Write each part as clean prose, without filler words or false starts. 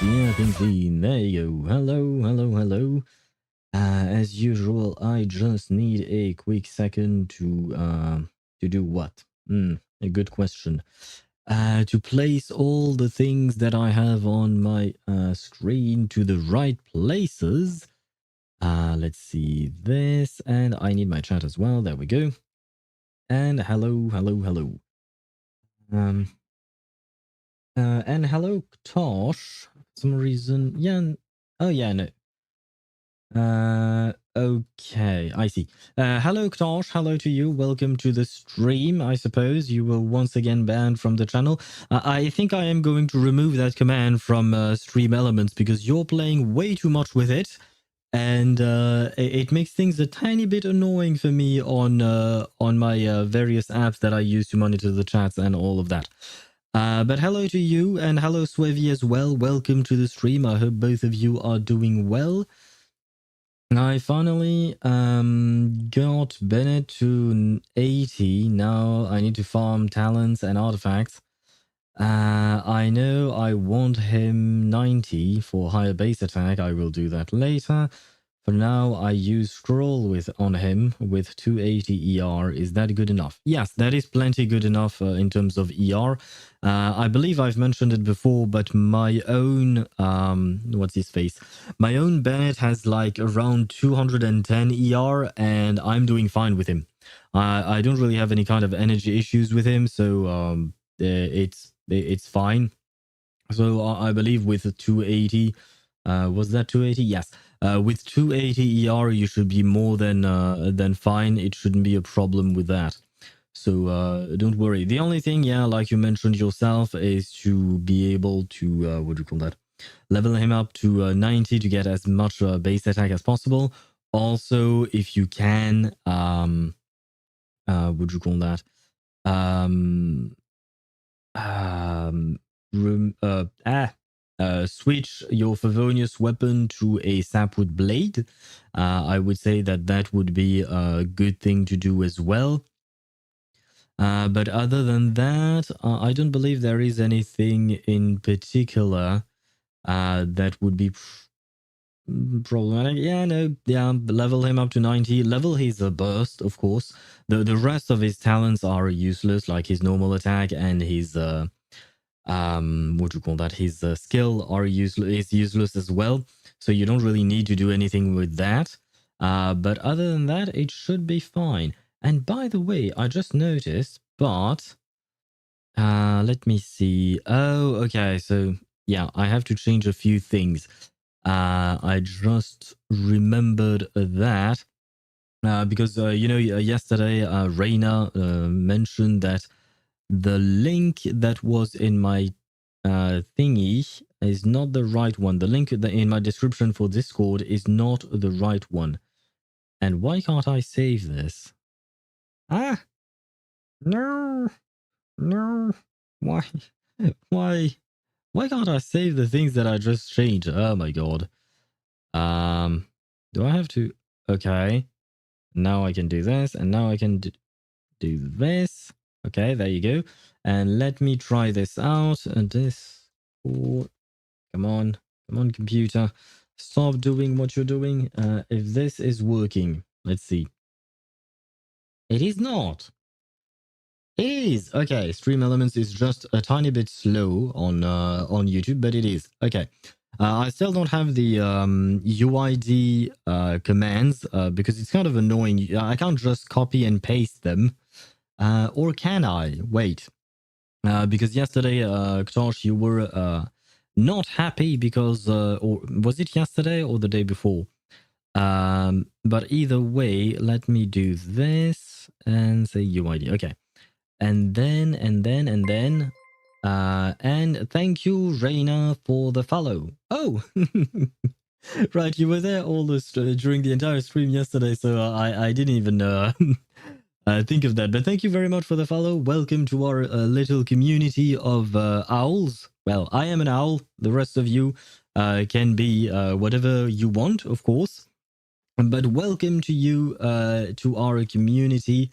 Yeah, I think there you go. Hello. As usual, I just need a quick second to do what? A good question. To place all the things that I have on my screen to the right places. Let's see this, and I need my chat as well. There we go. And hello. Um, and hello, Tosh. For some reason, yeah. Oh yeah, no. Okay, I see. Hello, Ktosh. Hello to you. Welcome to the stream. I suppose you were once again banned from the channel. I think I am going to remove that command from Stream Elements because you're playing way too much with it, and it makes things a tiny bit annoying for me on my various apps that I use to monitor the chats and all of that. But hello to you, and hello, Swevy, as well. Welcome to the stream. I hope both of you are doing well. I finally got Bennett to 80. Now I need to farm talents and artifacts. I know I want him 90 for higher base attack. I will do that later. For now, I use scroll on him with 280 ER. Is that good enough? Yes, that is plenty good enough in terms of ER. I believe I've mentioned it before, but my own what's his face? My own Bennett has like around 210 ER, and I'm doing fine with him. I don't really have any kind of energy issues with him, so it's fine. So I believe with 280, was that 280? Yes. With 280 ER, you should be more than fine. It shouldn't be a problem with that. So don't worry. The only thing, yeah, like you mentioned yourself, is to be able to what do you call that? Level him up to 90 to get as much base attack as possible. Also, if you can, what do you call that? Switch your Favonius weapon to a sapwood blade. I would say that would be a good thing to do as well. But other than that, I don't believe there is anything in particular that would be problematic. Yeah, level him up to 90. Level his burst, of course. The rest of his talents are useless, like his normal attack and his what do you call that? His skill is useless as well. So you don't really need to do anything with that. But other than that, it should be fine. And by the way, I just noticed, but let me see. Oh, okay. So yeah, I have to change a few things. I just remembered that because yesterday Reina mentioned that the link that was in my thingy is not the right one. The link in my description for Discord is not the right one. And why can't I save this? Ah! No! Why? Why can't I save the things that I just changed? Oh my god. Do I have to? Okay. Now I can do this, and now I can do this. Okay, there you go. And let me try this out. And this. Oh, come on, computer. Stop doing what you're doing. If this is working, let's see. It is not. It is. Okay, Stream Elements is just a tiny bit slow on YouTube, but it is. Okay. I still don't have the UID commands because it's kind of annoying. I can't just copy and paste them. Or can I? Wait. Because yesterday, Ktosh, you were not happy because, or was it yesterday or the day before? But either way, let me do this and say UID. Okay. And then, and thank you, Reina, for the follow. Oh, right, you were there all this during the entire stream yesterday, so I didn't even think of that. But thank you very much for the follow. Welcome to our little community of owls. Well, I am an owl. The rest of you can be whatever you want, of course. But welcome to you to our community.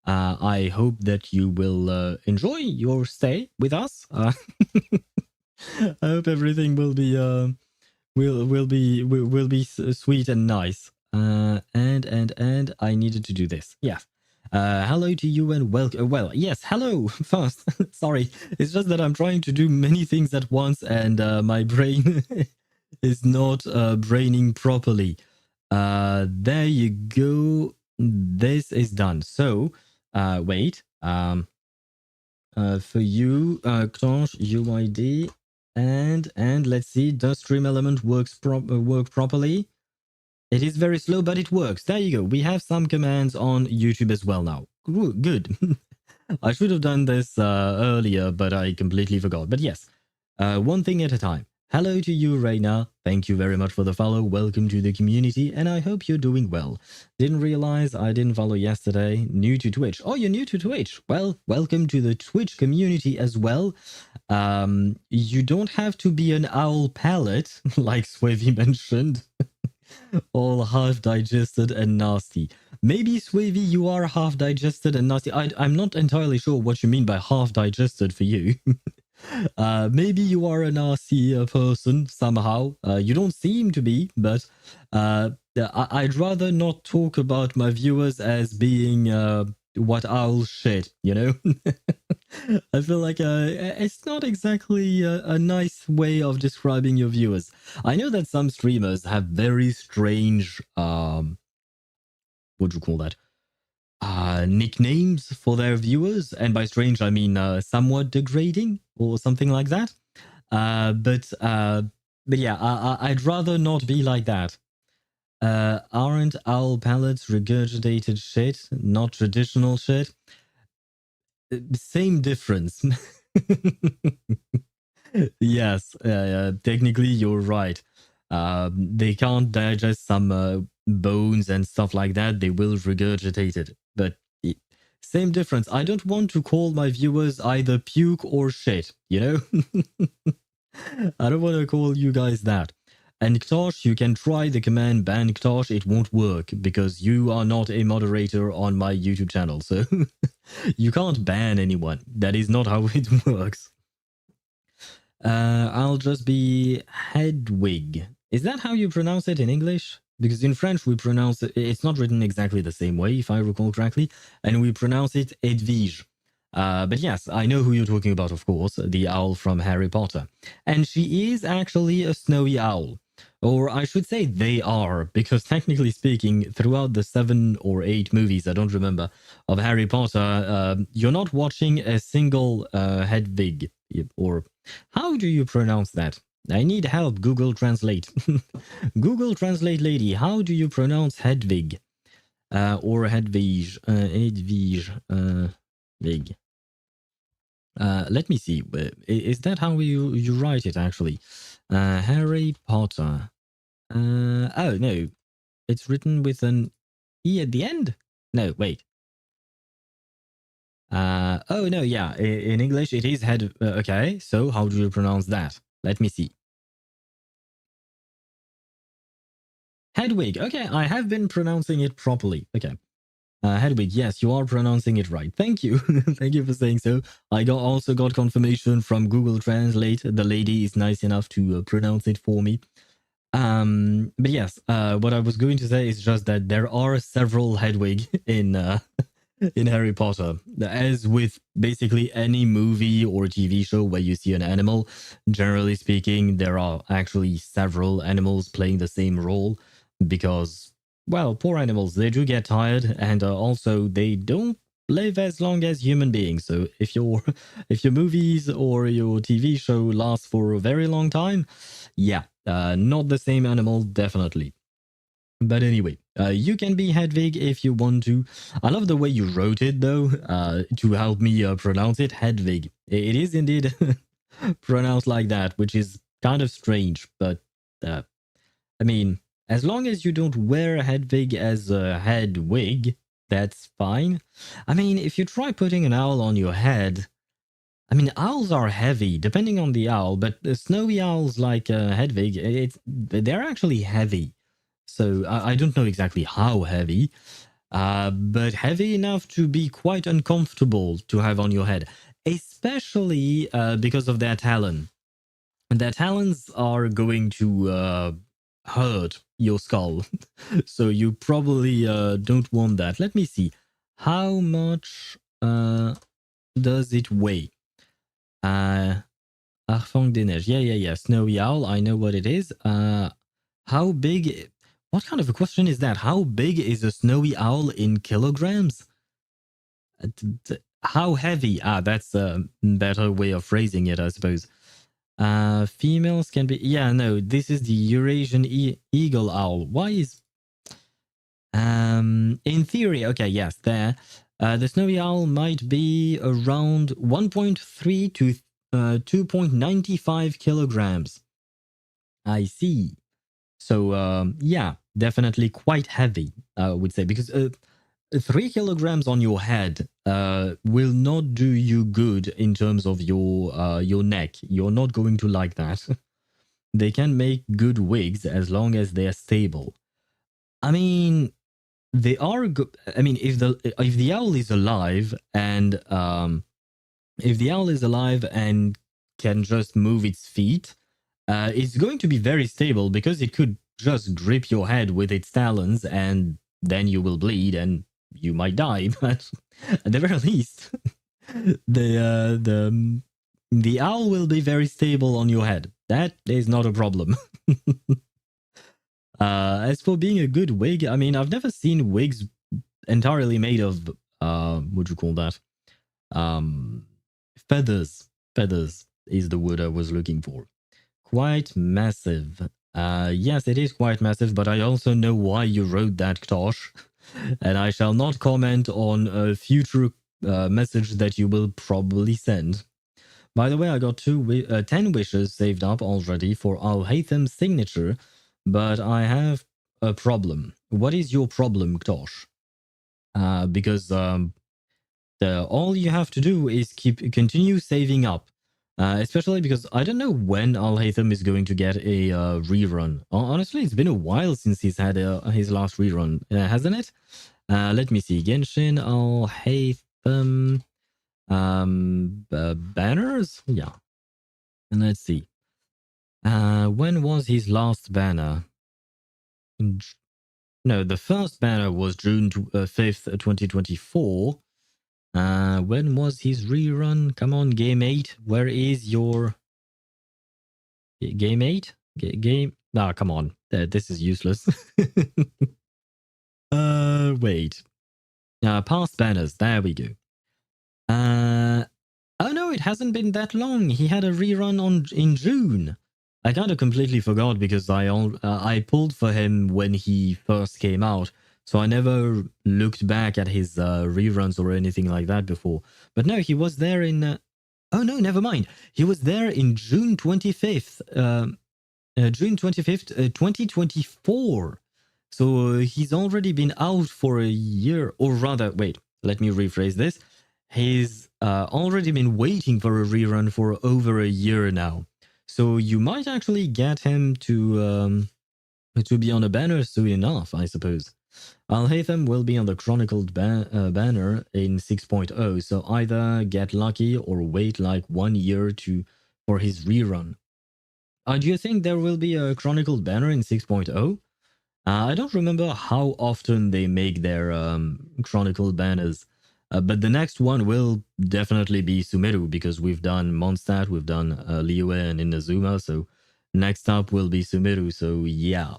I hope that you will enjoy your stay with us. I hope everything will be sweet and nice. And I needed to do this. Yes. Hello to you and welcome. Well, yes, hello first. Sorry, it's just that I'm trying to do many things at once, and my brain is not braining properly. There you go. This is done. So, wait. For you, Clanche UID, and let's see. Does stream element work properly? It is very slow, but it works. There you go. We have some commands on YouTube as well now. Good. I should have done this earlier, but I completely forgot. But yes, one thing at a time. Hello to you, Reina. Thank you very much for the follow. Welcome to the community, and I hope you're doing well. Didn't realize I didn't follow yesterday. New to Twitch. Oh, you're new to Twitch. Well, welcome to the Twitch community as well. You don't have to be an owl palate, like Swavy mentioned. All half digested and nasty. Maybe, Swavy, you are half digested and nasty. I'm not entirely sure what you mean by half digested for you. Maybe you are a nasty person somehow. You don't seem to be, but I'd rather not talk about my viewers as being what owls shit, you know? I feel like it's not exactly a nice way of describing your viewers. I know that some streamers have very strange, what do you call that? Nicknames for their viewers, and by strange I mean somewhat degrading or something like that. But yeah, I'd rather not be like that. Aren't owl palettes regurgitated shit, not traditional shit? Same difference. Yes, technically you're right. They can't digest some bones and stuff like that. They will regurgitate it. But same difference. I don't want to call my viewers either puke or shit, you know? I don't want to call you guys that. And Ktosh, you can try the command ban Ktosh. It won't work because you are not a moderator on my YouTube channel. So you can't ban anyone. That is not how it works. I'll just be Hedwig. Is that how you pronounce it in English? Because in French we pronounce it, it's not written exactly the same way, if I recall correctly, and we pronounce it Edwige. But yes, I know who you're talking about, of course, the owl from Harry Potter. And she is actually a snowy owl. Or I should say they are, because technically speaking, throughout the 7 or 8 movies, I don't remember, of Harry Potter, you're not watching a single Hedwig, or how do you pronounce that? I need help, Google Translate. Google Translate lady, how do you pronounce Hedwig? Or Hedwige, Hedwige, Vig. Let me see. Is that how you write it, actually? Harry Potter. Oh, no. It's written with an E at the end? No, wait. Oh, no, yeah. In English, it is head. Okay, so how do you pronounce that? Let me see. Hedwig. Okay, I have been pronouncing it properly. Okay. Hedwig, yes, you are pronouncing it right. Thank you. Thank you for saying so. I also got confirmation from Google Translate. The lady is nice enough to pronounce it for me. But yes, what I was going to say is just that there are several Hedwig in Harry Potter. As with basically any movie or TV show where you see an animal, generally speaking, there are actually several animals playing the same role because, well, poor animals, they do get tired, and also they don't live as long as human beings. So if your movies or your TV show lasts for a very long time, yeah, not the same animal, definitely. But anyway, you can be Hedwig if you want to. I love the way you wrote it, though, to help me pronounce it, Hedwig. It is indeed pronounced like that, which is kind of strange, but I mean, as long as you don't wear Hedwig as a head wig, that's fine. I mean, if you try putting an owl on your head, I mean, owls are heavy, depending on the owl, but snowy owls like Hedwig, they're actually heavy. So I don't know exactly how heavy, but heavy enough to be quite uncomfortable to have on your head, especially because of their talon. their talons are going to hurt your skull. So you probably don't want that. Let me see. How much does it weigh? Arfang des Neiges. Yeah. Snowy Owl. I know what it is. How big? What kind of a question is that? How big is a snowy owl in kilograms? How heavy? That's a better way of phrasing it, I suppose. Females can be... Yeah, no, this is the Eurasian eagle owl. Why is... in theory, okay, yes, there. The snowy owl might be around 1.3 to 2.95 kilograms. I see. So, yeah, definitely quite heavy, I would say, because 3 kilograms on your head will not do you good in terms of your neck. You're not going to like that. They can make good wigs as long as they're stable. I mean, they are good. I mean, if the owl is alive and can just move its feet, it's going to be very stable because it could just grip your head with its talons and then you will bleed and you might die. But at the very least, the owl will be very stable on your head. That is not a problem. As for being a good wig, I mean, I've never seen wigs entirely made of what do you call that? Feathers. Feathers is the word I was looking for. Quite massive. Yes, it is quite massive, but I also know why you wrote that, Ktosh. And I shall not comment on a future message that you will probably send. By the way, I got 10 wishes saved up already for Al-Haytham's signature, but I have a problem. What is your problem, Ktosh? Because all you have to do is continue saving up. Especially because I don't know when Al-Haytham is going to get a rerun. Honestly, it's been a while since he's had his last rerun, hasn't it? Let me see. Genshin, Al-Haytham, banners? Yeah. And let's see. When was his last banner? No, the first banner was June 5th, 2024. When was his rerun? Come on, Game 8. Where is your... Game 8? Game... Ah, come on. This is useless. Wait. Past banners. There we go. Oh no, it hasn't been that long. He had a rerun in June. I kind of completely forgot because I pulled for him when he first came out. So I never looked back at his reruns or anything like that before. But no, he was there in... oh no, never mind. He was there in June 25th. June 25th, 2024. So he's already been out for a year. Or rather, wait, let me rephrase this. He's already been waiting for a rerun for over a year now. So you might actually get him to be on a banner soon enough, I suppose. Al-Haytham will be on the chronicled banner in 6.0, so either get lucky or wait like 1 year for his rerun. Do you think there will be a chronicled banner in 6.0? I don't remember how often they make their chronicled banners, but the next one will definitely be Sumeru because we've done Mondstadt, we've done Liyue and Inazuma, so next up will be Sumeru, so yeah.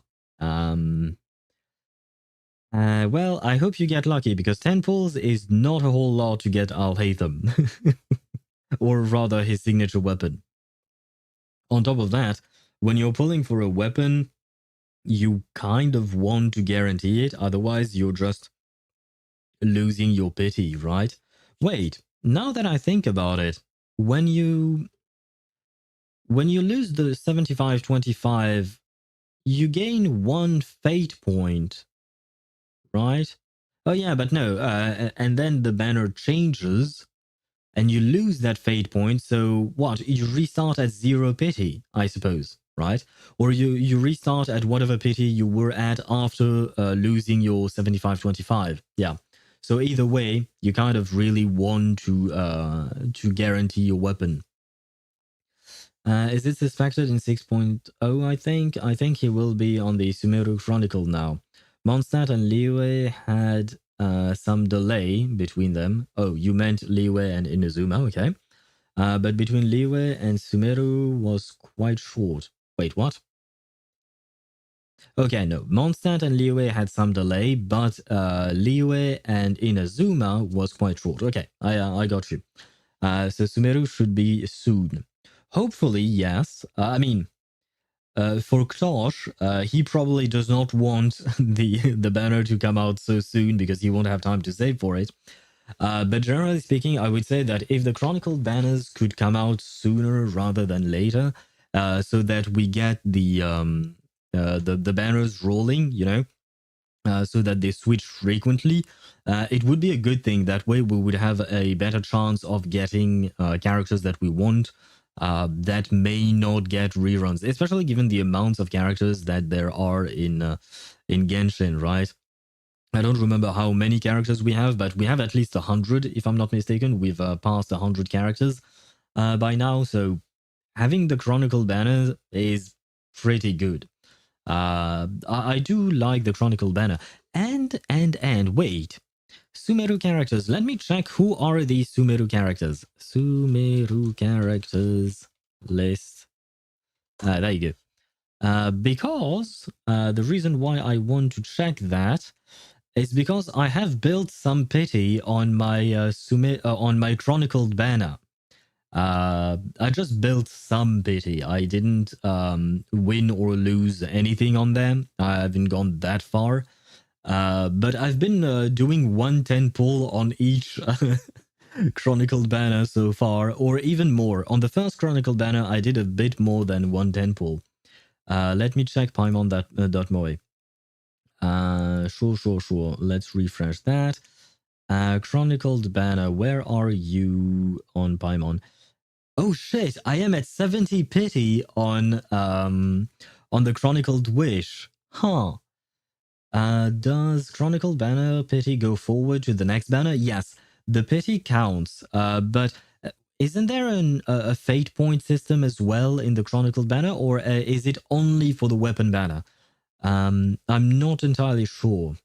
Well, I hope you get lucky because 10 pulls is not a whole lot to get Al-Haytham. Or rather his signature weapon. On top of that, when you're pulling for a weapon, you kind of want to guarantee it, otherwise you're just losing your pity, right? Wait, now that I think about it, when you lose the 75-25, you gain 1 fate point, right? Oh yeah, but no, and then the banner changes and you lose that fate point, so what? You restart at 0 pity, I suppose, right? Or you restart at whatever pity you were at after losing your 75-25. Yeah. So either way, you kind of really want to guarantee your weapon. Is it suspected in 6.0, I think? I think he will be on the Sumeru Chronicle now. Mondstadt and Liyue had some delay between them. Oh, you meant Liyue and Inazuma, okay. But between Liyue and Sumeru was quite short. Wait, what? Okay, no. Mondstadt and Liyue had some delay, but Liyue and Inazuma was quite short. Okay, I got you. So Sumeru should be soon. Hopefully, yes. For Ktosh, he probably does not want the banner to come out so soon because he won't have time to save for it. But generally speaking, I would say that if the Chronicle banners could come out sooner rather than later, so that we get the banners rolling, you know, so that they switch frequently, it would be a good thing. That way, we would have a better chance of getting characters that we want that may not get reruns, especially given the amounts of characters that there are in Genshin, right? I don't remember how many characters we have, but we have at least 100, if I'm not mistaken. We've passed 100 characters by now, so having the Chronicle banner is pretty good. I do like the Chronicle banner. And wait. Sumeru characters. Let me check who are these Sumeru characters. Sumeru characters list. There you go. Because the reason why I want to check that is because I have built some pity on my on my chronicled banner. I just built some pity. I didn't win or lose anything on them. I haven't gone that far. But I've been doing 110 pull on each chronicled banner so far, or even more. On the first chronicled banner, I did a bit more than 110 pull. Let me check Paimon dot Moe. Sure. Let's refresh that. Chronicled banner, where are you on Paimon? Oh shit, I am at 70 pity on the Chronicled Wish. Huh. Does Chronicled Banner pity go forward to the next banner? Yes, the pity counts. But isn't there a fate point system as well in the Chronicled Banner, or is it only for the weapon banner? I'm not entirely sure.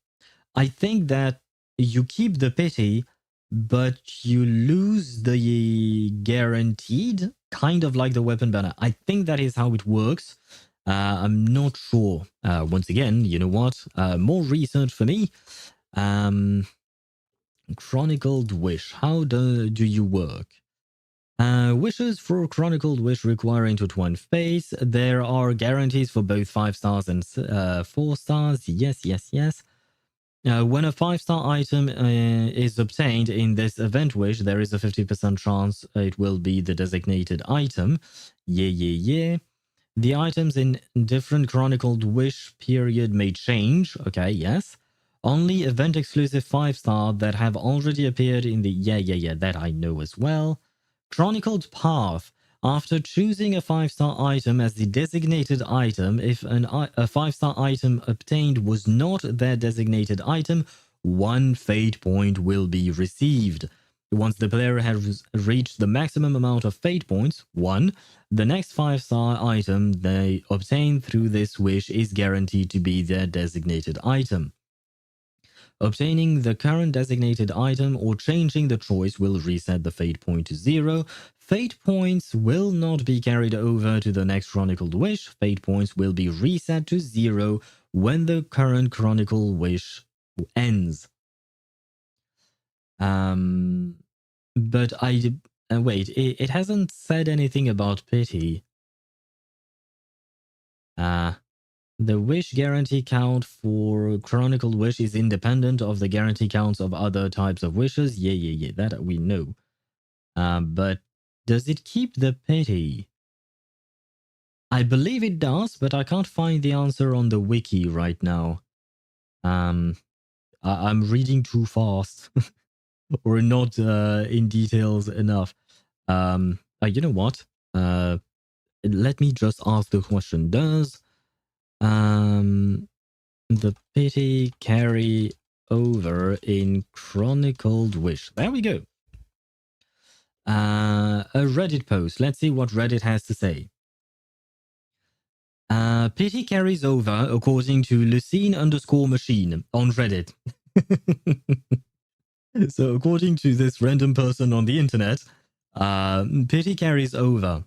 I think that you keep the pity, but you lose the guaranteed, kind of like the weapon banner. I think that is how it works. I'm not sure. Once again, you know what? More research for me. Chronicled Wish. How do you work? Wishes for Chronicled Wish require intertwined face. There are guarantees for both 5 stars and 4 stars. Yes. When a 5-star item is obtained in this event wish, there is a 50% chance it will be the designated item. Yeah. The items in different chronicled wish period may change. Okay, yes. Only event exclusive 5-star that have already appeared in the... Yeah, that I know as well. Chronicled Path. After choosing a 5-star item as the designated item, if a 5-star item obtained was not their designated item, 1 fate point will be received. Once the player has reached the maximum amount of fate points, 1, the next 5-star item they obtain through this wish is guaranteed to be their designated item. Obtaining the current designated item or changing the choice will reset the fate point to 0. Fate points will not be carried over to the next chronicled wish. Fate points will be reset to 0 when the current chronicle wish ends. But wait, it hasn't said anything about pity. The wish guarantee count for chronicled wish is independent of the guarantee counts of other types of wishes. Yeah, that we know. But does it keep the pity? I believe it does, but I can't find the answer on the wiki right now. I'm reading too fast or not in details enough. You know what? Let me just ask the question. Does the pity carry over in chronicled wish? There we go. A Reddit post. Let's see what Reddit has to say. Pity carries over, according to Lucine_machine on Reddit. So, according to this random person on the internet, pity carries over.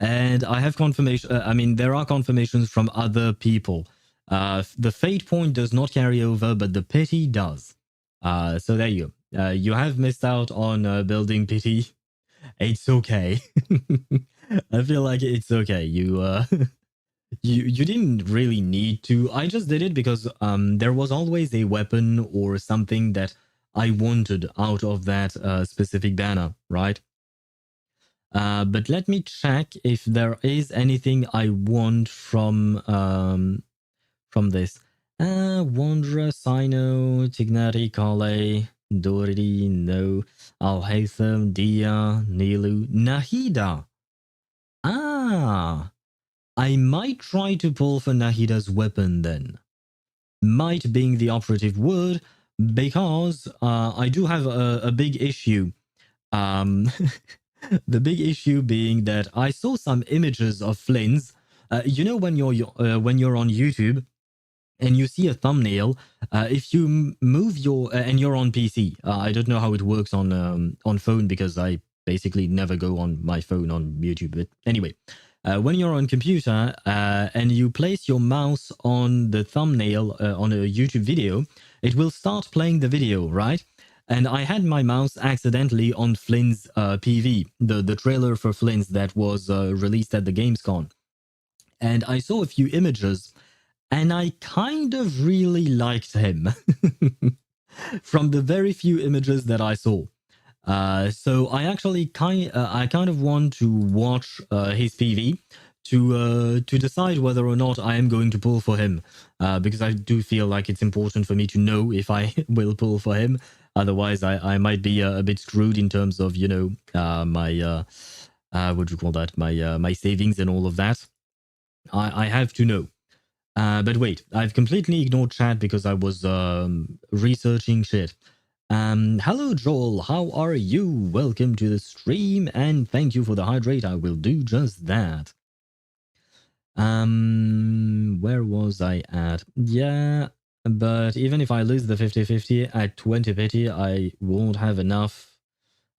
And I have confirmation. I mean, there are confirmations from other people. The fate point does not carry over, but the pity does. So there you go. You have missed out on building pity. It's okay. I feel like it's okay. You didn't really need to. I just did it because there was always a weapon or something that I wanted out of that specific banner, right? But let me check if there is anything I want from this. Wanderer, Sino, Tignari, Kale, Doridi, no, Alhaitham, Dia, Nilu, Nahida. Ah, I might try to pull for Nahida's weapon then. Might being the operative word, because I do have a big issue. The big issue being that I saw some images of Flynn's. You know when you're on YouTube and you see a thumbnail, if you move your and you're on PC. I don't know how it works on phone because I basically never go on my phone on YouTube. But anyway, when you're on computer and you place your mouse on the thumbnail on a YouTube video, it will start playing the video, right? And I had my mouse accidentally on Flynn's PV, the trailer for Flynn's that was released at the Gamescom. And I saw a few images, and I kind of really liked him from the very few images that I saw. So I actually kind of want to watch his PV to decide whether or not I am going to pull for him, because I do feel like it's important for me to know if I will pull for him. Otherwise, I might be a bit screwed in terms of my what do you call that, my savings and all of that. I have to know. But wait, I've completely ignored chat because I was researching shit. Hello Joel, how are you? Welcome to the stream and thank you for the hydrate. I will do just that. Where was I at? Yeah, but even if I lose the 50-50 at 20 pity, I won't have enough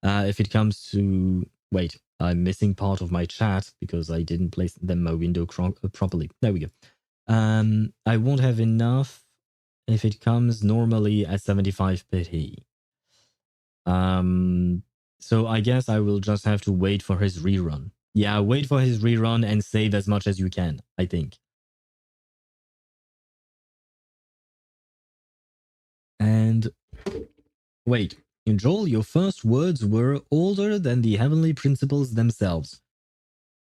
if it comes to... Wait, I'm missing part of my chat because I didn't place them my window properly. There we go. I won't have enough if it comes normally at 75 pity. So I guess I will just have to wait for his rerun. Yeah, wait for his rerun and save as much as you can, I think. And wait, Joel, your first words were older than the heavenly principles themselves.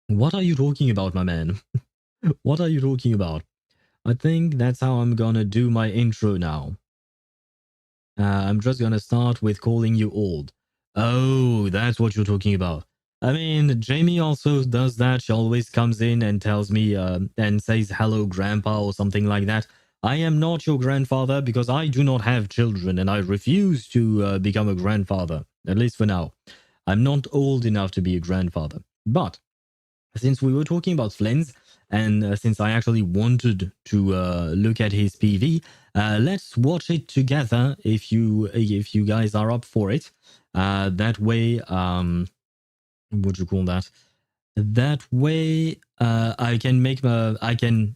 What are you talking about, my man? What are you talking about? I think that's how I'm gonna do my intro now. I'm just gonna start with calling you old. Oh, that's what you're talking about. I mean, Jamie also does that. She always comes in and tells me and says hello, grandpa, or something like that. I am not your grandfather because I do not have children and I refuse to become a grandfather, at least for now. I'm not old enough to be a grandfather. But since we were talking about Flynn's, and since I actually wanted to look at his PV, let's watch it together if you guys are up for it. That way, what do you call that? That way, I can make I can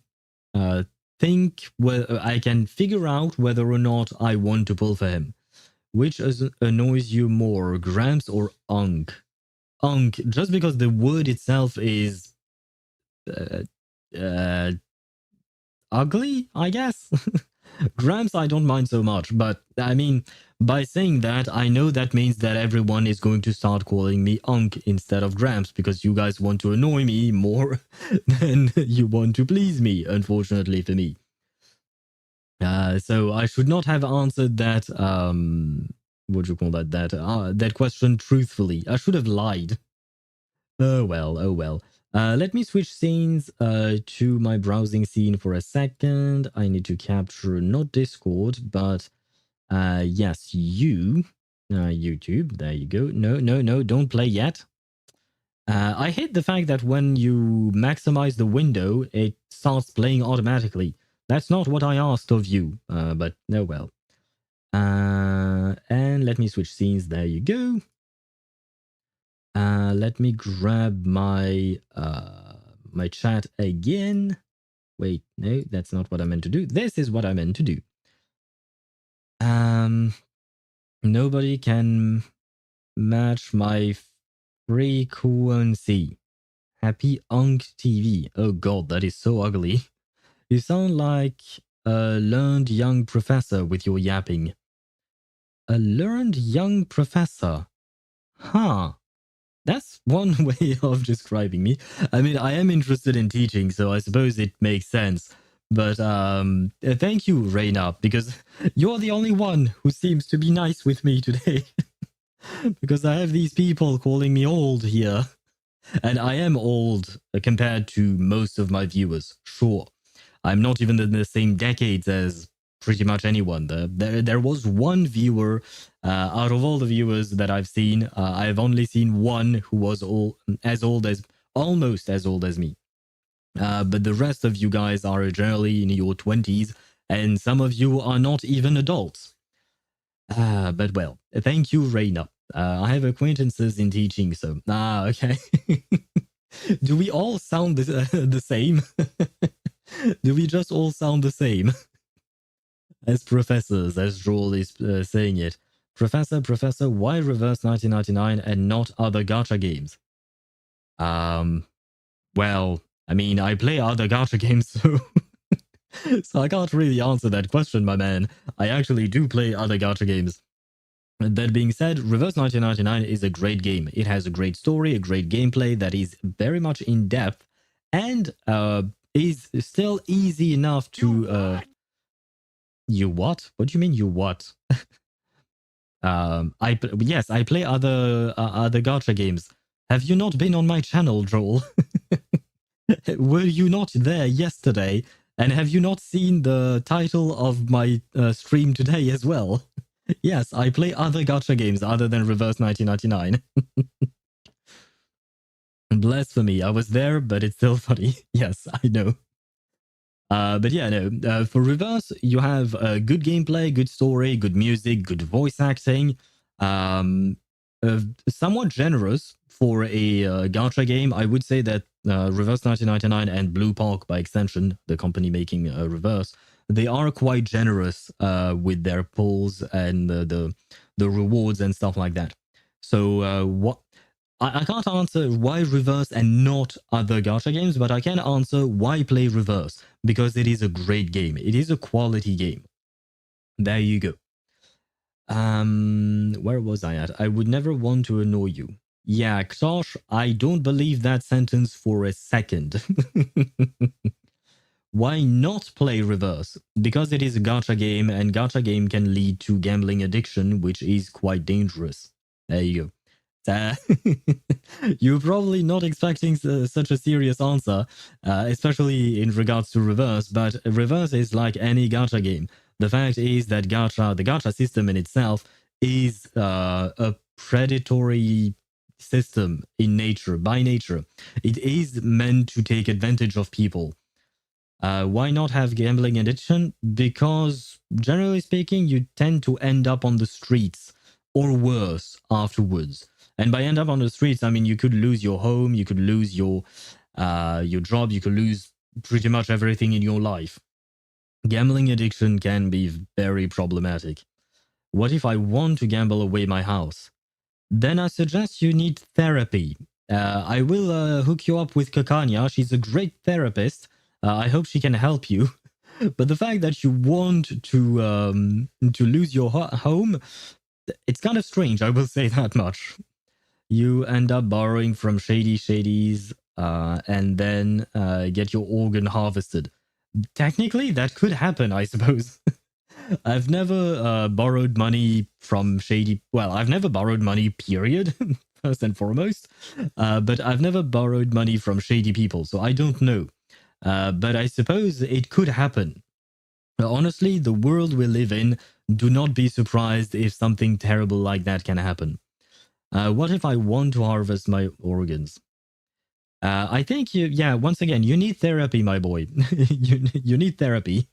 think whether I can figure out whether or not I want to pull for him. Which annoys you more, Gramps or Unk? Unk, just because the word itself is ugly, I guess. Gramps I don't mind so much, but I mean, by saying that, I know that means that everyone is going to start calling me Unk instead of Gramps because you guys want to annoy me more than you want to please me, unfortunately for me. So I should not have answered that, what do you call that, that question truthfully. I should have lied. Oh well, oh well. Let me switch scenes to my browsing scene for a second. I need to capture not Discord, but yes, you. YouTube. There you go. No, don't play yet. I hate the fact that when you maximize the window, it starts playing automatically. That's not what I asked of you, but no well. And let me switch scenes. There you go. Let me grab my my chat again. Wait, no, that's not what I meant to do. This is what I meant to do. Nobody can match my frequency. Happy Unk TV. Oh god, that is so ugly. You sound like a learned young professor with your yapping. A learned young professor. Huh. That's one way of describing me. I mean, I am interested in teaching, so I suppose it makes sense. But thank you, Reina, because you're the only one who seems to be nice with me today. Because I have these people calling me old here. And I am old compared to most of my viewers, sure. I'm not even in the same decades as pretty much anyone. There was one viewer out of all the viewers that I've seen. I've only seen one who was almost as old as me. But the rest of you guys are generally in your 20s, and some of you are not even adults. But well, thank you, Reina. I have acquaintances in teaching, so... okay. Do we all sound the same? Do we just all sound the same? As professors, as Joel is saying it. Professor, why reverse 1999 and not other gacha games? Well, I mean, I play other gacha games, so... so I can't really answer that question, my man. I actually do play other gacha games. That being said, Reverse 1999 is a great game. It has a great story, a great gameplay that is very much in depth, and is still easy enough to... You what? What do you mean, you what? Yes, I play other gacha games. Have you not been on my channel, Joel? Were you not there yesterday? And have you not seen the title of my stream today as well? Yes, I play other gacha games other than Reverse 1999. Blasphemy, I was there, but it's still funny. Yes, I know. But yeah, no, for Reverse, you have good gameplay, good story, good music, good voice acting. Somewhat generous for a gacha game. I would say that Reverse 1999 and Blue Park, by extension, the company making Reverse, they are quite generous with their pulls and the rewards and stuff like that. So what I can't answer why Reverse and not other gacha games, but I can answer why play Reverse, because it is a great game. It is a quality game. There you go. Where was I at? I would never want to annoy you. Yeah, Ktosh, I don't believe that sentence for a second. Why not play Reverse? Because it is a gacha game, and gacha game can lead to gambling addiction, which is quite dangerous. There you go. You're probably not expecting such a serious answer, especially in regards to Reverse, but Reverse is like any gacha game. The fact is that the gacha system in itself is a predatory system in nature, by nature. It is meant to take advantage of people. Why not have gambling addiction? Because generally speaking, you tend to end up on the streets or worse afterwards. And by end up on the streets, I mean, you could lose your home, you could lose your job, you could lose pretty much everything in your life. Gambling addiction can be very problematic. What if I want to gamble away my house? Then I suggest you need therapy. I will hook you up with Kakanya. She's a great therapist. I hope she can help you. But the fact that you want to lose your home, it's kind of strange, I will say that much. You end up borrowing from shadies and then get your organ harvested. Technically, that could happen, I suppose. I've never borrowed money from shady... Well, I've never borrowed money, period, first and foremost. But I've never borrowed money from shady people, so I don't know. But I suppose it could happen. Honestly, the world we live in, do not be surprised if something terrible like that can happen. What if I want to harvest my organs? I think yeah, once again, you need therapy, my boy. you need therapy.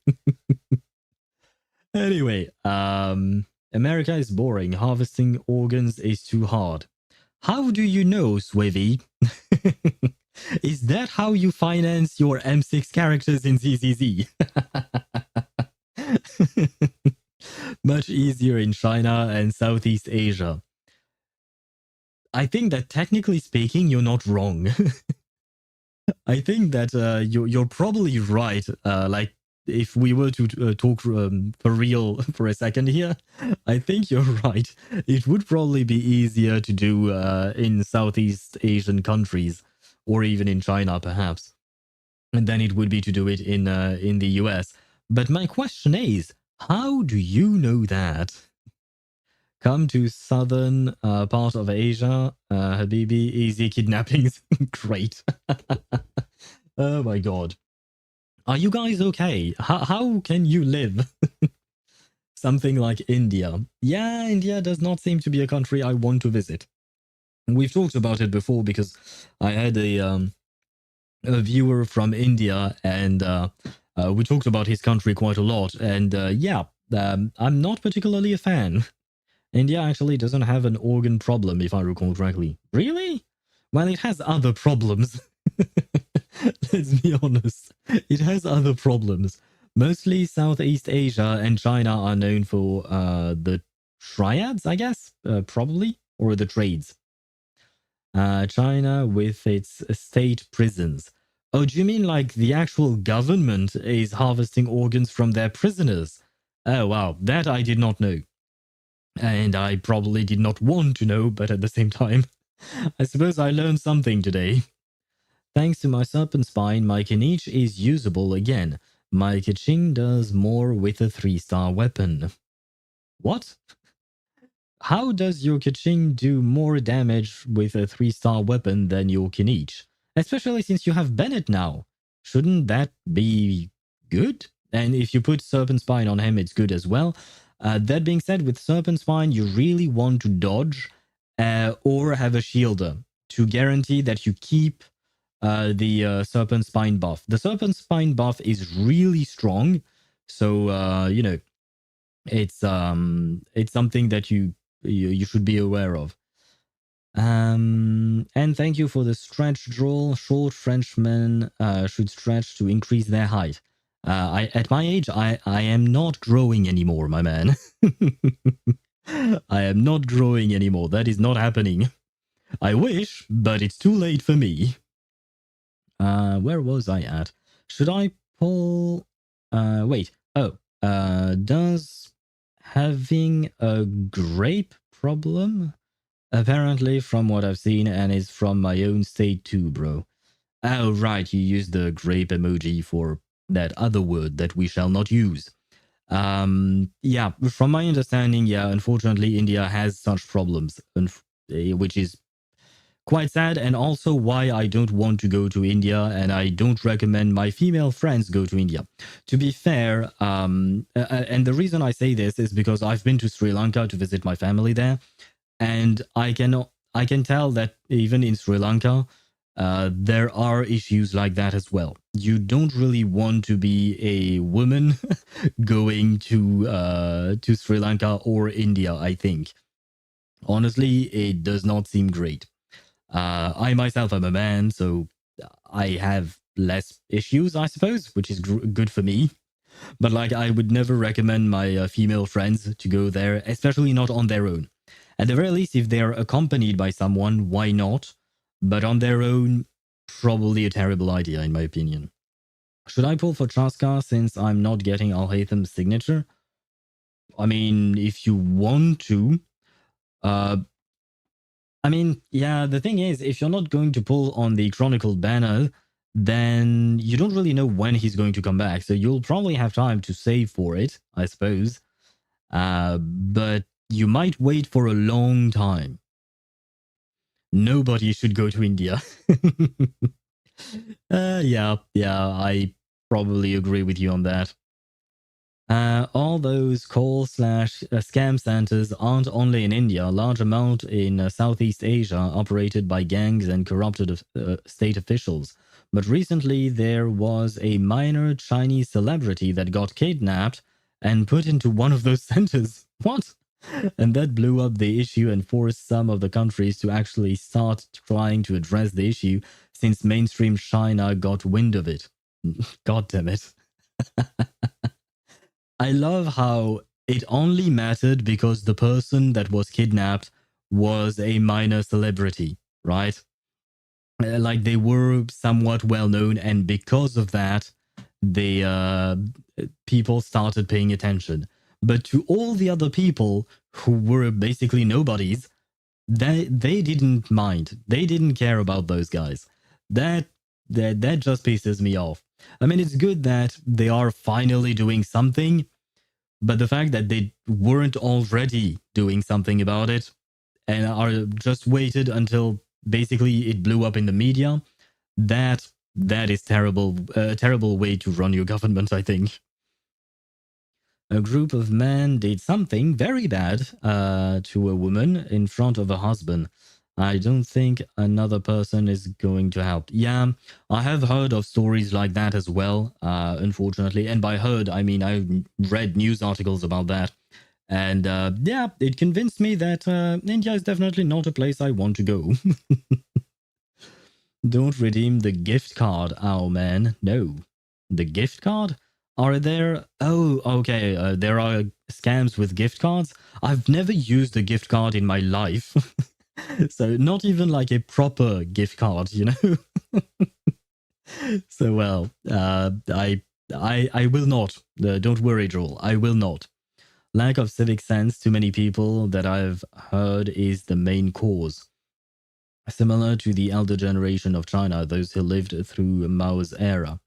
Anyway, America is boring. Harvesting organs is too hard. How do you know, Swivy? Is that how you finance your M6 characters in ZZZ? Much easier in China and Southeast Asia. I think that technically speaking, you're not wrong. I think that you're probably right. Like, if we were to talk for real for a second here, I think you're right. It would probably be easier to do in Southeast Asian countries, or even in China, perhaps, and then it would be to do it in the US. But my question is, how do you know that? Come to southern part of Asia, Habibi, easy kidnappings. Great. Oh my god. Are you guys okay? How can you live? Something like India. Yeah, India does not seem to be a country I want to visit. We've talked about it before because I had a viewer from India, and we talked about his country quite a lot. And yeah, I'm not particularly a fan. India actually doesn't have an organ problem, if I recall correctly. Really? Well, it has other problems. Let's be honest. It has other problems. Mostly Southeast Asia and China are known for the triads, I guess, probably, or the trades. China with its state prisons. Oh, do you mean like the actual government is harvesting organs from their prisoners? Oh, wow, that I did not know. And I probably did not want to know, but at the same time, I suppose I learned something today. Thanks to my serpent spine, my Kinich is usable again. My Kaching does more with a 3-star weapon. What? How does your Kaching do more damage with a 3-star weapon than your Kinich? Especially since you have Bennett now. Shouldn't that be good? And if you put Serpent Spine on him, it's good as well. That being said, with Serpent Spine, you really want to dodge or have a shielder to guarantee that you keep the Serpent Spine buff. The Serpent Spine buff is really strong, so you know, it's something that you should be aware of. And thank you for the stretch draw. Short Frenchmen should stretch to increase their height. At my age, I am not growing anymore, my man. I am not growing anymore. That is not happening. I wish, but it's too late for me. Where was I at? Should I pull... wait. Oh. Does having a grape problem? Apparently, from what I've seen, and is from my own state too, bro. Oh, right, you used the grape emoji for that other word that we shall not use. Yeah, from my understanding, yeah, unfortunately, India has such problems, which is quite sad, and also why I don't want to go to India, and I don't recommend my female friends go to India. To be fair, and the reason I say this is because I've been to Sri Lanka to visit my family there, and I can tell that even in Sri Lanka, there are issues like that as well. You don't really want to be a woman going to Sri Lanka or India, I think. Honestly, it does not seem great. I myself am a man, so I have less issues, I suppose, which is good for me. But like, I would never recommend my female friends to go there, especially not on their own. At the very least, if they're accompanied by someone, why not? But on their own, probably a terrible idea, in my opinion. Should I pull for Chaska since I'm not getting Alhatham's signature? I mean, if you want to. I mean, yeah, the thing is, if you're not going to pull on the Chronicled banner, then you don't really know when he's going to come back. So you'll probably have time to save for it, I suppose. But you might wait for a long time. Nobody should go to India. Yeah, I probably agree with you on that. All those call/scam centers aren't only in India, a large amount in Southeast Asia, operated by gangs and corrupted state officials. But recently, there was a minor Chinese celebrity that got kidnapped and put into one of those centers. What? And that blew up the issue and forced some of the countries to actually start trying to address the issue since mainstream China got wind of it. God damn it. I love how it only mattered because the person that was kidnapped was a minor celebrity, right? Like they were somewhat well known, and because of that, the people started paying attention. But to all the other people who were basically nobodies, they didn't mind. They didn't care about those guys. That just pisses me off. I mean, it's good that they are finally doing something, but the fact that they weren't already doing something about it and are just waited until basically it blew up in the media, that is terrible. A terrible way to run your government, I think. A group of men did something very bad to a woman in front of her husband. I don't think another person is going to help. Yeah, I have heard of stories like that as well, unfortunately. And by heard, I mean I read news articles about that. And yeah, it convinced me that India is definitely not a place I want to go. Don't redeem the gift card, owl man. No. The gift card? Are there... Oh, okay. There are scams with gift cards. I've never used a gift card in my life. So not even like a proper gift card, you know? So, well, I will not. Don't worry, Joel. I will not. Lack of civic sense to many people that I've heard is the main cause. Similar to the elder generation of China, those who lived through Mao's era.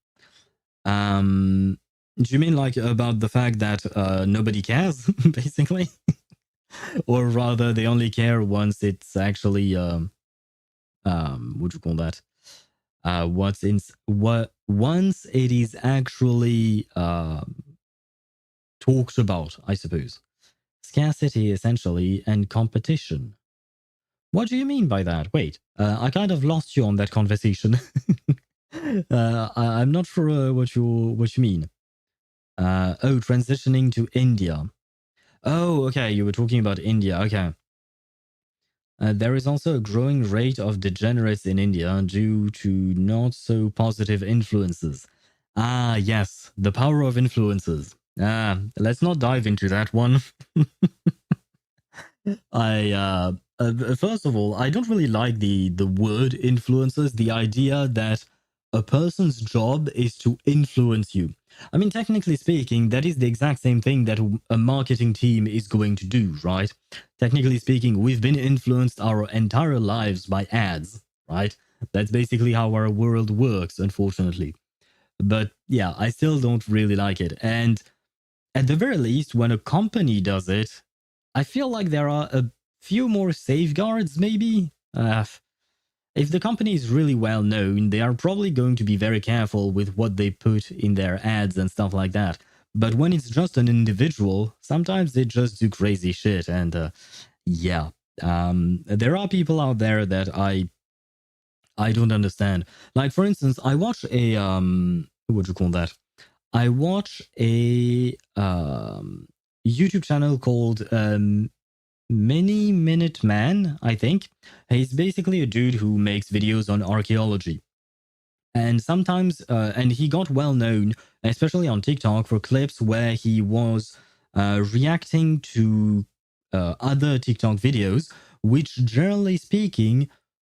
Do you mean like about the fact that nobody cares, basically? Or rather, they only care once it's actually, what do you call that? Once it is actually talked about, I suppose. Scarcity, essentially, and competition. What do you mean by that? Wait, I kind of lost you on that conversation. I'm not sure what you mean. Oh, transitioning to India. Oh, okay, you were talking about India. Okay. There is also a growing rate of degenerates in India due to not so positive influences. Ah, yes, the power of influences. Let's not dive into that one. First of all, I don't really like the word influencers, the idea that a person's job is to influence you. I mean, technically speaking, that is the exact same thing that a marketing team is going to do, right? Technically speaking, we've been influenced our entire lives by ads, right? That's basically how our world works, unfortunately. But yeah, I still don't really like it. And at the very least, when a company does it, I feel like there are a few more safeguards, maybe. If the company is really well known, they are probably going to be very careful with what they put in their ads and stuff like that. But when it's just an individual, sometimes they just do crazy shit. And yeah, there are people out there that I don't understand. Like, for instance, I watch a what do you call that? I watch a YouTube channel called Mini Minute Man, I think. He's basically a dude who makes videos on archaeology. And sometimes, and he got well known, especially on TikTok, for clips where he was reacting to other TikTok videos, which generally speaking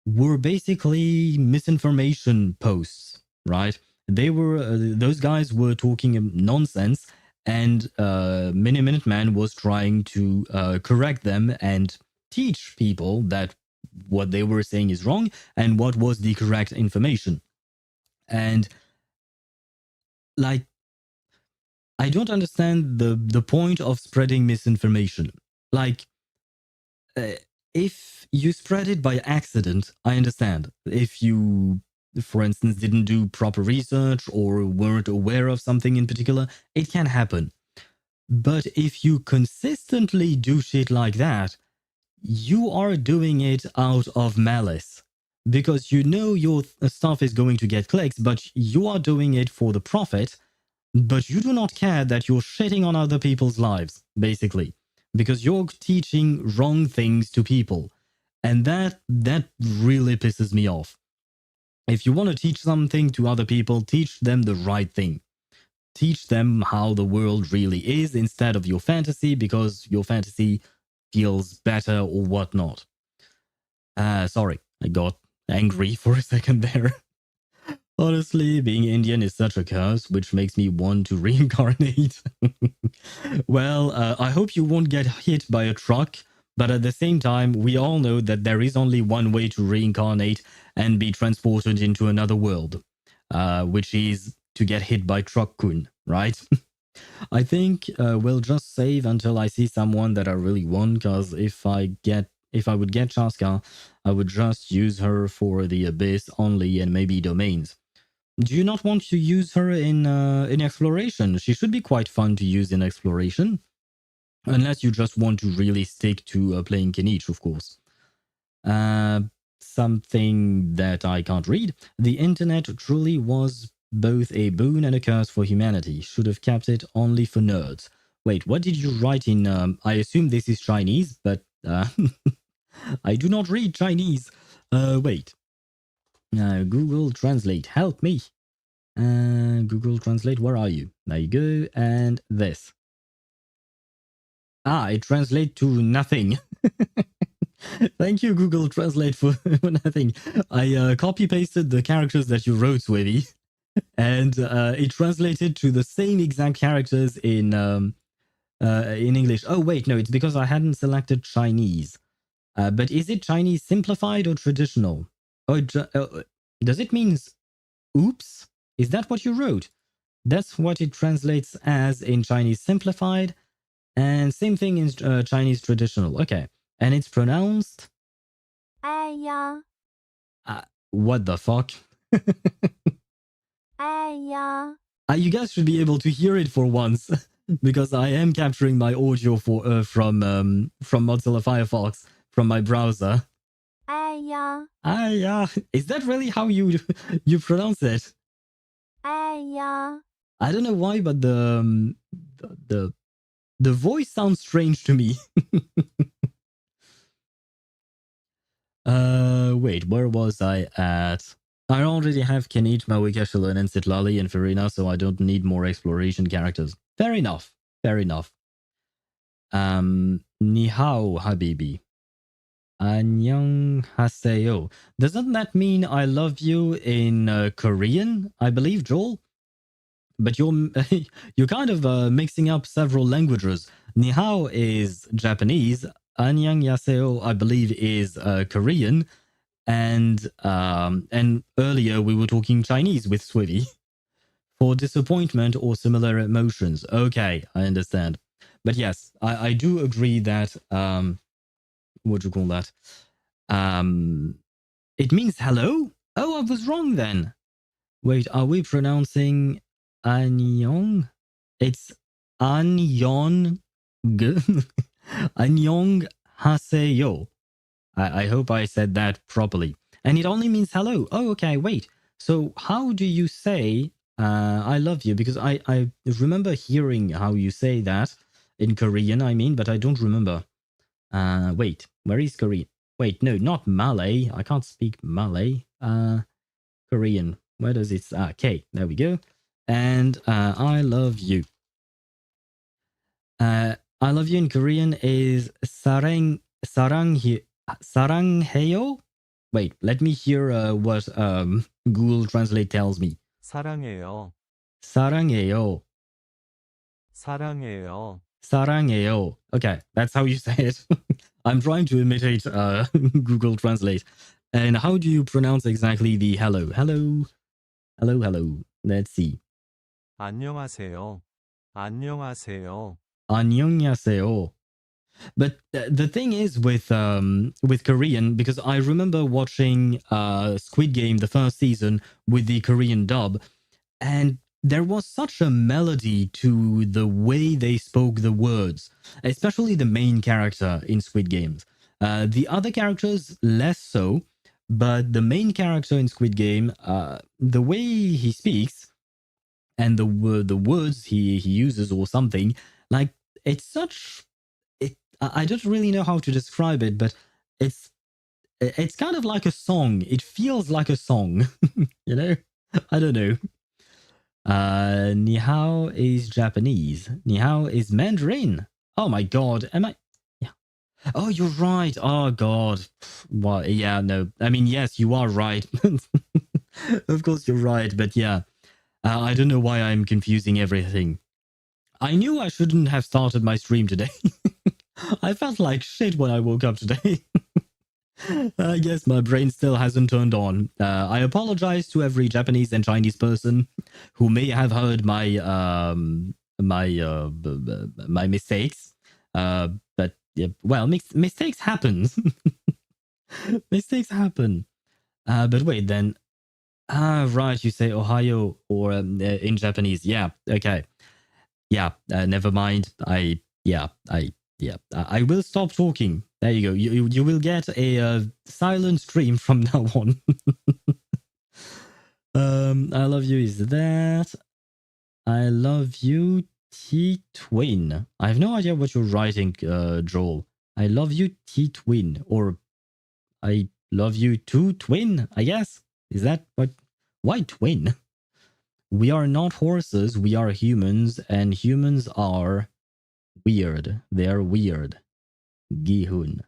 were basically misinformation posts, right? They were, those guys were talking nonsense, and Mini Minute Man was trying to correct them and teach people that what they were saying is wrong and what was the correct information. And like, I don't understand the point of spreading misinformation. Like, if you spread it by accident, I understand. If you, for instance, didn't do proper research or weren't aware of something in particular, it can happen. But if you consistently do shit like that, you are doing it out of malice. Because you know your stuff is going to get clicks, but you are doing it for the profit, but you do not care that you're shitting on other people's lives, basically. Because you're teaching wrong things to people. And that really pisses me off. If you want to teach something to other people, teach them the right thing. Teach them how the world really is instead of your fantasy, because your fantasy feels better or whatnot. Sorry, I got angry for a second there. Honestly, being Indian is such a curse, which makes me want to reincarnate. Well, I hope you won't get hit by a truck, but at the same time, we all know that there is only one way to reincarnate and be transported into another world, which is to get hit by Truck-kun, right? I think we'll just save until I see someone that I really want, because if I would get Chaska, I would just use her for the Abyss only and maybe domains. Do you not want to use her in exploration? She should be quite fun to use in exploration. Unless you just want to really stick to playing Kinich, of course. Something that I can't read. The internet truly was both a boon and a curse for humanity. Should have kept it only for nerds. Wait, what did you write in... I assume this is Chinese, but I do not read Chinese. Wait. Google Translate, help me. Google Translate, where are you? There you go. And this. It translates to nothing. Thank you, Google Translate, for nothing. I copy-pasted the characters that you wrote, Swivy, and it translated to the same exact characters in English. Oh, wait, no, it's because I hadn't selected Chinese. But is it Chinese simplified or traditional? Oh, does it mean oops? Is that what you wrote? That's what it translates as in Chinese simplified, and same thing in Chinese traditional. Okay, and it's pronounced... what the fuck? You guys should be able to hear it for once, because I am capturing my audio for from Mozilla Firefox from my browser. Is that really how you pronounce it? I don't know why, but the voice sounds strange to me. Wait, where was I at? I already have Kinich, Mavuika, Shilan, and Sitlali and Farina, so I don't need more exploration characters. Fair enough. Fair enough. Ni hao, habibi. Annyeong haseyo. Doesn't that mean I love you in Korean? I believe, Joel? But you're kind of mixing up several languages. Ni hao is Japanese. Annyeonghaseyo, I believe, is Korean, and earlier we were talking Chinese with Swivy for disappointment or similar emotions. Okay, I understand. But yes, I do agree that what do you call that? It means hello. Oh, I was wrong then. Wait, are we pronouncing Annyeong? It's Annyeong. Annyeong haseyo. I hope I said that properly. And it only means hello. Oh, okay, wait. So how do you say I love you? Because I remember hearing how you say that in Korean, I mean, but I don't remember. Wait, where is Korean? Wait, no, not Malay. I can't speak Malay. Korean. Where does it... K, there we go. And I love you. I love you in Korean is sarangheyo. Wait, let me hear what Google Translate tells me. 사랑해요. 사랑해요. 사랑해요. 사랑해요. Okay, that's how you say it. I'm trying to imitate Google Translate. And how do you pronounce exactly the hello? Hello. Hello, hello. Let's see. 안녕하세요. 안녕하세요. 안녕하세요. But the thing is with Korean, because I remember watching Squid Game, the first season, with the Korean dub, and there was such a melody to the way they spoke the words, especially the main character in Squid Games. The other characters less so, but the main character in Squid Game, the way he speaks and the words he uses or something, like it's such. I don't really know how to describe it, but it's kind of like a song. It feels like a song, you know. I don't know. Ni hao is Japanese. Ni hao is Mandarin. Oh my god, am I? Yeah. Oh, you're right. Oh god. Well, yeah, no. I mean, yes, you are right. Of course, you're right. But yeah, I don't know why I'm confusing everything. I knew I shouldn't have started my stream today. I felt like shit when I woke up today. I guess my brain still hasn't turned on. I apologize to every Japanese and Chinese person who may have heard my mistakes. But yeah, well, mistakes happen. Mistakes happen. But wait, then. Right. You say Ohio or in Japanese. Yeah. Okay. Yeah. Never mind. I will stop talking. There you go. You will get a silent stream from now on. I love you is that. I love you T-Twin. I have no idea what you're writing, Joel. I love you T-Twin. Or I love you too, Twin, I guess. Is that what? Why twin? We are not horses, we are humans, and humans are weird. They are weird. Gihun.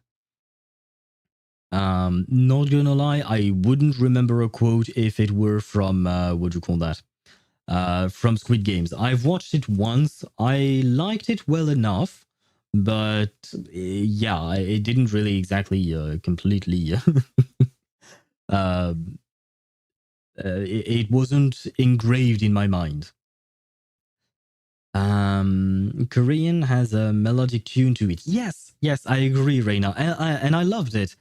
Not gonna lie, I wouldn't remember a quote if it were from what do you call that? From Squid Games. I've watched it once. I liked it well enough, but yeah, it didn't really exactly completely. It wasn't engraved in my mind. Korean has a melodic tune to it. Yes, I agree, Reina, and I loved it.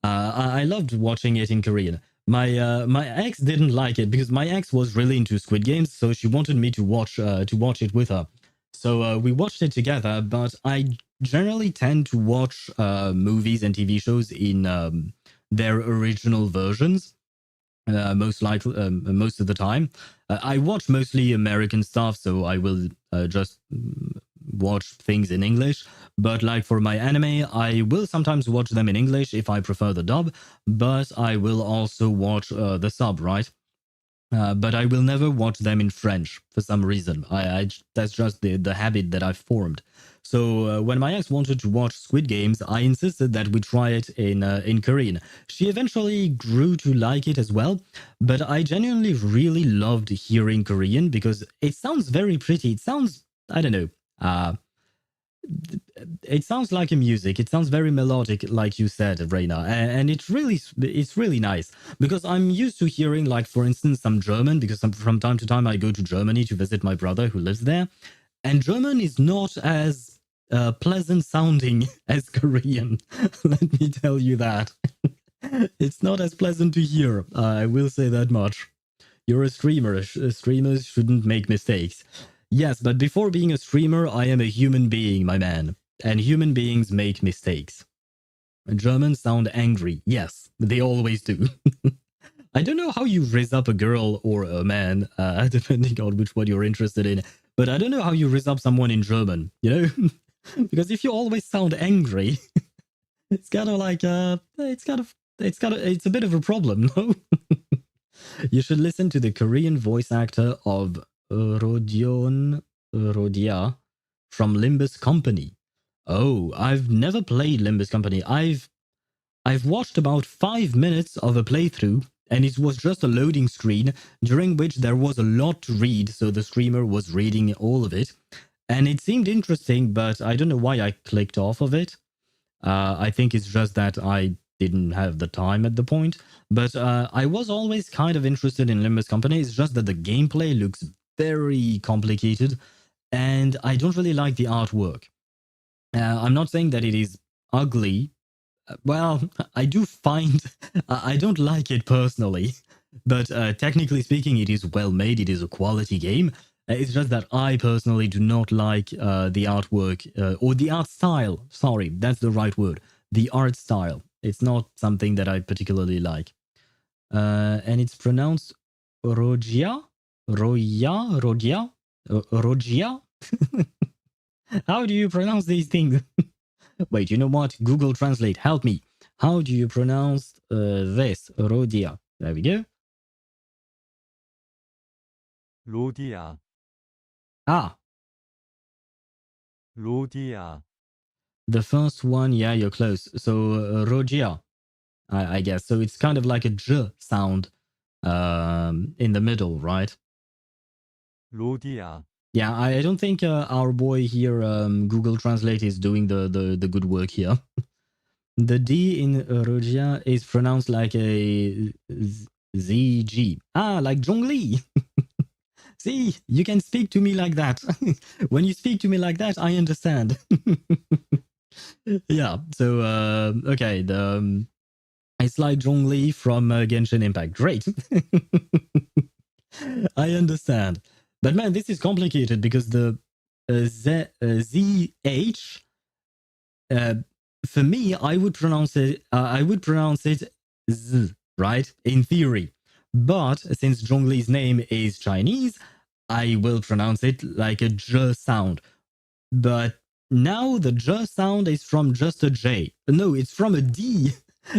I loved watching it in Korean. My ex didn't like it because my ex was really into Squid Games, so she wanted me to watch it with her. So we watched it together. But I generally tend to watch movies and TV shows in their original versions. Most of the time. I watch mostly American stuff, so I will just watch things in English. But like for my anime, I will sometimes watch them in English if I prefer the dub, but I will also watch the sub, right? But I will never watch them in French for some reason. That's just the habit that I've formed. So when my ex wanted to watch Squid Games, I insisted that we try it in Korean. She eventually grew to like it as well, but I genuinely really loved hearing Korean because it sounds very pretty. It sounds, I don't know, it sounds like a music. It sounds very melodic, like you said, Reina, and it's really nice because I'm used to hearing, like, for instance, some German, because from time to time I go to Germany to visit my brother who lives there, and German is not as pleasant sounding as Korean. Let me tell you that. It's not as pleasant to hear. I will say that much. You're a streamer. Streamers shouldn't make mistakes. Yes, but before being a streamer, I am a human being, my man. And human beings make mistakes. Germans sound angry. Yes, they always do. I don't know how you raise up a girl or a man, depending on which one you're interested in. But I don't know how you raise up someone in German, you know? Because if you always sound angry, it's kind of like, it's a bit of a problem, no? You should listen to the Korean voice actor of Rodia from Limbus Company. Oh, I've never played Limbus Company. I've watched about 5 minutes of a playthrough, and it was just a loading screen during which there was a lot to read, so the streamer was reading all of it. And it seemed interesting, but I don't know why I clicked off of it. I think it's just that I didn't have the time at the point. But I was always kind of interested in Limbus Company. It's just that the gameplay looks very complicated, and I don't really like the artwork. I'm not saying that it is ugly. Well, I do find I don't like it personally. But technically speaking, it is well made. It is a quality game. It's just that I personally do not like the artwork or the art style. Sorry, that's the right word. The art style. It's not something that I particularly like. And it's pronounced Rogia? Rogia? Rogia? How do you pronounce these things? Wait, you know what? Google Translate, help me. How do you pronounce this? Rodia. There we go. 로디아, Ah, 로디아, the first one, yeah, you're close. So, Rogia, I guess. So it's kind of like a J sound in the middle, right? 로디아, Yeah, I don't think our boy here, Google Translate, is doing the good work here. The D in Rogia is pronounced like a ZG. Ah, like Zhongli. See, you can speak to me like that. When you speak to me like that, I understand. Yeah, so, okay, it's like Zhongli from Genshin Impact. Great. I understand. But man, this is complicated because the ZH, uh, for me, I would pronounce it. I would pronounce it Z, right? In theory, but since Zhongli's name is Chinese, I will pronounce it like a J sound. But now the J sound is from just a J. No, it's from a D.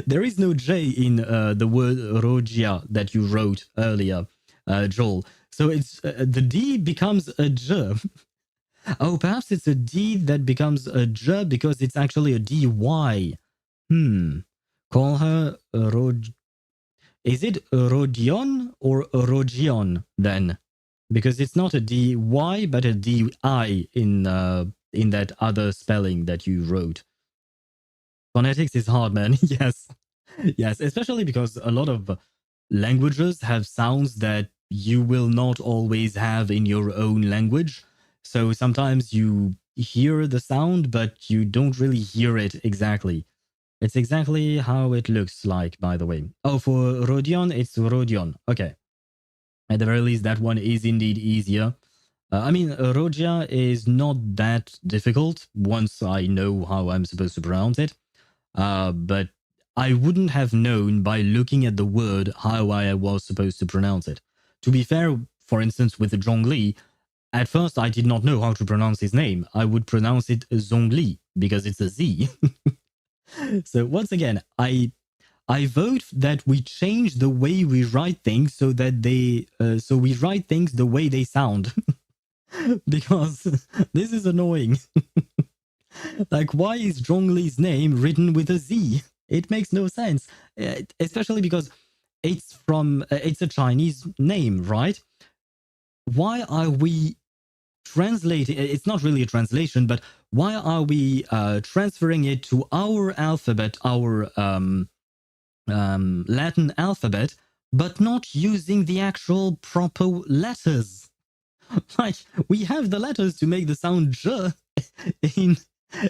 There is no J in the word Rogia that you wrote earlier, Joel. So it's the D becomes a J. Oh, perhaps it's a D that becomes a J because it's actually a DY. Call her Rod. Is it Rodion or Rogion then? Because it's not a DY but a DI in that other spelling that you wrote. Phonetics is hard, man. Yes. Yes, especially because a lot of languages have sounds that you will not always have in your own language. So sometimes you hear the sound, but you don't really hear it exactly. It's exactly how it looks like, by the way. Oh, for Rodion, it's Rodion. Okay. At the very least, that one is indeed easier. I mean, Rogia is not that difficult once I know how I'm supposed to pronounce it. But I wouldn't have known by looking at the word how I was supposed to pronounce it. To be fair, for instance, with Zhongli, at first I did not know how to pronounce his name. I would pronounce it Zhongli because it's a Z. So once again, I vote that we change the way we write things so that so we write things the way they sound. Because this is annoying. Like, why is Zhongli's name written with a Z? It makes no sense, especially because it's a Chinese name, right? Why are we translating? It's not really a translation, but why are we transferring it to our alphabet, our Latin alphabet, but not using the actual proper letters? Like, we have the letters to make the sound J in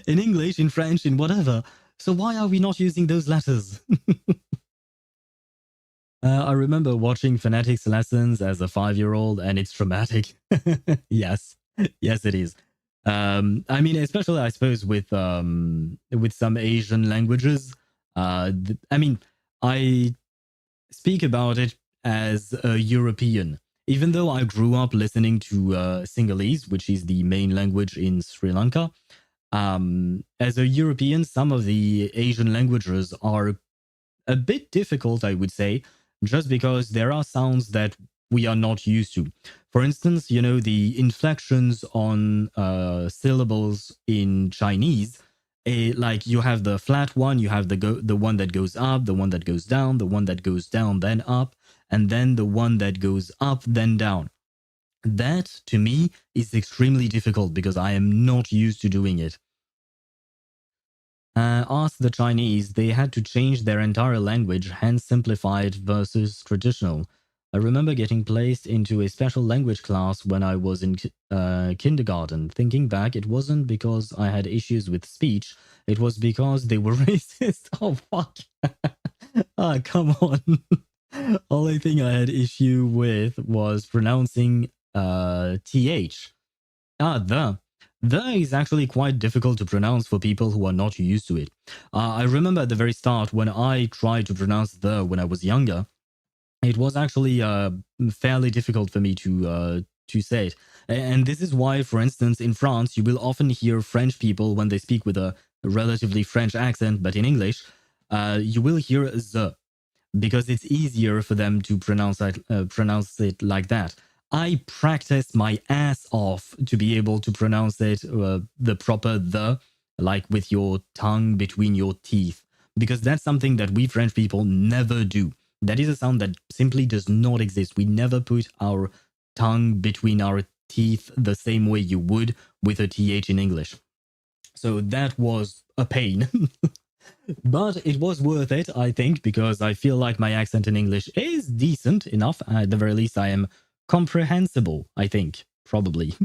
English, in French, in whatever. So why are we not using those letters? I remember watching phonetics lessons as a 5-year-old, and it's traumatic. Yes, yes, it is. I mean, especially I suppose with some Asian languages. I mean, I speak about it as a European, even though I grew up listening to Sinhalese, which is the main language in Sri Lanka. As a European, some of the Asian languages are a bit difficult, I would say, just because there are sounds that we are not used to. For instance, you know, the inflections on syllables in Chinese. Like you have the flat one, you have the one that goes up, the one that goes down, the one that goes down, then up, and then the one that goes up, then down. That, to me, is extremely difficult because I am not used to doing it. Ask the Chinese, they had to change their entire language, hence simplified versus traditional. I remember getting placed into a special language class when I was in kindergarten. Thinking back, it wasn't because I had issues with speech, it was because they were racist. Oh, fuck. Ah, come on. Only thing I had issue with was pronouncing th. The. The is actually quite difficult to pronounce for people who are not used to it. I remember at the very start when I tried to pronounce the when I was younger, it was actually fairly difficult for me to say it. And this is why, for instance, in France, you will often hear French people when they speak with a relatively French accent, but in English, you will hear the because it's easier for them to pronounce it like that. I practiced my ass off to be able to pronounce it the proper the, like with your tongue between your teeth, because that's something that we French people never do. That is a sound that simply does not exist. We never put our tongue between our teeth the same way you would with a th in English. So that was a pain. But it was worth it, I think, because I feel like my accent in English is decent enough. At the very least, I am comprehensible, I think, probably.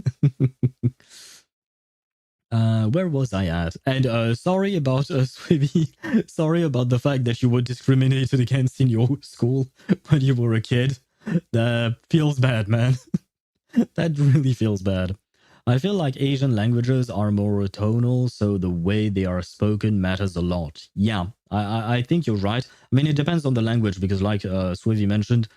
Where was I at? And sorry about Swibby. Sorry about the fact that you were discriminated against in your school when you were a kid. That feels bad, man. That really feels bad. I feel like Asian languages are more tonal, so the way they are spoken matters a lot. Yeah, I think you're right. I mean, it depends on the language because, like Swivy mentioned,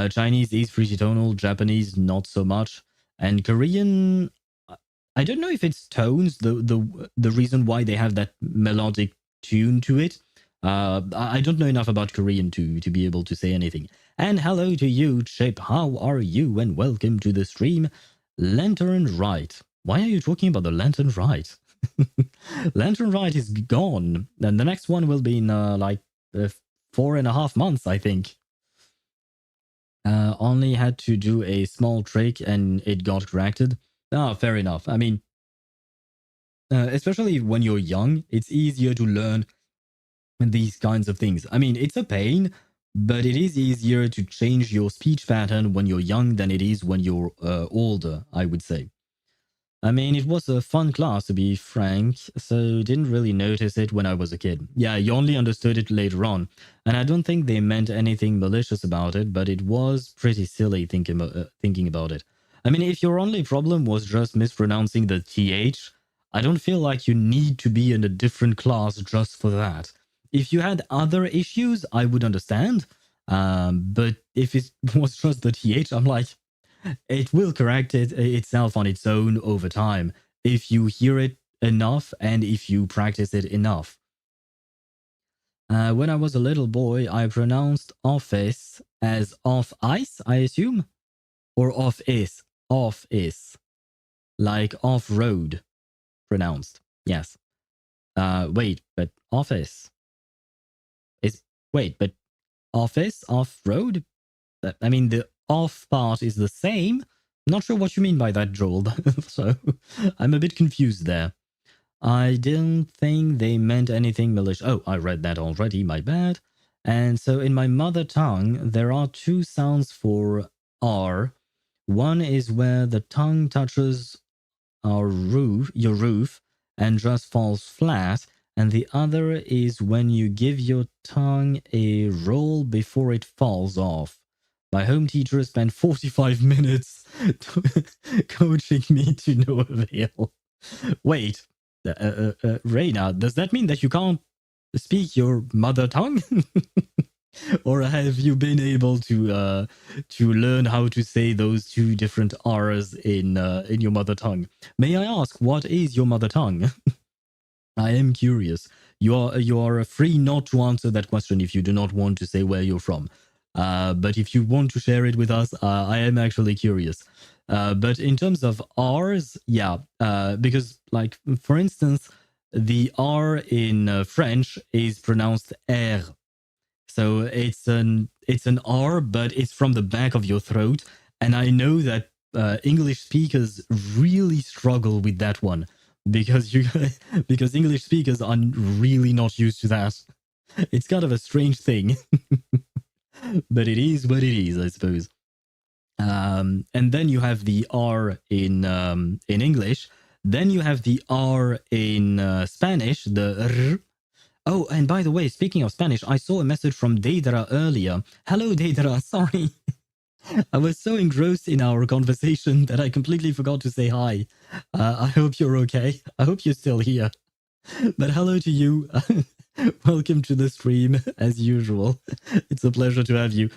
Chinese is pretty tonal, Japanese not so much, and Korean. I don't know if it's tones, the reason why they have that melodic tune to it. I don't know enough about Korean to be able to say anything. And hello to you, Chip. How are you? And welcome to the stream. Lantern Right. Why are you talking about the Lantern Right? Lantern Right is gone. And the next one will be in 4.5 months, I think. Only had to do a small trick and it got corrected. Ah, fair enough. I mean, especially when you're young, it's easier to learn these kinds of things. I mean, it's a pain, but it is easier to change your speech pattern when you're young than it is when you're older, I would say. I mean, it was a fun class, to be frank, so didn't really notice it when I was a kid. Yeah, you only understood it later on, and I don't think they meant anything malicious about it, but it was pretty silly thinking about it. I mean, if your only problem was just mispronouncing the th, I don't feel like you need to be in a different class just for that. If you had other issues, I would understand, but if it was just the th, I'm like, it will correct itself on its own over time if you hear it enough and if you practice it enough. When I was a little boy, I pronounced office as off ice, I assume, or off is, like off road, pronounced. Yes. Wait, but office is but office off road. I mean, the off part is the same. Not sure what you mean by that, Joel. So I'm a bit confused there. I didn't think they meant anything malicious. Oh, I read that already, my bad. And so in my mother tongue, there are two sounds for R. One is where the tongue touches your roof, and just falls flat. And the other is when you give your tongue a roll before it falls off. My home teacher spent 45 minutes coaching me to no avail. Wait, Reina, does that mean that you can't speak your mother tongue? Or have you been able to learn how to say those two different R's in your mother tongue? May I ask, what is your mother tongue? I am curious. You are free not to answer that question if you do not want to say where you're from. But if you want to share it with us, I am actually curious. But in terms of R's, yeah, because like for instance, the R in French is pronounced R. So it's an R, but it's from the back of your throat. And I know that English speakers really struggle with that one because because English speakers are really not used to that. It's kind of a strange thing, but it is what it is, I suppose. And then you have the R in English. Then you have the R in Spanish, the R, Oh, and by the way, speaking of Spanish, I saw a message from Deidara earlier. Hello, Deidara. Sorry. I was so engrossed in our conversation that I completely forgot to say hi. I hope you're okay. I hope you're still here. But hello to you. Welcome to the stream, as usual. It's a pleasure to have you.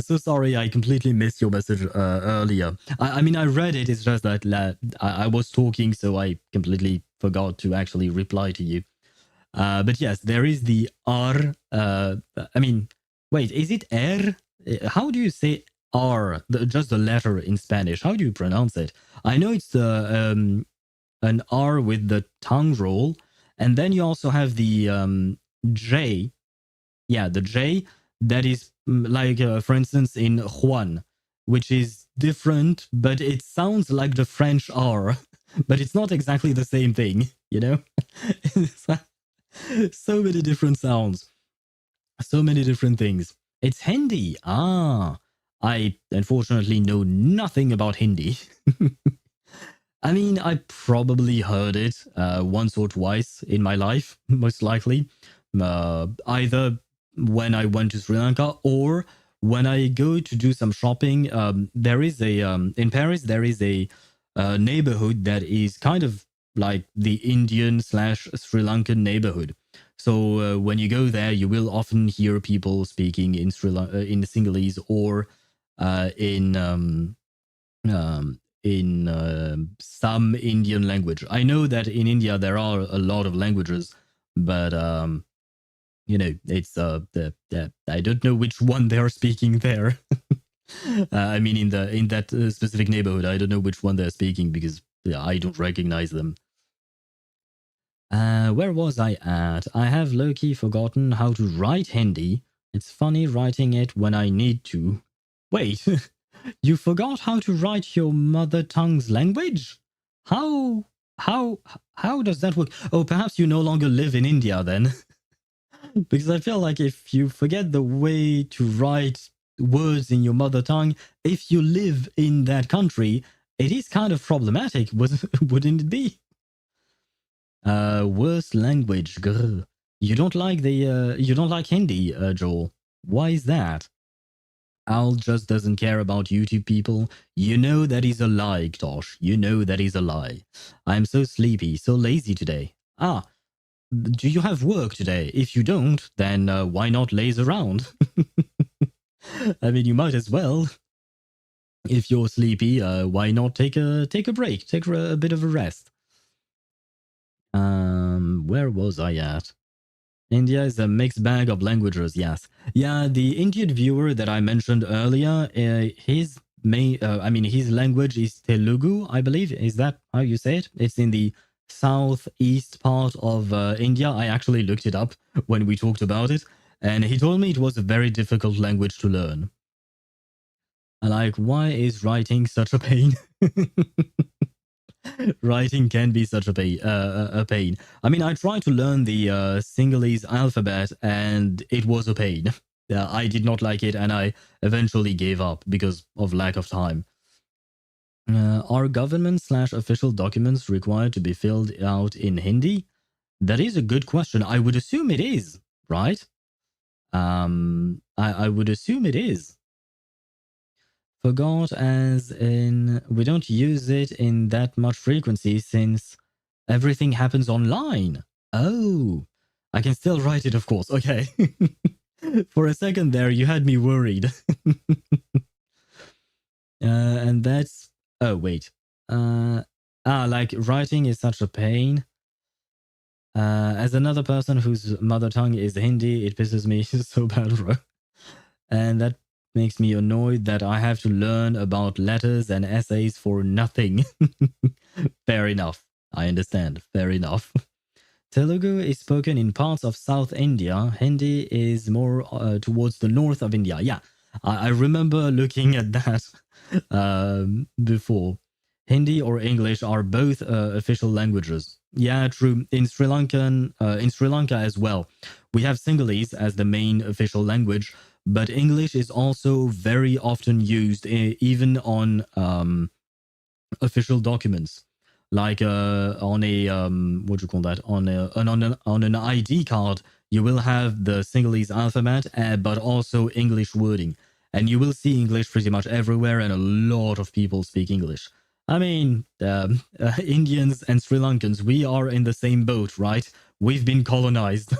So sorry, I completely missed your message earlier. I mean, I read it. It's just that I was talking, so I completely forgot to actually reply to you. But yes, there is the R. I mean, wait, is it R? How do you say R? Just the letter in Spanish. How do you pronounce it? I know it's an R with the tongue roll, and then you also have the J. Yeah, the J that is like, for instance, in Juan, which is different, but it sounds like the French R, but it's not exactly the same thing, you know? So many different sounds, so many different things. It's Hindi. Ah, I unfortunately know nothing about Hindi. I mean, I probably heard it once or twice in my life, most likely. Either when I went to Sri Lanka or when I go to do some shopping. There is in Paris, there is a neighborhood that is kind of like the Indian / Sri Lankan neighborhood. So when you go there, you will often hear people speaking in in Sinhalese or in some Indian language. I know that in India there are a lot of languages, but you know, it's I don't know which one they are speaking there. I mean, in that specific neighborhood, I don't know which one they're speaking because I don't recognize them. Where was I at? I have low-key forgotten how to write Hindi. It's funny writing it when I need to. Wait, you forgot how to write your mother tongue's language? How how how does that work? Oh, perhaps you no longer live in India then. Because I feel like if you forget the way to write words in your mother tongue, if you live in that country, it is kind of problematic, wouldn't it be? Worst language. Grr. You don't like you don't like Hindi, Joel. Why is that? Al just doesn't care about YouTube people. You know that is a lie, Tosh. You know that is a lie. I'm so sleepy, so lazy today. Ah, do you have work today? If you don't, then why not laze around? I mean, you might as well. If you're sleepy, why not take a break? Take a bit of a rest. Where was I at? India is a mixed bag of languages, yes. Yeah, the Indian viewer that I mentioned earlier, his his language is Telugu, I believe. Is that how you say it? It's in the southeast part of India. I actually looked it up when we talked about it, and he told me it was a very difficult language to learn. Like, why is writing such a pain? Writing can be such a pain. I mean, I tried to learn the Sinhalese alphabet, and it was a pain. I did not like it, and I eventually gave up because of lack of time. Are government / official documents required to be filled out in Hindi? That is a good question. I would assume it is, right? I would assume it is. Forgot as in we don't use it in that much frequency since everything happens online. Oh, I can still write it, of course. Okay. For a second there, you had me worried. And that's... Oh, wait. Like writing is such a pain. As another person whose mother tongue is Hindi, it pisses me so bad, bro. And that makes me annoyed that I have to learn about letters and essays for nothing. Fair enough. I understand. Fair enough. Telugu is spoken in parts of South India. Hindi is more towards the north of India. Yeah, I remember looking at that before. Hindi or English are both official languages. Yeah, true. In Sri Lanka as well, we have Sinhalese as the main official language, but English is also very often used even on official documents, like on a what do you call that, on an ID card. you will have the Sinhalese alphabet, but also English wording. And you will see English pretty much everywhere, and a lot of people speak English. I mean, Indians and Sri Lankans, we are in the same boat, right? We've been colonized.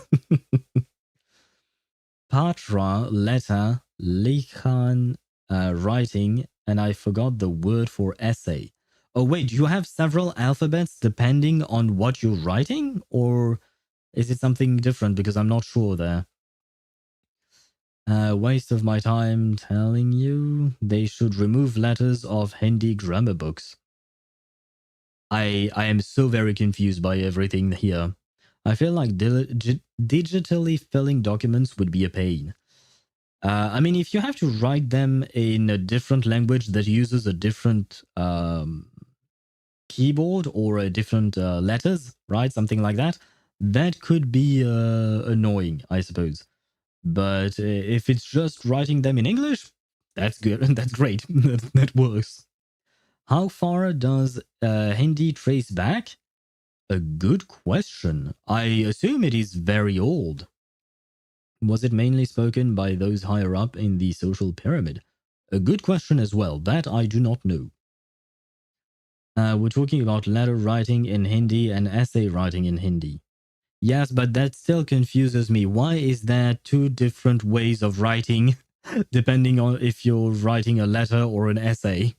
Patra, letter, likhan, writing, and I forgot the word for essay. Oh, wait, you have several alphabets depending on what you're writing? Or is it something different? Because I'm not sure there. Waste of my time telling you they should remove letters of Hindi grammar books. I am so very confused by everything here. I feel like digitally filling documents would be a pain. I mean, if you have to write them in a different language that uses a different keyboard or a different letters, right? Something like that, that could be annoying, I suppose. But if it's just writing them in English, that's good. That's great. That works. How far does Hindi trace back? A good question. I assume it is very old. Was it mainly spoken by those higher up in the social pyramid? A good question as well. That I do not know. We're talking about letter writing in Hindi and essay writing in Hindi. Yes, but that still confuses me. Why is there two different ways of writing depending on if you're writing a letter or an essay?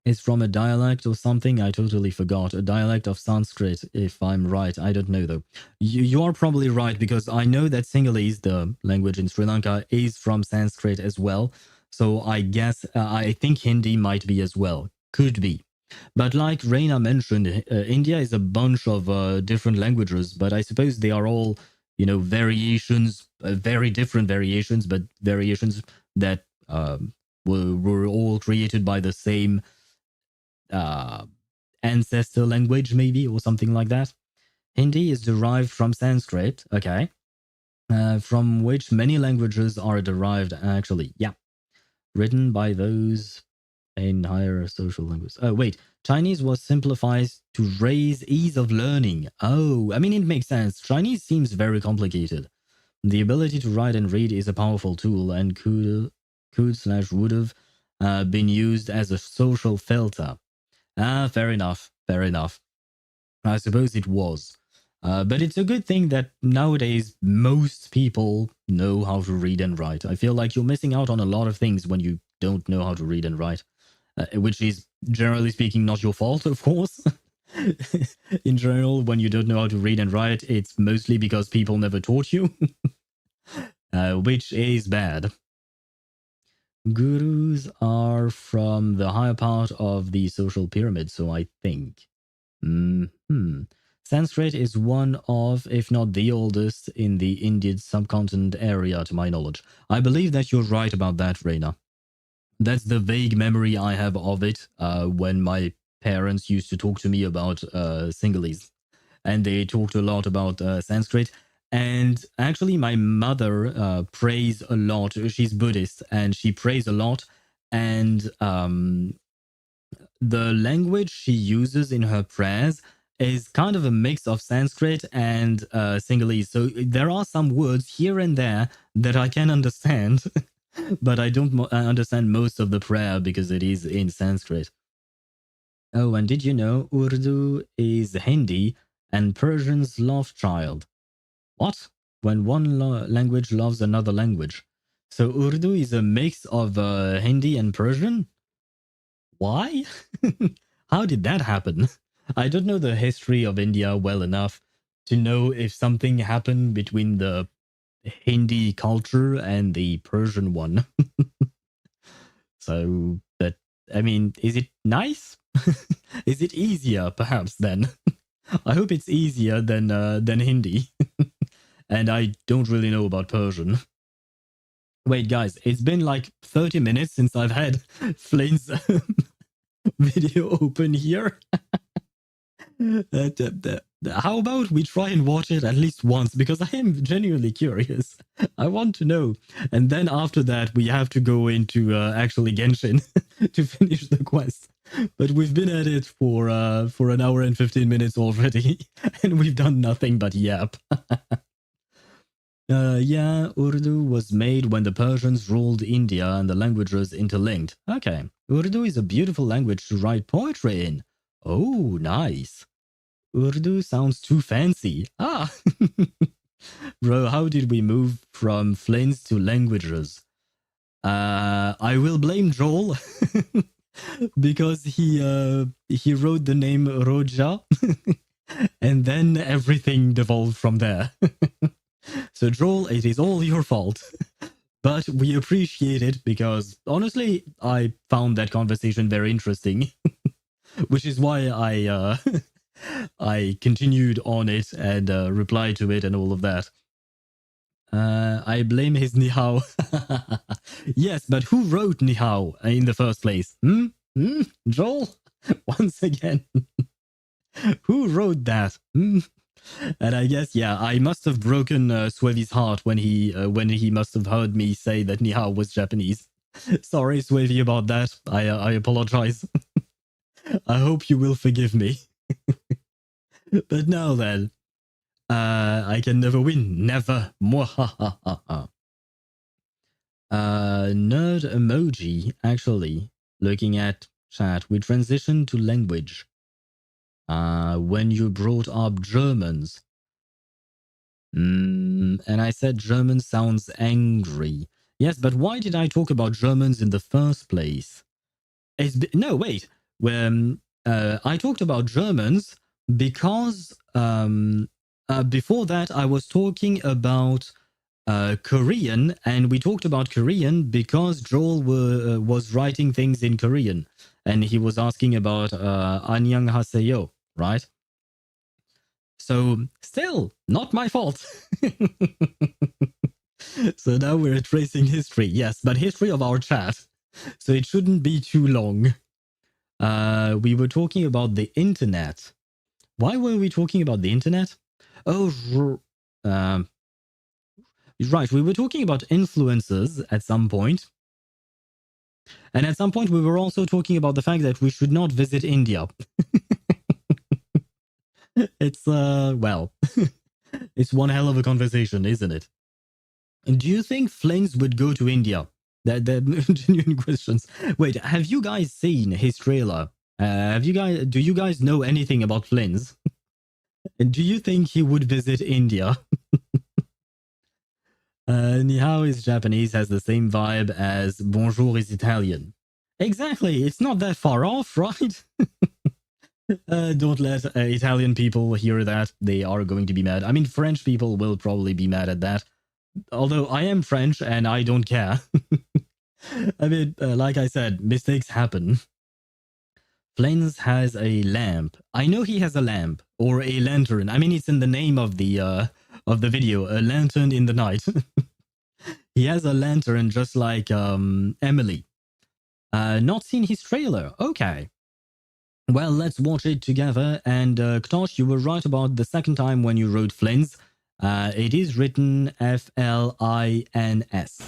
It's from a dialect or something. I totally forgot. A dialect of Sanskrit, if I'm right. I don't know though. You are probably right, because I know that Sinhalese, the language in Sri Lanka, is from Sanskrit as well. So I guess I think Hindi might be as well. Could be. But like Reina mentioned, India is a bunch of different languages, but I suppose they are all, variations, very different variations, but variations that were all created by the same ancestor language, maybe, or something like that. Hindi is derived from Sanskrit, okay, from which many languages are derived, actually. Yeah, written by those in higher social language. Oh, wait. Chinese was simplified to raise ease of learning. Oh, I mean, it makes sense. Chinese seems very complicated. The ability to write and read is a powerful tool, and could/would have been used as a social filter. Fair enough. Fair enough. I suppose it was. But it's a good thing that nowadays most people know how to read and write. I feel like you're missing out on a lot of things when you don't know how to read and write. Which is, generally speaking, not your fault, of course. In general, when you don't know how to read and write, it's mostly because people never taught you, which is bad. Gurus are from the higher part of the social pyramid, so I think. Sanskrit is one of, if not the oldest, in the Indian subcontinent area, to my knowledge. I believe that you're right about that, Reina. That's the vague memory I have of it when my parents used to talk to me about Sinhalese. And they talked a lot about Sanskrit. And actually, my mother prays a lot. She's Buddhist, and she prays a lot. And the language she uses in her prayers is kind of a mix of Sanskrit and Sinhalese. So there are some words here and there that I can understand. But I don't understand most of the prayer because it is in Sanskrit. Oh, and did you know Urdu is Hindi and Persian's love child? What? When one language loves another language. So Urdu is a mix of Hindi and Persian? Why? How did that happen? I don't know the history of India well enough to know if something happened between the Hindi culture and the Persian one. So that, I mean, is it nice? Is it easier, perhaps? Then I hope it's easier than Hindi. And I don't really know about Persian. Wait, guys, it's been like 30 minutes since I've had Flynn's video open here. How about we try and watch it at least once, because I am genuinely curious. I want to know. And then after that, we have to go into actually Genshin to finish the quest. But we've been at it for an hour and 15 minutes already, and we've done nothing but yap. Yeah, Urdu was made when the Persians ruled India and the languages interlinked. Okay, Urdu is a beautiful language to write poetry in. Oh, nice. Urdu sounds too fancy. Ah! Bro, how did we move from flints to languages? I will blame Joel because he wrote the name Roja, and then everything devolved from there. So Joel, it is all your fault. But we appreciate it because honestly, I found that conversation very interesting, which is why I continued on it and replied to it and all of that. I blame his Nihao. Yes, but who wrote Nihao in the first place? Joel? Once again. Who wrote that? And I guess, yeah, I must have broken Swavy's heart when he must have heard me say that Nihao was Japanese. Sorry, Swavy, about that. I apologize. I hope you will forgive me. But now then, I can never win. Never. Mwahahaha. Nerd emoji, actually. Looking at chat, we transitioned to language. When you brought up Germans. And I said German sounds angry. Yes, but why did I talk about Germans in the first place? No, wait. I talked about Germans because before that I was talking about Korean, and we talked about Korean because Joel was writing things in Korean, and he was asking about 안녕하세요, right? So still not my fault. So now we're tracing history, yes, but history of our chat. So it shouldn't be too long. We were talking about the internet. Why were we talking about the internet? Oh, right. We were talking about influences at some point. And at some point, we were also talking about the fact that we should not visit India. It's, well, it's one hell of a conversation, isn't it? Do you think Flames would go to India? They're genuine questions. Wait, have you guys seen his trailer? Do you guys know anything about Flins? And do you think he would visit India? Nihao is Japanese, has the same vibe as bonjour is Italian. Exactly, it's not that far off, right? Don't let Italian people hear that. They are going to be mad. I mean, French people will probably be mad at that. Although I am French and I don't care. I mean, like I said, mistakes happen. Flens has a lamp. I know he has a lamp or a lantern. I mean, it's in the name of the video, a lantern in the night. He has a lantern just like Emily. Not seen his trailer. Okay. Well, let's watch it together. And Ktosh, you were right about the second time when you wrote Flins. It is written Flins.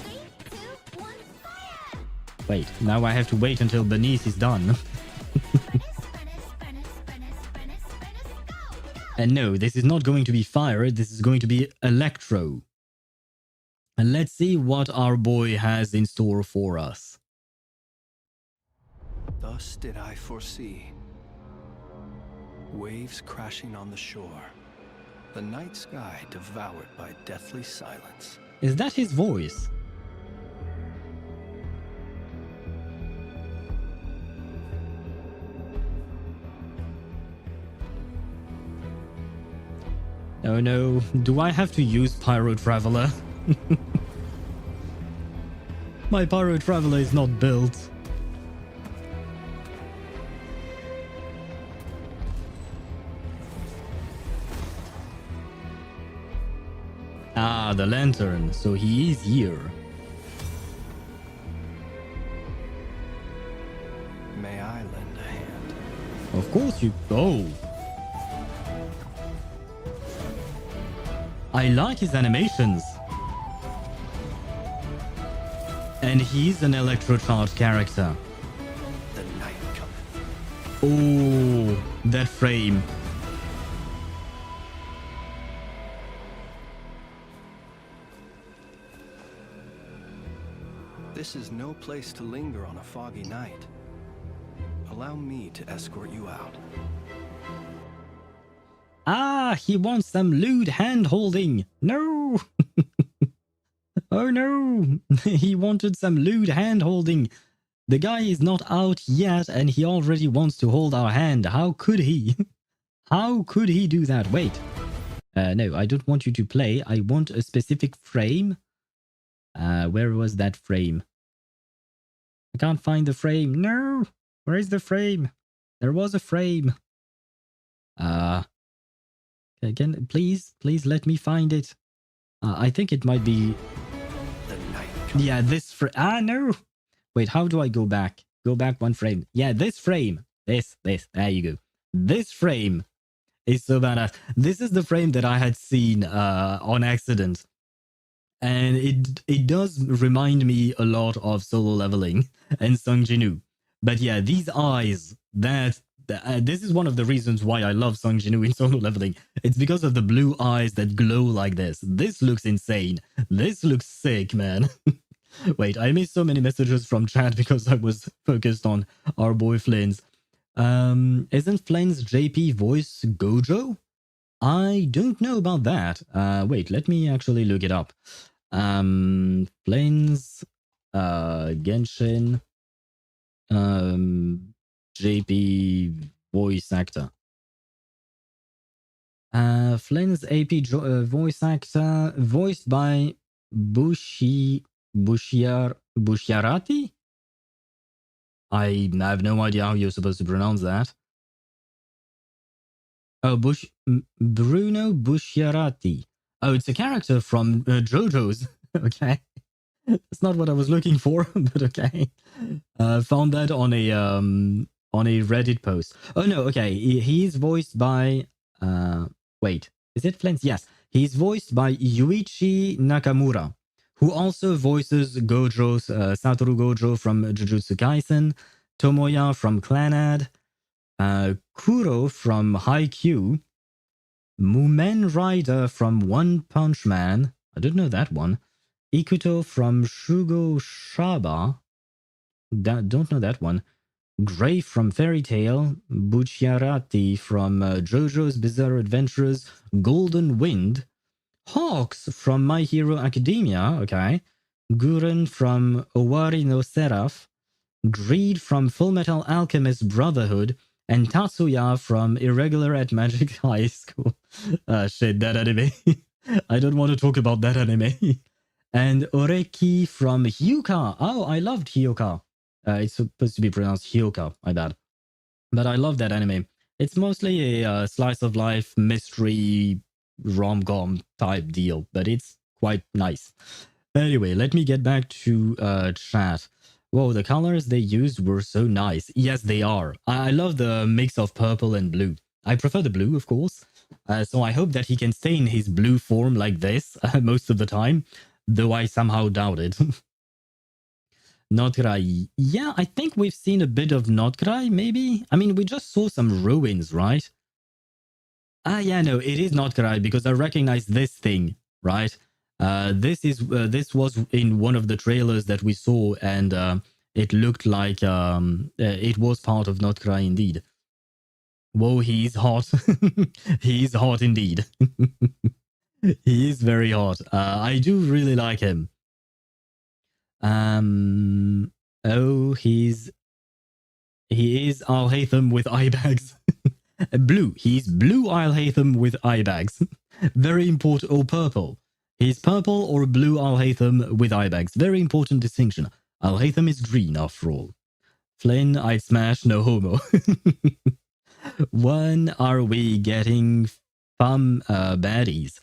Wait, now I have to wait until Bernice is done. And no, this is not going to be fire, this is going to be electro. And let's see what our boy has in store for us. Thus did I foresee. Waves crashing on the shore. The night sky devoured by deathly silence. Is that his voice? Oh no, do I have to use Pyro Traveler? My Pyro Traveler is not built. Ah, the lantern, so he is here. May I lend a hand? Of course you... Oh. I like his animations. And he's an electrocharged character. The night cometh. Oh, that frame. This is no place to linger on a foggy night. Allow me to escort you out. Ah, he wants some lewd hand-holding. No! Oh no! He wanted some lewd hand-holding. The guy is not out yet and he already wants to hold our hand. How could he? How could he do that? Wait. No, I don't want you to play. I want a specific frame. Where was that frame? I can't find the frame. No! Where is the frame? There was a frame. Again, please let me find it. I think it might be... The night. Yeah, this no! Wait, how do I go back? Go back one frame. Yeah, this frame. This. There you go. This frame is so badass. This is the frame that I had seen on accident. And it does remind me a lot of Solo Leveling and Sung Jin-woo. But yeah, these eyes, this is one of the reasons why I love Sung Jin-woo in Solo Leveling. It's because of the blue eyes that glow like this. This looks insane. This looks sick, man. Wait, I missed so many messages from chat because I was focused on our boy Flynn's. Isn't Flynn's JP voice Gojo? I don't know about that. Wait, let me actually look it up. Flynn's Genshin JP voice actor. Flynn's AP voice actor voiced by Bushiarati? I have no idea how you're supposed to pronounce that. Oh, Bruno Bushiarati. Oh, it's a character from JoJo's. Okay. That's not what I was looking for, but okay. Found that on a Reddit post. Oh no, okay. He's voiced by wait, is it Flens? Yes. He's voiced by Yuichi Nakamura, who also voices Gojo's Satoru Gojo from Jujutsu Kaisen, Tomoya from Clannad, Kuro from Haikyuu, Mumen Rider from One Punch Man. I don't know that one. Ikuto from Shugo Shaba. Don't know that one. Gray from Fairy Tail. Bucciarati from JoJo's Bizarre Adventures. Golden Wind. Hawks from My Hero Academia. Okay. Guren from Owari no Seraph. Greed from Fullmetal Alchemist Brotherhood. And Tatsuya from Irregular at Magic High School. Shit, that anime. I don't want to talk about that anime. And Oreki from Hyuka. Oh, I loved Hyuka. It's supposed to be pronounced Hyuka, my bad. But I love that anime. It's mostly a slice of life mystery rom-com type deal, but it's quite nice. Anyway, let me get back to chat. Whoa, the colors they used were so nice. Yes, they are. I love the mix of purple and blue. I prefer the blue, of course. So I hope that he can stay in his blue form like this most of the time, though I somehow doubt it. Notgrai. Yeah, I think we've seen a bit of Notgrai, maybe? I mean, we just saw some ruins, right? Ah, yeah, no, it is Notgrai because I recognize this thing, right? This was in one of the trailers that we saw, and it looked like it was part of Notgrai indeed. Whoa, he's hot. He's hot indeed. He is very hot. I do really like him. Oh, he is Al-Haytham with eye bags. Blue. He's blue Al-Haytham with eye bags. Very important. Or purple. He's purple or blue Al-Haytham with eye bags. Very important distinction. Al-Haytham is green after all. Flynn, I'd smash, no homo. When are we getting baddies?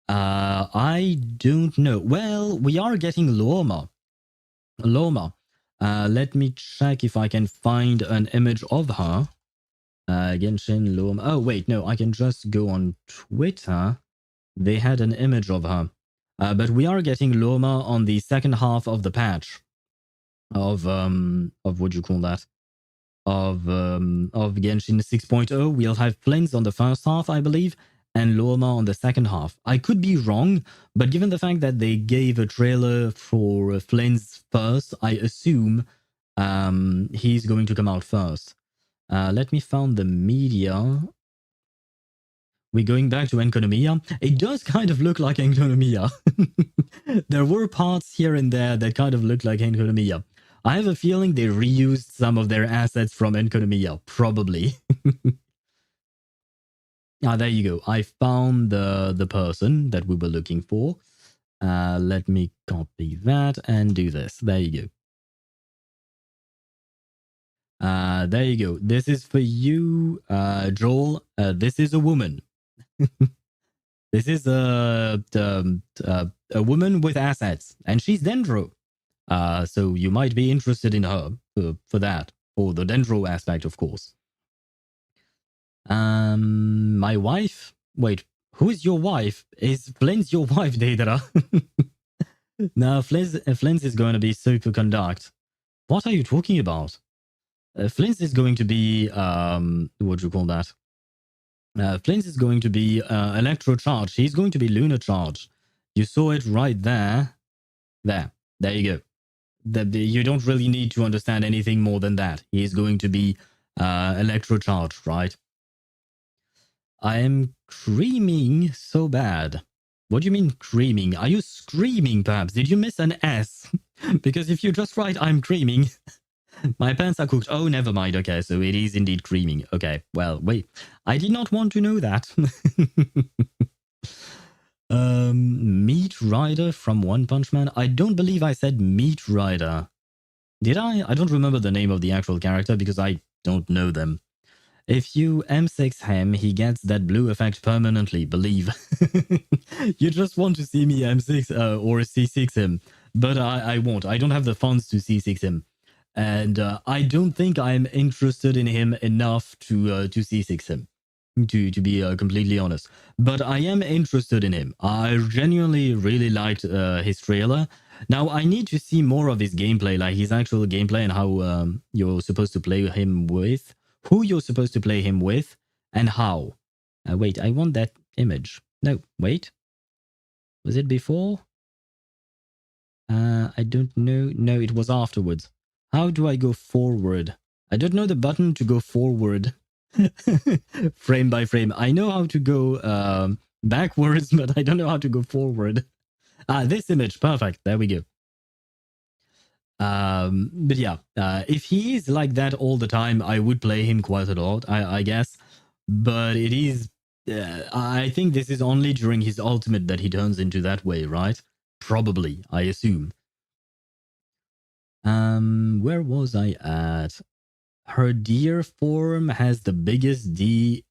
I don't know. Well, we are getting Loma. Let me check if I can find an image of her. Genshin Loma. Oh, wait, no, I can just go on Twitter. They had an image of her. But we are getting Loma on the second half of the patch. Of what do you call that? of Genshin 6.0. We'll have Flins on the first half, I believe, and Lorma on the second half. I could be wrong, but given the fact that they gave a trailer for Flins first, I assume he's going to come out first. Let me find the media. We're going back to Enconomia. It does kind of look like Enconomia. There were parts here and there that kind of look like Enconomia. I have a feeling they reused some of their assets from Enconomia, probably. There you go. I found the person that we were looking for. Let me copy that and do this. There you go. There you go. This is for you, Joel. This is a woman. This is a woman with assets, and she's Dendro. So you might be interested in her for that, for the Dendro aspect, of course. My wife? Wait, who is your wife? Is Flint's your wife, Deidara? No, Flint is going to be superconduct. What are you talking about? Flint is going to be, what do you call that? Flint is going to be electro charge. He's going to be lunar charge. You saw it right there. There you go. You don't really need to understand anything more than that. He's going to be electro charge, right? I am creaming so bad. What do you mean creaming? Are you screaming perhaps? Did you miss an S? Because if you just write I'm creaming, my pants are cooked. Oh, never mind. Okay, so it is indeed creaming. Okay, well, wait. I did not want to know that. Meat Rider from One Punch Man. I don't believe I said Meat Rider. Did I? I don't remember the name of the actual character because I don't know them. If you M6 him, he gets that blue effect permanently, believe. You just want to see me M6 or C6 him, but I won't. I don't have the funds to C6 him. And I don't think I'm interested in him enough to C6 him, to be completely honest. But I am interested in him. I genuinely really liked his trailer. Now, I need to see more of his gameplay, like his actual gameplay and how you're supposed to play him with, who you're supposed to play him with, and how. Wait, I want that image. No, wait. Was it before? I don't know. No, it was afterwards. How do I go forward? I don't know the button to go forward. Frame by frame. I know how to go backwards, but I don't know how to go forward. This image. Perfect. There we go. But yeah, if he is like that all the time, I would play him quite a lot, I guess. But it is... I think this is only during his ultimate that he turns into that way, right? Probably, I assume. Where was I at? Her deer form has the biggest D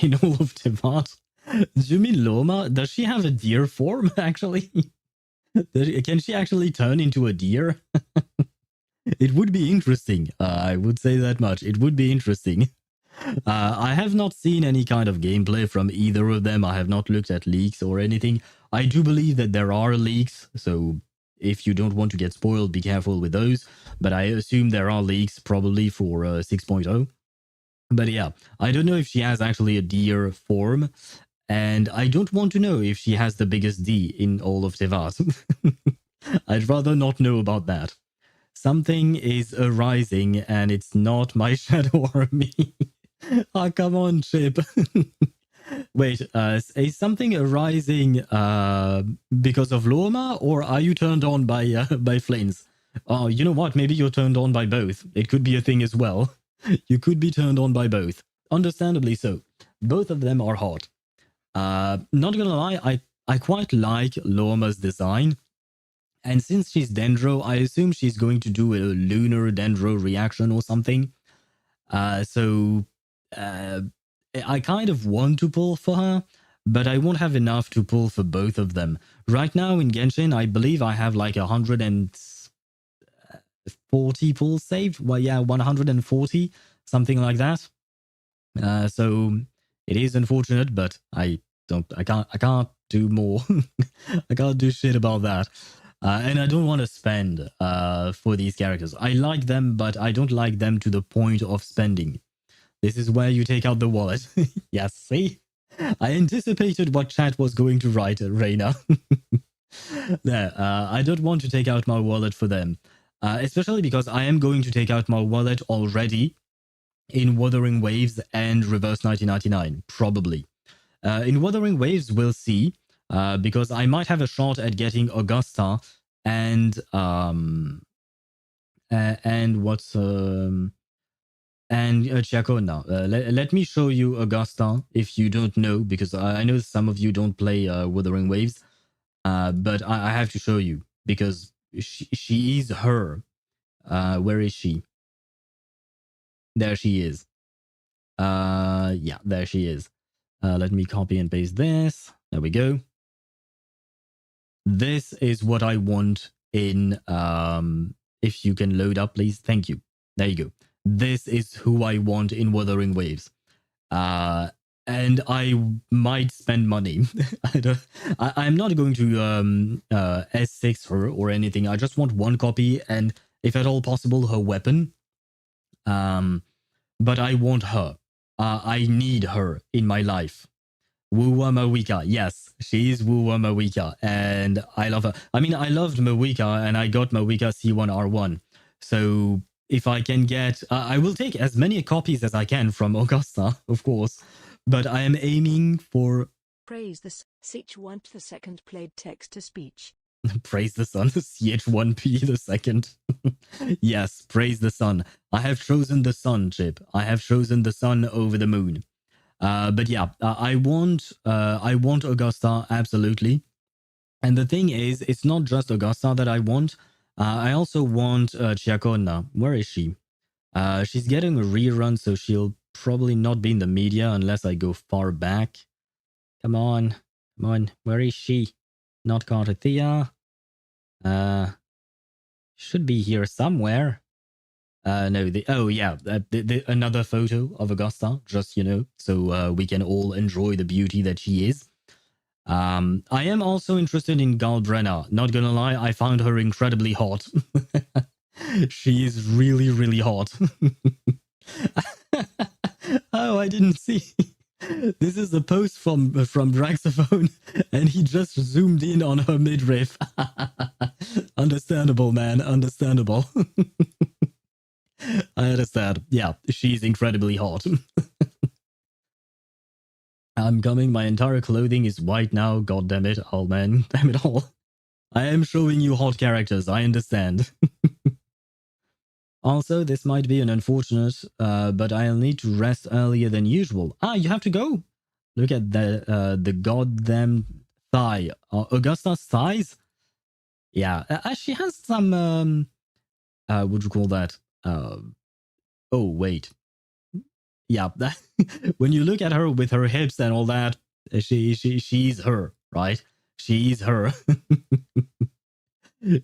in all of Teyvat. Do you mean Loma? Does she have a deer form, actually? Can she actually turn into a deer? It would be interesting. I would say that much. It would be interesting. I have not seen any kind of gameplay from either of them. I have not looked at leaks or anything. I do believe that there are leaks, so if you don't want to get spoiled, be careful with those. But I assume there are leaks probably for 6.0. But yeah, I don't know if she has actually a deer form. And I don't want to know if she has the biggest D in all of Teyvat. I'd rather not know about that. Something is arising and it's not my shadow army. Come on, Chip. Wait, is something arising because of Loma, or are you turned on by flames? Oh, you know what? Maybe you're turned on by both. It could be a thing as well. You could be turned on by both. Understandably so. Both of them are hot. Not gonna lie, I quite like Loma's design. And since she's Dendro, I assume she's going to do a lunar Dendro reaction or something. So I kind of want to pull for her, but I won't have enough to pull for both of them. Right now in Genshin, I believe I have like 140 pulls saved. Well, yeah, 140, something like that. So it is unfortunate, but I can't do more. I can't do shit about that. And I don't want to spend for these characters. I like them, but I don't like them to the point of spending. This is where you take out the wallet. Yes, see? I anticipated what chat was going to write, Reina. No, I don't want to take out my wallet for them. Especially because I am going to take out my wallet already in Wuthering Waves and Reverse 1999, probably. In Wuthering Waves, we'll see, because I might have a shot at getting Augusta and what's and Chacona. Let me show you Augusta if you don't know, because I know some of you don't play Wuthering Waves, but I have to show you because she is her. Where is she? There she is. Yeah, there she is. Let me copy and paste this. There we go. This is what I want in, if you can load up, please. Thank you. There you go. This is who I want in Wuthering Waves. And I might spend money. I'm not going to S6 her or anything. I just want one copy and, if at all possible, her weapon. But I want her. I need her in my life. Wuwa Mavuika. Yes, she is Wuwa Mavuika. And I love her. I mean, I loved Mavuika and I got Mavuika C1R1. So if I can get... I will take as many copies as I can from Augusta, of course. But I am aiming for... Praise the CH1 the second played text-to-speech. Praise the sun, CH1P the second. Yes, praise the sun. I have chosen the sun, Chip. I have chosen the sun over the moon. But yeah, I want Augusta, absolutely. And the thing is, it's not just Augusta that I want. I also want Chacona. Where is she? She's getting a rerun, so she'll probably not be in the media unless I go far back. Come on. Come on. Where is she? Not Cartathea. Should be here somewhere. No, another photo of Augusta, just, so we can all enjoy the beauty that she is. I am also interested in Galbrenna. Not gonna lie, I found her incredibly hot. She is really, really hot. Oh, I didn't see. This is a post from Draxophone, and he just zoomed in on her midriff. Understandable, man. Understandable. I understand. Yeah, she's incredibly hot. I'm coming. My entire clothing is white now. God damn it. Oh, man. Damn it all. I am showing you hot characters. I understand. Also, this might be an unfortunate, but I'll need to rest earlier than usual. Ah, you have to go? Look at the goddamn thigh. Augusta's thighs? Yeah, she has some, what do you call that? Oh, wait. Yeah, when you look at her with her hips and all that, she's her, right? She's her.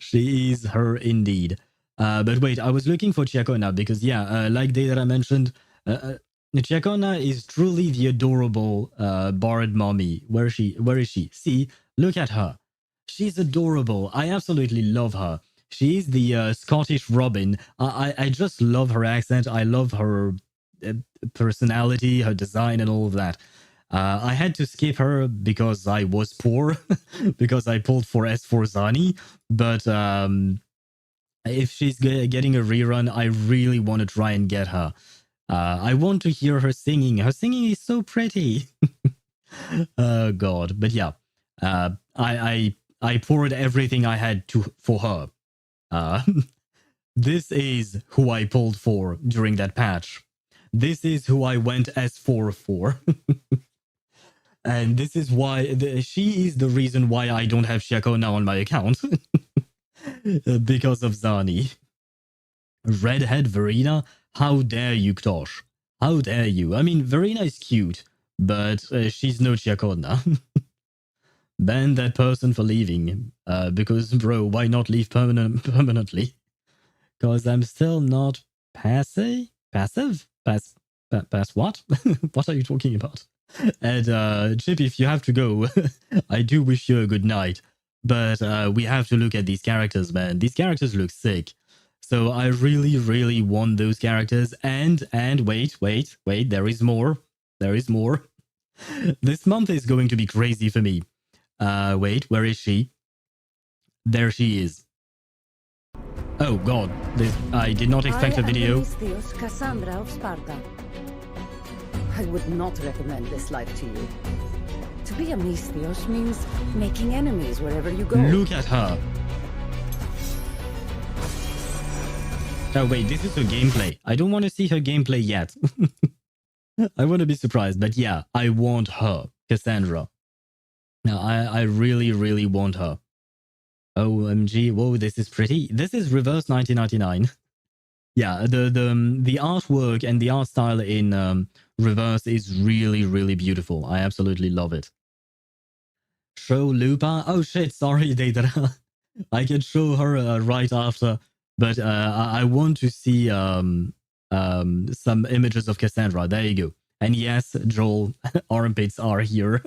She is her indeed. But wait, I was looking for Chacona because, yeah, like that I mentioned, Chacona is truly the adorable bard mommy. Where is she? See, look at her. She's adorable. I absolutely love her. She's the Scottish Robin. I just love her accent. I love her personality, her design, and all of that. I had to skip her because I was poor, because I pulled for S4 Zani. But if she's getting a rerun, I really want to try and get her. I want to hear her singing. Her singing is so pretty. Oh God! But yeah, I poured everything I had for her. This is who I pulled for during that patch. This is who I went S4 for. And this is why she is the reason why I don't have Sheko now on my account. Because of Zani. Redhead Verena? How dare you, Ktosh? How dare you? I mean, Verena is cute, but she's no Chacona. Ban that person for leaving. Because, bro, why not leave permanently? Because I'm still not passive? Passive? Pass what? What are you talking about? And Chip, if you have to go, I do wish you a good night. but we have to look at these characters, man. These characters look sick. So I really, really want those characters. And wait, there is more. There is more. This month is going to be crazy for me. Wait, where is she? There she is. Oh god, I did not expect a video. Theos Cassandra of Sparta. I would not recommend this life to you. To be a Misthios means making enemies wherever you go. Look at her. Oh wait, this is her gameplay. I don't want to see her gameplay yet. I want to be surprised, but yeah, I want her, Cassandra. Now, I really, really want her. OMG, whoa, this is pretty. This is reverse 1999. Yeah, the artwork and the art style in reverse is really, really beautiful. I absolutely love it. Show Lupa? Oh shit, sorry, Deidara. I can show her right after, but I want to see some images of Cassandra. There you go. And yes, Joel, armpits are here.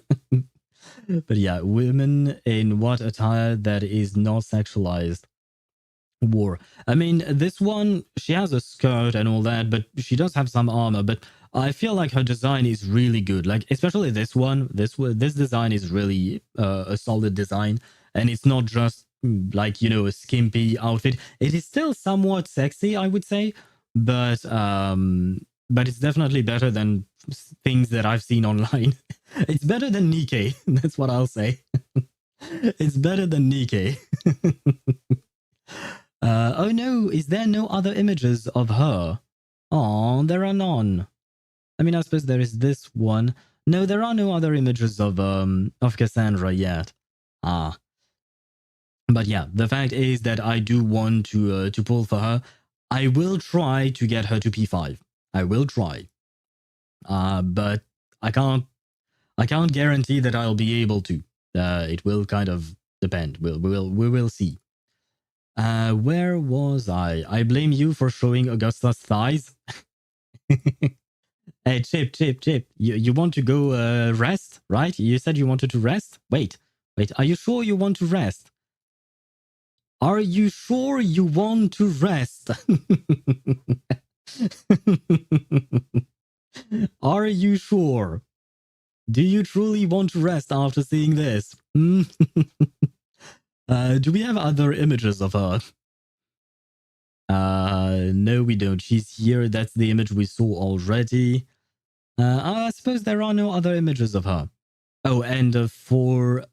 But yeah, women in what attire that is not sexualized? War. I mean, this one, she has a skirt and all that, but she does have some armor. But I feel like her design is really good. Like, especially this one. This design is really a solid design. And it's not just like, you know, a skimpy outfit. It is still somewhat sexy, I would say. But it's definitely better than things that I've seen online. It's better than Nikkei. That's what I'll say. It's better than Nikkei. Oh no, is there no other images of her? Oh, there are none. I mean, I suppose there is this one. No, there are no other images of Cassandra yet. Ah. But yeah, the fact is that I do want to pull for her. I will try to get her to P5. I will try. But I can't guarantee that I'll be able to. It will kind of depend. We will see. Where was I? I blame you for showing Augusta's thighs. Hey, Chip. You want to go rest, right? You said you wanted to rest? Wait. Are you sure you want to rest? Are you sure you want to rest? Are you sure? Do you truly want to rest after seeing this? Do we have other images of her? No, we don't. She's here. That's the image we saw already. I suppose there are no other images of her. Oh, and for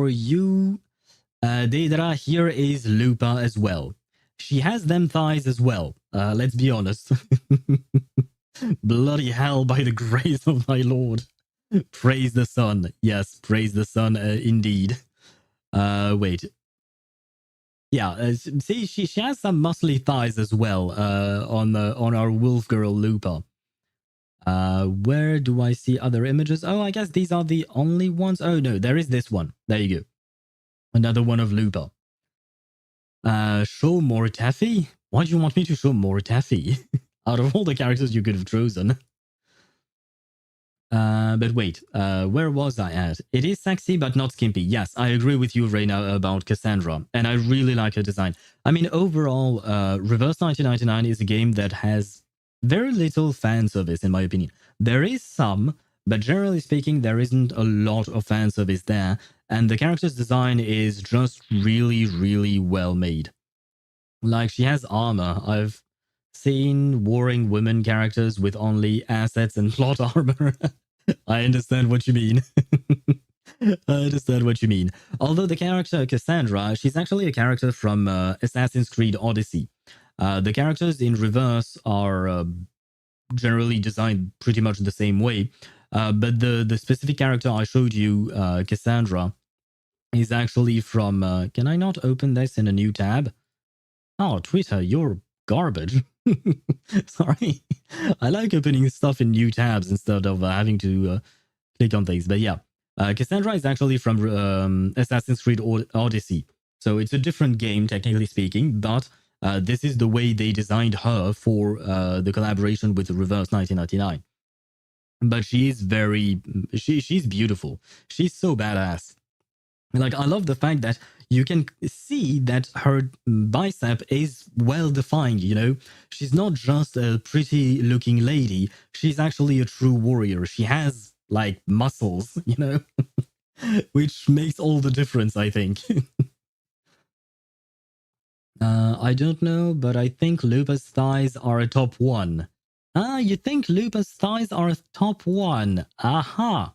you, Deidara, here is Lupa as well. She has them thighs as well. Let's be honest. Bloody hell, by the grace of my lord. Praise the sun. Yes, praise the sun indeed. Wait. Yeah, see, she has some muscly thighs as well on our wolf girl Lupa. Where do I see other images? Oh, I guess these are the only ones. Oh no, there is this one. There you go. Another one of Lupa. Show more Taffy? Why do you want me to show more Taffy? Out of all the characters you could have chosen. But wait, where was I at? It is sexy, but not skimpy. Yes, I agree with you, Reina, about Cassandra. And I really like her design. I mean, overall, Reverse 1999 is a game that has very little fan service, in my opinion. There is some, but generally speaking, there isn't a lot of fan service there. And the character's design is just really, really well made. Like, she has armor. I've seen warring women characters with only assets and plot armor. I understand what you mean. I understand what you mean. Although the character Cassandra, she's actually a character from Assassin's Creed Odyssey. The characters in Reverse are generally designed pretty much the same way. But the specific character I showed you, Cassandra, is actually from... can I not open this in a new tab? Oh, Twitter, you're garbage. Sorry. I like opening stuff in new tabs instead of having to click on things. But yeah, Cassandra is actually from Assassin's Creed Odyssey. So it's a different game, technically speaking, but this is the way they designed her for the collaboration with Reverse 1999. But she is she's beautiful. She's so badass. Like, I love the fact that you can see that her bicep is well defined, you know? She's not just a pretty looking lady, she's actually a true warrior. She has, like, muscles, you know? Which makes all the difference, I think. I don't know, but I think Lupa's thighs are a top 1. Ah, you think Lupa's thighs are a top 1? Aha!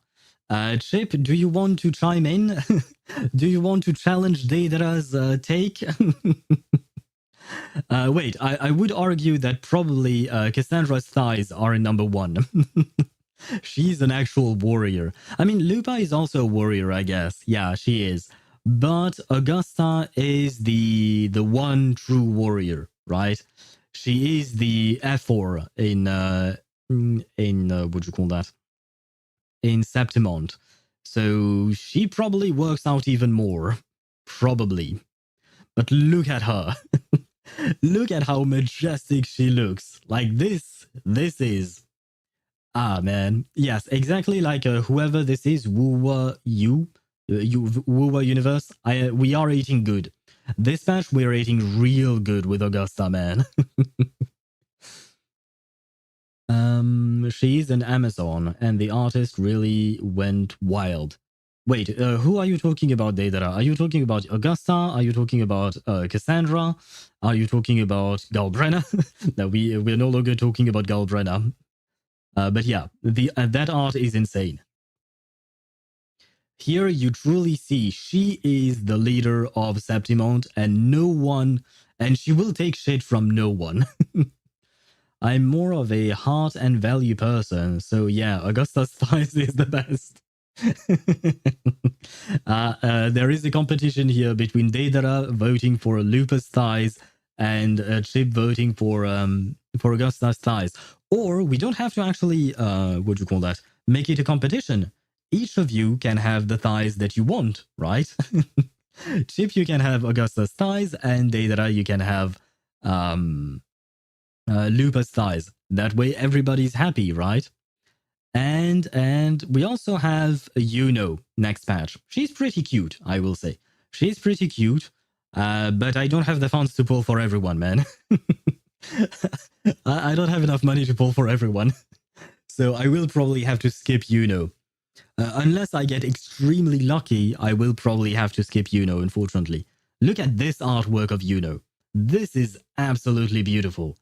Chip, do you want to chime in? Do you want to challenge Daedara's take? Wait, I would argue that probably Cassandra's thighs are in number 1. She's an actual warrior. I mean, Lupa is also a warrior, I guess. Yeah, she is. But Augusta is the one true warrior, right? She is the Ephor in what do you call that? In Septimont. So she probably works out even more. Probably. But look at her. Look at how majestic she looks. Like this is... Ah, man. Yes, exactly like whoever this is, Wuwa Wuwa Universe. We are eating good. This patch, we're eating real good with Augusta, man. She's an Amazon, and the artist really went wild. Wait, who are you talking about, Daedara? Are you talking about Augusta? Are you talking about Cassandra? Are you talking about Galbrenna? No, we're no longer talking about Galbrenna. But yeah, that art is insane. Here you truly see she is the leader of Septimont, and no one, and she will take shit from no one. I'm more of a heart and value person, so yeah, Augusta's thighs is the best. There is a competition here between Daedara voting for Lupa's thighs and Chip voting for Augusta's thighs. Or we don't have to actually, what do you call that? Make it a competition. Each of you can have the thighs that you want, right? Chip, you can have Augusta's thighs, and Daedara, you can have Lupa's thighs. That way everybody's happy, right? And we also have Yuno next patch. She's pretty cute, I will say. She's pretty cute, but I don't have the funds to pull for everyone, man. I don't have enough money to pull for everyone. So I will probably have to skip Yuno. Unless I get extremely lucky, I will probably have to skip Yuno, unfortunately. Look at this artwork of Yuno. This is absolutely beautiful.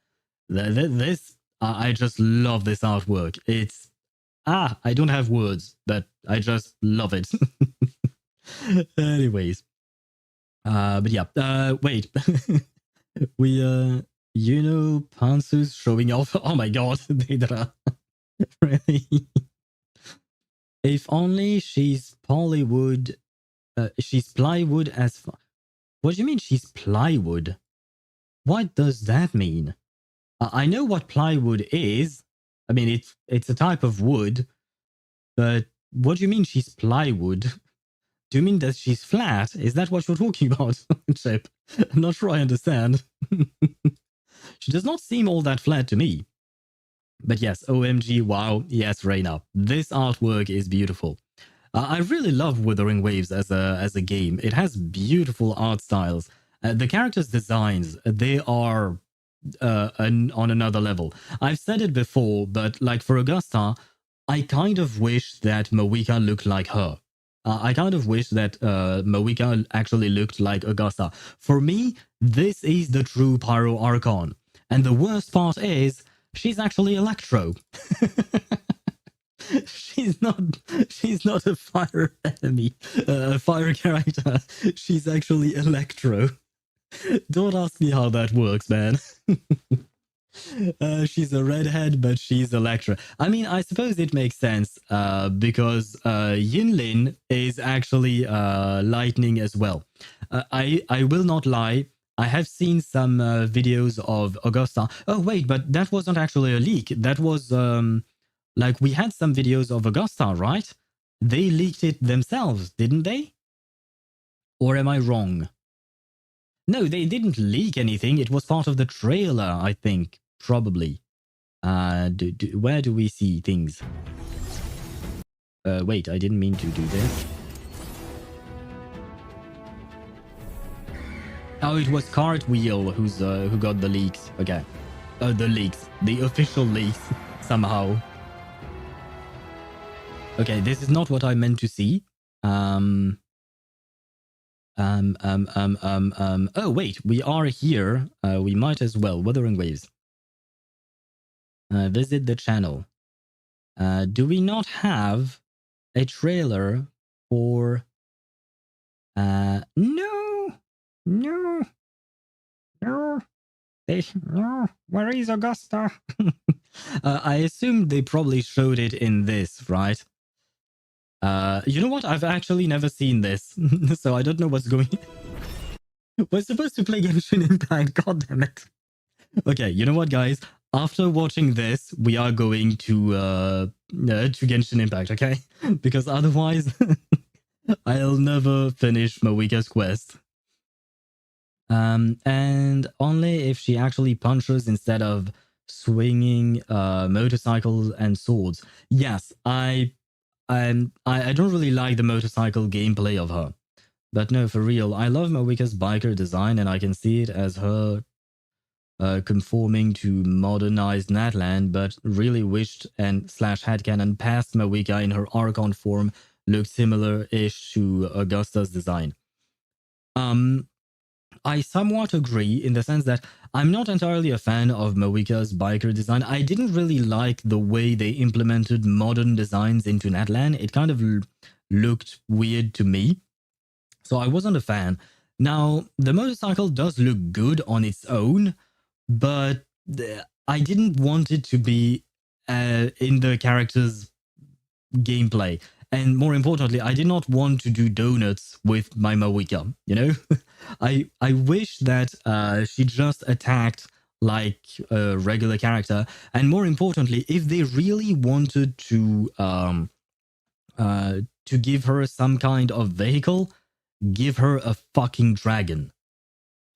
I just love this artwork. It's... I don't have words, but I just love it. Anyways. But yeah, wait. Yuno Pansu's showing off. Oh my god, Daedara. Really? If only she's Pollywood. She's plywood as... What do you mean she's plywood? What does that mean? I know what plywood is. I mean, it's a type of wood. But what do you mean she's plywood? Do you mean that she's flat? Is that what you're talking about, Chip? I'm not sure I understand. She does not seem all that flat to me. But yes, OMG, wow, yes, Reina. This artwork is beautiful. I really love Wuthering Waves as a game. It has beautiful art styles. The characters' designs, they are on another level. I've said it before, but like for Augusta, I kind of wish that Mavuika looked like her. I kind of wish that Mavuika actually looked like Augusta. For me, this is the true Pyro Archon. And the worst part is, she's actually Electro. She's not a fire enemy, a fire character. She's actually Electro. Don't ask me how that works, man. She's a redhead, but she's Electra. I mean, I suppose it makes sense because Yinlin is actually lightning as well. I will not lie. I have seen some videos of Augusta. Oh, wait, but that wasn't actually a leak. That was like we had some videos of Augusta, right? They leaked it themselves, didn't they? Or am I wrong? No, they didn't leak anything. It was part of the trailer, I think. Probably. Where do we see things? Wait, I didn't mean to do this. Oh, it was Cartwheel who got the leaks. Okay. The leaks. The official leaks. Somehow. Okay, this is not what I meant to see. Oh, wait. We are here. We might as well. Wuthering Waves. Visit the channel. Do we not have a trailer for... No. No. No. No. Where is Augusta? I assume they probably showed it in this, right? You know what? I've actually never seen this, so I don't know what's going on. We're supposed to play Genshin Impact, god damn it. Okay, you know what, guys? After watching this, we are going to Genshin Impact, okay? Because otherwise, I'll never finish Mavuika's quest. And only if she actually punches instead of swinging motorcycles and swords. Yes, I don't really like the motorcycle gameplay of her. But no, for real, I love Mavuika's biker design, and I can see it as her conforming to modernized Natlan, but really wished and / headcanon past Mavuika in her Archon form looked similar-ish to Augusta's design. I somewhat agree in the sense that I'm not entirely a fan of Mavuika's biker design. I didn't really like the way they implemented modern designs into Natlan. It kind of looked weird to me. So I wasn't a fan. Now, the motorcycle does look good on its own, but I didn't want it to be in the character's gameplay. And more importantly, I did not want to do donuts with my Mavuika, you know? I wish that she just attacked like a regular character. And more importantly, if they really wanted to give her some kind of vehicle, give her a fucking dragon.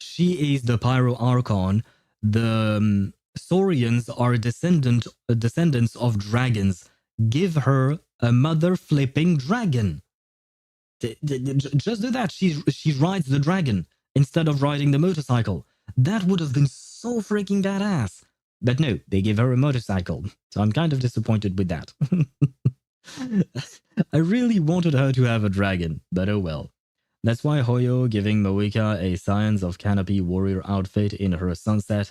She is the Pyro Archon. The Saurians are descendants of dragons. Give her a mother flipping dragon. Just do that. She rides the dragon instead of riding the motorcycle. That would have been so freaking badass. But no, they give her a motorcycle. So I'm kind of disappointed with that. I really wanted her to have a dragon, but oh well. That's why Hoyo giving Mavuika a Science of Canopy warrior outfit in her sunset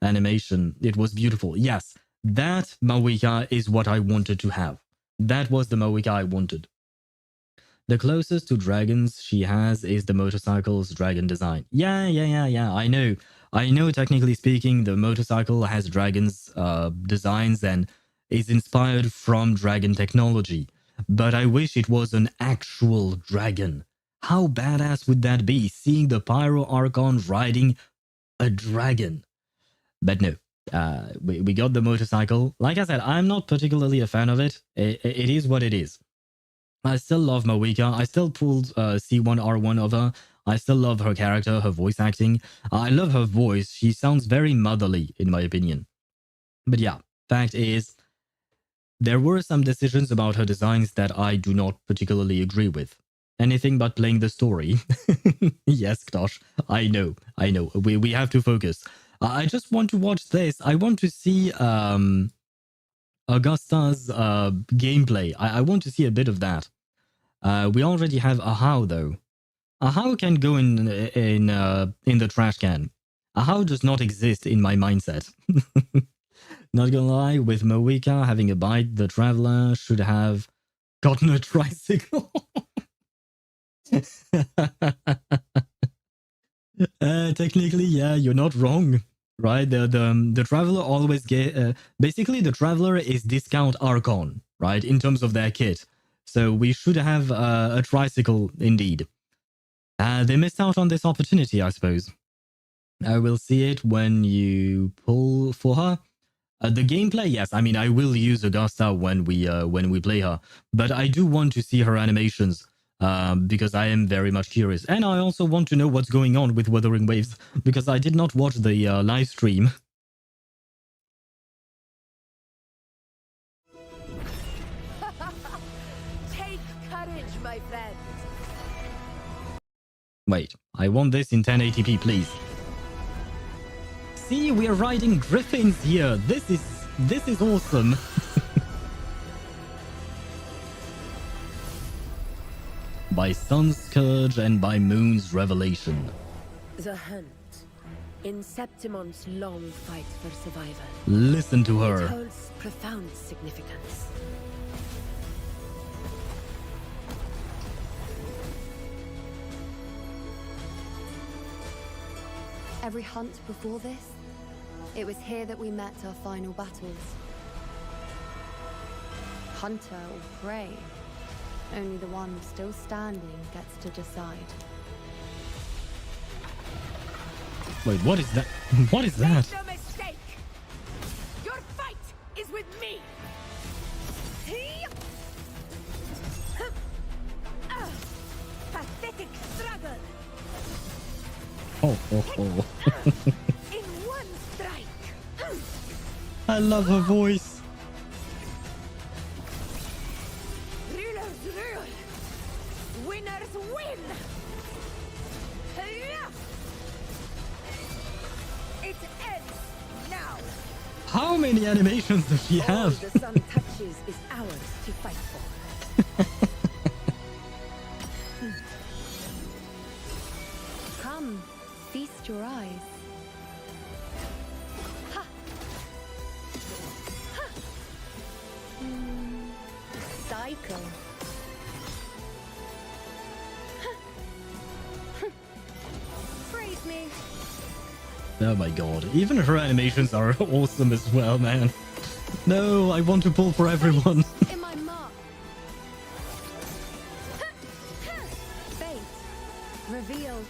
animation. It was beautiful. Yes, that Mavuika is what I wanted to have. That was the Mavuika I wanted. The closest to dragons she has is the motorcycle's dragon design. Yeah, I know. I know, technically speaking, the motorcycle has dragons designs and is inspired from dragon technology. But I wish it was an actual dragon. How badass would that be, seeing the Pyro Archon riding a dragon? But no, we got the motorcycle. Like I said, I'm not particularly a fan of it. It is what it is. I still love Mavuika. I still pulled C1R1 of her. I still love her character, her voice acting. I love her voice. She sounds very motherly, in my opinion. But yeah, fact is, there were some decisions about her designs that I do not particularly agree with. Anything but playing the story. Yes, Ktosh, I know. We have to focus. I just want to watch this. I want to see Augusta's gameplay. I want to see a bit of that. We already have Ahau though. Ahau can go in the trash can. Ahau does not exist in my mindset. Not gonna lie, with Mavuika having a bite, the traveler should have gotten a tricycle. Technically, yeah, you're not wrong, right? The traveler always get basically the traveler is discount Archon, right? In terms of their kit, so we should have a tricycle indeed. They missed out on this opportunity, I suppose. I will see it when you pull for her. The gameplay, yes. I mean, I will use Augusta when we play her, but I do want to see her animations. Because I am very much curious. And I also want to know what's going on with Wuthering Waves, because I did not watch the live stream. Take courage, my friend. Wait, I want this in 1080p, please. See, we are riding griffins here. This is awesome. By Sun's Scourge and by Moon's Revelation. The hunt. In Septimon's long fight for survival. Listen to It her. holds profound significance. Every hunt before this, it was here that we met our final battles. Hunter or prey, only the one still standing gets to decide. Wait, what is that? What is that? Make no mistake! Your fight is with me! Pathetic struggle! Oh, oh, oh. In one strike! I love her voice. Rulers rule! Winners win! It ends now! How many animations does she All have? the sun touches is ours to fight for. Come, feast your eyes. Ha! Ha! Psycho. Praise me. Oh my god. Even her animations are awesome as well, man. No, I want to pull for everyone. In my mark. Fate revealed.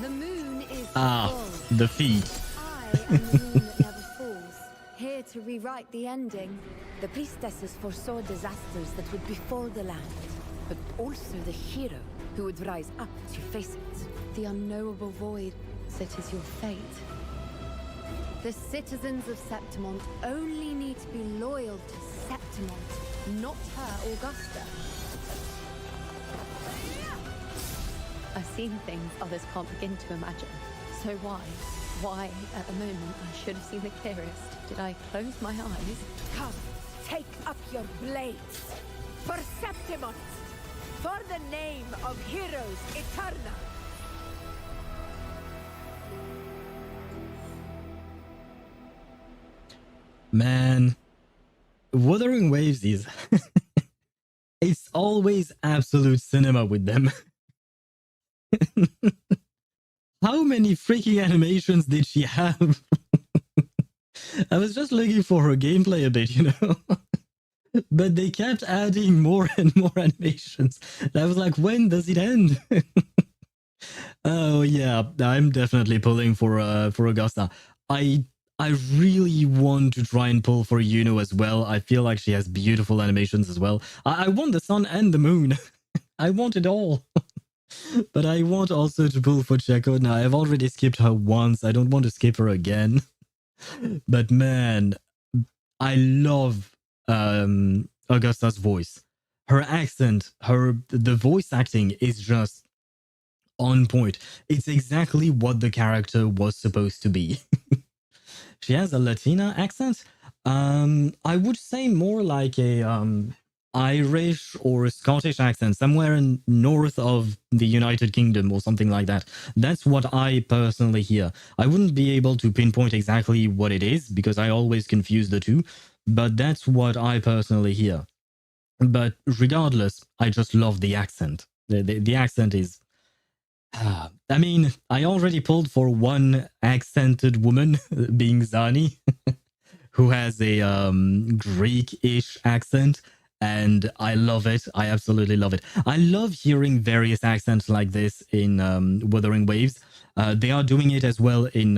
The moon is full. The feet. I am the moon that never falls. Here to rewrite the ending. The priestesses foresaw disasters that would befall the land, but also the hero who would rise up to face it. The unknowable void that is your fate. The citizens of Septimont only need to be loyal to Septimont, not her Augusta. I've seen things others can't begin to imagine. So why, at the moment, I should have seen the clearest, did I close my eyes? Come, take up your blades! For Septimont! For the name of heroes eternal! Man, Wuthering Waves is... it's always absolute cinema with them. How many freaking animations did she have? I was just looking for her gameplay a bit, you know? But they kept adding more and more animations. And I was like, when does it end? Oh yeah, I'm definitely pulling for Augusta. I really want to try and pull for Yuno as well. I feel like she has beautiful animations as well. I want the sun and the moon. I want it all. But I want also to pull for Checo. Now, I've already skipped her once. I don't want to skip her again. But man, I love Augusta's voice. Her accent, the voice acting is just on point. It's exactly what the character was supposed to be. She has a Latina accent. I would say more like a Irish or Scottish accent, somewhere in north of the United Kingdom or something like that. That's what I personally hear. I wouldn't be able to pinpoint exactly what it is because I always confuse the two, but that's what I personally hear. But regardless, I just love the accent. The accent is... I mean, I already pulled for one accented woman, being Zani, who has a Greek-ish accent, and I love it. I absolutely love it. I love hearing various accents like this in Wuthering Waves. They are doing it as well in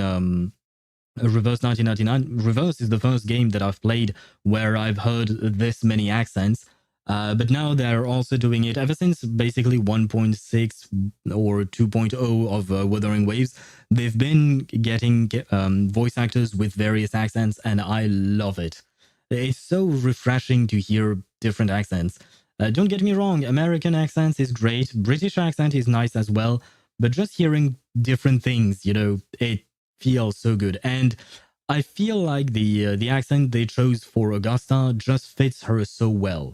Reverse 1999. Reverse is the first game that I've played where I've heard this many accents. But now they're also doing it ever since basically 1.6 or 2.0 of Wuthering Waves. They've been getting voice actors with various accents, and I love it. It's so refreshing to hear different accents. Don't get me wrong, American accents is great, British accent is nice as well, but just hearing different things, it feels so good. And I feel like the accent they chose for Augusta just fits her so well.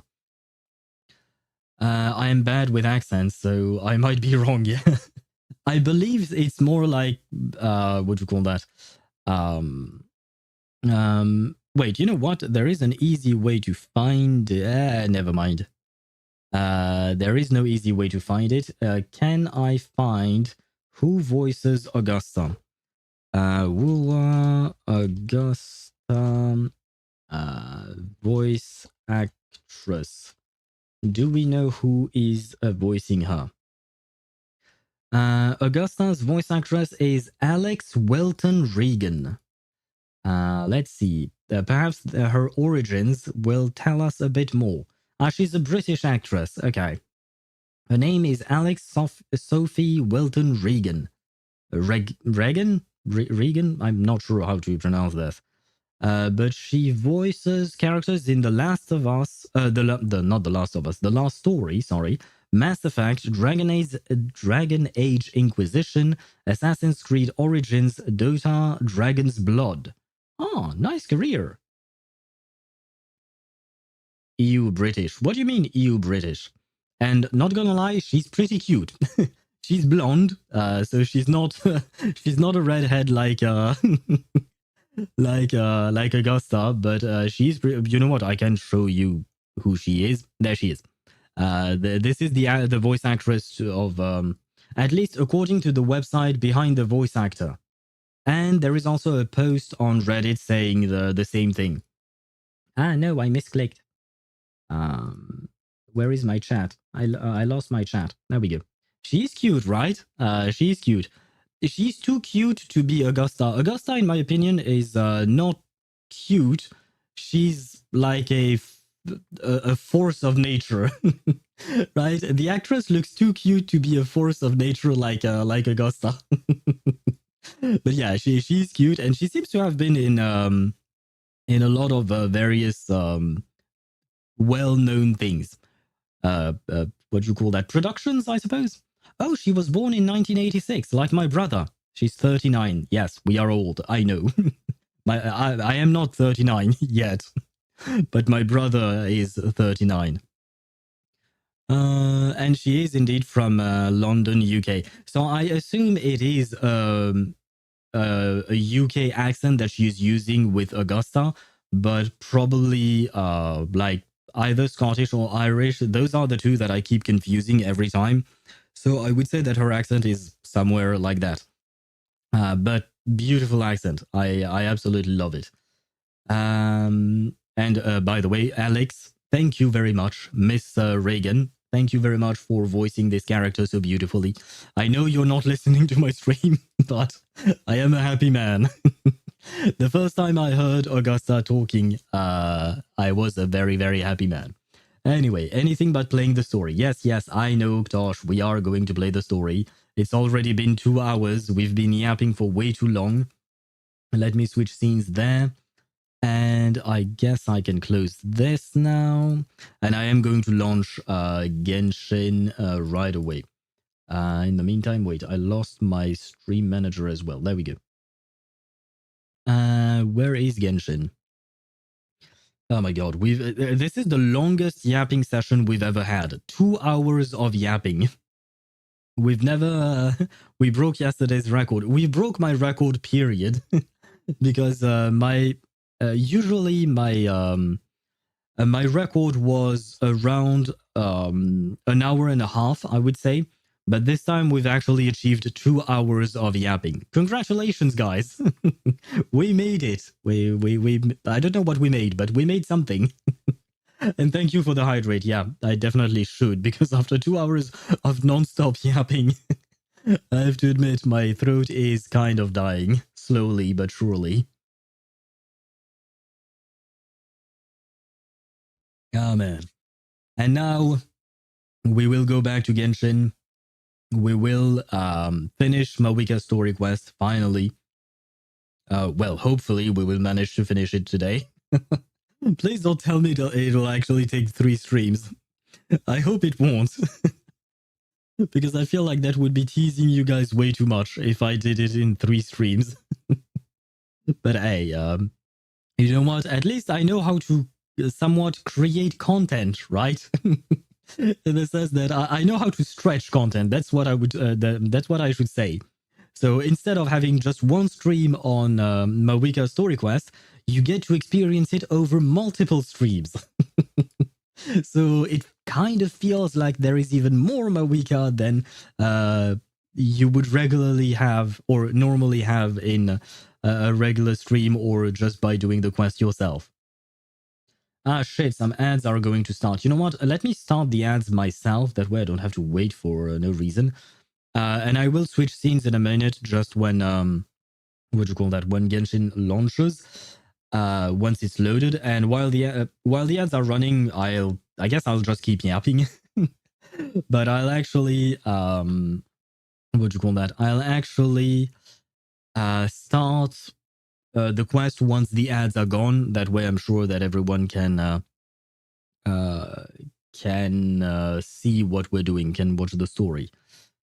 I am bad with accents, so I might be wrong. Yeah, I believe it's more like what do you call that? Wait, you know what? There is an easy way to find. Never mind. There is no easy way to find it. Can I find who voices Augusta? Woola Augusta voice actress. Do we know who is voicing her? Augusta's voice actress is Alex Welton Regan. Let's see. Perhaps her origins will tell us a bit more. She's a British actress. Okay. Her name is Alex Sophie Welton Regan. Regan? Regan? I'm not sure how to pronounce this. But she voices characters in The Last of Us, not The Last of Us, The Last Story, sorry, Mass Effect, Dragon Age Inquisition, Assassin's Creed Origins, Dota, Dragon's Blood. Oh, nice career. EU British. What do you mean EU British? And not gonna lie, she's pretty cute. She's blonde, so she's not she's not a redhead like like Augusta, but she's you know what? I can show you who she is. There she is. This is the voice actress of at least according to the website behind the voice actor. And there is also a post on Reddit saying the same thing. Ah no, I misclicked. Where is my chat? I lost my chat. There we go. She's cute, right? She's cute. She's too cute to be Augusta. Augusta, in my opinion, is not cute. She's like a force of nature, right? The actress looks too cute to be a force of nature like Augusta. But yeah, she's cute, and she seems to have been in a lot of various well-known things. What do you call that? Productions, I suppose. Oh, she was born in 1986, like my brother. She's 39. Yes, we are old. I know. I am not 39 yet, but my brother is 39. And she is indeed from London, UK. So I assume it is a UK accent that she's using with Augusta, but probably like either Scottish or Irish. Those are the two that I keep confusing every time. So I would say that her accent is somewhere like that. But beautiful accent. I absolutely love it. And by the way, Alex, thank you very much. Miss Reagan, thank you very much for voicing this character so beautifully. I know you're not listening to my stream, but I am a happy man. The first time I heard Augusta talking, I was a very, very happy man. Anyway, anything but playing the story. Yes, I know, Ktosh, we are going to play the story. It's already been 2 hours. We've been yapping for way too long. Let me switch scenes there. And I guess I can close this now. And I am going to launch Genshin right away. In the meantime, wait, I lost my stream manager as well. There we go. Where is Genshin? Oh my god, this is the longest yapping session we've ever had. 2 hours of yapping. We've never... we broke yesterday's record. We broke my record, period. Because usually my record was around an hour and a half, I would say. But this time we've actually achieved 2 hours of yapping. Congratulations, guys. We made it. We I don't know what we made, but we made something. And thank you for the hydrate. Yeah, I definitely should, because after 2 hours of non-stop yapping, I have to admit my throat is kind of dying, slowly but surely. Ah, man. And now we will go back to Genshin. We will finish Mavuika Story Quest, finally. Well, hopefully we will manage to finish it today. Please don't tell me it'll actually take 3 streams. I hope it won't. Because I feel like that would be teasing you guys way too much if I did it in 3 streams. But hey, you know what? At least I know how to somewhat create content, right? In the sense that I know how to stretch content. That's what I would. That's what I should say. So instead of having just one stream on Mavuika Story Quest, you get to experience it over multiple streams. So it kind of feels like there is even more Mavuika than you would regularly have or normally have in a regular stream or just by doing the quest yourself. Ah shit, some ads are going to start. You know what? Let me start the ads myself. That way I don't have to wait for no reason. And I will switch scenes in a minute just when, what do you call that? When Genshin launches. Once it's loaded, and while the ads are running, I guess I'll just keep yapping. But I'll actually what do you call that? I'll actually start the quest once the ads are gone. That way, I'm sure that everyone can see what we're doing, can watch the story.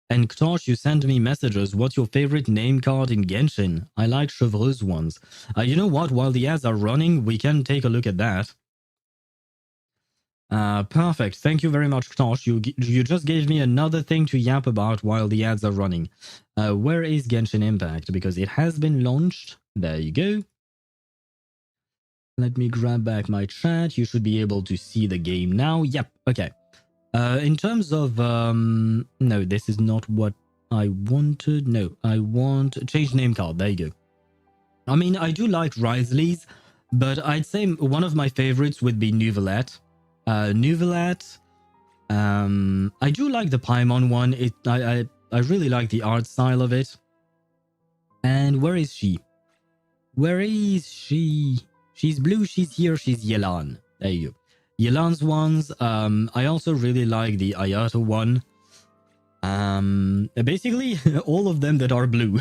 And Ktosh, you sent me messages. What's your favorite name card in Genshin? I like Chevreuse ones. You know what? While the ads are running, we can take a look at that. Perfect. Thank you very much, Ktosh. You just gave me another thing to yap about while the ads are running. Where is Genshin Impact? Because it has been launched. There you go. Let me grab back my chat. You should be able to see the game now. Yep. Okay. In terms of, no, this is not what I wanted. No, I want change name card. There you go. I mean, I do like Risley's, but I'd say one of my favorites would be Nouvelette. Nouvelette. I do like the Paimon one. I really like the art style of it. And where is she? Where is she? She's blue. She's here. She's Yelan. There you go. Yelan's ones, I also really like the Ayato one. Basically, all of them that are blue.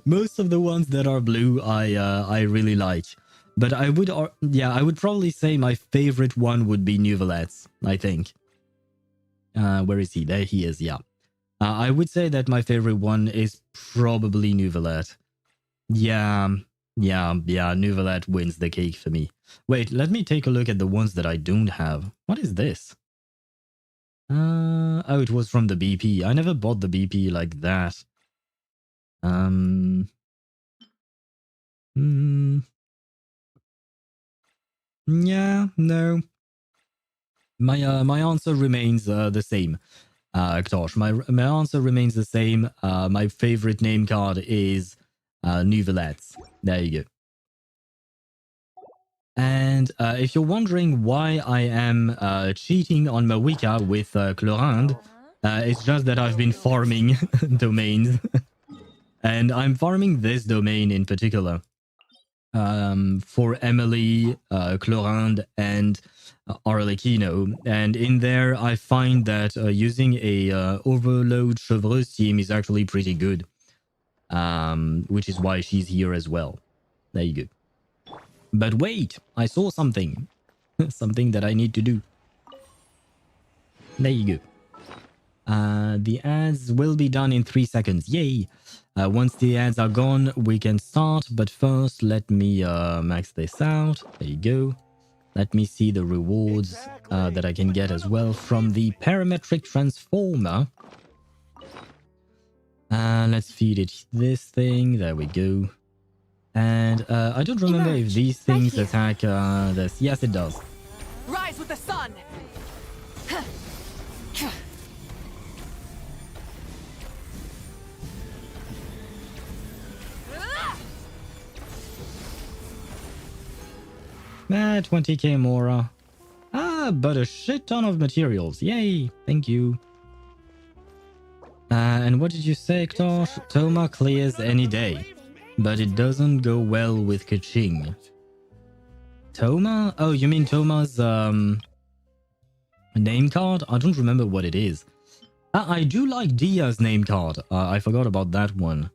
Most of the ones that are blue, I really like. But I would probably say my favorite one would be Nouvelette's, I think. Where is he? There he is, yeah. I would say that my favorite one is probably Nouvelette. Yeah, Nouvelette wins the cake for me. Wait, let me take a look at the ones that I don't have. What is this? Oh, it was from the BP. I never bought the BP like that. Yeah, no. My answer remains the same. Ktosh, my answer remains the same. My favorite name card is Nouvelette's. There you go. And if you're wondering why I am cheating on Mavuika with Chlorinde, it's just that I've been farming domains. And I'm farming this domain in particular. For Emily, Chlorinde, and Arlecchino. And in there, I find that using a Overload Chevreuse team is actually pretty good. Which is why she's here as well. There you go. But wait, I saw something. Something that I need to do. There you go. The ads will be done in 3 seconds. Yay! Once the ads are gone, we can start. But first, let me max this out. There you go. Let me see the rewards that I can get as well from the parametric transformer. Let's feed it this thing. There we go. And I don't remember if these things attack this. Yes, it does. Rise with the sun! Ah, 20k more. But a shit ton of materials. Yay! Thank you. And what did you say, Ktosh? Toma clears any day, but it doesn't go well with Kaching. Toma? Oh, you mean Toma's name card? I don't remember what it is. I do like Dia's name card. I forgot about that one.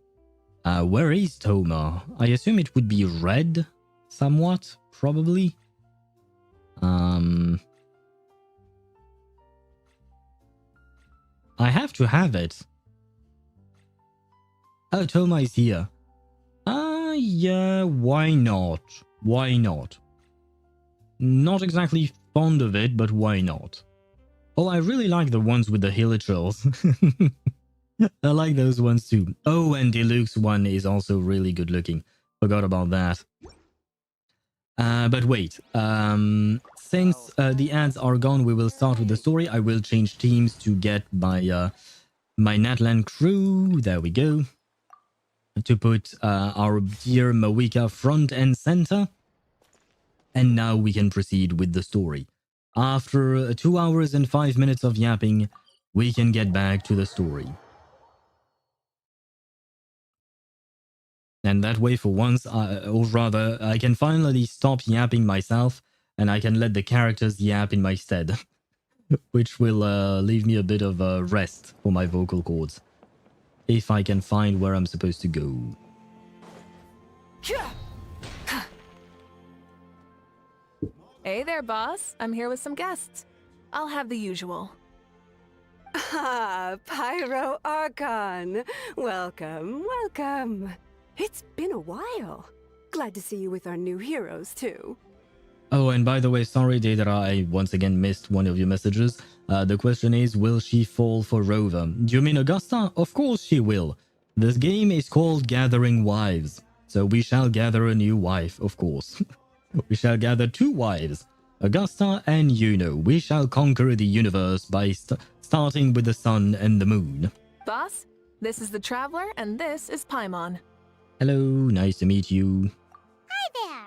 Where is Toma? I assume it would be red, somewhat, probably. I have to have it. Oh, Toma is here. Yeah, why not? Why not? Not exactly fond of it, but why not? Oh, I really like the ones with the hilichurls. I like those ones too. Oh, and Deluxe one is also really good looking. Forgot about that. But wait, since the ads are gone, we will start with the story. I will change teams to get my my Natlan crew. There we go. To put our dear Mavuika front and center. And now we can proceed with the story. After 2 hours and 5 minutes of yapping, we can get back to the story. And that way, for once, or rather, I can finally stop yapping myself, and I can let the characters yap in my stead, which will leave me a bit of a rest for my vocal cords, if I can find where I'm supposed to go. Hey there, boss. I'm here with some guests. I'll have the usual. Ah, Pyro Archon. Welcome, welcome. It's been a while. Glad to see you with our new heroes, too. Oh, and by the way, sorry, Deidara, I once again missed one of your messages. The question is, will she fall for Rover? Do you mean Augusta? Of course she will. This game is called Gathering Wives. So we shall gather a new wife, of course. We shall gather 2 wives, Augusta and Yuno. We shall conquer the universe by starting with the sun and the moon. Boss, this is the Traveler, and this is Paimon. Hello, nice to meet you. Hi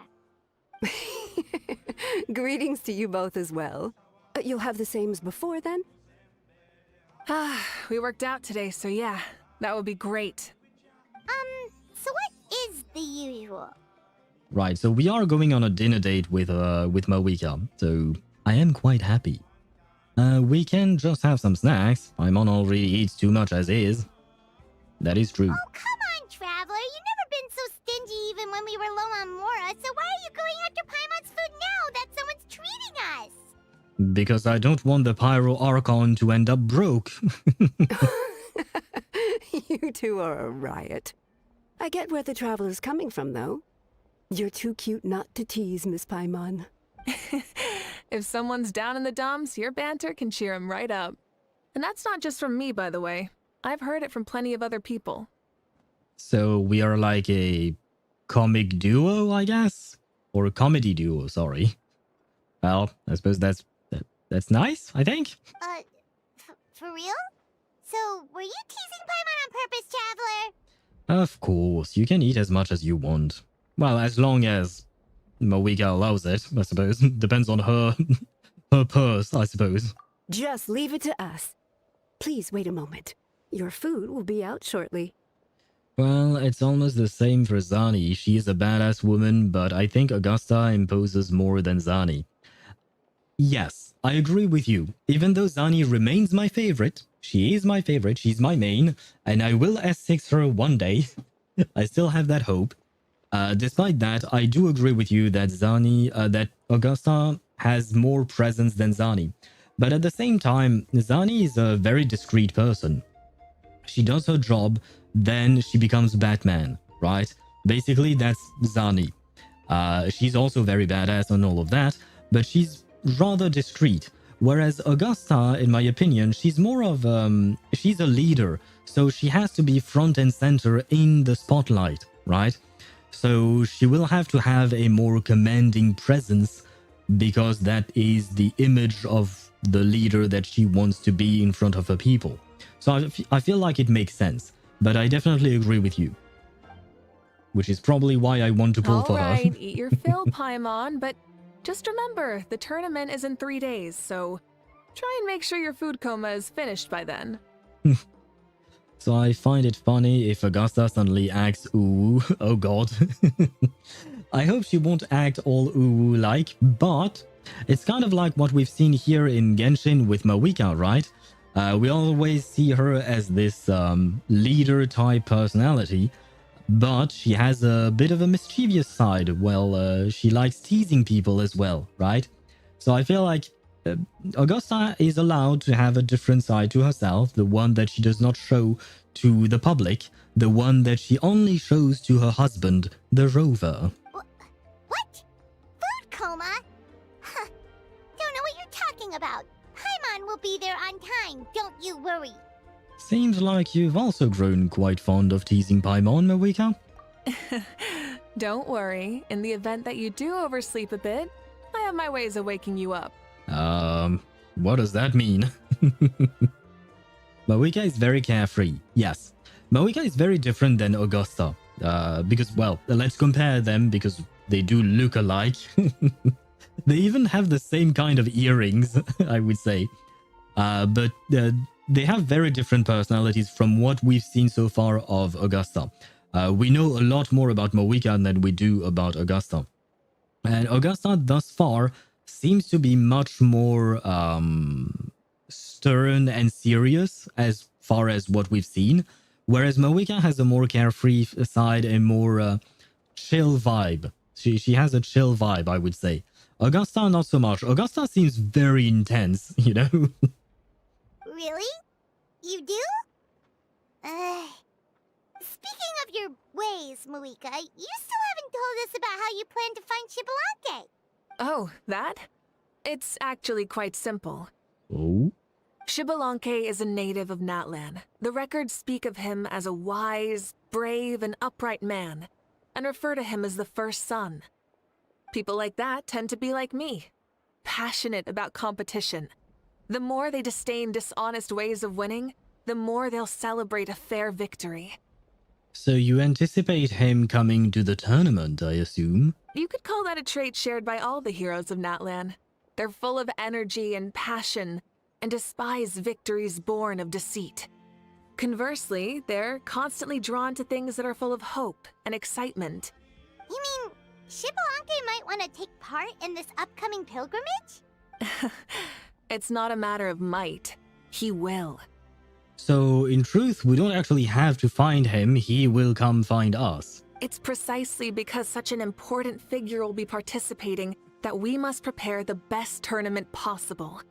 there. Greetings to you both as well. You'll have the same as before, then? Ah, we worked out today, so yeah, that would be great. So what is the usual? Right, so we are going on a dinner date with Mavuika, so I am quite happy. We can just have some snacks. Paimon already eats too much as is. That is true. Oh, come on, Traveler. You've never been so stingy even when we were low on Mora, so why are you going after Paimon's food now that someone's treating us? Because I don't want the Pyro Archon to end up broke. You two are a riot. I get where the Traveler's coming from, though. You're too cute not to tease, Miss Paimon. If someone's down in the dumps, your banter can cheer 'em right up. And that's not just from me, by the way. I've heard it from plenty of other people. So we are like a comic duo, I guess? Or a comedy duo, sorry. Well, I suppose that's nice, I think. For real? So, were you teasing Paimon on purpose, Traveler? Of course, you can eat as much as you want. Well, as long as Mavuika allows it, I suppose. Depends on her purse, I suppose. Just leave it to us. Please wait a moment. Your food will be out shortly. Well, it's almost the same for Zani. She is a badass woman, but I think Augusta imposes more than Zani. Yes, I agree with you. Even though Zani remains my favorite, she is my favorite, she's my main, and I will S6 her one day. I still have that hope. Despite that, I do agree with you that that Augusta has more presence than Zani. But at the same time, Zani is a very discreet person. She does her job, then she becomes Batman, right? Basically, that's Zani. She's also very badass and all of that, but she's rather discreet. Whereas Augusta, in my opinion, she's more of she's a leader, so she has to be front and center in the spotlight, right? So she will have to have a more commanding presence because that is the image of the leader that she wants to be in front of her people. So I feel like it makes sense, but I definitely agree with you. Which is probably why I want to pull for her. Alright, eat your fill, Paimon, but just remember, the tournament is in 3 days, so try and make sure your food coma is finished by then. So I find it funny if Augusta suddenly acts ooh, oh god. I hope she won't act all ooh-like, but it's kind of like what we've seen here in Genshin with Mavuika, right? We always see her as this leader-type personality, but she has a bit of a mischievous side. Well, she likes teasing people as well, right? So I feel like Augusta is allowed to have a different side to herself, the one that she does not show to the public, the one that she only shows to her husband, the Rover. What? Food coma? Huh. Don't know what you're talking about. Paimon will be there on time, don't you worry. Seems like you've also grown quite fond of teasing Paimon, Mavuika. Don't worry. In the event that you do oversleep a bit, I have my ways of waking you up. What does that mean? Mavuika is very carefree, yes. Mavuika is very different than Augusta. Because, well, let's compare them because they do look alike. They even have the same kind of earrings, I would say. But they have very different personalities from what we've seen so far of Augusta. We know a lot more about Mavuika than we do about Augusta. And Augusta, thus far, seems to be much more stern and serious as far as what we've seen. Whereas Mavuika has a more carefree side and more chill vibe. She has a chill vibe, I would say. Augusta, not so much. Augusta seems very intense, you know? Really? You do? Speaking of your ways, Mavuika, you still haven't told us about how you plan to find Xbalanque. Oh, that? It's actually quite simple. Oh? Xbalanque is a native of Natlan. The records speak of him as a wise, brave, and upright man, and refer to him as the first son. People like that tend to be like me, passionate about competition. The more they disdain dishonest ways of winning, the more they'll celebrate a fair victory. So you anticipate him coming to the tournament, I assume? You could call that a trait shared by all the heroes of Natlan. They're full of energy and passion, and despise victories born of deceit. Conversely, they're constantly drawn to things that are full of hope and excitement. You mean Xbalanque might want to take part in this upcoming pilgrimage? It's not a matter of might. He will. So, in truth, we don't actually have to find him, he will come find us. It's precisely because such an important figure will be participating that we must prepare the best tournament possible.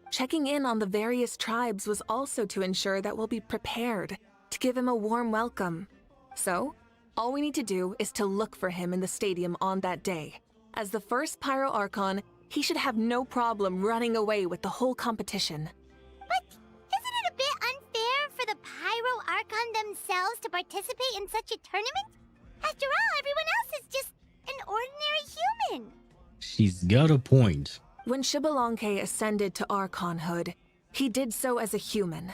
Checking in on the various tribes was also to ensure that we'll be prepared to give him a warm welcome. So, all we need to do is to look for him in the stadium on that day. As the first Pyro Archon, he should have no problem running away with the whole competition. But isn't it a bit unfair for the Pyro Archon themselves to participate in such a tournament? After all, everyone else is just an ordinary human. She's got a point. When Xbalanque ascended to Archonhood, he did so as a human.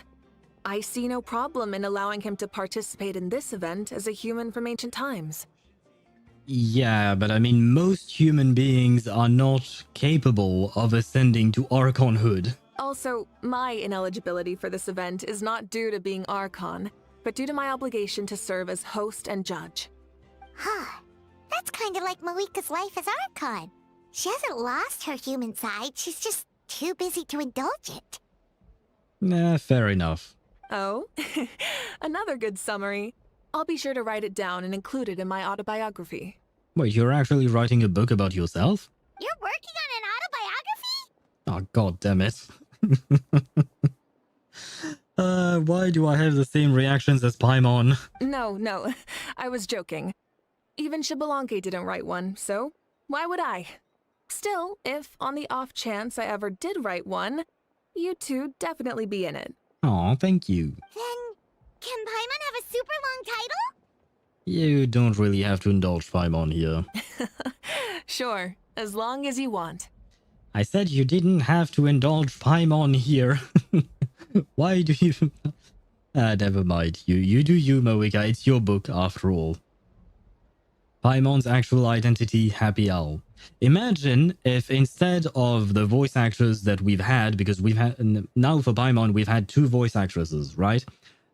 I see no problem in allowing him to participate in this event as a human from ancient times. Yeah, but I mean, most human beings are not capable of ascending to Archonhood. Also, my ineligibility for this event is not due to being Archon, but due to my obligation to serve as host and judge. Huh. That's kind of like Mavuika's life as Archon. She hasn't lost her human side, she's just too busy to indulge it. Nah, fair enough. Oh, another good summary. I'll be sure to write it down and include it in my autobiography. Wait, you're actually writing a book about yourself? You're working on an autobiography? Oh, god damn it. Why do I have the same reactions as Paimon? No, I was joking. Even Xbalanque didn't write one, so why would I? Still, if on the off chance I ever did write one, you two definitely be in it. Aw, thank you. Then, can Paimon have a super long title? You don't really have to indulge Paimon here. Sure, as long as you want. I said you didn't have to indulge Paimon here. Why do you... never mind. You do you, Mavuika. It's your book, after all. Paimon's actual identity, Happy Owl. Imagine if instead of the voice actors that we've had, because we've had... Now for Paimon, we've had 2 voice actresses, right?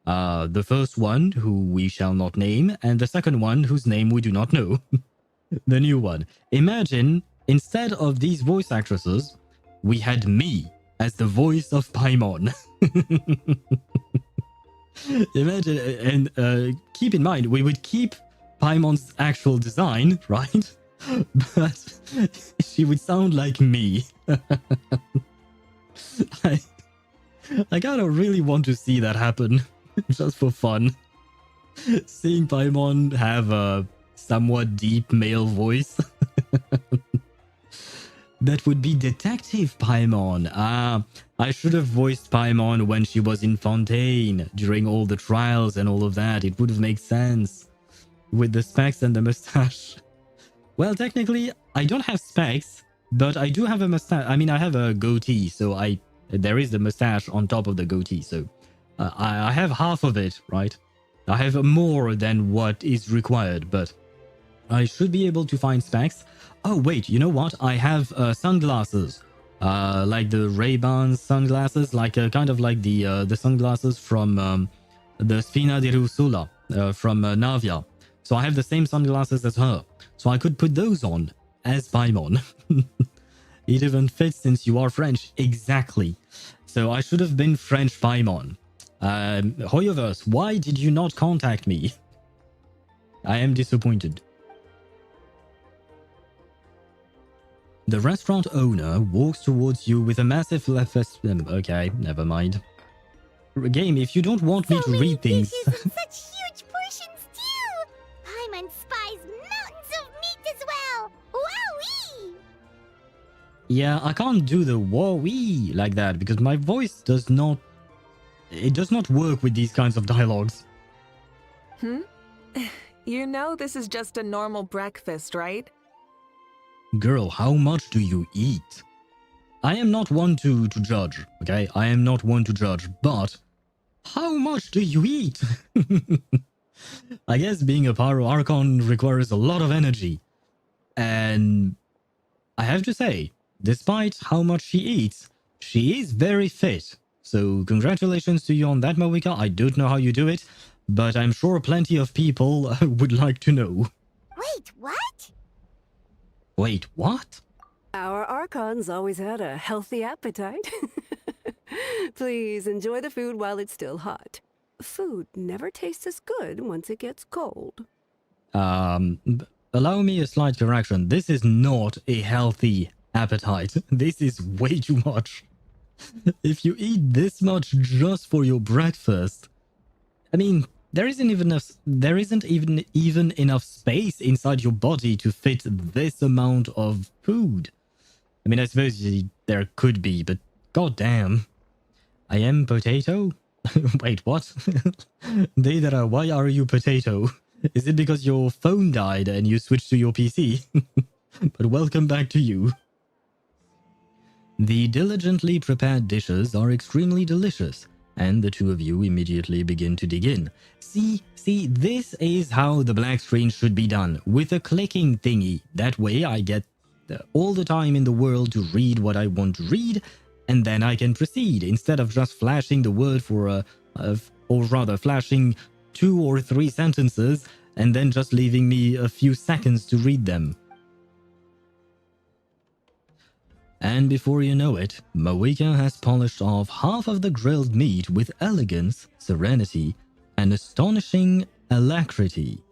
The first one, who we shall not name, and the second one, whose name we do not know. The new one. Imagine, instead of these voice actresses, we had me as the voice of Paimon. Imagine, and keep in mind, we would keep Paimon's actual design, right? But she would sound like me. I, I kind of really want to see that happen, just for fun. Seeing Paimon have a somewhat deep male voice. That would be Detective Paimon. Ah, I should have voiced Paimon when she was in Fontaine during all the trials and all of that. It would have made sense with the specs and the mustache. Well, technically, I don't have specs, but I do have a mustache. I mean, I have a goatee, so there is the mustache on top of the goatee. So I have half of it, right? I have more than what is required, but I should be able to find specs. Oh, wait, you know what? I have sunglasses. Like the Ray-Ban sunglasses, like kind of like the sunglasses from the Spina di Rusula from Navia. So I have the same sunglasses as her. So I could put those on as Paimon. It even fits since you are French. Exactly. So I should have been French Paimon. HoYoVerse, why did you not contact me? I am disappointed. The restaurant owner walks towards you with a massive okay, never mind. Game, if you don't want me to read things... Such huge portions too! Paimon spies mountains of meat as well! Wowee! Yeah, I can't do the wowee like that because my voice does not... It does not work with these kinds of dialogues. You know this is just a normal breakfast, right? Girl, how much do you eat? I am not one to judge, okay? I am not one to judge, but how much do you eat? I guess being a Pyro Archon requires a lot of energy. And I have to say, despite how much she eats, she is very fit. So congratulations to you on that, Mavuika. I don't know how you do it, but I'm sure plenty of people would like to know. Wait, what? Wait, what? Our Archons always had a healthy appetite. Please enjoy the food while it's still hot. Food never tastes as good once it gets cold. Allow me a slight correction. This is not a healthy appetite. This is way too much. If you eat this much just for your breakfast, I mean, there isn't even enough space inside your body to fit this amount of food. I mean, I suppose there could be, but goddamn. I am potato? Wait, what? Deidara, why are you potato? Is it because your phone died and you switched to your PC? But welcome back to you. The diligently prepared dishes are extremely delicious, and the two of you immediately begin to dig in. See, this is how the black screen should be done, with a clicking thingy. That way I get all the time in the world to read what I want to read, and then I can proceed, instead of just flashing the word for or rather flashing 2 or 3 sentences, and then just leaving me a few seconds to read them. And before you know it, Mavuika has polished off half of the grilled meat with elegance, serenity, and astonishing alacrity.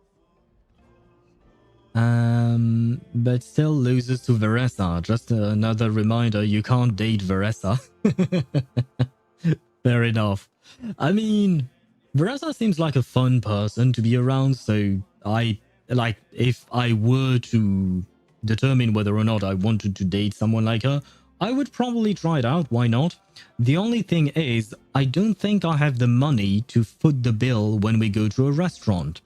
But still loses to Veressa. Just another reminder, you can't date Veressa. Fair enough. I mean, Veressa seems like a fun person to be around, so if I were to determine whether or not I wanted to date someone like her, I would probably try it out, why not? The only thing is, I don't think I have the money to foot the bill when we go to a restaurant.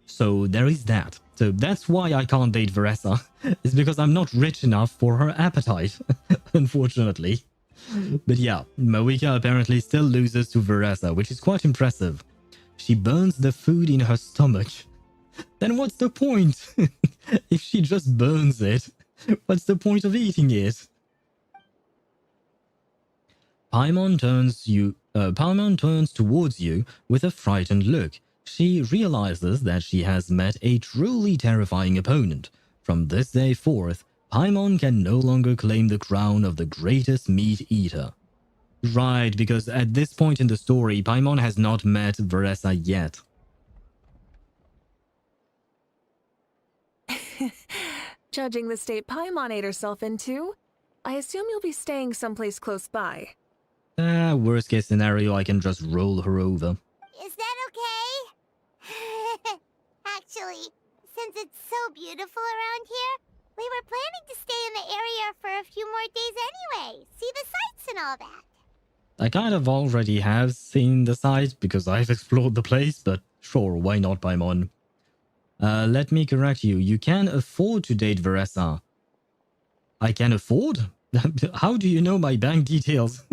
So there is that. So that's why I can't date Veressa. It's because I'm not rich enough for her appetite, unfortunately. But yeah, Mavuika apparently still loses to Veressa, which is quite impressive. She burns the food in her stomach. Then what's the point? If she just burns it, what's the point of eating it? Paimon turns towards you with a frightened look. She realizes that she has met a truly terrifying opponent. From this day forth, Paimon can no longer claim the crown of the greatest meat eater. Right, because at this point in the story, Paimon has not met Veressa yet. Judging the state Paimon ate herself into, I assume you'll be staying someplace close by. Worst case scenario, I can just roll her over. Is that okay? Actually, since it's so beautiful around here, we were planning to stay in the area for a few more days anyway. See the sights and all that. I kind of already have seen the site because I've explored the place, but sure, why not, Paimon? Let me correct you. You can afford to date Veressa. I can afford? How do you know my bank details?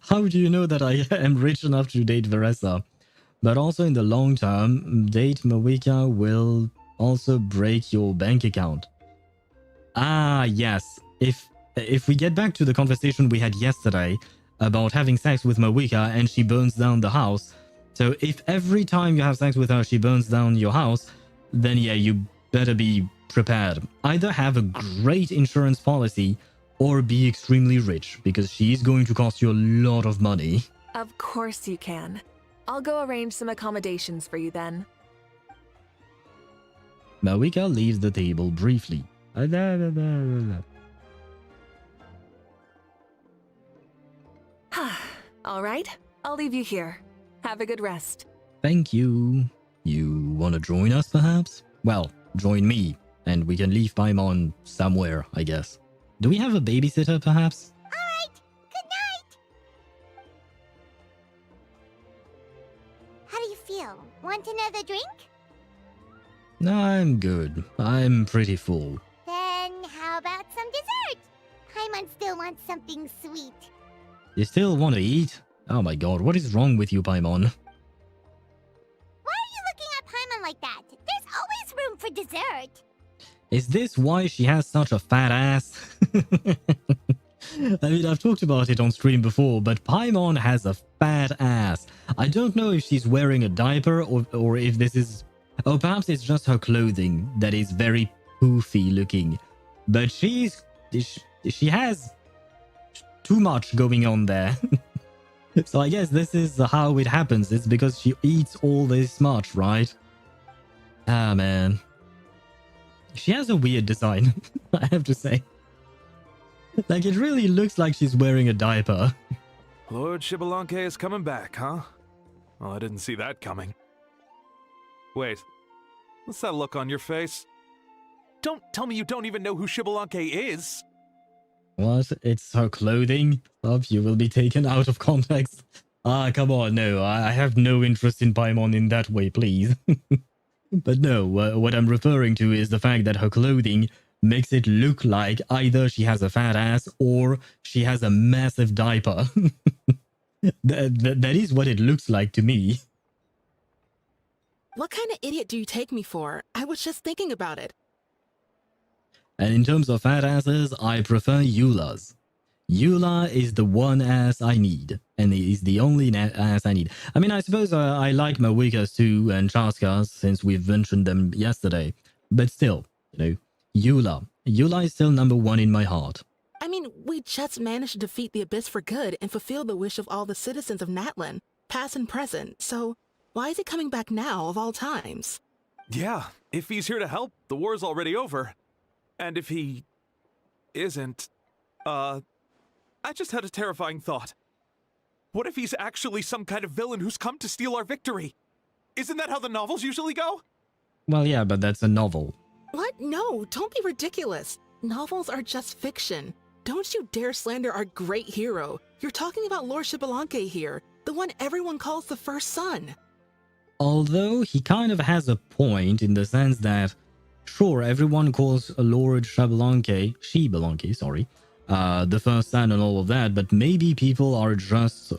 How do you know that I am rich enough to date Veressa? But also in the long term, date Mavuika will also break your bank account. Ah, yes. If we get back to the conversation we had yesterday about having sex with Mavuika and she burns down the house, so if every time you have sex with her she burns down your house, then yeah, you better be prepared. Either have a great insurance policy or be extremely rich, because she's going to cost you a lot of money. Of course you can. I'll go arrange some accommodations for you then. Mavuika leaves the table briefly. All right, I'll leave you here. Have a good rest. Thank you. You wanna join us, perhaps? Well, join me, and we can leave Paimon somewhere, I guess. Do we have a babysitter, perhaps? Alright, good night! How do you feel? Want another drink? I'm good. I'm pretty full. Then how about some dessert? Paimon still wants something sweet. You still want to eat? Oh my god, what is wrong with you, Paimon? Why are you looking at Paimon like that? There's always room for dessert. Is this why she has such a fat ass? I mean, I've talked about it on stream before, but Paimon has a fat ass. I don't know if she's wearing a diaper or if this is... Oh, perhaps it's just her clothing that is very poofy looking. But she has too much going on there. So I guess this is how it happens. It's because she eats all this much, right? Ah, man. She has a weird design, I have to say. Like, it really looks like she's wearing a diaper. Lord Xbalanque is coming back, huh? Well, I didn't see that coming. Wait, what's that look on your face? Don't tell me you don't even know who Xbalanque is! What? It's her clothing? Stuff you will be taken out of context. Ah, come on, no, I have no interest in Paimon in that way, please. But no, what I'm referring to is the fact that her clothing makes it look like either she has a fat ass or she has a massive diaper. That is what it looks like to me. What kind of idiot do you take me for? I was just thinking about it. And in terms of fat asses, I prefer Eula's. Eula is the one ass I need, and is the only ass I need. I mean, I suppose I like Mavuika's too, and Chaska's, since we've mentioned them yesterday. But still, you know, Eula. Eula is still number one in my heart. I mean, we just managed to defeat the Abyss for good and fulfill the wish of all the citizens of Natlan, past and present, so why is he coming back now of all times? Yeah, if he's here to help, the war's already over. And if he... isn't... I just had a terrifying thought. What if he's actually some kind of villain who's come to steal our victory? Isn't that how the novels usually go? Well, yeah, but that's a novel. What? No, don't be ridiculous. Novels are just fiction. Don't you dare slander our great hero. You're talking about Lord Xbalanque here, the one everyone calls the first son. Although he kind of has a point in the sense that, sure, everyone calls Lord Xbalanque, the first son and all of that, but maybe people are just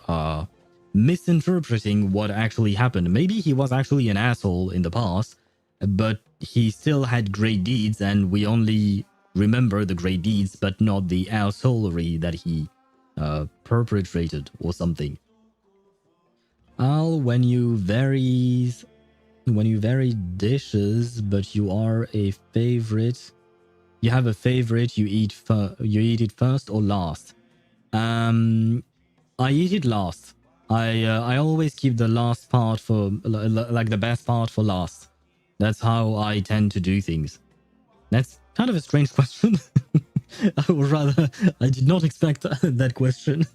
misinterpreting what actually happened. Maybe he was actually an asshole in the past, but he still had great deeds, and we only remember the great deeds, but not the assholery that he perpetrated or something. When you vary dishes, but you are a favorite. You have a favorite. You eat it first or last. I eat it last. I always keep the last part for like the best part for last. That's how I tend to do things. That's kind of a strange question. I did not expect that question.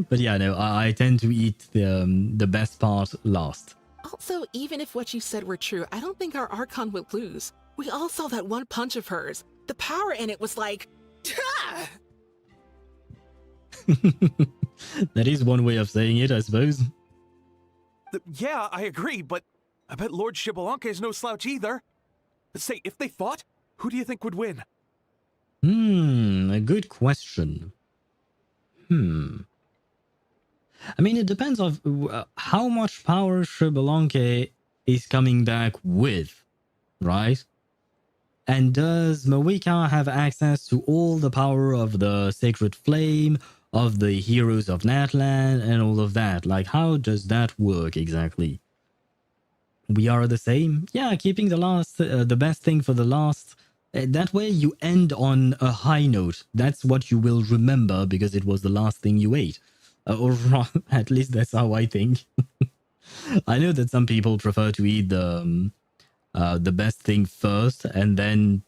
But yeah, no, I tend to eat the best part last. Also, even if what you said were true, I don't think our Archon would lose. We all saw that one punch of hers. The power in it was like... That is one way of saying it, I suppose. Yeah, I agree, but I bet Lord Xbalanque is no slouch either. Say, if they fought, who do you think would win? A good question. I mean, it depends on how much power Xbalanque is coming back with, right? And does Mavuika have access to all the power of the Sacred Flame, of the Heroes of Natlan, and all of that? Like, how does that work exactly? We are the same? Yeah, keeping the best thing for the last. That way you end on a high note. That's what you will remember because it was the last thing you ate. Or at least that's how I think. I know that some people prefer to eat the best thing first and then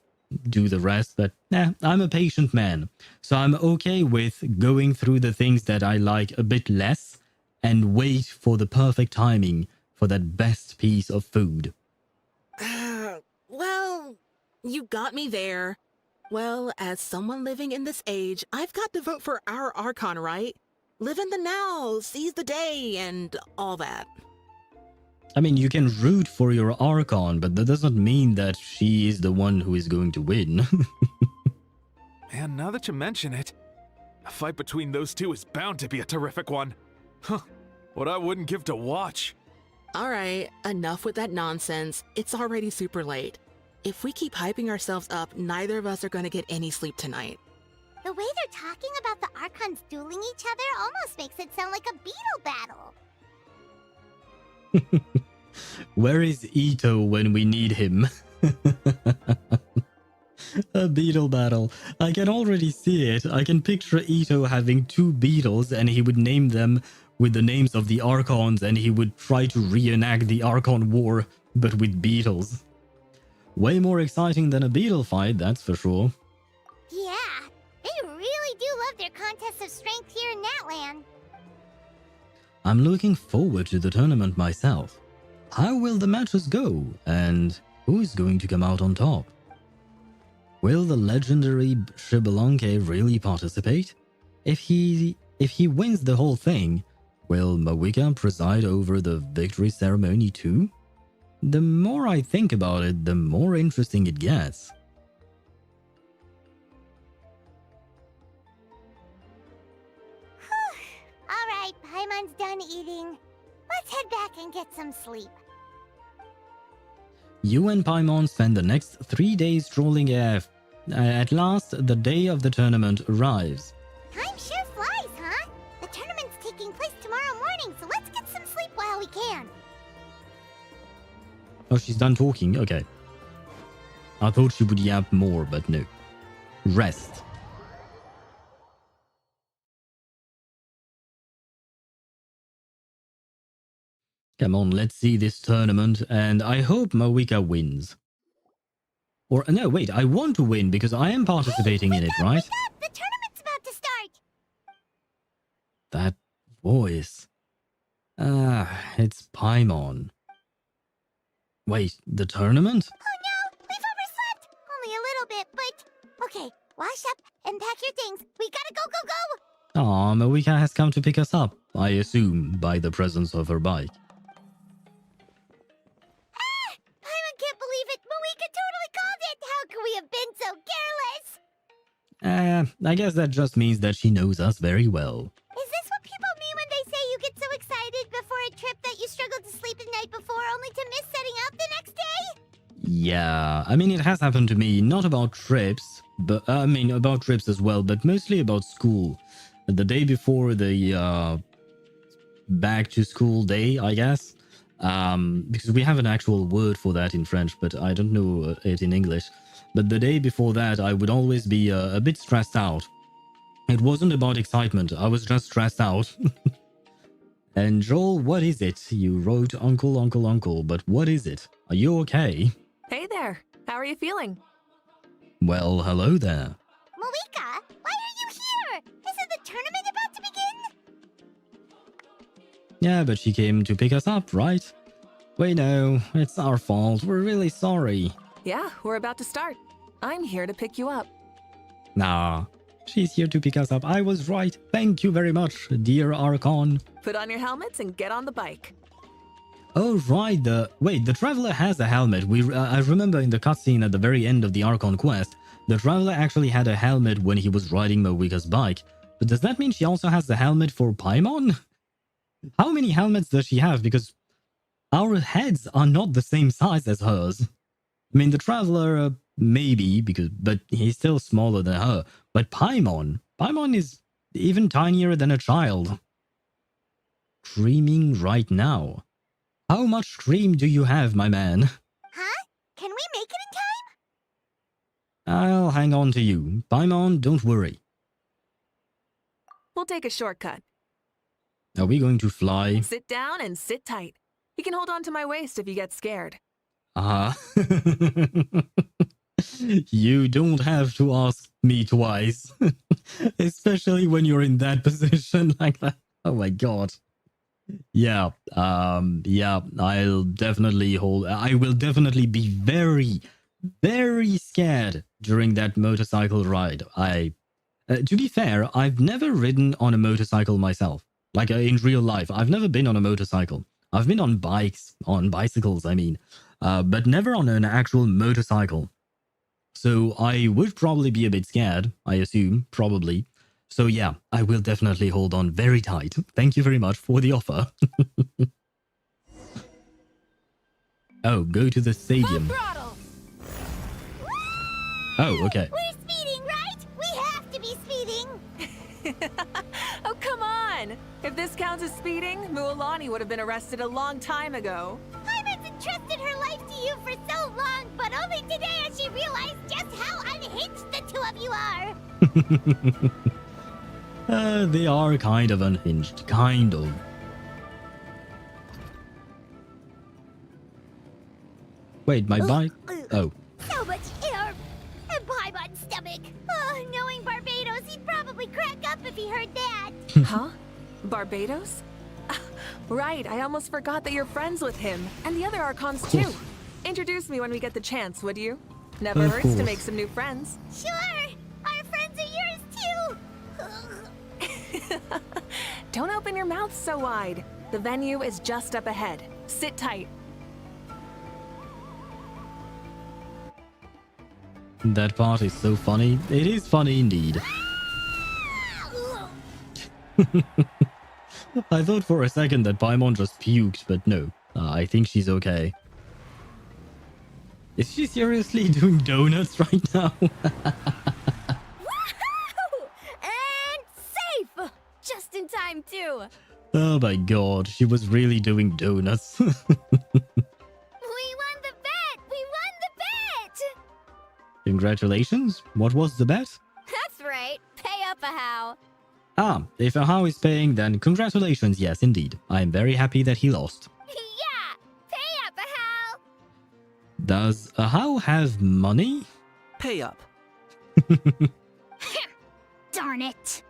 do the rest, but I'm a patient man. So I'm okay with going through the things that I like a bit less and wait for the perfect timing for that best piece of food. Well, you got me there. Well, as someone living in this age, I've got to vote for our Archon, right? Live in the now, seize the day, and all that. I mean, you can root for your Archon, but that doesn't mean that she is the one who is going to win. Man, now that you mention it, a fight between those two is bound to be a terrific one. Huh, what I wouldn't give to watch. Alright, enough with that nonsense. It's already super late. If we keep hyping ourselves up, neither of us are going to get any sleep tonight. The way they're talking about the Archons dueling each other almost makes it sound like a beetle battle. Where is Ito when we need him? A beetle battle. I can already see it. I can picture Ito having two beetles and he would name them with the names of the Archons and he would try to reenact the Archon War, but with beetles. Way more exciting than a beetle fight, that's for sure. Yeah, they really do love their contests of strength here in Natlan. I'm looking forward to the tournament myself. How will the matches go, and who is going to come out on top? Will the legendary Xbalanque really participate? If he wins the whole thing, will Mavuika preside over the victory ceremony too? The more I think about it, the more interesting it gets. Alright, Paimon's done eating. Let's head back and get some sleep. You and Paimon spend the next 3 days strolling AF. At last, the day of the tournament arrives. Time sure flies, huh? The tournament's taking place tomorrow morning, so let's get some sleep while we can. Oh, she's done talking? Okay. I thought she would yap more, but no. Rest. Come on, let's see this tournament, and I hope Mavuika wins. Or, no, wait, I want to win because I am participating in it, right? Wake up! The tournament's about to start! That voice. It's Paimon. Wait, the tournament? Oh no! We've overslept! Only a little bit, but... Okay, wash up and pack your things. We gotta go, go, go! Aw, Mavuika has come to pick us up, I assume, by the presence of her bike. Paimon can't believe it! Mavuika totally called it! How could we have been so careless? I guess that just means that she knows us very well. Is this what people mean when they say you get so excited before a trip that you struggle to sleep the night before only to miss setting out the next day? Yeah, I mean, it has happened to me, not about trips, but about trips as well, but mostly about school. The day before the back to school day, I guess, because we have an actual word for that in French, but I don't know it in English. But the day before that, I would always be a bit stressed out. It wasn't about excitement, I was just stressed out. And Joel, what is it? You wrote uncle, uncle, uncle, but what is it? Are you okay? Hey there. How are you feeling? Well, hello there. Mavuika, why are you here? Isn't the tournament about to begin? Yeah, but she came to pick us up, right? Wait, no, it's our fault. We're really sorry. Yeah, we're about to start. I'm here to pick you up. Nah, she's here to pick us up. I was right. Thank you very much, dear Archon. Put on your helmets and get on the bike. Oh, right. Wait, the Traveler has a helmet. I remember in the cutscene at the very end of the Archon quest, the Traveler actually had a helmet when he was riding Mavuika's bike. But does that mean she also has the helmet for Paimon? How many helmets does she have? Because our heads are not the same size as hers. I mean, the Traveler, maybe, but he's still smaller than her. But Paimon is even tinier than a child. Streaming right now. How much stream do you have, my man? Huh? Can we make it in time? I'll hang on to you. Paimon, don't worry. We'll take a shortcut. Are we going to fly? Sit down and sit tight. You can hold on to my waist if you get scared. You don't have to ask me twice. Especially when you're in that position like that. Oh my god. Yeah, I will definitely be very, very scared during that motorcycle ride. To be fair, I've never ridden on a motorcycle myself. Like in real life, I've never been on a motorcycle. I've been on bicycles, I mean, but never on an actual motorcycle. So I would probably be a bit scared, I assume, probably. So yeah, I will definitely hold on very tight. Thank you very much for the offer. Oh, go to the stadium. Oh, okay. We're speeding, right? We have to be speeding. Oh, come on! If this counts as speeding, Mualani would have been arrested a long time ago. Hyman's entrusted her life to you for so long, but only today has she realized just how unhinged the two of you are. They are kind of unhinged, kind of. Wait, my bike? Oh. So much air! And Paimon's stomach! Oh, knowing Barbados, he'd probably crack up if he heard that! Huh? Barbados? Right, I almost forgot that you're friends with him, and the other Archons too. Introduce me when we get the chance, would you? Never hurts to make some new friends. Sure! Our friends are yours too! Don't open your mouth so wide. The venue is just up ahead. Sit tight. That part is so funny. It is funny indeed. I thought for a second that Paimon just puked, but no. I think she's okay. Is she seriously doing donuts right now? Woohoo! And safe! Just in time, too. Oh my god, she was really doing donuts. We won the bet! We won the bet! Congratulations. What was the bet? That's right. Pay up a how. Ah, if Ahau is paying, then congratulations, yes, indeed. I am very happy that he lost. Yeah! Pay up a how! Does Ahau have money? Pay up. Darn it!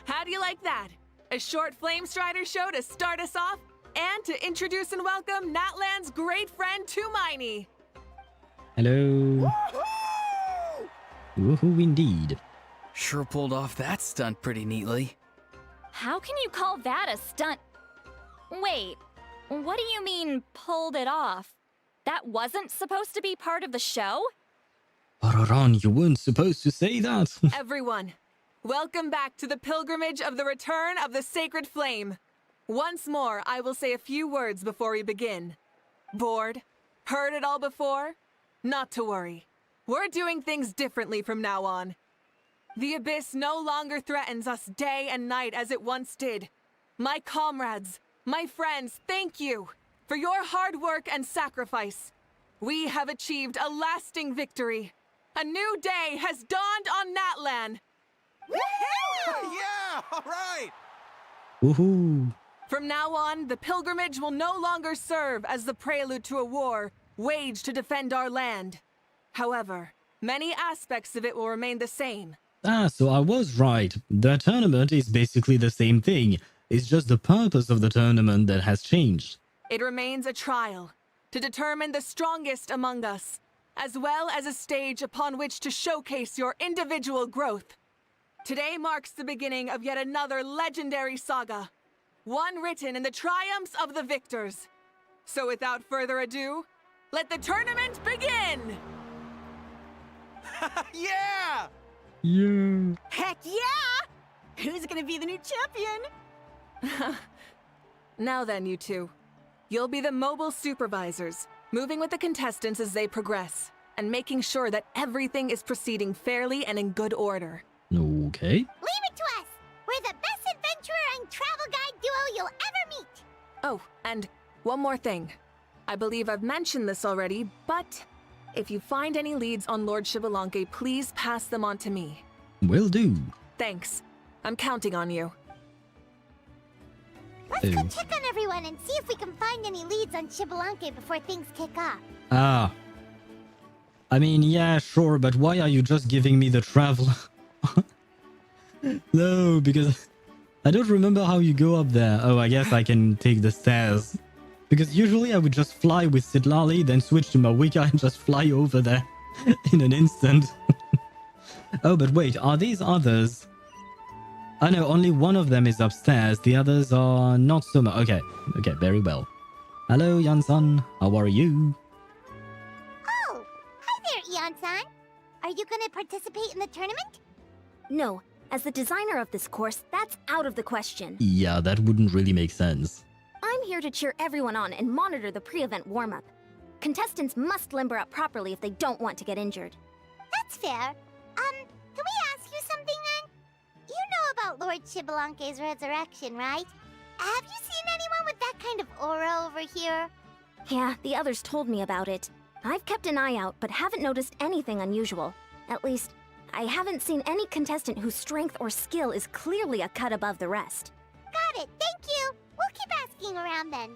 How do you like that? A short Flame Strider show to start us off, and to introduce and welcome Natlan's great friend Tumaini. Hello. Woohoo indeed. Sure pulled off that stunt pretty neatly. How can you call that a stunt? Wait, what do you mean, pulled it off? That wasn't supposed to be part of the show? Pararan, you weren't supposed to say that. Everyone, welcome back to the pilgrimage of the return of the sacred flame. Once more, I will say a few words before we begin. Bored? Heard it all before? Not to worry. We're doing things differently from now on. The abyss no longer threatens us day and night as it once did. My comrades, my friends, thank you for your hard work and sacrifice. We have achieved a lasting victory. A new day has dawned on Natlan. Yeah! All right! Woohoo! From now on, the pilgrimage will no longer serve as the prelude to a war waged to defend our land. However, many aspects of it will remain the same. Ah, so I was right. The tournament is basically the same thing. It's just the purpose of the tournament that has changed. It remains a trial to determine the strongest among us, as well as a stage upon which to showcase your individual growth. Today marks the beginning of yet another legendary saga, one written in the triumphs of the victors. So without further ado, let the tournament begin! Yeah! Yeah. Heck yeah! Who's gonna be the new champion? Now then, you two. You'll be the mobile supervisors, moving with the contestants as they progress, and making sure that everything is proceeding fairly and in good order. Okay. Leave it to us! We're the best adventurer and travel guide duo you'll ever meet! Oh, and one more thing. I believe I've mentioned this already, but if you find any leads on Lord Xbalanque, please pass them on to me. Will do. Thanks. I'm counting on you. Let's go check on everyone and see if we can find any leads on Xbalanque before things kick off. Ah. I mean, yeah, sure, but why are you just giving me the traveler? No, because I don't remember how you go up there. Oh, I guess I can take the stairs. Because usually I would just fly with Citlali, then switch to Mavuika and just fly over there in an instant. Oh, but wait, are these others? I know only one of them is upstairs. The others are not so much. Okay, very well. Hello, Yan-san. How are you? Oh, hi there, Ian-san. Are you gonna participate in the tournament? No, as the designer of this course, that's out of the question. Yeah, that wouldn't really make sense. I'm here to cheer everyone on and monitor the pre-event warm-up. Contestants must limber up properly if they don't want to get injured. That's fair. Can we ask you something then? You know about Lord Xbalanque's resurrection, right? Have you seen anyone with that kind of aura over here? Yeah, the others told me about it. I've kept an eye out, but haven't noticed anything unusual. At least, I haven't seen any contestant whose strength or skill is clearly a cut above the rest. Got it, thank you. We'll keep asking around then.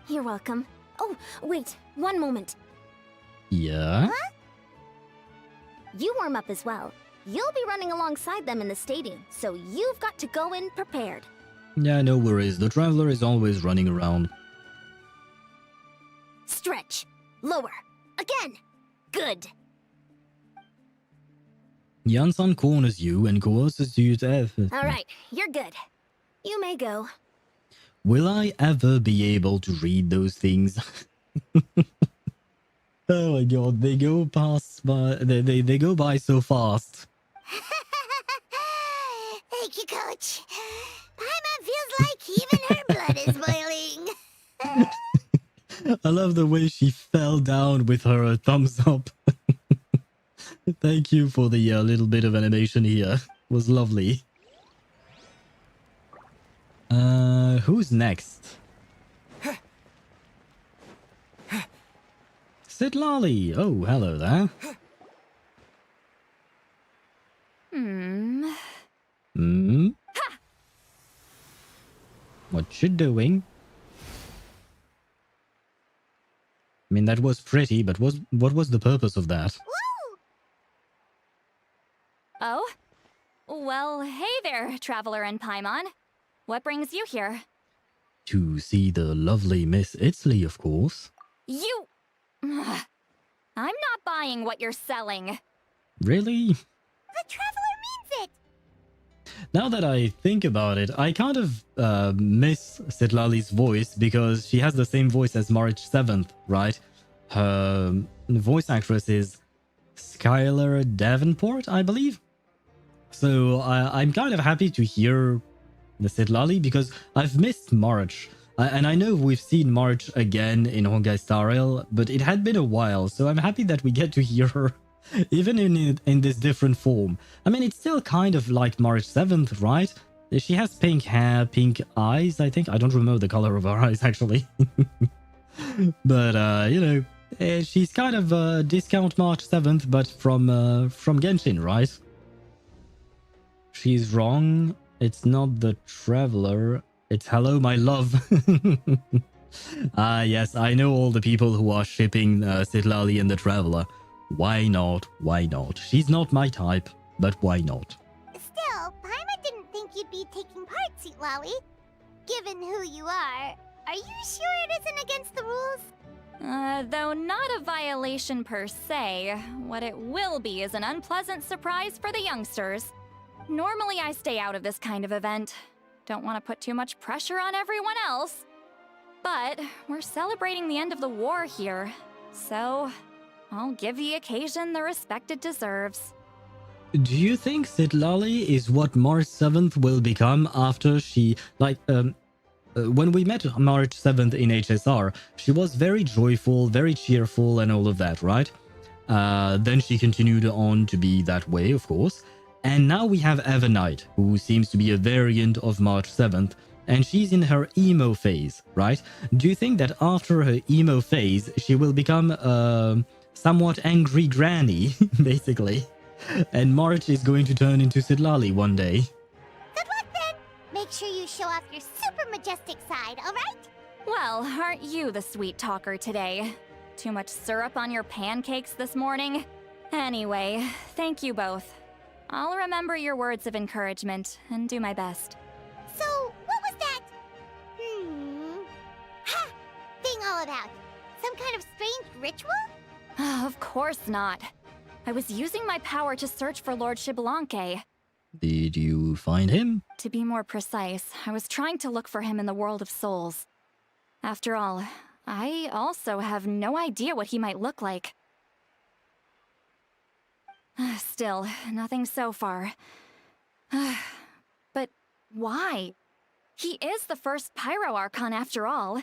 You're welcome. Oh, wait, one moment. Yeah? Huh? You warm up as well. You'll be running alongside them in the stadium, so you've got to go in prepared. Yeah, no worries. The traveler is always running around. Stretch. Lower. Again. Good. Yan-san corners you and coerces you to effort. All right, you're good. You may go. Will I ever be able to read those things? Oh my god, they go past by they go by so fast. Thank you, Coach. Paimon feels like even her blood is boiling. I love the way she fell down with her thumbs up. Thank you for the little bit of animation here. It was lovely. Who's next? Citlali. Oh, hello there. What you doing? I mean, that was pretty, but what was the purpose of that? Woo! Oh? Well, hey there, Traveler and Paimon. What brings you here? To see the lovely Miss Itzley, of course. You... I'm not buying what you're selling. Really? The Traveler means it! Now that I think about it, I kind of miss Citlali's voice because she has the same voice as March 7th, right? Her voice actress is Skylar Davenport, I believe. So I'm kind of happy to hear the Citlali because I've missed March. And I know we've seen March again in Honkai Star Rail, but it had been a while, so I'm happy that we get to hear her even in this different form. I mean, it's still kind of like March 7th, right? She has pink hair, pink eyes, I think. I don't remember the color of her eyes, actually. But, you know, she's kind of discount March 7th, but from Genshin, right? She's wrong. It's not the Traveler. It's hello, my love. Ah, yes, I know all the people who are shipping Citlali and the Traveler. Why not? Why not? She's not my type, but why not? Still, Paimon didn't think you'd be taking part, Citlali. given who you are you sure it isn't against the rules? Though not a violation per se, what it will be is an unpleasant surprise for the youngsters. Normally I stay out of this kind of event. Don't want to put too much pressure on everyone else. But we're celebrating the end of the war here, so I'll give the occasion the respect it deserves. Do you think Citlali is what March 7th will become after she, when we met March 7th in HSR, she was very joyful, very cheerful and all of that, right? Then she continued on to be that way, of course. And now we have Evernight, who seems to be a variant of March 7th, and she's in her emo phase, right? Do you think that after her emo phase, she will become a somewhat angry granny, basically? And March is going to turn into Citlali one day. Good luck then! Make sure you show off your super majestic side, alright? Well, aren't you the sweet talker today? Too much syrup on your pancakes this morning? Anyway, thank you both. I'll remember your words of encouragement and do my best. So, what was that? Ha! Thing all about? Some kind of strange ritual? Of course not. I was using my power to search for Lord Xbalanque. Did you find him? To be more precise, I was trying to look for him in the world of souls. After all, I also have no idea what he might look like. Still, nothing so far. But why? He is the first Pyro Archon after all.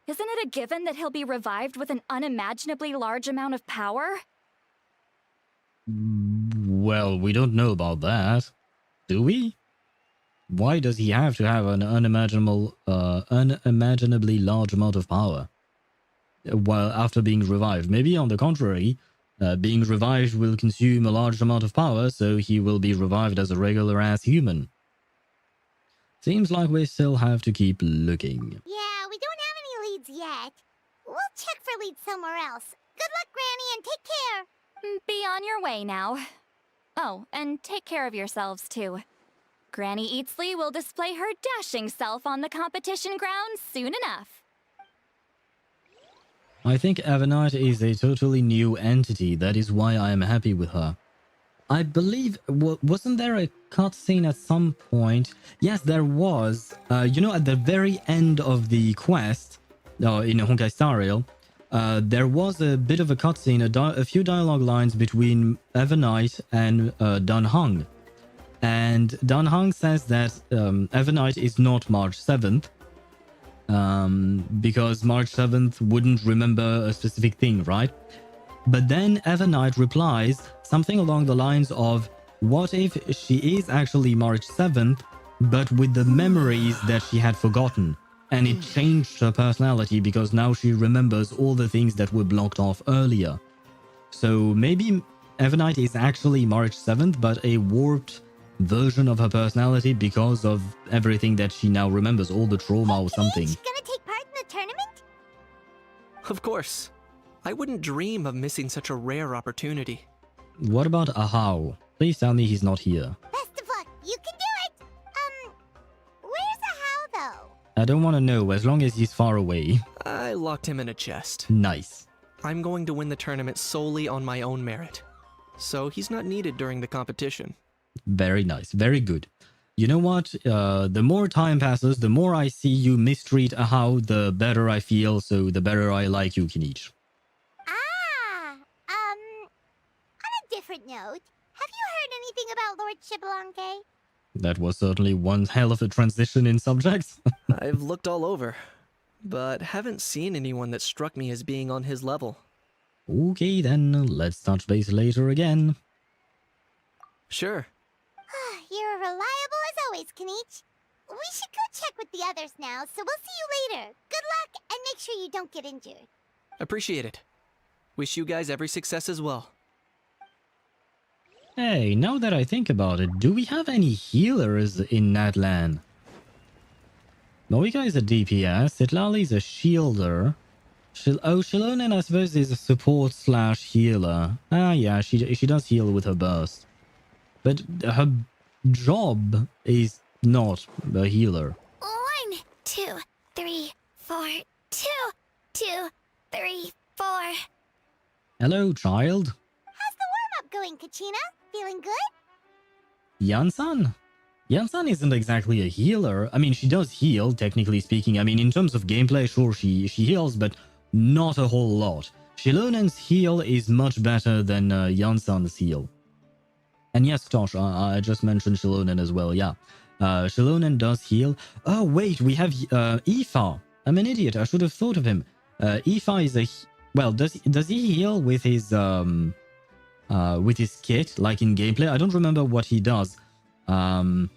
Isn't it a given that he'll be revived with an unimaginably large amount of power? Well, we don't know about that. Do we? Why does he have to have an unimaginably large amount of power? Well, after being revived. Maybe on the contrary, being revived will consume a large amount of power, so he will be revived as a regular-ass human. Seems like we still have to keep looking. Yeah, we don't have any leads yet. We'll check for leads somewhere else. Good luck, Granny, and take care! Be on your way now. Oh, and take care of yourselves, too. Granny Eatsley will display her dashing self on the competition grounds soon enough. I think Evernight is a totally new entity. That is why I am happy with her. I believe... wasn't there a cutscene at some point? Yes, there was. You know, at the very end of the quest, in Honkai Star Rail, there was a bit of a cutscene, a few dialogue lines between Evernight and Dan Heng. And Dan Heng says that Evernight is not March 7th, because March 7th wouldn't remember a specific thing, right? But then Evernight replies something along the lines of, what if she is actually March 7th, but with the memories that she had forgotten? And it changed her personality because now she remembers all the things that were blocked off earlier. So maybe Evernight is actually March 7th, but a warped version of her personality because of everything that she now remembers, all the trauma or something. She gonna take part in the tournament? Of course. I wouldn't dream of missing such a rare opportunity. What about Ahau? Please tell me he's not here. Best of luck, you can do it! Where's Ahau, though? I don't want to know, as long as he's far away. I locked him in a chest. Nice. I'm going to win the tournament solely on my own merit. So he's not needed during the competition. Very nice, very good. You know what? The more time passes, the more I see you mistreat Ahau, the better I feel, so the better I like you, Kenichi. On a different note, have you heard anything about Lord Xbalanque? That was certainly one hell of a transition in subjects. I've looked all over, but haven't seen anyone that struck me as being on his level. Okay then, let's touch base later again. Sure. You're reliable as always, Kenichi. We should go check with the others now, so we'll see you later. Good luck, and make sure you don't get injured. Appreciate it. Wish you guys every success as well. Hey, now that I think about it, do we have any healers in Natlan? Mavuika is a DPS, Citlali is a shielder. Shilonen, I suppose, is a support / healer. Ah, yeah, she does heal with her burst. But her job is not a healer. 1, 2, Hello, child. How's the warm-up going, Kachina? Feeling good? Yansan? Yansan isn't exactly a healer. I mean, she does heal, technically speaking. I mean, in terms of gameplay, sure, she heals, but not a whole lot. Shilonen's heal is much better than Yansan's heal. And yes, Tosh, I just mentioned Shilonen as well, yeah. Shilonen does heal. Oh, wait, we have Aoife. I'm an idiot, I should have thought of him. Aoife is a... Well, does he heal with his kit, like in gameplay? I don't remember what he does. But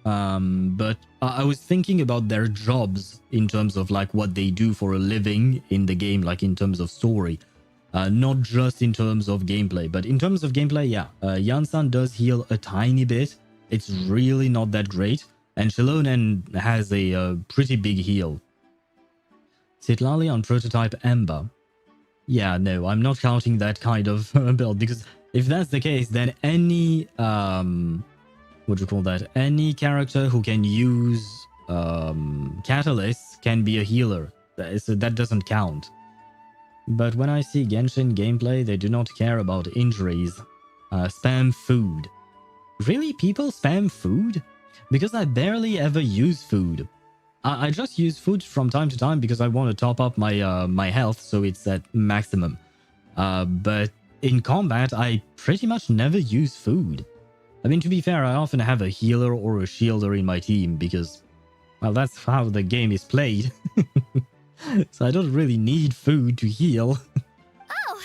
I was thinking about their jobs in terms of like what they do for a living in the game, like in terms of story. Not just in terms of gameplay, but in terms of gameplay, yeah. Yansan does heal a tiny bit. It's really not that great. And Shilonen has a pretty big heal. Citlali on prototype Ember. Yeah, no, I'm not counting that kind of build, because if that's the case, then any... what do you call that? Any character who can use catalysts can be a healer. So that doesn't count. But when I see Genshin gameplay, they do not care about injuries. Spam food. Really? People spam food? Because I barely ever use food. I just use food from time to time because I want to top up my my health so it's at maximum. But in combat, I pretty much never use food. I mean, to be fair, I often have a healer or a shielder in my team because, well, that's how the game is played. So I don't really need food to heal. Oh,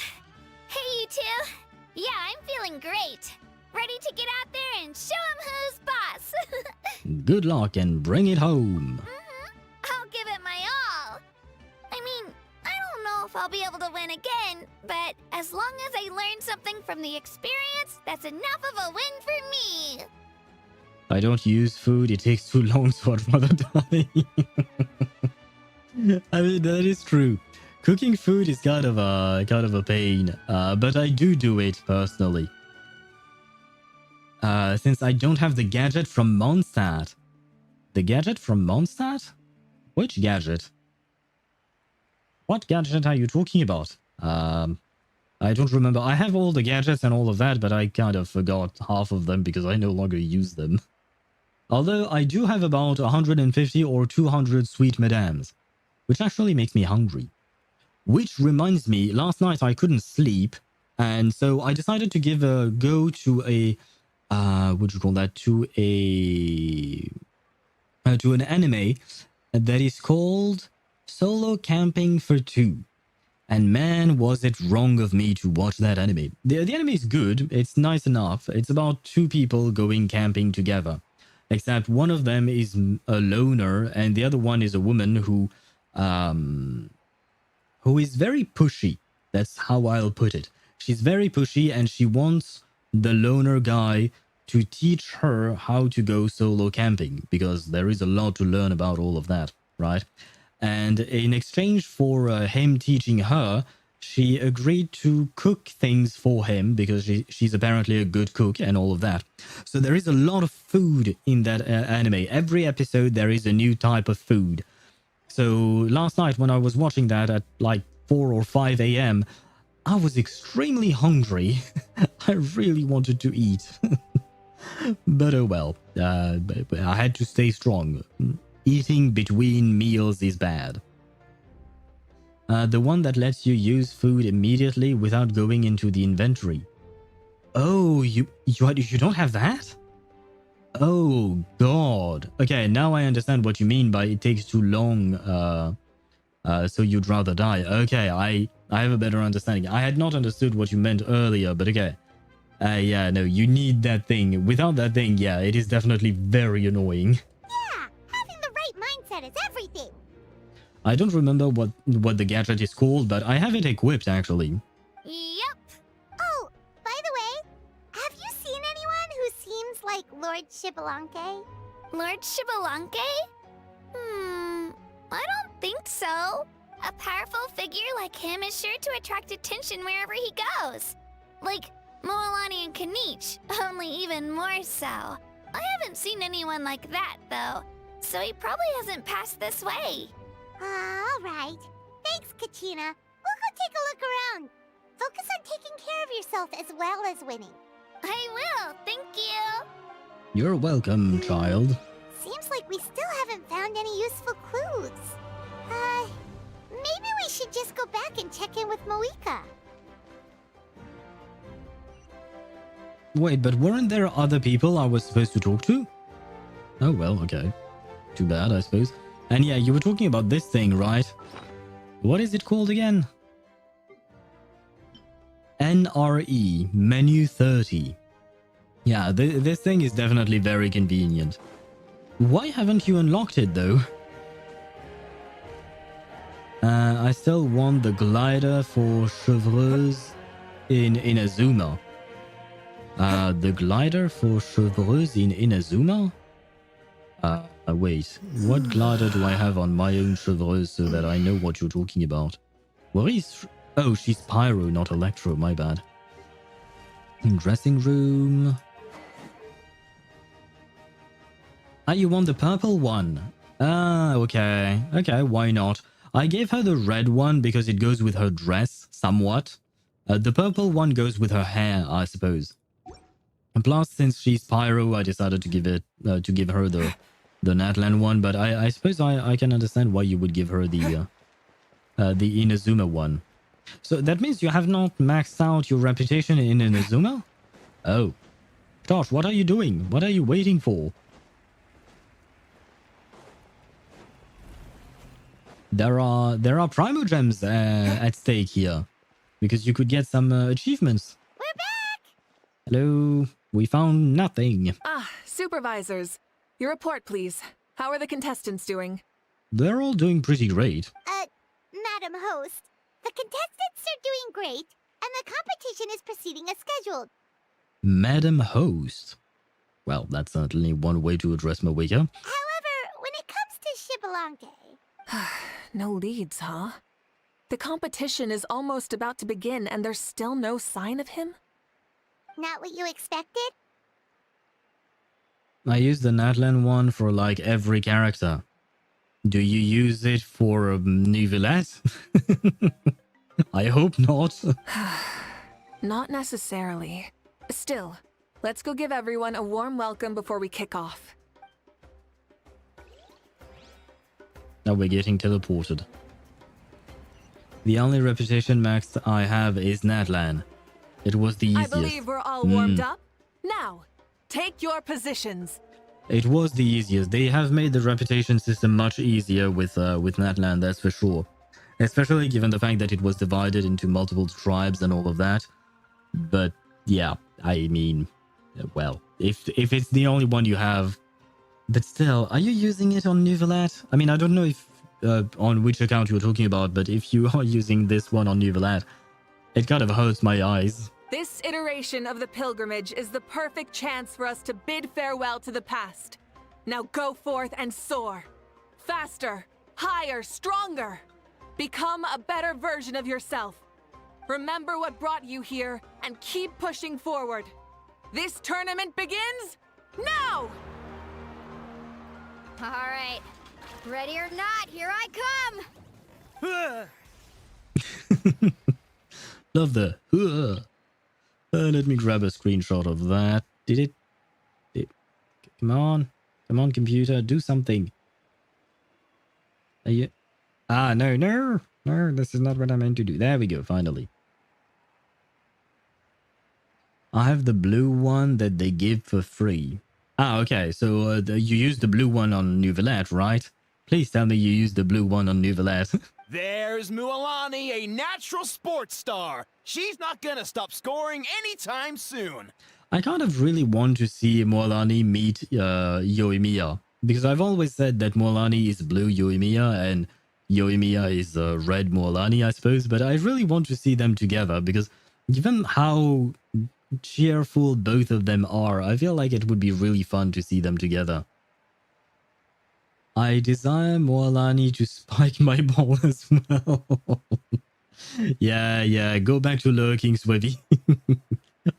hey you two. Yeah, I'm feeling great. Ready to get out there and show 'em who's boss. Good luck and bring it home. I'll give it my all. I mean, I don't know if I'll be able to win again, but as long as I learn something from the experience, that's enough of a win for me. I don't use food, it takes too long, so I'd rather die. I mean, that is true. Cooking food is kind of a pain, but I do it personally. Since I don't have the gadget from Mondstadt. The gadget from Mondstadt? Which gadget? What gadget are you talking about? I don't remember. I have all the gadgets and all of that, but I kind of forgot half of them because I no longer use them. Although I do have about 150 or 200 sweet madams, which actually makes me hungry. Which reminds me, last night I couldn't sleep, and so I decided to give a go to a... what do you call that? To an anime that is called Solo Camping for Two. And man, was it wrong of me to watch that anime. The anime is good. It's nice enough. It's about two people going camping together. Except one of them is a loner and the other one is a woman who is very pushy. That's how I'll put it. She's very pushy and she wants the loner guy to teach her how to go solo camping because there is a lot to learn about all of that, right? And in exchange for him teaching her, she agreed to cook things for him because she's apparently a good cook and all of that. So there is a lot of food in that anime. Every episode there is a new type of food. So last night when I was watching that at like 4 or 5 a.m., I was extremely hungry. I really wanted to eat. But oh well, I had to stay strong. Eating between meals is bad. The one that lets you use food immediately without going into the inventory. Oh, you don't have that? Oh god. Okay, now I understand what you mean by it takes too long, so you'd rather die. Okay, I have a better understanding. I had not understood what you meant earlier, but okay. Yeah, no, you need that thing. Without that thing, yeah, it is definitely very annoying. Yeah, having the right mindset is everything. I don't remember what the gadget is called, but I have it equipped, actually. Yep. Oh, by the way, have you seen anyone who seems like Lord Xbalanque? Lord Xbalanque? I don't think so. A powerful figure like him is sure to attract attention wherever he goes. Like Moalani and Kanich, only even more so. I haven't seen anyone like that, though, so he probably hasn't passed this way. All right. Thanks, Kachina. We'll go take a look around. Focus on taking care of yourself as well as winning. I will, thank you. You're welcome, child. Seems like we still haven't found any useful clues. Maybe we should just go back and check in with Mavuika. Wait, but weren't there other people I was supposed to talk to? Oh, well, okay. Too bad, I suppose. And yeah, you were talking about this thing, right? What is it called again? NRE, menu 30. Yeah, this thing is definitely very convenient. Why haven't you unlocked it, though? I still want the glider for Chevreuse in Inazuma. The glider for Chevreuse in Inazuma? Wait, what glider do I have on my own Chevreuse so that I know what you're talking about? Where is... Oh, she's Pyro, not Electro, my bad. Dressing room... Ah, you want the purple one? Ah, okay. Okay, why not? I gave her the red one because it goes with her dress, somewhat. The purple one goes with her hair, I suppose. And plus, since she's Pyro, I decided to give her the Natlan one. But I suppose I can understand why you would give her the Inazuma one. So that means you have not maxed out your reputation in Inazuma? Oh, Josh, what are you doing? What are you waiting for? There are Primo Gems at stake here, because you could get some achievements. We're back! Hello, we found nothing. Ah, supervisors. Your report, please. How are the contestants doing? They're all doing pretty great. Madam Host, the contestants are doing great, and the competition is proceeding as scheduled. Madam Host. Well, that's certainly one way to address Mavuika. However, when it comes to Xbalanque... No leads, huh? The competition is almost about to begin and there's still no sign of him? Not what you expected? I use the Natlan one for like every character. Do you use it for Nivelette? I hope not. Not necessarily. Still, let's go give everyone a warm welcome before we kick off. Now we're getting teleported. The only reputation max I have is Natlan. It was the easiest. I believe we're all warmed up. Now, take your positions. It was the easiest. They have made the reputation system much easier with Natlan, that's for sure. Especially given the fact that it was divided into multiple tribes and all of that. But yeah, I mean, well, if it's the only one you have, but still, are you using it on Nivelette? I mean, I don't know if on which account you're talking about, but if you are using this one on Nivelette, it kind of hurts my eyes. This iteration of the pilgrimage is the perfect chance for us to bid farewell to the past. Now go forth and soar. Faster, higher, stronger. Become a better version of yourself. Remember what brought you here and keep pushing forward. This tournament begins now! All right. Ready or not, here I come! Love the... let me grab a screenshot of that. Did it... Come on. Come on, computer. Do something. Are you... Ah, no. No, this is not what I meant to do. There we go, finally. I have the blue one that they give for free. Ah, okay. So you used the blue one on Nivelette, right? Please tell me you used the blue one on Nivelette. There's Mualani, a natural sports star. She's not gonna stop scoring anytime soon. I kind of really want to see Mualani meet Yoimiya, because I've always said that Mualani is blue Yoimiya and Yoimiya is red Mualani, I suppose. But I really want to see them together, because given how cheerful both of them are, I feel like it would be really fun to see them together. I desire Mualani to spike my ball as well. yeah, go back to lurking, Swivy.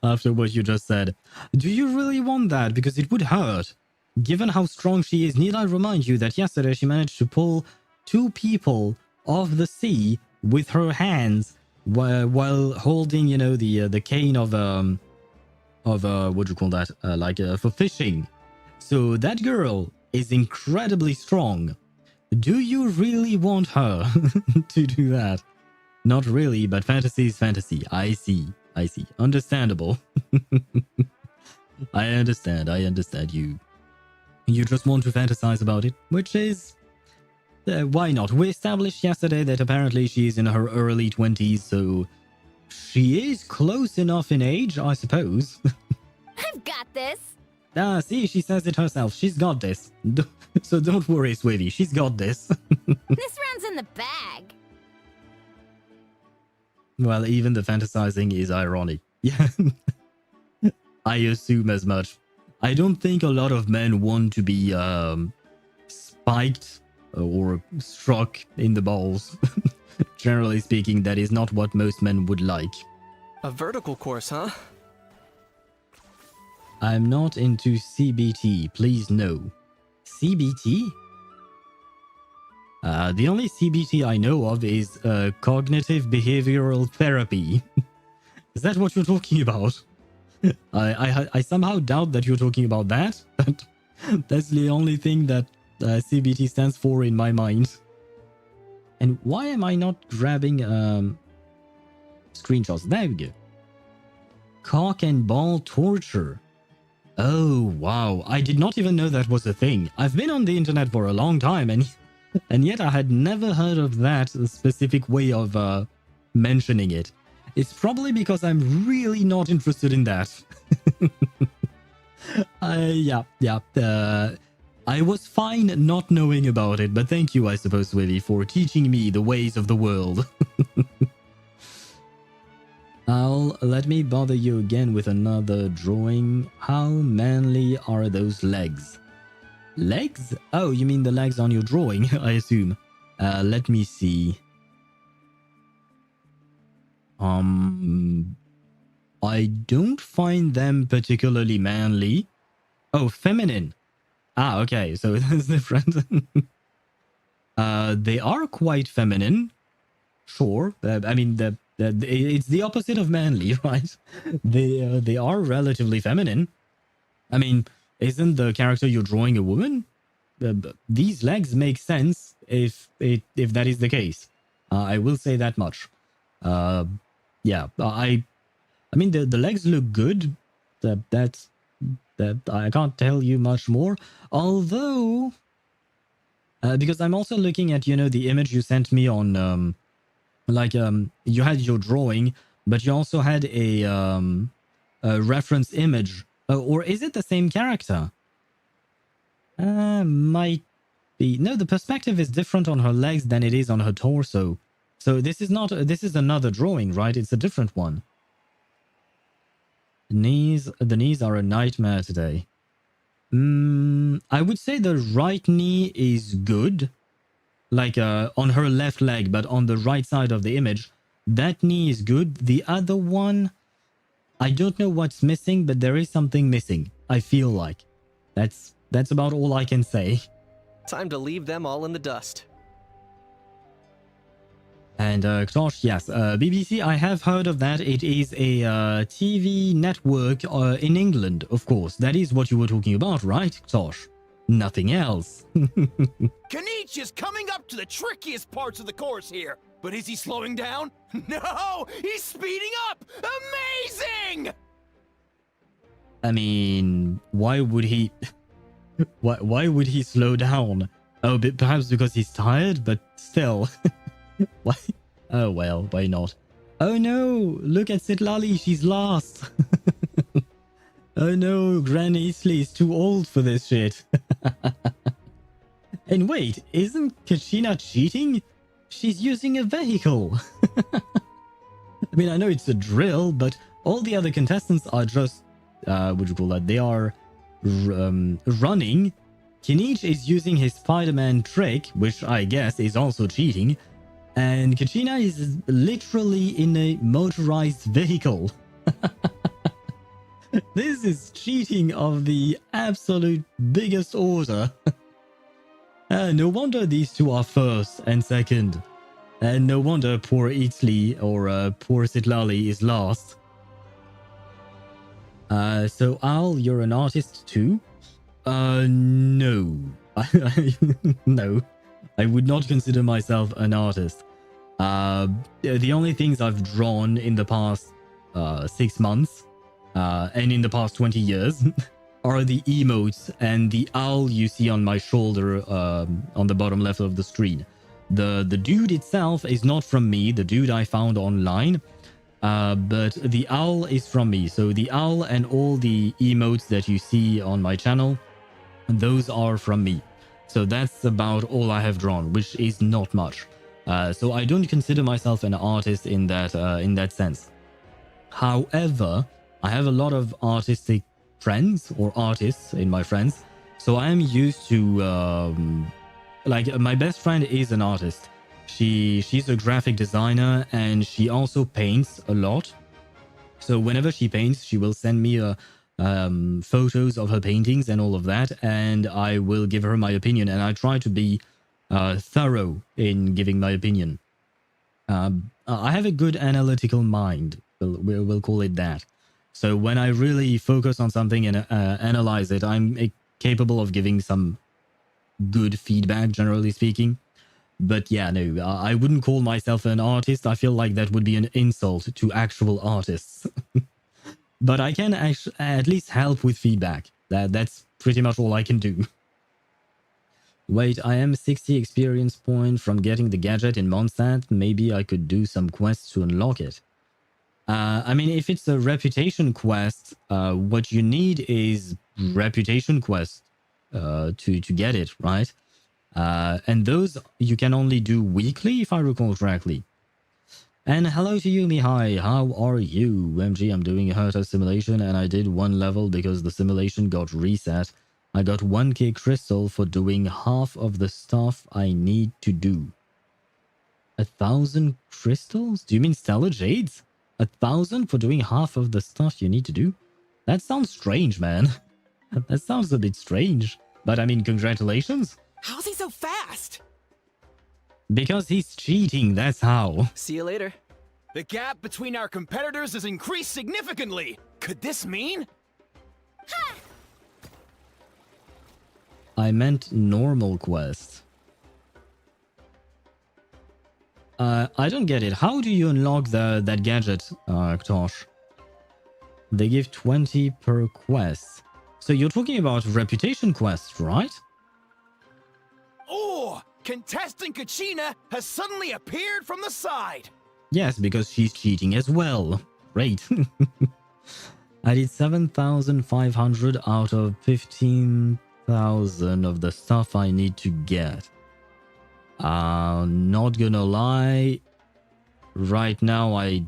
After what you just said. Do you really want that? Because it would hurt. Given how strong she is, need I remind you that yesterday she managed to pull 2 people off the sea with her hands while holding, you know, the cane of what do you call that? For fishing. So that girl is incredibly strong. Do you really want her to do that? Not really, but fantasy is fantasy. I see. Understandable. I understand you. You just want to fantasize about it, which is... why not? We established yesterday that apparently she's in her early 20s, so... she is close enough in age, I suppose. I've got this. See, she says it herself. She's got this. So don't worry, sweetie. She's got this. This round's in the bag. Well, even the fantasizing is ironic. Yeah. I assume as much. I don't think a lot of men want to be spiked or struck in the balls. Generally speaking, that is not what most men would like. A vertical course, huh? I'm not into CBT, please no. CBT? The only CBT I know of is cognitive behavioral therapy. Is that what you're talking about? I somehow doubt that you're talking about that, but that's the only thing that CBT stands for in my mind. And why am I not grabbing screenshots? There we go. Cock and ball torture. Oh, wow. I did not even know that was a thing. I've been on the internet for a long time, and yet I had never heard of that specific way of mentioning it. It's probably because I'm really not interested in that. I was fine not knowing about it, but thank you, I suppose, Wivy, for teaching me the ways of the world. Let me bother you again with another drawing. How manly are those legs? Legs? Oh, you mean the legs on your drawing, I assume. Let me see. I don't find them particularly manly. Oh, feminine. Ah, okay, so that's different. They are quite feminine. Sure. I mean, it's the opposite of manly, right? They are relatively feminine. I mean, isn't the character you're drawing a woman? These legs make sense if that is the case. I will say that much. Yeah, I mean the legs look good. That I can't tell you much more. Although, because I'm also looking at, you know, the image you sent me on, you had your drawing, but you also had a reference image. Or is it the same character? Might be. No, the perspective is different on her legs than it is on her torso. So this is another drawing, right? It's a different one. The knees are a nightmare today. I would say the right knee is good. On her left leg, but on the right side of the image. That knee is good. The other one, I don't know what's missing, but there is something missing. I feel like. That's about all I can say. Time to leave them all in the dust. And Ktosh, yes, BBC, I have heard of that. It is a TV network in England, of course. That is what you were talking about, right, Ktosh? Nothing else. Kanichi is coming up to the trickiest parts of the course here. But is he slowing down? No! He's speeding up! Amazing! I mean, why would he... why would he slow down? Oh, perhaps because he's tired, but still... Why? Oh well, why not? Oh no! Look at Sitlali, she's lost! Oh no, Granny Isley is too old for this shit. And wait, isn't Kachina cheating? She's using a vehicle! I mean, I know it's a drill, but all the other contestants are just... what do you call that? They are running. Kinich is using his Spider-Man trick, which I guess is also cheating. And Kachina is literally in a motorized vehicle. This is cheating of the absolute biggest order. No wonder these two are first and second. And no wonder poor Italy or poor Sitlali is lost. So Al, you're an artist too? No. No. I would not consider myself an artist. The only things I've drawn in the past 6 months and in the past 20 years are the emotes and the owl you see on my shoulder on the bottom left of the screen. The dude itself is not from me, the dude I found online, but the owl is from me. So the owl and all the emotes that you see on my channel, those are from me. So that's about all I have drawn, which is not much. So I don't consider myself an artist in that sense. However, I have a lot of artistic friends or artists in my friends, so I am used to like my best friend is an artist. She's a graphic designer and she also paints a lot. So whenever she paints, she will send me photos of her paintings and all of that, and I will give her my opinion. And I try to be thorough in giving my opinion. I have a good analytical mind. We'll call it that. So when I really focus on something and analyze it, I'm capable of giving some good feedback, generally speaking. But yeah, no, I wouldn't call myself an artist. I feel like that would be an insult to actual artists. But I can at least help with feedback. That's pretty much all I can do. Wait, I am 60 experience points from getting the gadget in Mondstadt. Maybe I could do some quests to unlock it. I mean, if it's a reputation quest, what you need is reputation quest to get it, right? And those you can only do weekly, if I recall correctly. And hello to you, Mihai. How are you? MG, I'm doing a Herta simulation and I did 1 level because the simulation got reset. I got 1k crystal for doing half of the stuff I need to do. 1,000 crystals? Do you mean stellar jades? 1,000 for doing half of the stuff you need to do? That sounds strange, man. That sounds a bit strange. But I mean, congratulations. How's he so fast? Because he's cheating, that's how. See you later. The gap between our competitors has increased significantly. Could this mean? I meant normal quest. I don't get it. How do you unlock that gadget, Ktosh? They give 20 per quest. So you're talking about reputation quests, right? Oh, contestant Kachina has suddenly appeared from the side. Yes, because she's cheating as well. Great. I did 7,500 out of 15,000 of the stuff I need to get. Not gonna lie, right now I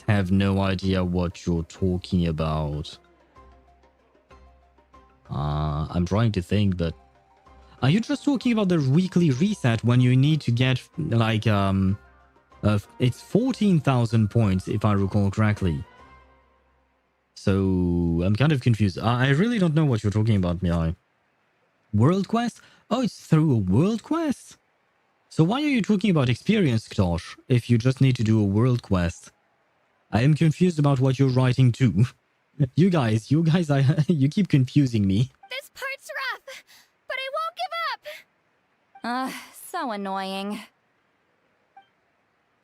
have no idea what you're talking about. I'm trying to think, but are you just talking about the weekly reset when you need to get like it's 14,000 points if I recall correctly? So I'm kind of confused. I really don't know what you're talking about, Miai. World quest? Oh, it's through a world quest? So why are you talking about experience, Ktosh, if you just need to do a world quest? I am confused about what you're writing too. You guys, you keep confusing me. This part's rough, but I won't give up. So annoying.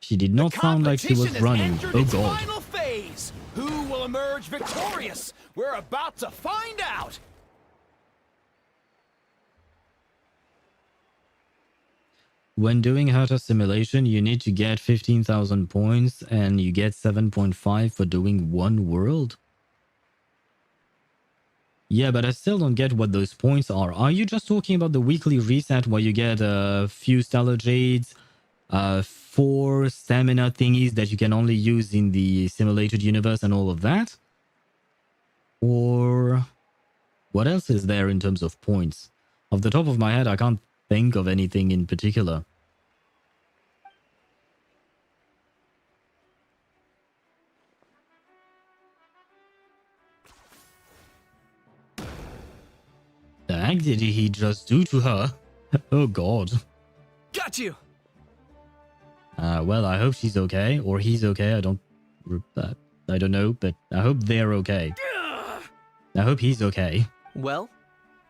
She did not sound like she was running. Oh god. Final phase. Who will emerge victorious? We're about to find out. When doing Herta simulation, you need to get 15,000 points and you get 7.5 for doing 1 world. Yeah, but I still don't get what those points are. Are you just talking about the weekly reset where you get a few stellar jades, 4 stamina thingies that you can only use in the simulated universe and all of that? Or what else is there in terms of points? Off the top of my head, I can't think of anything in particular. The heck did he just do to her? Oh god. Got you. Well, I hope she's okay, or he's okay. I don't know, but I hope they're okay. I hope he's okay. Well,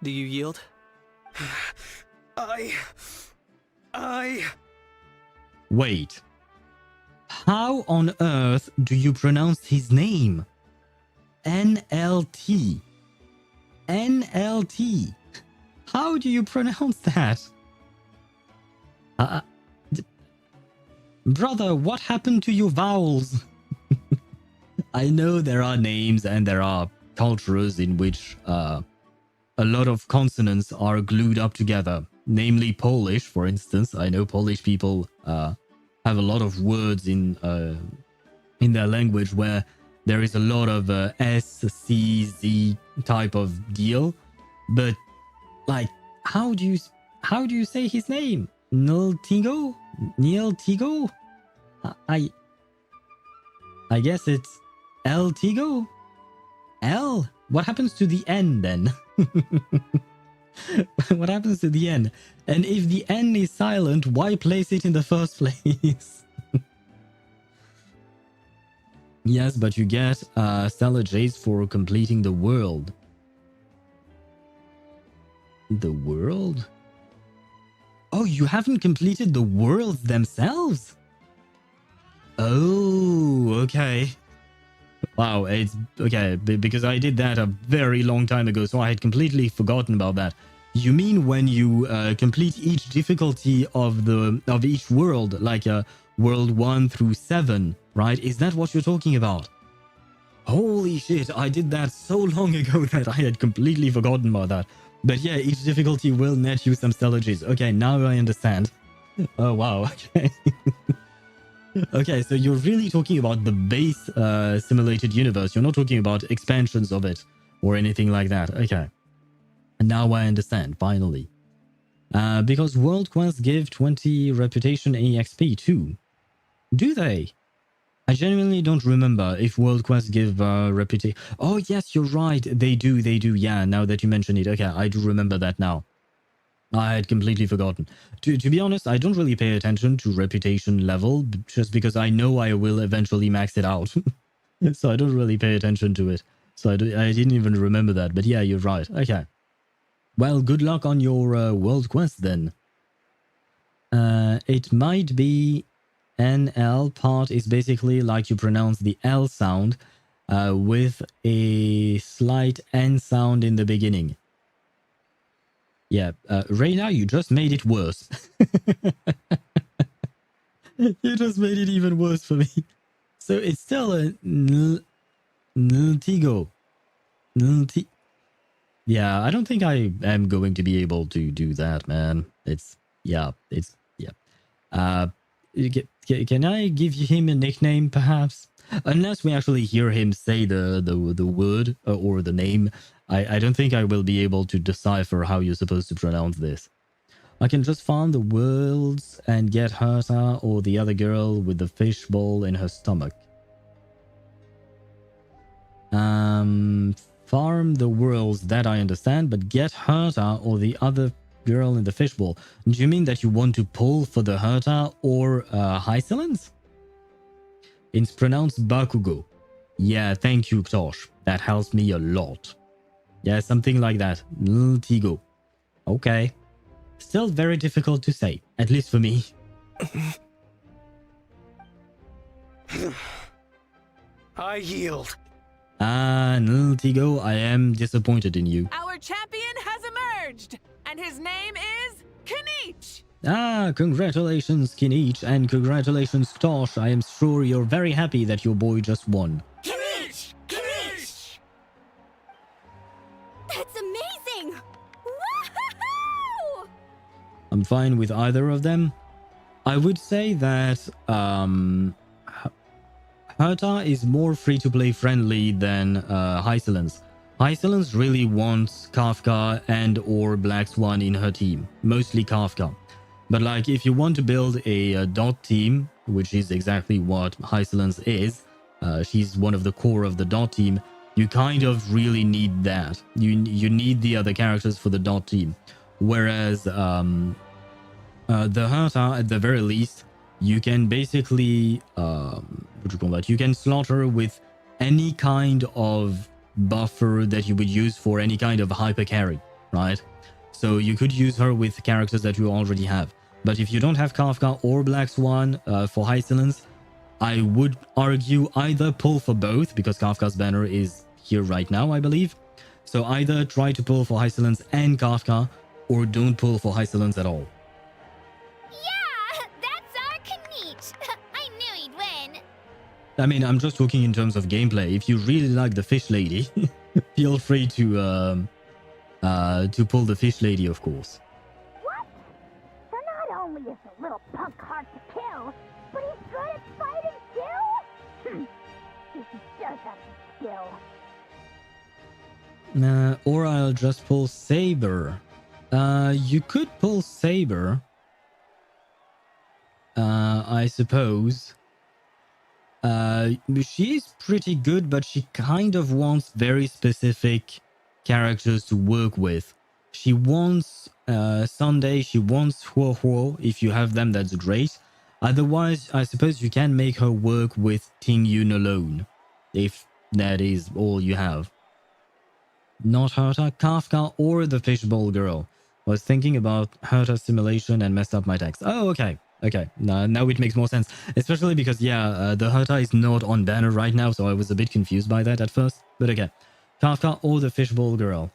do you yield? Wait. How on earth do you pronounce his name? NLT. NLT. How do you pronounce that? Brother, what happened to your vowels? I know there are names and there are cultures in which a lot of consonants are glued up together. Namely Polish, for instance. I know Polish people have a lot of words in their language where there is a lot of S, C, Z type of deal. But like, how do you say his name? Niltigo? Niltigo? I guess it's El Tigo? L? What happens to the N then? What happens to the N? And if the N is silent, why place it in the first place? Yes, but you get Stellar Jades for completing the world. The world? Oh, you haven't completed the worlds themselves? Oh, okay. Wow, it's okay, because I did that a very long time ago, so I had completely forgotten about that. You mean when you complete each difficulty of each world, like world 1 through 7, right? Is that what you're talking about? Holy shit, I did that so long ago that I had completely forgotten about that. But yeah, each difficulty will net you some stellar Gs. Okay, now I understand. Oh wow, okay. Okay, so you're really talking about the base simulated universe. You're not talking about expansions of it or anything like that. Okay. And now I understand, finally. Because World Quests give 20 reputation EXP too. Do they? I genuinely don't remember if World Quests give reputation. Oh yes, you're right. They do. Yeah, now that you mention it. Okay, I do remember that now. I had completely forgotten. To be honest, I don't really pay attention to reputation level, just because I know I will eventually max it out. So I don't really pay attention to it. So I didn't even remember that. But yeah, you're right. Okay. Well, good luck on your world quest then. It might be NL part is basically like you pronounce the L sound with a slight N sound in the beginning. Yeah, Reina, you just made it worse. You just made it even worse for me. So it's still a Niltigo. Yeah, I don't think I am going to be able to do that, man. Yeah. Can I give him a nickname, perhaps? Unless we actually hear him say the word or the name, I don't think I will be able to decipher how you're supposed to pronounce this. I can just farm the worlds and get Herta or the other girl with the fishbowl in her stomach. Farm the worlds, that I understand, but get Herta or the other girl in the fishbowl. Do you mean that you want to pull for the Herta or Hycelins? It's pronounced Bakugo. Yeah, thank you, Ktosh. That helps me a lot. Yeah, something like that. Tigo. Okay. Still very difficult to say, at least for me. I yield. Tigo, I am disappointed in you. Our champion has emerged, and his name is Kinich. Congratulations, Kinich, and congratulations, Tosh. I am sure you're very happy that your boy just won. Kinich! Kinich! That's amazing! Woohoo! I'm fine with either of them. I would say that Herta is more free-to-play friendly than Hycelins. Hycelins really wants Kafka and or Black Swan in her team. Mostly Kafka. But like, if you want to build a dot team, which is exactly what Hycelins is, she's one of the core of the dot team, you kind of really need that. You need the other characters for the dot team. Whereas the Herta, at the very least, you can basically, what do you call that? You can slot her with any kind of buffer that you would use for any kind of hyper carry, right? So you could use her with characters that you already have. But if you don't have Kafka or Black Swan for High Silence, I would argue either pull for both, because Kafka's banner is here right now, I believe. So either try to pull for High Silence and Kafka, or don't pull for High Silence at all. Yeah, that's our Kanich. I knew he'd win. I mean, I'm just talking in terms of gameplay. If you really like the Fish Lady, feel free to pull the Fish Lady, of course. What? So not only is the little punk hard to kill, but he's good at fighting too? He does have skill. Or I'll just pull Saber. You could pull Saber, I suppose. She's pretty good, but she kind of wants very specific characters to work with. She wants Sunday, she wants Huo. If you have them, that's great. Otherwise, I suppose you can make her work with Ting Yun alone, if that is all you have. Not Herta, Kafka, or the Fishbowl Girl. Was thinking about Herta simulation and messed up my text. Oh, okay. Okay, now it makes more sense. Especially because, yeah, the Herta is not on banner right now, so I was a bit confused by that at first. But okay. Kafka or the Fishbowl Girl.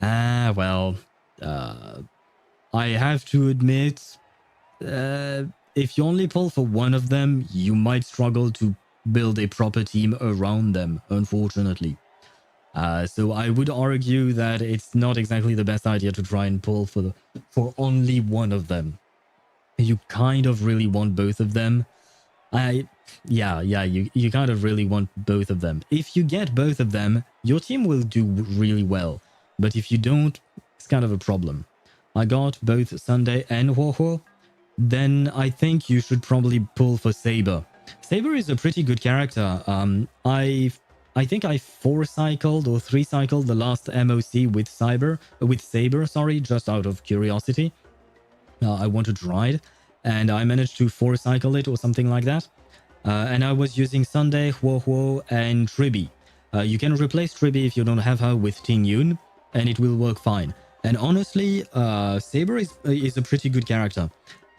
Well, I have to admit, if you only pull for one of them, you might struggle to build a proper team around them, unfortunately. So I would argue that it's not exactly the best idea to try and pull for only one of them. You kind of really want both of them. You kind of really want both of them. If you get both of them, your team will do really well. But if you don't, it's kind of a problem. I got both Sunday and Huo. Then I think you should probably pull for Saber. Saber is a pretty good character. I think I 4-cycled or 3-cycled the last MOC with Saber, just out of curiosity. I wanted to ride, and I managed to 4-cycle it or something like that. And I was using Sunday, Huo, and Tribi. You can replace Tribi if you don't have her with Ting Yun, and it will work fine. And honestly, Saber is a pretty good character,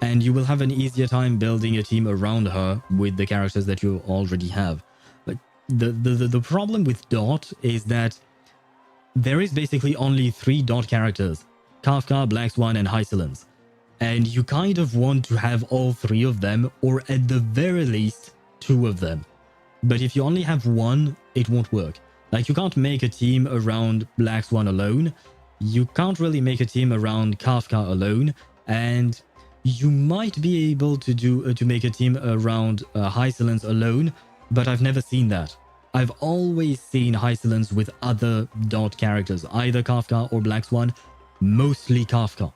and you will have an easier time building a team around her with the characters that you already have. But the problem with Dot is that there is basically only 3 Dot characters: Kafka, Black Swan, and High Silence. And you kind of want to have all 3 of them, or at the very least 2 of them. But if you only have one, it won't work. Like, you can't make a team around Black Swan alone. You can't really make a team around Kafka alone. And you might be able to make a team around High Silence alone, but I've never seen that. I've always seen High Silence with other Dot characters, either Kafka or Black Swan, mostly Kafka.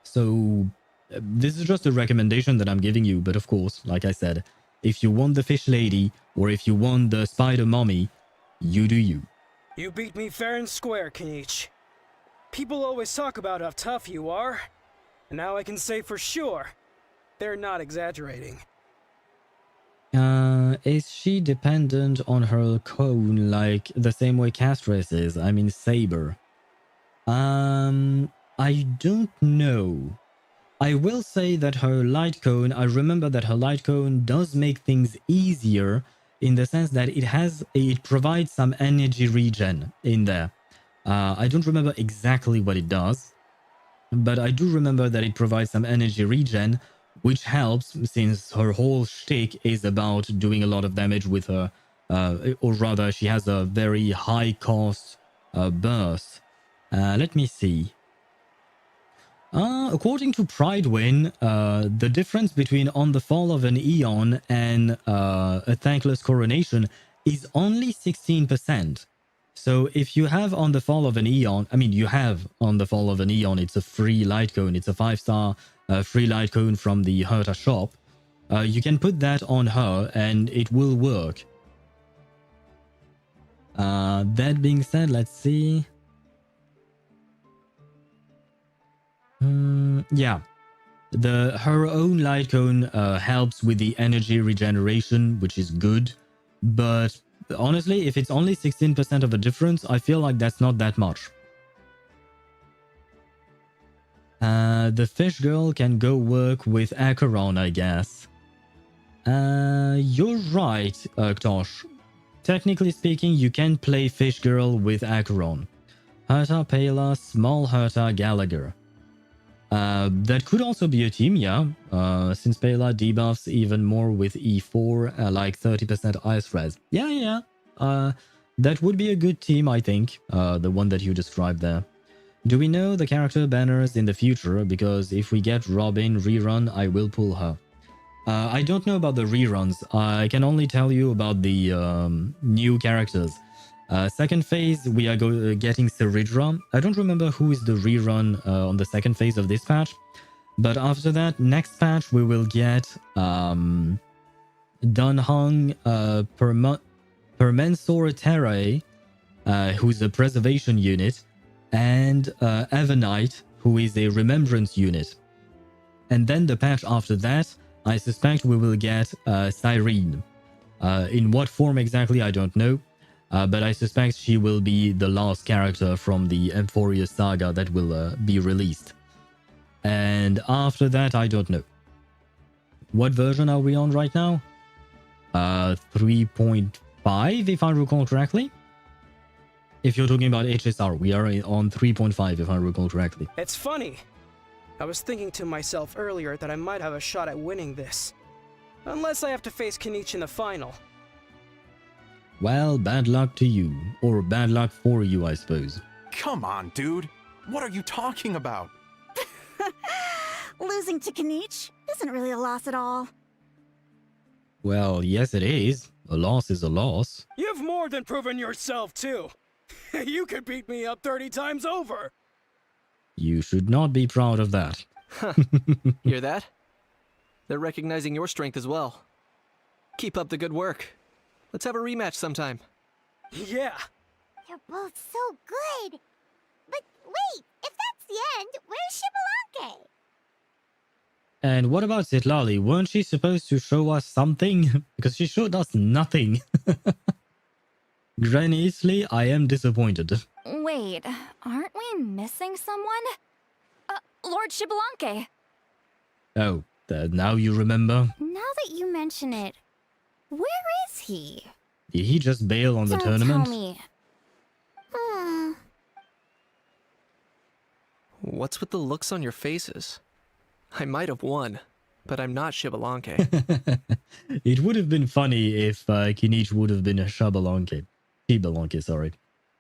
So this is just a recommendation that I'm giving you, but of course, like I said, if you want the Fish Lady or if you want the Spider Mommy, you do you. You beat me fair and square, Kanich. People always talk about how tough you are, and now I can say for sure, they're not exaggerating. Is she dependent on her cone like the same way Castress is? I mean, Saber. I don't know. I will say that her light cone, I remember that her light cone does make things easier in the sense that it provides some energy regen in there. I don't remember exactly what it does, but I do remember that it provides some energy regen, which helps since her whole shtick is about doing a lot of damage with her, or rather she has a very high cost burst. Let me see. According to Pridewin, the difference between On the Fall of an Eon and A Thankless Coronation is only 16%. So if you have On the Fall of an Eon, I mean, you have On the Fall of an Eon, it's a free light cone, it's a 5-star free light cone from the Herta shop. You can put that on her and it will work. That being said, let's see. Yeah. Her own light cone helps with the energy regeneration, which is good. But honestly, if it's only 16% of a difference, I feel like that's not that much. The fish girl can go work with Acheron, I guess. You're right, Ktosh. Technically speaking, you can play fish girl with Acheron. Herta, Pela, Small Herta, Gallagher. That could also be a team, yeah. Since Pela debuffs even more with E4, like 30% ice res. Yeah. That would be a good team, I think. The one that you described there. Do we know the character banners in the future? Because if we get Robin rerun, I will pull her. I don't know about the reruns. I can only tell you about the new characters. Second phase, we are getting Ceridra. I don't remember who is the rerun on the second phase of this patch. But after that, next patch, we will get Dunhung Permensor Terrae, who's a preservation unit, and Evernite, who is a remembrance unit. And then the patch after that, I suspect we will get Cyrene. In what form exactly, I don't know. But I suspect she will be the last character from the Emphoria saga that will be released. And after that, I don't know. What version are we on right now? 3.5, if I recall correctly. If you're talking about HSR, we are on 3.5, if I recall correctly. It's funny. I was thinking to myself earlier that I might have a shot at winning this. Unless I have to face Kenichi in the final. Well, bad luck to you. Or bad luck for you, I suppose. Come on, dude. What are you talking about? Losing to Kenichi isn't really a loss at all. Well, yes it is. A loss is a loss. You've more than proven yourself, too. You could beat me up 30 times over. You should not be proud of that. Hear that? They're recognizing your strength as well. Keep up the good work. Let's have a rematch sometime. Yeah. You're both so good. But wait, if that's the end, where's Xbalanque? And what about Zitlali? Weren't she supposed to show us something? Because she showed us nothing. Granny Isley, I am disappointed. Wait, aren't we missing someone? Lord Xbalanque. Oh, now you remember? Now that you mention it, where is he? Did he just bail on the tournament? Tell me. What's with the looks on your faces? I might have won, but I'm not Xbalanque. It would have been funny if Kenichi would have been a Xbalanque. Xbalanque, sorry.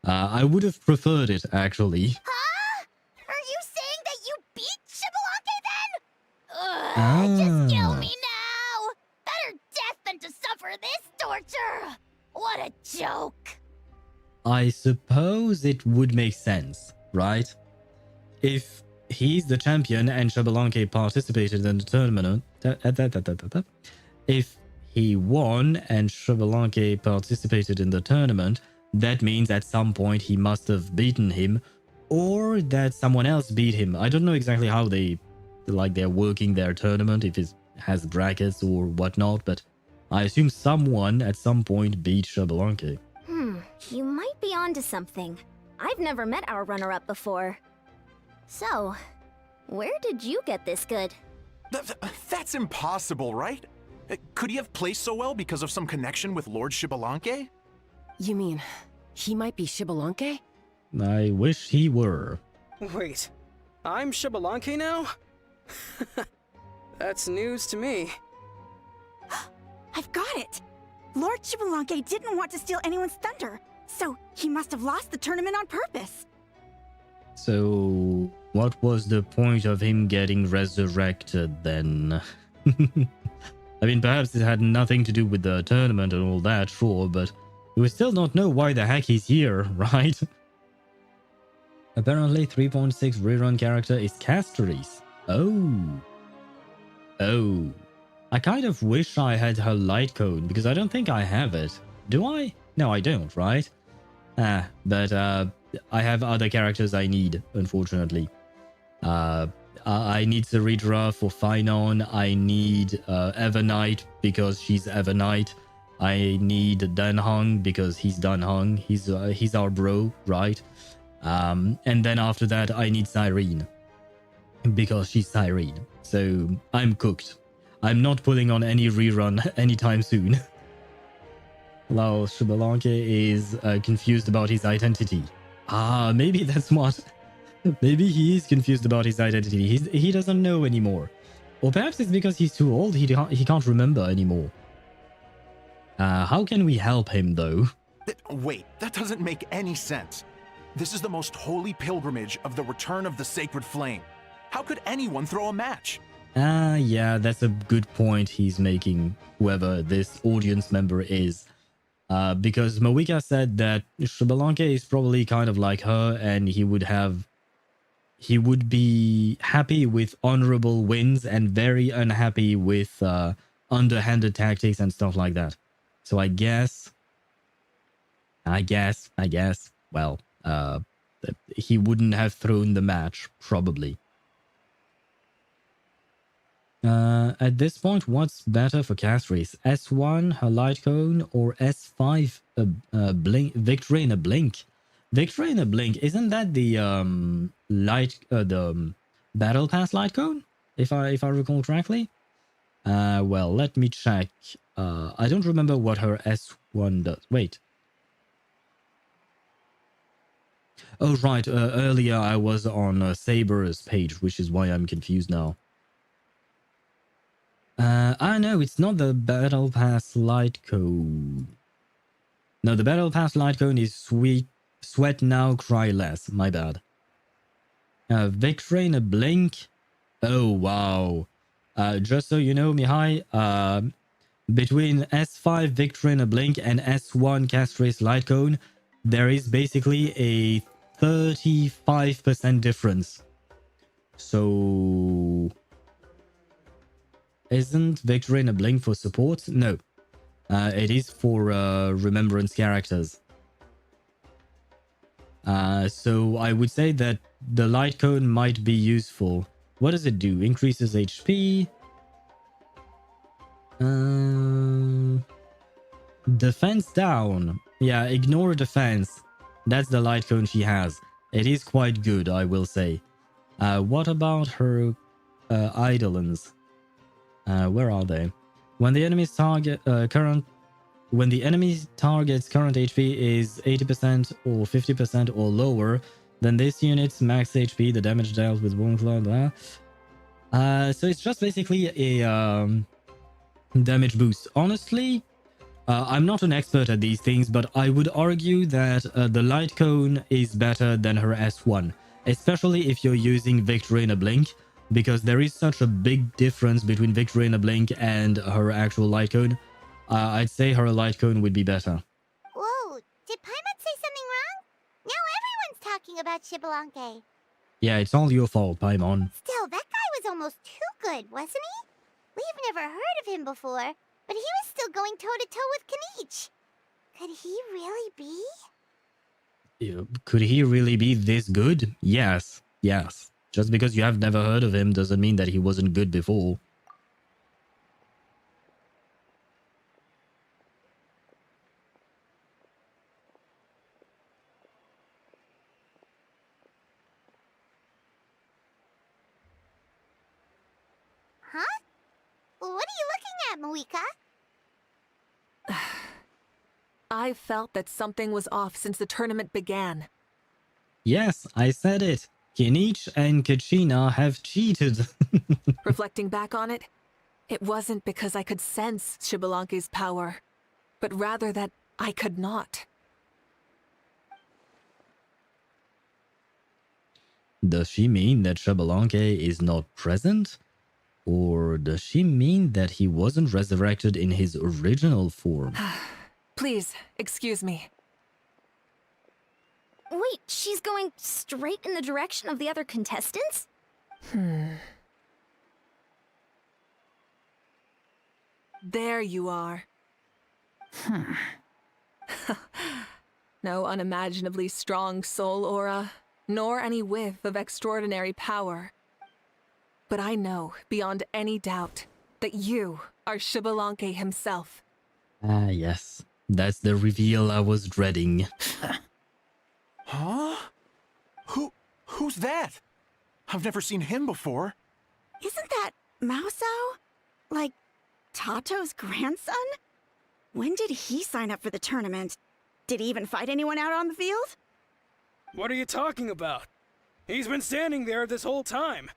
I would have preferred it, actually. Huh? Are you saying that you beat Xbalanque then? Just kill me now! Better death than to suffer this torture! What a joke! I suppose it would make sense, right? If he's the champion and Xbalanque participated in the tournament, if he won and Xbalanque participated in the tournament, that means at some point he must have beaten him, or that someone else beat him. I don't know exactly how they're working their tournament, if it has brackets or whatnot, but I assume someone at some point beat Xbalanque. You might be onto something. I've never met our runner-up before. So, where did you get this good? That's impossible, right? Could he have placed so well because of some connection with Lord Xbalanque? You mean, he might be Xbalanque? I wish he were. Wait, I'm Xbalanque now? That's news to me. I've got it! Lord Xbalanque didn't want to steal anyone's thunder, so he must have lost the tournament on purpose. So, what was the point of him getting resurrected then? I mean, perhaps it had nothing to do with the tournament and all that, sure, but we still don't know why the heck he's here, right? Apparently 3.6 rerun character is Castoris. Oh. I kind of wish I had her light code, because I don't think I have it. Do I? No, I don't, right? But I have other characters I need, unfortunately. I need Ceridra for Finon. I need Evernight because she's Evernight. I need Danhong because he's Danhong. He's our bro, right? And then after that, I need Cyrene because she's Cyrene. So I'm cooked. I'm not pulling on any rerun anytime soon. Lol, Xbalanque is confused about his identity. Ah, maybe that's what. Maybe he is confused about his identity. He doesn't know anymore. Or perhaps it's because he's too old, he can't remember anymore. How can we help him, though? Wait, that doesn't make any sense. This is the most holy pilgrimage of the return of the sacred flame. How could anyone throw a match? Yeah, that's a good point he's making, whoever this audience member is. Because Mavuika said that Xbalanque is probably kind of like her, and he would be happy with honorable wins and very unhappy with underhanded tactics and stuff like that. So I guess, well, he wouldn't have thrown the match, probably. At this point, what's better for Castries? S1, her light cone, or S5, blink, victory in a blink? Victory in a blink, isn't that the the battle pass light cone? If I recall correctly. Well, let me check. I don't remember what her S1 does. Wait. Oh right, earlier I was on Saber's page, which is why I'm confused now. No, it's not the battle pass light cone. No, the battle pass light cone is sweat now, cry less. My bad. Victory in a blink. Oh wow. Just so you know, Mihai, between S5 Victory in a blink and S1 Castries light cone, there is basically a 35% difference. So isn't Victory in a blink for support? No. It is for remembrance characters. So I would say that the light cone might be useful. What does it do? Increases HP. Defense down. Yeah, ignore defense. That's the light cone she has. It is quite good, I will say. What about her Eidolons? Where are they? When the enemy's target's current HP is 80% or 50% or lower, then this unit's max HP, the damage dealt with wound, blah blah. So it's just basically a damage boost. Honestly, I'm not an expert at these things, but I would argue that the light cone is better than her S1, especially if you're using Victory in a blink, because there is such a big difference between Victory in a blink and her actual light cone. I'd say her light cone would be better. Whoa, did Paimon say something wrong? Now everyone's talking about Xbalanque. Yeah, it's all your fault, Paimon. Still, that guy was almost too good, wasn't he? We've never heard of him before, but he was still going toe-to-toe with Kenichi. Could he really be? Could he really be this good? Yes, yes. Just because you have never heard of him doesn't mean that he wasn't good before. Huh? What are you looking at, Mavuika? I felt that something was off since the tournament began. Yes, I said it. Kenichi and Kachina have cheated. Reflecting back on it, it wasn't because I could sense Xbalanque's power, but rather that I could not. Does she mean that Xbalanque is not present? Or does she mean that he wasn't resurrected in his original form? Please, excuse me. Wait, she's going straight in the direction of the other contestants? There you are. No unimaginably strong soul aura, nor any whiff of extraordinary power. But I know, beyond any doubt, that you are Xbalanque himself. Ah, yes. That's the reveal I was dreading. Huh? Who's that? I've never seen him before. Isn't that Mausao? Like, Tato's grandson? When did he sign up for the tournament? Did he even fight anyone out on the field? What are you talking about? He's been standing there this whole time.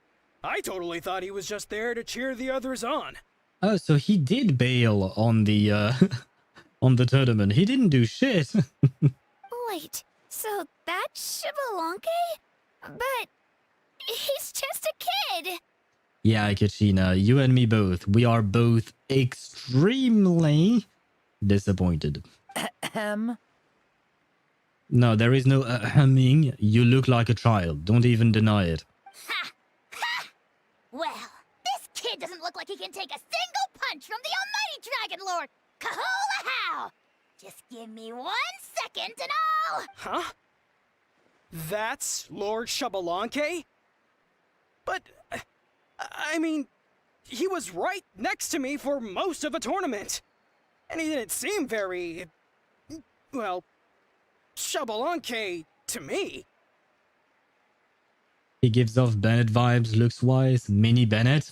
I totally thought he was just there to cheer the others on. Oh, so he did bail on the on the tournament. He didn't do shit. Wait, so that's Xbalanque? But he's just a kid. Yeah, Kachina, you and me both. We are both extremely disappointed. No, there is no humming. You look like a child. Don't even deny it. Well, this kid doesn't look like he can take a single punch from the almighty Dragon Lord. Kahula how! Just give me 1 second and I'll... Huh? That's Lord Xbalanque? But, I mean, he was right next to me for most of the tournament. And he didn't seem very, well, Xbalanque to me. He gives off Bennett vibes, looks-wise. Mini Bennett.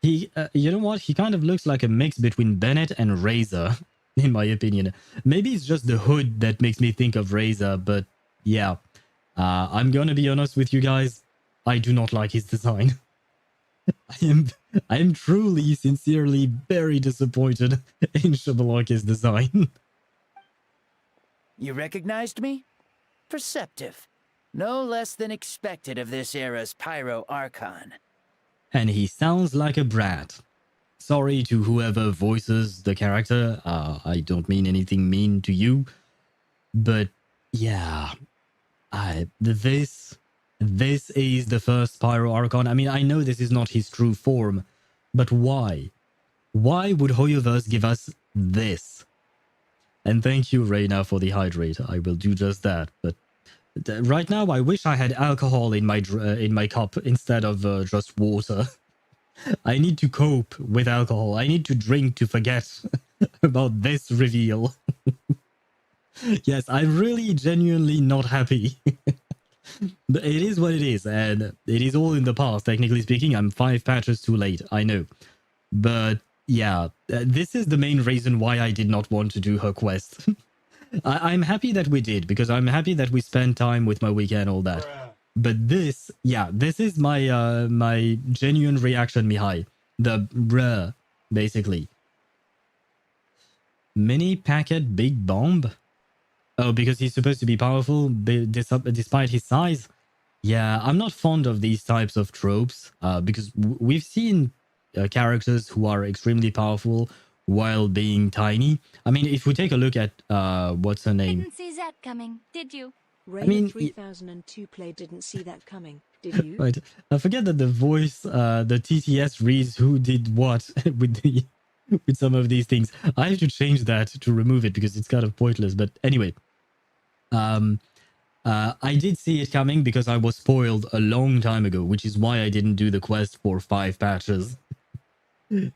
He, you know what? He kind of looks like a mix between Bennett and Razor, in my opinion. Maybe it's just the hood that makes me think of Razor, but yeah. I'm gonna be honest with you guys. I do not like his design. I am truly, sincerely very disappointed in Xbalanque's design. You recognized me? Perceptive. No less than expected of this era's Pyro Archon. And he sounds like a brat. Sorry to whoever voices the character. I don't mean anything mean to you. But yeah, this is the first Pyro Archon. I mean, I know this is not his true form, but why? Why would HoYoVerse give us this? And thank you, Reina, for the hydrate. I will do just that. But right now, I wish I had alcohol in my cup instead of just water. I need to cope with alcohol. I need to drink to forget about this reveal. Yes, I'm really genuinely not happy. But it is what it is, and it is all in the past, technically speaking. I'm 5 patches too late, I know. But yeah, this is the main reason why I did not want to do her quest. I'm happy that we did, because I'm happy that we spent time with Mavuika and all that. But this, yeah, this is my my genuine reaction, Mihai. The bruh, basically. Mini packet big bomb? Oh, because he's supposed to be powerful despite his size? Yeah, I'm not fond of these types of tropes, because we've seen characters who are extremely powerful while being tiny. I mean, if we take a look at, what's her name? Didn't see that coming, did you? I mean, 3002 play didn't see that coming, did you? Right. I forget that the voice, the TTS reads who did what with some of these things. I have to change that to remove it because it's kind of pointless. But anyway, I did see it coming because I was spoiled a long time ago, which is why I didn't do the quest for 5 patches.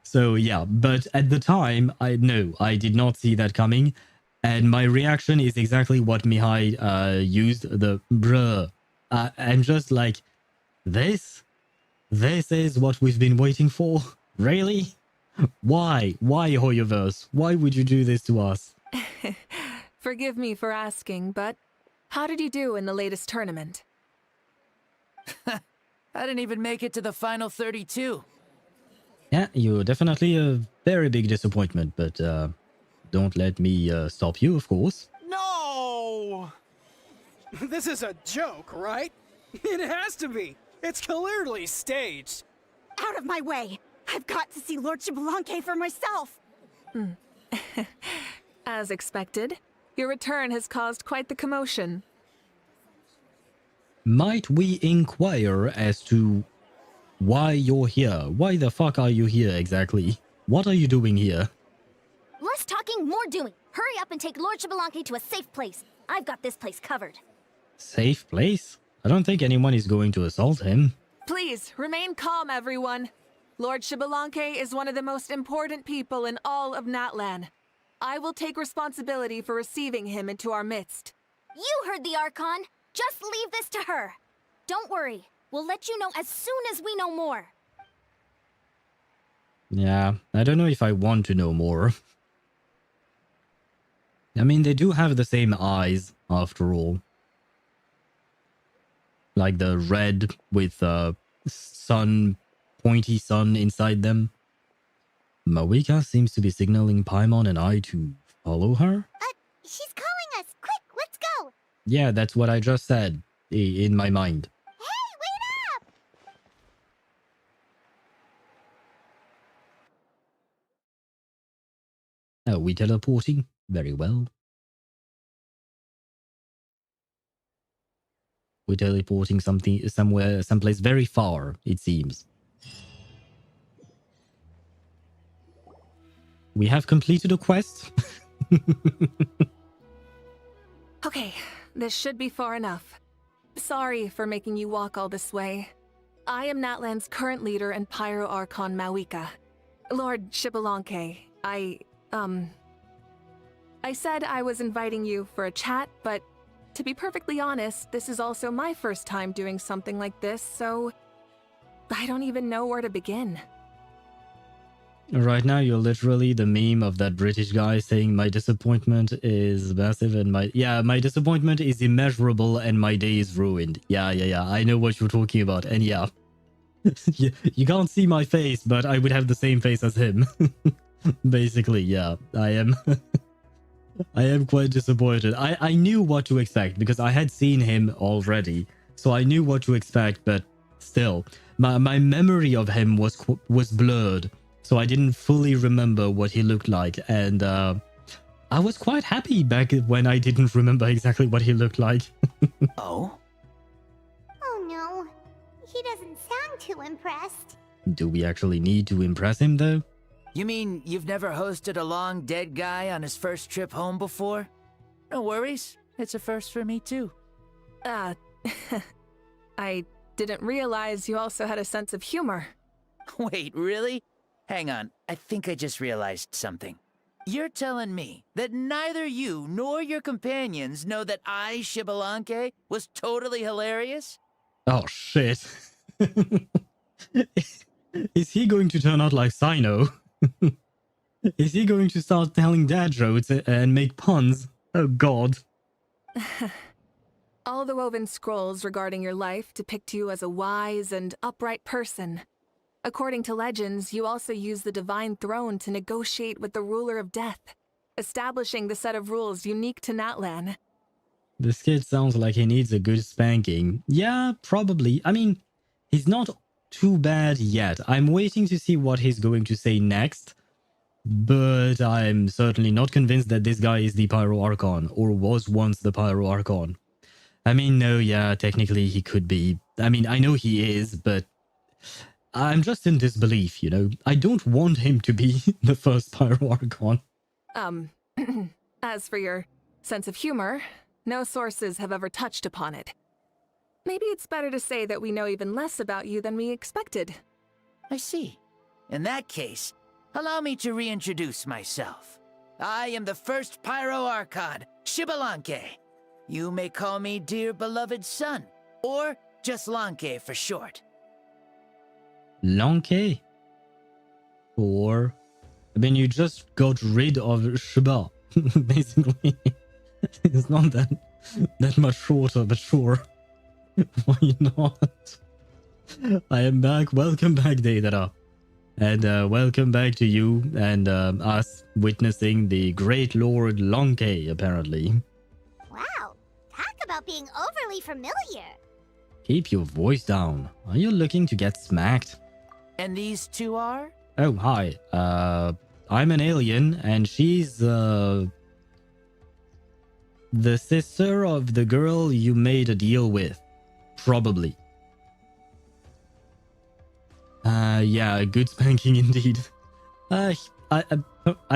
So yeah, but at the time, I did not see that coming. And my reaction is exactly what Mihai used, the bruh. I'm just like, this is what we've been waiting for? Really? Why? Why, HoYoVerse? Why would you do this to us? Forgive me for asking, but how did you do in the latest tournament? I didn't even make it to the final 32. Yeah, you're definitely a very big disappointment, but don't let me stop you, of course. No! This is a joke, right? It has to be. It's clearly staged. Out of my way! I've got to see Lord Xbalanque for myself! As expected, your return has caused quite the commotion. Might we inquire as to why you're here? Why the fuck are you here exactly? What are you doing here? Less talking, more doing. Hurry up and take Lord Xbalanque to a safe place. I've got this place covered. Safe place? I don't think anyone is going to assault him. Please, remain calm, everyone. Lord Xbalanque is one of the most important people in all of Natlan. I will take responsibility for receiving him into our midst. You heard the Archon. Just leave this to her. Don't worry. We'll let you know as soon as we know more. Yeah, I don't know if I want to know more. I mean, they do have the same eyes, after all. Like the red with sun, pointy sun inside them. Mavuika seems to be signaling Paimon and I to follow her? She's calling us! Quick, let's go! Yeah, that's what I just said in my mind. Hey, wait up! Oh, we teleporting? Very well. We're teleporting someplace very far, it seems. We have completed a quest. Okay, this should be far enough. Sorry for making you walk all this way. I am Natlan's current leader and Pyro Archon Mavuika. Lord Xbalanque, I said I was inviting you for a chat, but to be perfectly honest, this is also my first time doing something like this, so I don't even know where to begin. Right now, you're literally the meme of that British guy saying my disappointment is massive and my disappointment is immeasurable and my day is ruined. Yeah. I know what you're talking about. And yeah, you can't see my face, but I would have the same face as him. Basically, yeah, I am. I am quite disappointed. I knew what to expect because I had seen him already. So I knew what to expect, but still, my memory of him was blurred. So I didn't fully remember what he looked like. And I was quite happy back when I didn't remember exactly what he looked like. Oh no, he doesn't sound too impressed. Do we actually need to impress him though? You mean you've never hosted a long dead guy on his first trip home before? No worries. It's a first for me too. I didn't realize you also had a sense of humor. Wait, really? Hang on, I think I just realized something. You're telling me that neither you nor your companions know that I, Xbalanque, was totally hilarious? Oh shit. Is he going to turn out like Sino? Is he going to start telling dad jokes and make puns? Oh god. All the woven scrolls regarding your life depict you as a wise and upright person. According to legends, you also use the Divine Throne to negotiate with the Ruler of Death, establishing the set of rules unique to Natlan. This kid sounds like he needs a good spanking. Yeah, probably. I mean, he's not too bad yet. I'm waiting to see what he's going to say next. But I'm certainly not convinced that this guy is the Pyro Archon, or was once the Pyro Archon. I mean, no, yeah, technically he could be. I mean, I know he is, but I'm just in disbelief, you know? I don't want him to be the first Pyro Archon. As for your sense of humor, no sources have ever touched upon it. Maybe it's better to say that we know even less about you than we expected. I see. In that case, allow me to reintroduce myself. I am the first Pyro Archon, Xbalanque. You may call me dear beloved son, or just Lanque for short. Lanque? Or, I mean, you just got rid of Shba, basically. It's not that much shorter, but sure. Why not? I am back. Welcome back, Deidara. And welcome back to you and us witnessing the great Lord Lanque, apparently. Wow, talk about being overly familiar. Keep your voice down. Are you looking to get smacked? And these two are? Oh, hi. I'm an alien, and she's the sister of the girl you made a deal with. Probably. Yeah, a good spanking indeed. I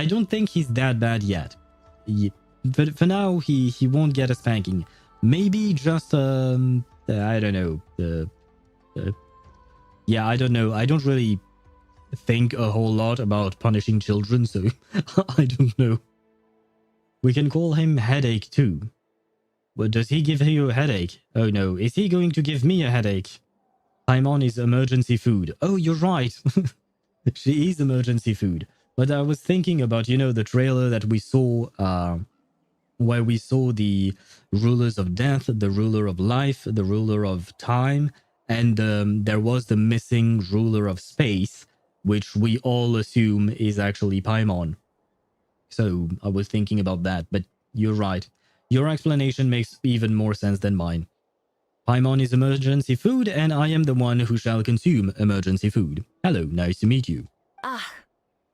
don't think he's that bad yet. But for now, he won't get a spanking. Maybe just I don't know, Yeah, I don't know. I don't really think a whole lot about punishing children, so I don't know. We can call him Headache too. But does he give you a headache? Oh no, is he going to give me a headache? Paimon is emergency food. Oh, you're right. She is emergency food. But I was thinking about, you know, the trailer that we saw, where we saw the rulers of death, the ruler of life, the ruler of time, and there was the missing ruler of space, which we all assume is actually Paimon. So I was thinking about that, but you're right. Your explanation makes even more sense than mine. Paimon is emergency food, and I am the one who shall consume emergency food. Hello, nice to meet you.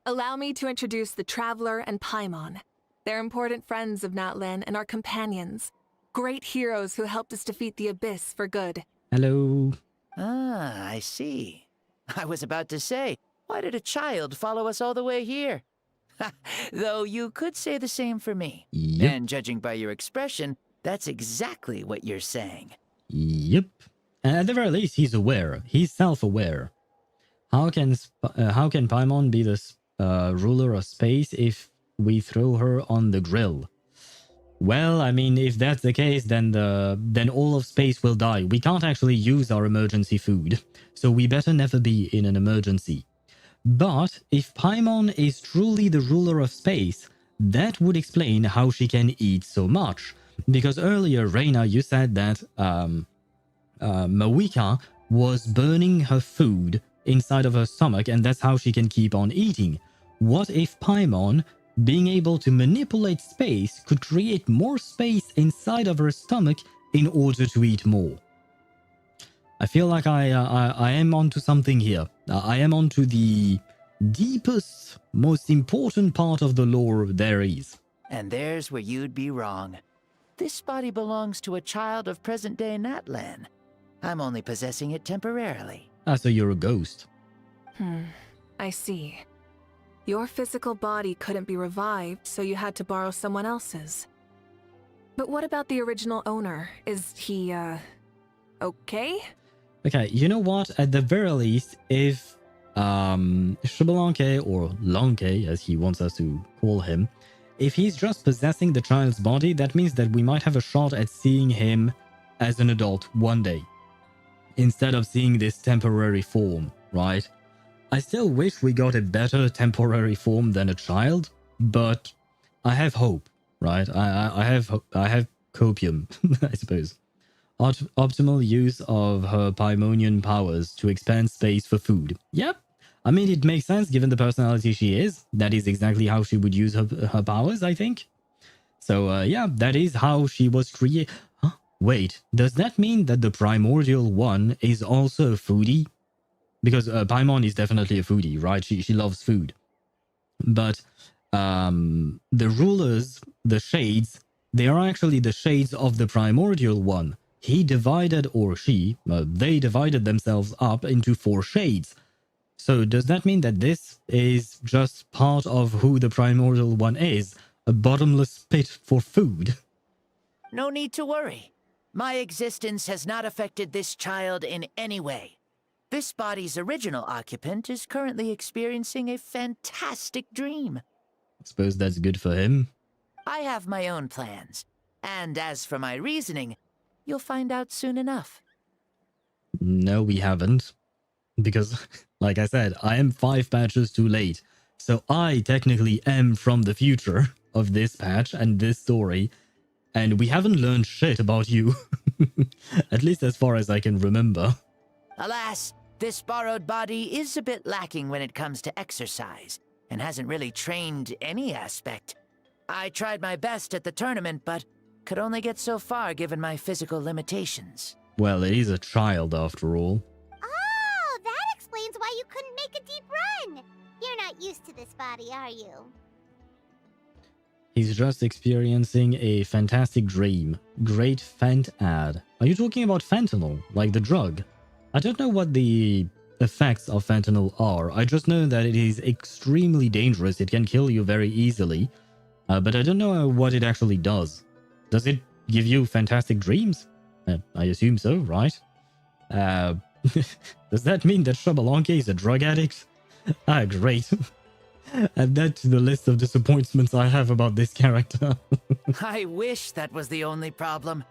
Allow me to introduce the Traveler and Paimon. They're important friends of Natlan and our companions. Great heroes who helped us defeat the Abyss for good. Hello. Ah, I see. I was about to say, why did a child follow us all the way here? Though you could say the same for me. Yep. And judging by your expression, that's exactly what you're saying. Yep. At the very least, he's aware. He's self-aware. How can Paimon be the ruler of space if we throw her on the grill? Well, I mean, if that's the case, then all of space will die. We can't actually use our emergency food, so we better never be in an emergency. But if Paimon is truly the ruler of space, that would explain how she can eat so much. Because earlier, Reina, you said that Mavuika was burning her food inside of her stomach, and that's how she can keep on eating. What if Paimon, being able to manipulate space, could create more space inside of her stomach in order to eat more? I feel like I am onto something here. I am onto the deepest, most important part of the lore there is. And there's where you'd be wrong. This body belongs to a child of present-day Natlan. I'm only possessing it temporarily. Ah, so you're a ghost. I see. Your physical body couldn't be revived, so you had to borrow someone else's. But what about the original owner? Is he, okay? Okay, you know what? At the very least, if Xbalanque, or Lanque, as he wants us to call him, if he's just possessing the child's body, that means that we might have a shot at seeing him as an adult one day, instead of seeing this temporary form, right? I still wish we got a better temporary form than a child, but I have hope, right? I have copium, I suppose. Optimal use of her Paimonian powers to expand space for food. Yep. I mean, it makes sense given the personality she is. That is exactly how she would use her powers, I think. So, yeah, that is how she was created. Huh? Wait, does that mean that the primordial one is also a foodie? Because Paimon is definitely a foodie, right? She loves food. But the rulers, the shades, they are actually the shades of the primordial one. He divided, or she, they divided themselves up into 4 shades. So does that mean that this is just part of who the primordial one is? A bottomless pit for food? No need to worry. My existence has not affected this child in any way. This body's original occupant is currently experiencing a fantastic dream. I suppose that's good for him. I have my own plans. And as for my reasoning, you'll find out soon enough. No, we haven't. Because, like I said, I am 5 patches too late. So I technically am from the future of this patch and this story. And we haven't learned shit about you. At least as far as I can remember. Alas, this borrowed body is a bit lacking when it comes to exercise, and hasn't really trained any aspect. I tried my best at the tournament, but could only get so far given my physical limitations. Well, it is a child after all. Oh, that explains why you couldn't make a deep run. You're not used to this body, are you? He's just experiencing a fantastic dream. Great Fent ad. Are you talking about fentanyl, like the drug? I don't know what the effects of fentanyl are. I just know that it is extremely dangerous. It can kill you very easily. But I don't know what it actually does. Does it give you fantastic dreams? I assume so, right? Does that mean that Xbalanque is a drug addict? Ah, great. Add that to the list of disappointments I have about this character. I wish that was the only problem.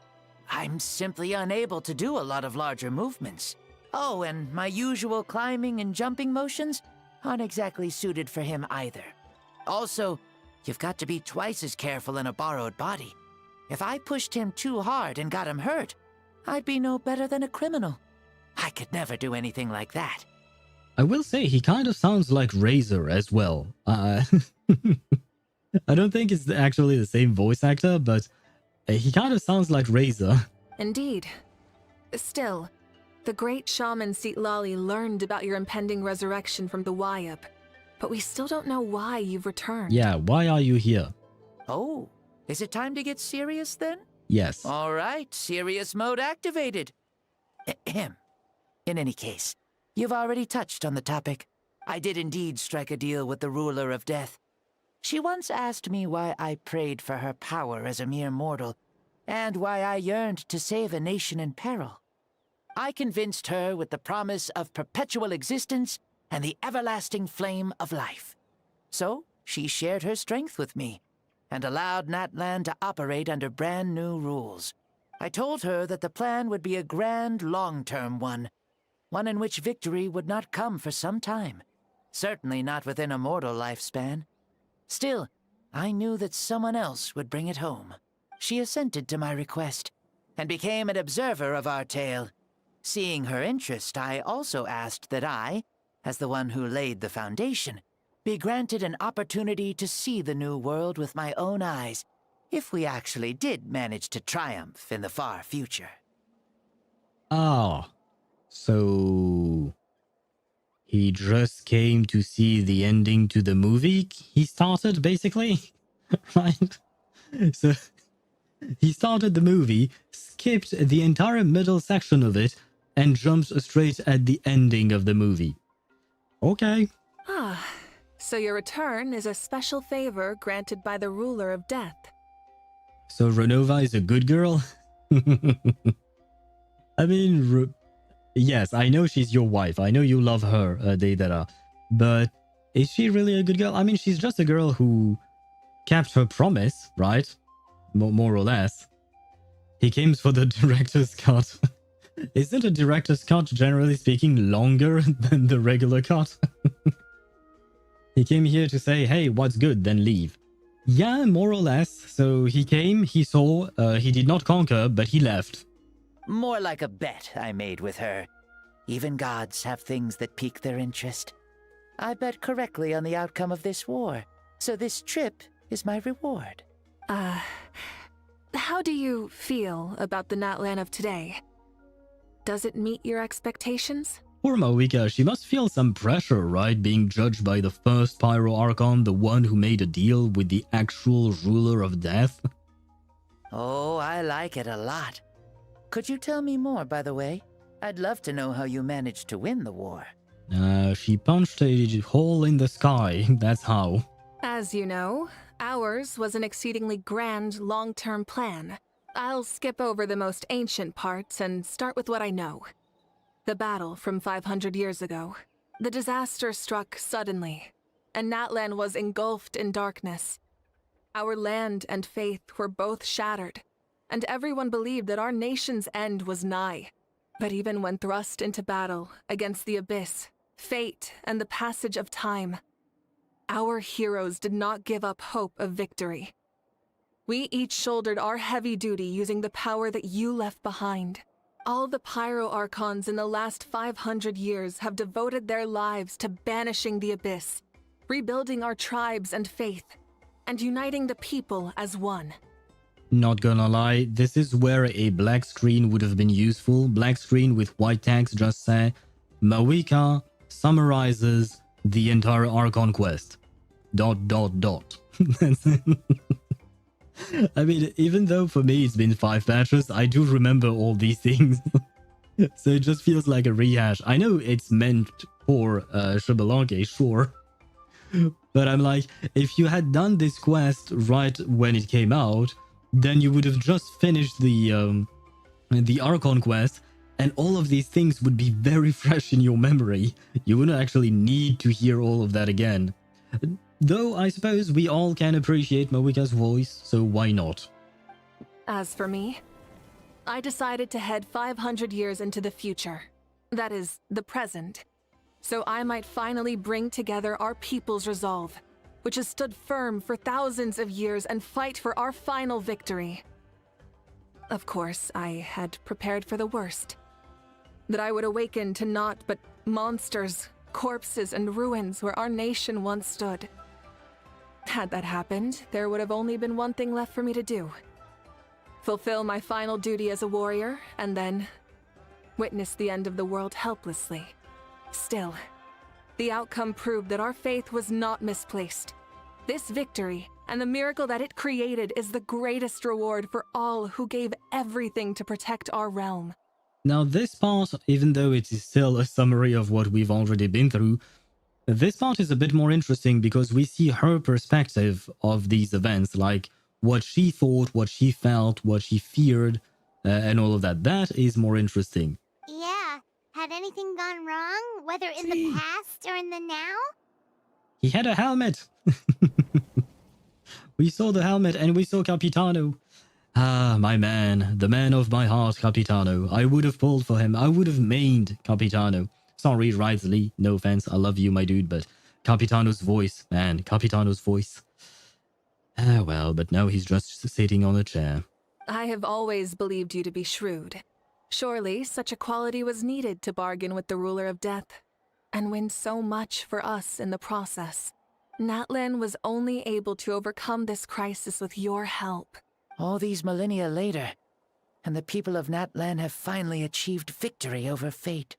I'm simply unable to do a lot of larger movements. Oh, and my usual climbing and jumping motions aren't exactly suited for him either. Also, you've got to be twice as careful in a borrowed body. If I pushed him too hard and got him hurt, I'd be no better than a criminal. I could never do anything like that. I will say he kind of sounds like Razor as well. I don't think it's actually the same voice actor, but he kind of sounds like Razor. Indeed. Still, the great shaman Citlali learned about your impending resurrection from the Wyup, but we still don't know why you've returned. Yeah, why are you here? Oh, is it time to get serious then? Yes. All right, serious mode activated. Ahem. In any case, you've already touched on the topic. I did indeed strike a deal with the ruler of death. She once asked me why I prayed for her power as a mere mortal, and why I yearned to save a nation in peril. I convinced her with the promise of perpetual existence and the everlasting flame of life. So, she shared her strength with me, and allowed Natlan to operate under brand new rules. I told her that the plan would be a grand, long-term one in which victory would not come for some time. Certainly not within a mortal lifespan. Still, I knew that someone else would bring it home. She assented to my request, and became an observer of our tale. Seeing her interest, I also asked that I, as the one who laid the foundation, be granted an opportunity to see the new world with my own eyes, if we actually did manage to triumph in the far future. Ah, so he just came to see the ending to the movie he started, basically, right? So he started the movie, skipped the entire middle section of it, and jumped straight at the ending of the movie. Okay. Ah, so your return is a special favor granted by the ruler of death. So Renova is a good girl? I mean, yes, I know she's your wife. I know you love her, Deidara. But is she really a good girl? I mean, she's just a girl who kept her promise, right? More or less. He came for the director's cut. Isn't a director's cut, generally speaking, longer than the regular cut? He came here to say, hey, what's good, then leave. Yeah, more or less. So he came, he saw, he did not conquer, but he left. More like a bet I made with her. Even gods have things that pique their interest. I bet correctly on the outcome of this war, so this trip is my reward. How do you feel about the Natlan of today? Does it meet your expectations? Poor Mavuika, she must feel some pressure, right? Being judged by the first Pyro Archon, the one who made a deal with the actual ruler of death. Oh, I like it a lot. Could you tell me more, by the way? I'd love to know how you managed to win the war. She punched a hole in the sky, that's how. As you know, ours was an exceedingly grand, long-term plan. I'll skip over the most ancient parts and start with what I know. The battle from 500 years ago. The disaster struck suddenly, and Natlan was engulfed in darkness. Our land and faith were both shattered, and everyone believed that our nation's end was nigh. But even when thrust into battle against the abyss, fate, and the passage of time, our heroes did not give up hope of victory. We each shouldered our heavy duty using the power that you left behind. All the Pyro Archons in the last 500 years have devoted their lives to banishing the abyss, rebuilding our tribes and faith, and uniting the people as one. Not gonna lie, this is where a black screen would have been useful. Black screen with white text just say, Mavuika summarizes the entire Archon quest. ... That's it. I mean, even though for me it's been 5 patches, I do remember all these things. So it just feels like a rehash. I know it's meant for Xbalanque, sure. But I'm like, if you had done this quest right when it came out, then you would have just finished the Archon quest And all of these things would be very fresh in your memory. You wouldn't actually need to hear all of that again. Though I suppose we all can appreciate Mavuika's voice, so why not? As for me, I decided to head 500 years into the future. That is, the present. So I might finally bring together our people's resolve, which has stood firm for thousands of years, and fight for our final victory. Of course, I had prepared for the worst. That I would awaken to naught but monsters, corpses, and ruins where our nation once stood. Had that happened, there would have only been one thing left for me to do. Fulfill my final duty as a warrior, and then witness the end of the world helplessly. Still, the outcome proved that our faith was not misplaced. This victory, and the miracle that it created, is the greatest reward for all who gave everything to protect our realm. Now this part, even though it is still a summary of what we've already been through, this part is a bit more interesting because we see her perspective of these events, like what she thought, what she felt, what she feared, and all of that. That is more interesting. Yeah. Had anything gone wrong, whether in the past or in the now? He had a helmet! We saw the helmet and we saw Capitano. Ah, my man, the man of my heart, Capitano. I would have pulled for him. I would have mained Capitano. Sorry, Wriothesley, no offense. I love you, my dude, but Capitano's voice, man, Capitano's voice. Ah, well, but now he's just sitting on a chair. I have always believed you to be shrewd. Surely, such a quality was needed to bargain with the ruler of death, and win so much for us in the process. Natlan was only able to overcome this crisis with your help. All these millennia later, and the people of Natlan have finally achieved victory over fate.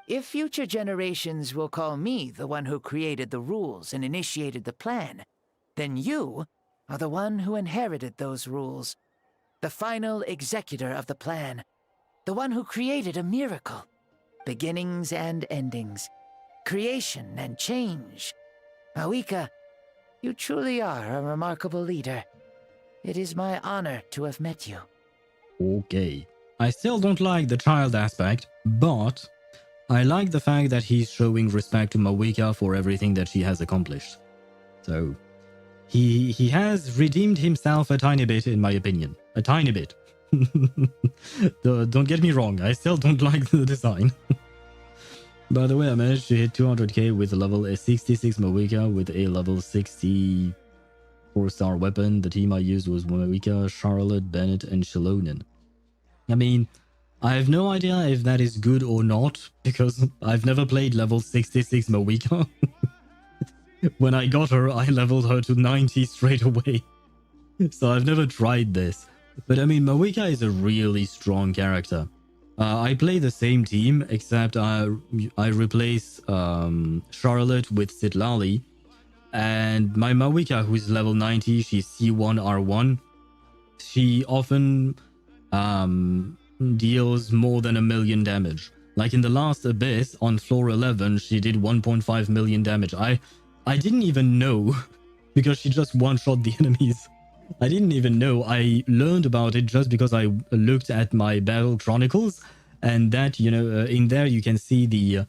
If future generations will call me the one who created the rules and initiated the plan, then you are the one who inherited those rules. The final executor of the plan. The one who created a miracle. Beginnings and endings. Creation and change. Mavuika, you truly are a remarkable leader. It is my honor to have met you. Okay. I still don't like the child aspect, but I like the fact that he's showing respect to Mavuika for everything that she has accomplished. So, he has redeemed himself a tiny bit, in my opinion. A tiny bit. Don't get me wrong, I still don't like the design. By the way, I managed to hit 200k with a level 66 Mavuika with a level 60 4-star weapon. The team I used was Mavuika, Charlotte, Bennett, and Shilonen. I mean, I have no idea if that is good or not, because I've never played level 66 Mavuika. When I got her, I leveled her to 90 straight away. So I've never tried this. But I mean, Mavuika is a really strong character. I play the same team, except I replace Charlotte with Citlali. And my Mavuika, who is level 90, she's C1 R1. She often deals more than 1 million damage. Like in the last Abyss on floor 11, she did 1.5 million damage. I didn't even know, because she just one-shot the enemies. I didn't even know. I learned about it just because I looked at my Battle Chronicles, and that, you know, in there you can see the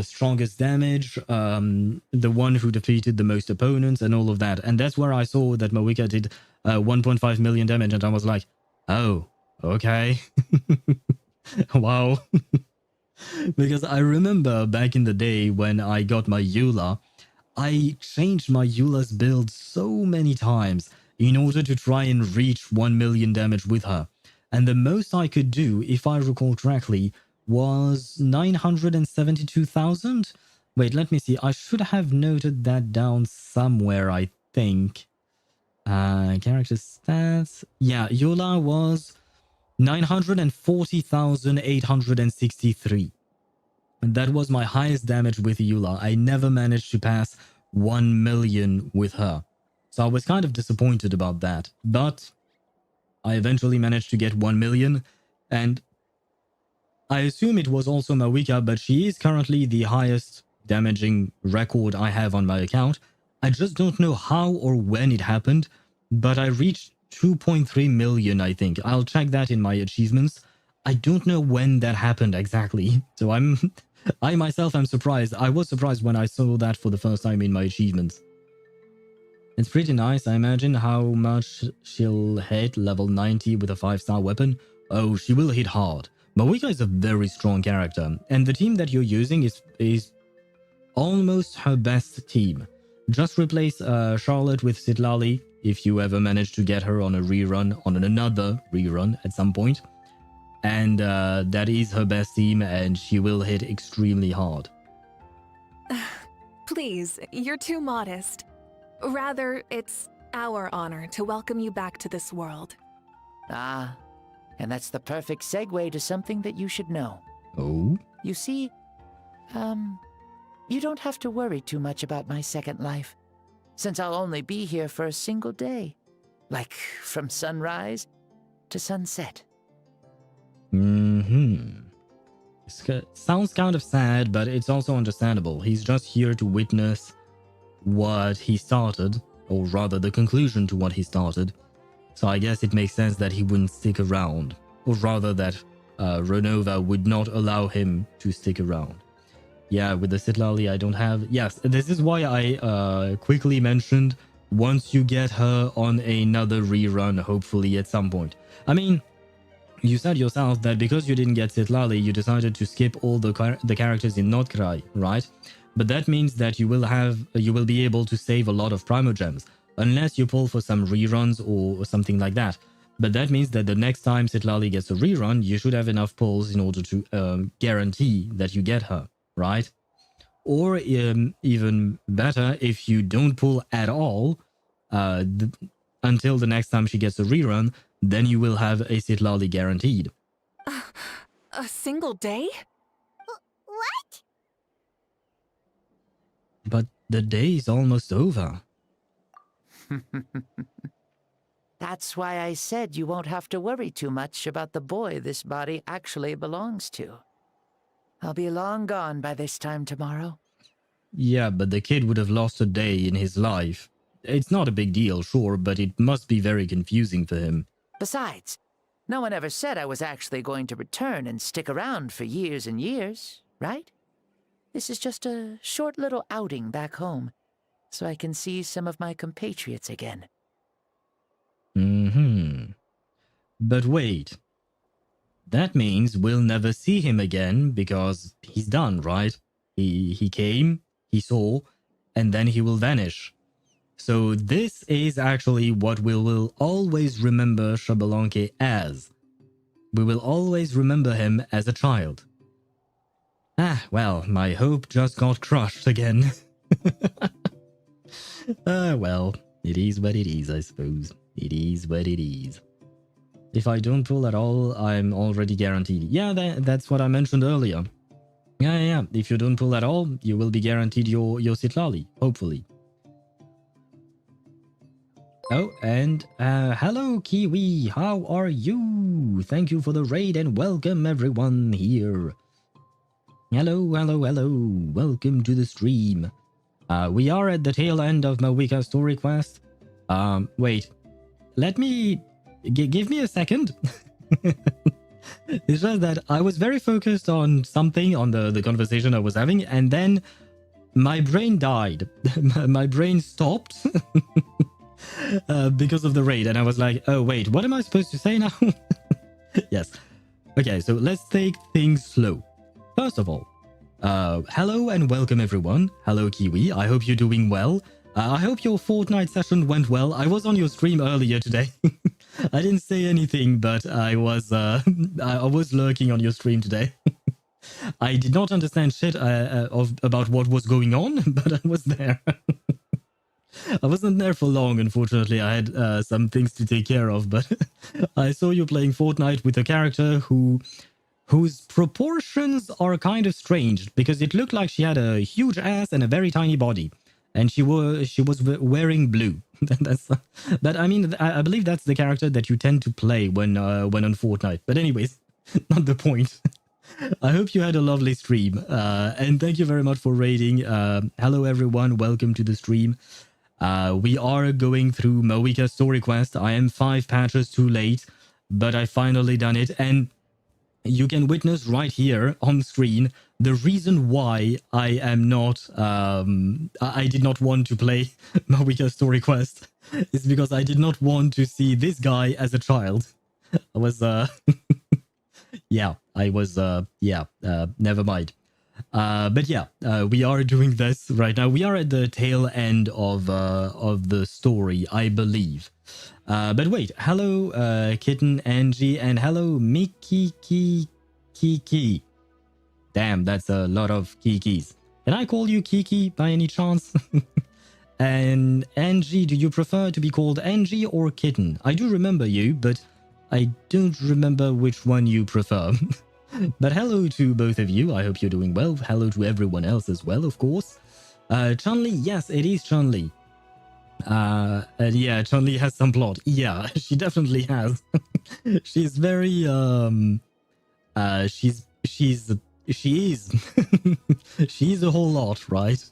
strongest damage, the one who defeated the most opponents, and all of that. And that's where I saw that Mavuika did 1.5 million damage, and I was like, oh, okay. Wow. Because I remember back in the day when I got my Eula, I changed my Eula's build so many times in order to try and reach 1 million damage with her. And the most I could do, if I recall correctly, was 972,000? Wait, let me see. I should have noted that down somewhere, I think. Character stats. Yeah, Eula was 940,863. And that was my highest damage with Eula. I never managed to pass 1 million with her. So I was kind of disappointed about that. But I eventually managed to get 1 million. And I assume it was also Mavuika, but she is currently the highest damaging record I have on my account. I just don't know how or when it happened, but I reached 2.3 million, I think. I'll check that in my achievements. I don't know when that happened exactly. So I myself am surprised. I was surprised when I saw that for the first time in my achievements. It's pretty nice. I imagine how much she'll hit level 90 with a 5-star weapon. Oh, she will hit hard. Mavuika is a very strong character, and the team that you're using is almost her best team. Just replace Charlotte with Citlali if you ever manage to get her on a rerun, on another rerun at some point. And that is her best team, and she will hit extremely hard. Please, you're too modest. Rather, it's our honor to welcome you back to this world. Ah, and that's the perfect segue to something that you should know. Oh? You see, you don't have to worry too much about my second life, since I'll only be here for a single day. Like, from sunrise to sunset. Sounds kind of sad, but it's also understandable. He's just here to witness what he started, or rather the conclusion to what he started. So I guess it makes sense that he wouldn't stick around, or rather that Renova would not allow him to stick around. Yeah, with the Citlali I don't have... Yes, this is why I quickly mentioned once you get her on another rerun, hopefully at some point. I mean, you said yourself that because you didn't get Citlali, you decided to skip all the characters in Notkraj, right? But that means that you will be able to save a lot of Primogems, unless you pull for some reruns or something like that. But that means that the next time Citlali gets a rerun, you should have enough pulls in order to guarantee that you get her, right? Or even better, if you don't pull at all until the next time she gets a rerun, then you will have a Citlali guaranteed. A single day? What? But the day is almost over. That's why I said you won't have to worry too much about the boy this body actually belongs to. I'll be long gone by this time tomorrow. Yeah, but the kid would have lost a day in his life. It's not a big deal, sure, but it must be very confusing for him. Besides, no one ever said I was actually going to return and stick around for years and years, right? This is just a short little outing back home, so I can see some of my compatriots again. But wait. That means we'll never see him again because he's done, right? He came, he saw, and then he will vanish. So this is actually what we will always remember Xbalanque as. We will always remember him as a child. Ah, well, my hope just got crushed again. Well, it is what it is, I suppose. It is what it is. If I don't pull at all, I'm already guaranteed. Yeah, that's what I mentioned earlier. Yeah. If you don't pull at all, you will be guaranteed your Citlali, hopefully. Oh, and hello Kiwi, how are you? Thank you for the raid and welcome everyone here. Hello. Welcome to the stream. We are at the tail end of Mavuika Story Quest. Wait. Let me... give me a second. It's just that I was very focused on something, on the conversation I was having, and then my brain died. My brain stopped because of the raid, and I was like, oh wait, what am I supposed to say now? Yes. Okay, so let's take things slow. First of all, hello and welcome everyone. Hello Kiwi, I hope you're doing well. I hope your Fortnite session went well. I was on your stream earlier today. I didn't say anything, but I was lurking on your stream today. I did not understand shit about what was going on, but I was there. I wasn't there for long, unfortunately. I had some things to take care of, but I saw you playing Fortnite with a character whose proportions are kind of strange, because it looked like she had a huge ass and a very tiny body. And she was wearing blue. But I mean, I believe that's the character that you tend to play when on Fortnite. But anyways, not the point. I hope you had a lovely stream. And thank you very much for raiding. Hello everyone, welcome to the stream. We are going through Mavuika Story Quest. I am 5 patches too late, but I finally done it. And you can witness right here on screen the reason why I am not, I did not want to play Mavuika Story Quest is because I did not want to see this guy as a child. I was, yeah, I was, never mind. But yeah, we are doing this right now. We are at the tail end of the story, I believe. But wait, hello, Kitten, Angie, and hello, Mickey Kiki. Damn, that's a lot of Kikis. Can I call you Kiki by any chance? And Angie, do you prefer to be called Angie or Kitten? I do remember you, but I don't remember which one you prefer. But hello to both of you. I hope you're doing well. Hello to everyone else as well, of course. Chun-Li, yes, it is Chun-Li. And yeah, Chun-Li has some plot. Yeah, she definitely has. She's very, she is. She's a whole lot, right?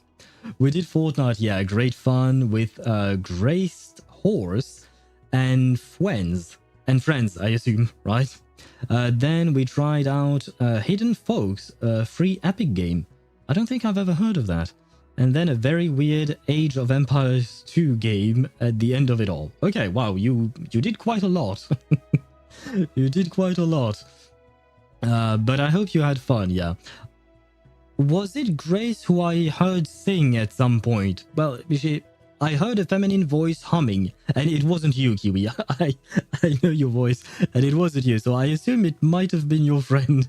We did Fortnite, yeah, great fun with Graced Horse and Friends. And Friends, I assume, right? Then we tried out Hidden Folks, a free Epic game. I don't think I've ever heard of that. And then a very weird Age of Empires 2 game at the end of it all. Okay, wow, you did quite a lot. You did quite a lot. But I hope you had fun, yeah. Was it Grace who I heard sing at some point? Well, I heard a feminine voice humming, and it wasn't you, Kiwi. I know your voice, and it wasn't you, so I assume it might have been your friend.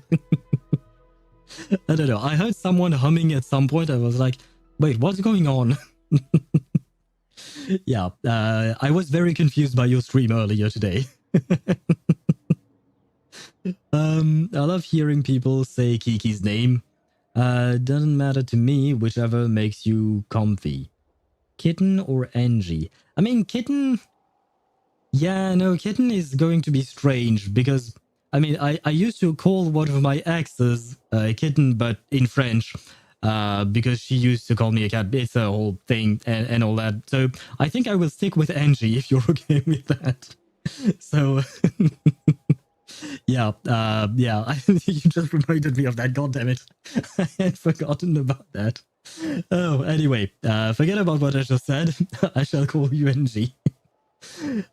I don't know. I heard someone humming at some point. I was like, wait, what's going on? Yeah, I was very confused by your stream earlier today. I love hearing people say Kiki's name. Doesn't matter to me, whichever makes you comfy. Kitten or Angie? I mean, Kitten... Yeah, no, Kitten is going to be strange because... I mean, I used to call one of my exes Kitten, but in French. Because she used to call me a cat. It's a whole thing and all that. So I think I will stick with Angie if you're okay with that. So... Yeah, you just reminded me of that, goddammit. I had forgotten about that. Oh, anyway, forget about what I just said. I shall call you NG.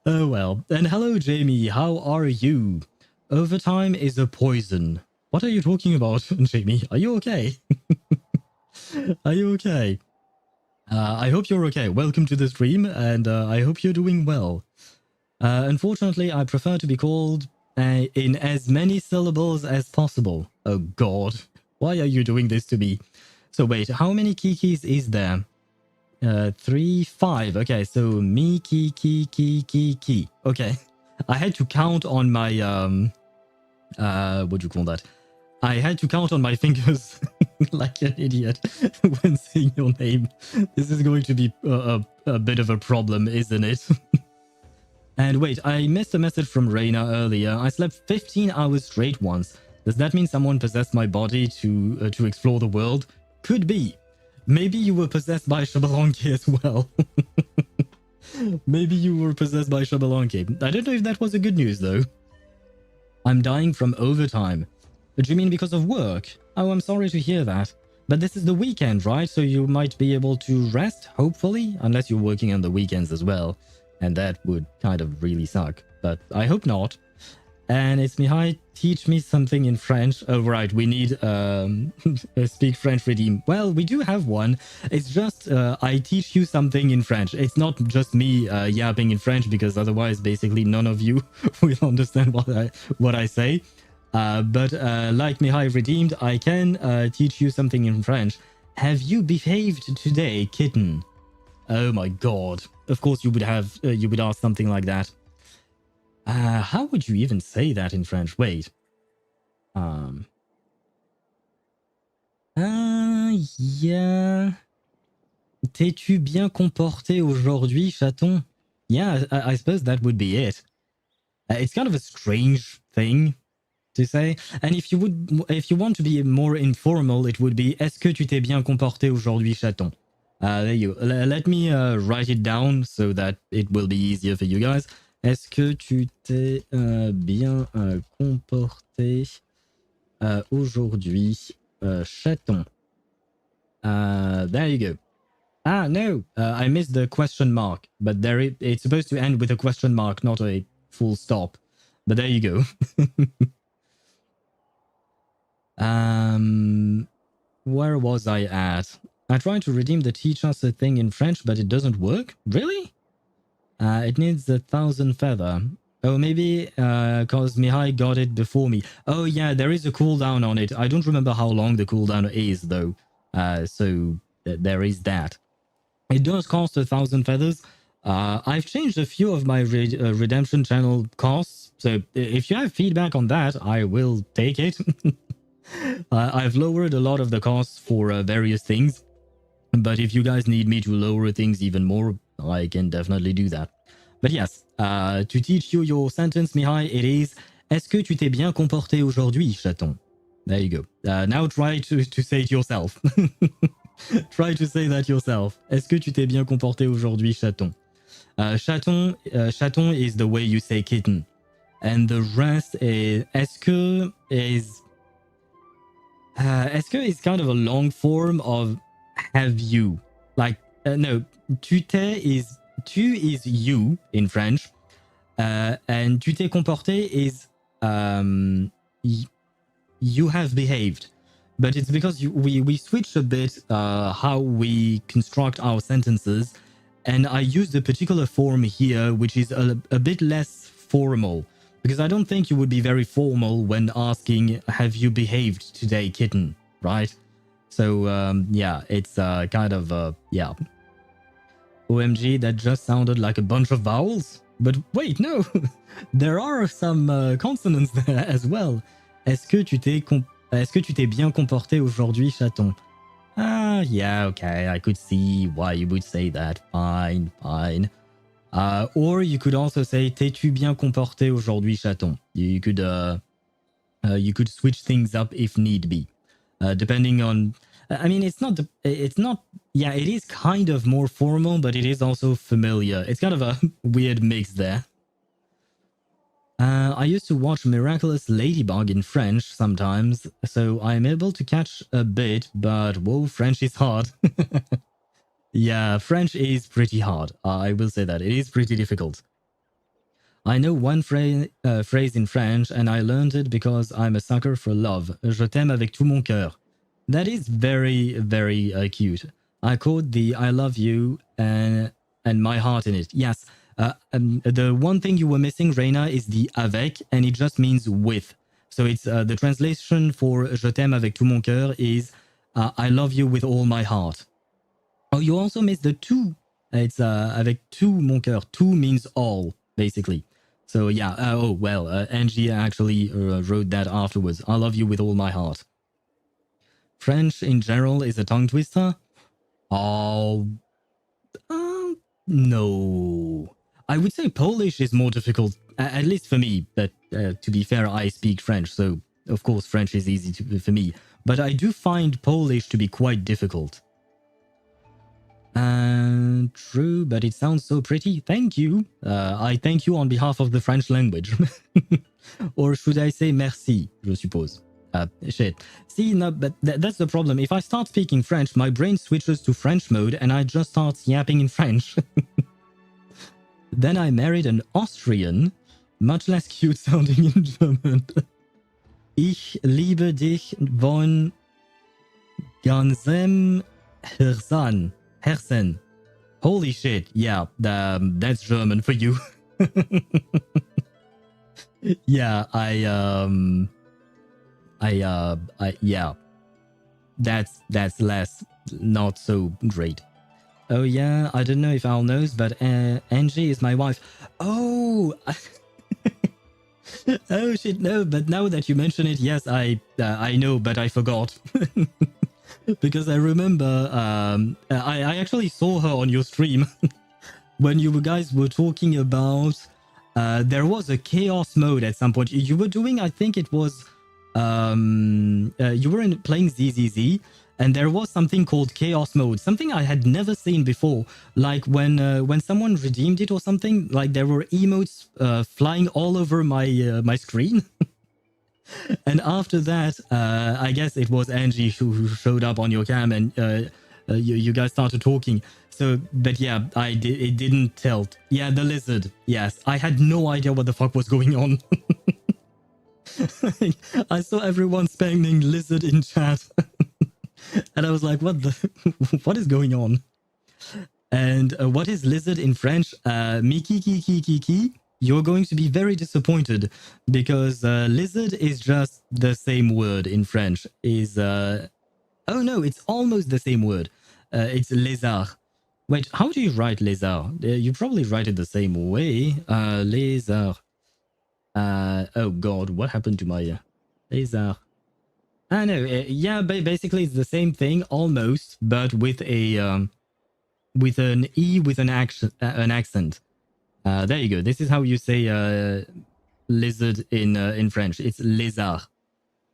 Oh well. And hello, Jamie, how are you? Overtime is a poison. What are you talking about, Jamie? Are you okay? Are you okay? I hope you're okay. Welcome to the stream, and I hope you're doing well. Unfortunately, I prefer to be called... in as many syllables as possible. Oh god, why are you doing this to me? So wait, how many Kikis is there? 3, 5. Okay, so me, Kiki. Okay, I had to count on my what do you call that? I had to count on my fingers like an idiot when saying your name. This is going to be a bit of a problem, isn't it? And wait, I missed a message from Reina earlier. I slept 15 hours straight once. Does that mean someone possessed my body to explore the world? Could be. Maybe you were possessed by Xbalanque as well. Maybe you were possessed by Xbalanque. I don't know if that was a good news though. I'm dying from overtime. Do you mean because of work? Oh, I'm sorry to hear that. But this is the weekend, right? So you might be able to rest, hopefully? Unless you're working on the weekends as well. And that would kind of really suck, but I hope not. And it's Mihai, teach me something in French. Oh, right, we need speak French redeem. Well, we do have one. It's just I teach you something in French. It's not just me yapping in French, because otherwise, basically, none of you will understand what I say. But like Mihai redeemed, I can teach you something in French. Have you behaved today, kitten? Oh my god. Of course you would have, you would ask something like that. How would you even say that in French? Wait. Yeah. T'es-tu bien comporté aujourd'hui, chaton? Yeah, I suppose that would be it. It's kind of a strange thing to say. And if you want to be more informal, it would be Est-ce que tu t'es bien comporté aujourd'hui, chaton? There you go. Let me write it down so that it will be easier for you guys. Est-ce que tu t'es bien comporté aujourd'hui, chaton. There you go. Ah, no, I missed the question mark, but it's supposed to end with a question mark, not a full stop. But there you go. Where was I at? I tried to redeem the teach us a thing in French, but it doesn't work? Really? It needs 1,000 feather. Oh, maybe because Mihai got it before me. Oh yeah, there is a cooldown on it. I don't remember how long the cooldown is though. So there is that. It does cost 1,000 feathers. I've changed a few of my redemption channel costs. So if you have feedback on that, I will take it. I've lowered a lot of the costs for various things. But if you guys need me to lower things even more, I can definitely do that. But yes, to teach you your sentence, Mihai, it is Est-ce que tu t'es bien comporté aujourd'hui, chaton? There you go. Now try to say it yourself. Try to say that yourself. Est-ce que tu t'es bien comporté aujourd'hui, chaton? Chaton is the way you say kitten. And the rest is... Est-ce que is kind of a long form of have you. Like, no, tu t'es is... Tu is you in French. And tu t'es comporté is... you have behaved. But it's because we switch a bit how we construct our sentences. And I used a particular form here, which is a bit less formal. Because I don't think you would be very formal when asking, have you behaved today, kitten? Right? So, yeah, it's kind of, yeah. OMG, that just sounded like a bunch of vowels. But wait, no. There are some consonants there as well. Est-ce que tu t'es bien comporté aujourd'hui, chaton? Ah, yeah, okay, I could see why you would say that. Fine, fine. Or you could also say, t'es-tu bien comporté aujourd'hui, chaton? You could switch things up if need be. Depending on... I mean, it's not... Yeah, it is kind of more formal, but it is also familiar. It's kind of a weird mix there. I used to watch Miraculous Ladybug in French sometimes, so I'm able to catch a bit, but whoa, French is hard. Yeah, French is pretty hard. I will say that. It is pretty difficult. I know one phrase in French, and I learned it because I'm a sucker for love. Je t'aime avec tout mon cœur. That is very, very cute. I caught the I love you and my heart in it. Yes. The one thing you were missing, Reina, is the avec, and it just means with. So it's the translation for Je t'aime avec tout mon cœur is I love you with all my heart. Oh, you also missed the tout. It's avec tout mon cœur. Tout means all, basically. So yeah, oh well, Angie actually wrote that afterwards. I love you with all my heart. French in general is a tongue twister. Oh, no. I would say Polish is more difficult, at least for me. But to be fair, I speak French, so of course French is easy for me. But I do find Polish to be quite difficult. True, but it sounds so pretty. Thank you. I thank you on behalf of the French language. Or should I say merci, je suppose. Shit. See, no, but that's the problem. If I start speaking French, my brain switches to French mode and I just start yapping in French. Then I married an Austrian, much less cute sounding in German. Ich liebe dich von ganzem Herzen. Holy shit, yeah, that's German for you. Yeah, yeah, that's less, not so great. Oh yeah, I don't know if Al knows, but Angie is my wife. Oh, oh shit, no, but now that you mention it, yes, I know, but I forgot. Because I remember, I actually saw her on your stream when you guys were talking about, there was a chaos mode at some point. You were doing, I think it was, you were playing ZZZ, and there was something called chaos mode, something I had never seen before. Like when someone redeemed it or something, like there were emotes flying all over my my screen. And after that, I guess it was Angie who showed up on your cam, and you guys started talking. So, but yeah, it didn't tilt. Yeah, the lizard. Yes, I had no idea what the fuck was going on. I saw everyone spamming lizard in chat, and I was like, what is going on? And what is lizard in French? Miki ki. You're going to be very disappointed, because lizard is just the same word in French. Oh no, it's almost the same word. It's lézard. Wait, how do you write lézard? You probably write it the same way. Lézard. Oh god, what happened to my lézard? I know. Yeah, basically it's the same thing almost, but with a with an e with an accent. There you go. This is how you say lizard in French. It's lézard.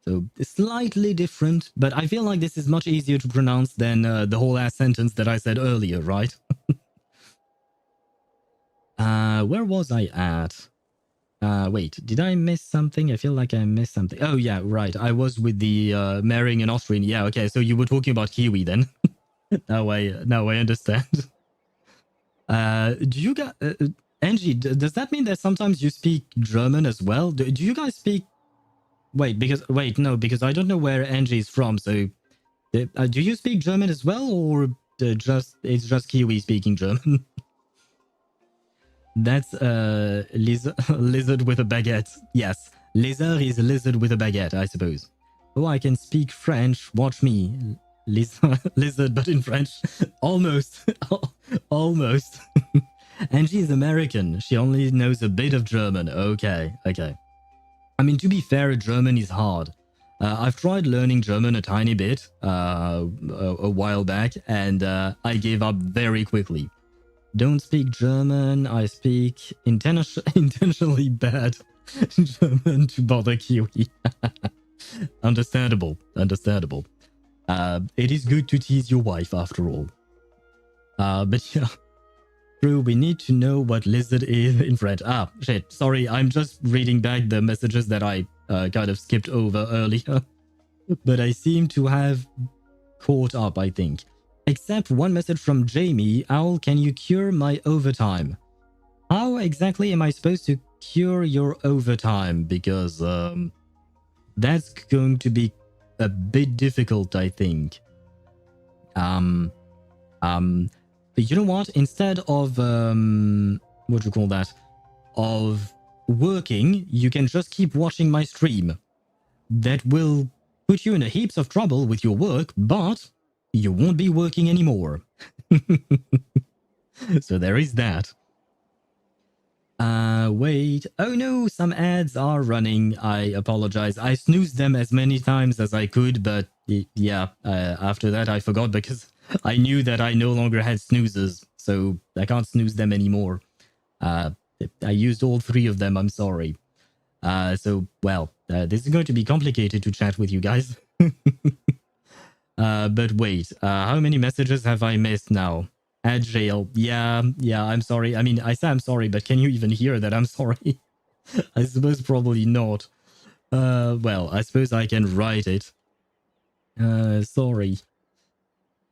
So slightly different, but I feel like this is much easier to pronounce than the whole ass sentence that I said earlier, right? Where was I at? Wait, did I miss something? I feel like I missed something. Oh yeah, right. I was with the marrying an Austrian. Yeah, okay. So you were talking about Kiwi then. Now I understand. Do you guys... Angie, does that mean that sometimes you speak German as well? Do you guys speak... no, because I don't know where Angie is from, so... do you speak German as well, or it's just Kiwi speaking German? That's lizard with a baguette. Yes, lizard is a lizard with a baguette, I suppose. Oh, I can speak French. Watch me. Lizard, but in French. Almost. Almost. And she's American. She only knows a bit of German. Okay. I mean, to be fair, German is hard. I've tried learning German a tiny bit a while back, and I gave up very quickly. Don't speak German. I speak intentionally bad German to bother Kiwi. Understandable. It is good to tease your wife after all. But yeah. True, we need to know what lizard is in French. Ah, shit. Sorry, I'm just reading back the messages that I kind of skipped over earlier. But I seem to have caught up, I think. Except one message from Jamie. Owl, can you cure my overtime? How exactly am I supposed to cure your overtime? Because that's going to be a bit difficult, I think. You know what? Instead of what do you call that? Of working, you can just keep watching my stream. That will put you in a heaps of trouble with your work, but you won't be working anymore. So there is that. Wait. Oh no, some ads are running. I apologize. I snoozed them as many times as I could, but yeah, after that I forgot because I knew that I no longer had snoozers, so I can't snooze them anymore. I used all 3 of them, I'm sorry. So, well, this is going to be complicated to chat with you guys. But wait, how many messages have I missed now? At jail. Yeah, I'm sorry. I mean, I say I'm sorry, but can you even hear that I'm sorry? I suppose probably not. Well, I suppose I can write it. Sorry.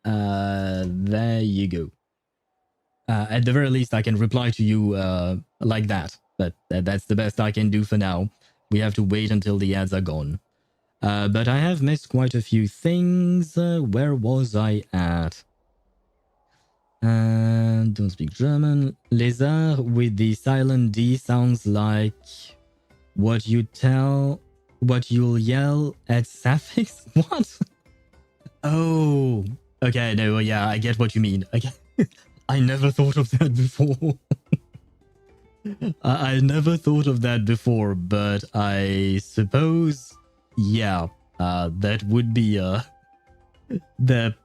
There you go. At the very least, I can reply to you like that. But that's the best I can do for now. We have to wait until the ads are gone. But I have missed quite a few things. Where was I at? Don't speak German. Lézard with the silent D sounds like what you'll yell at Sapphics? What? Oh, okay, no, yeah, I get what you mean. I never thought of that before. I never thought of that before, but I suppose, yeah, that would be the.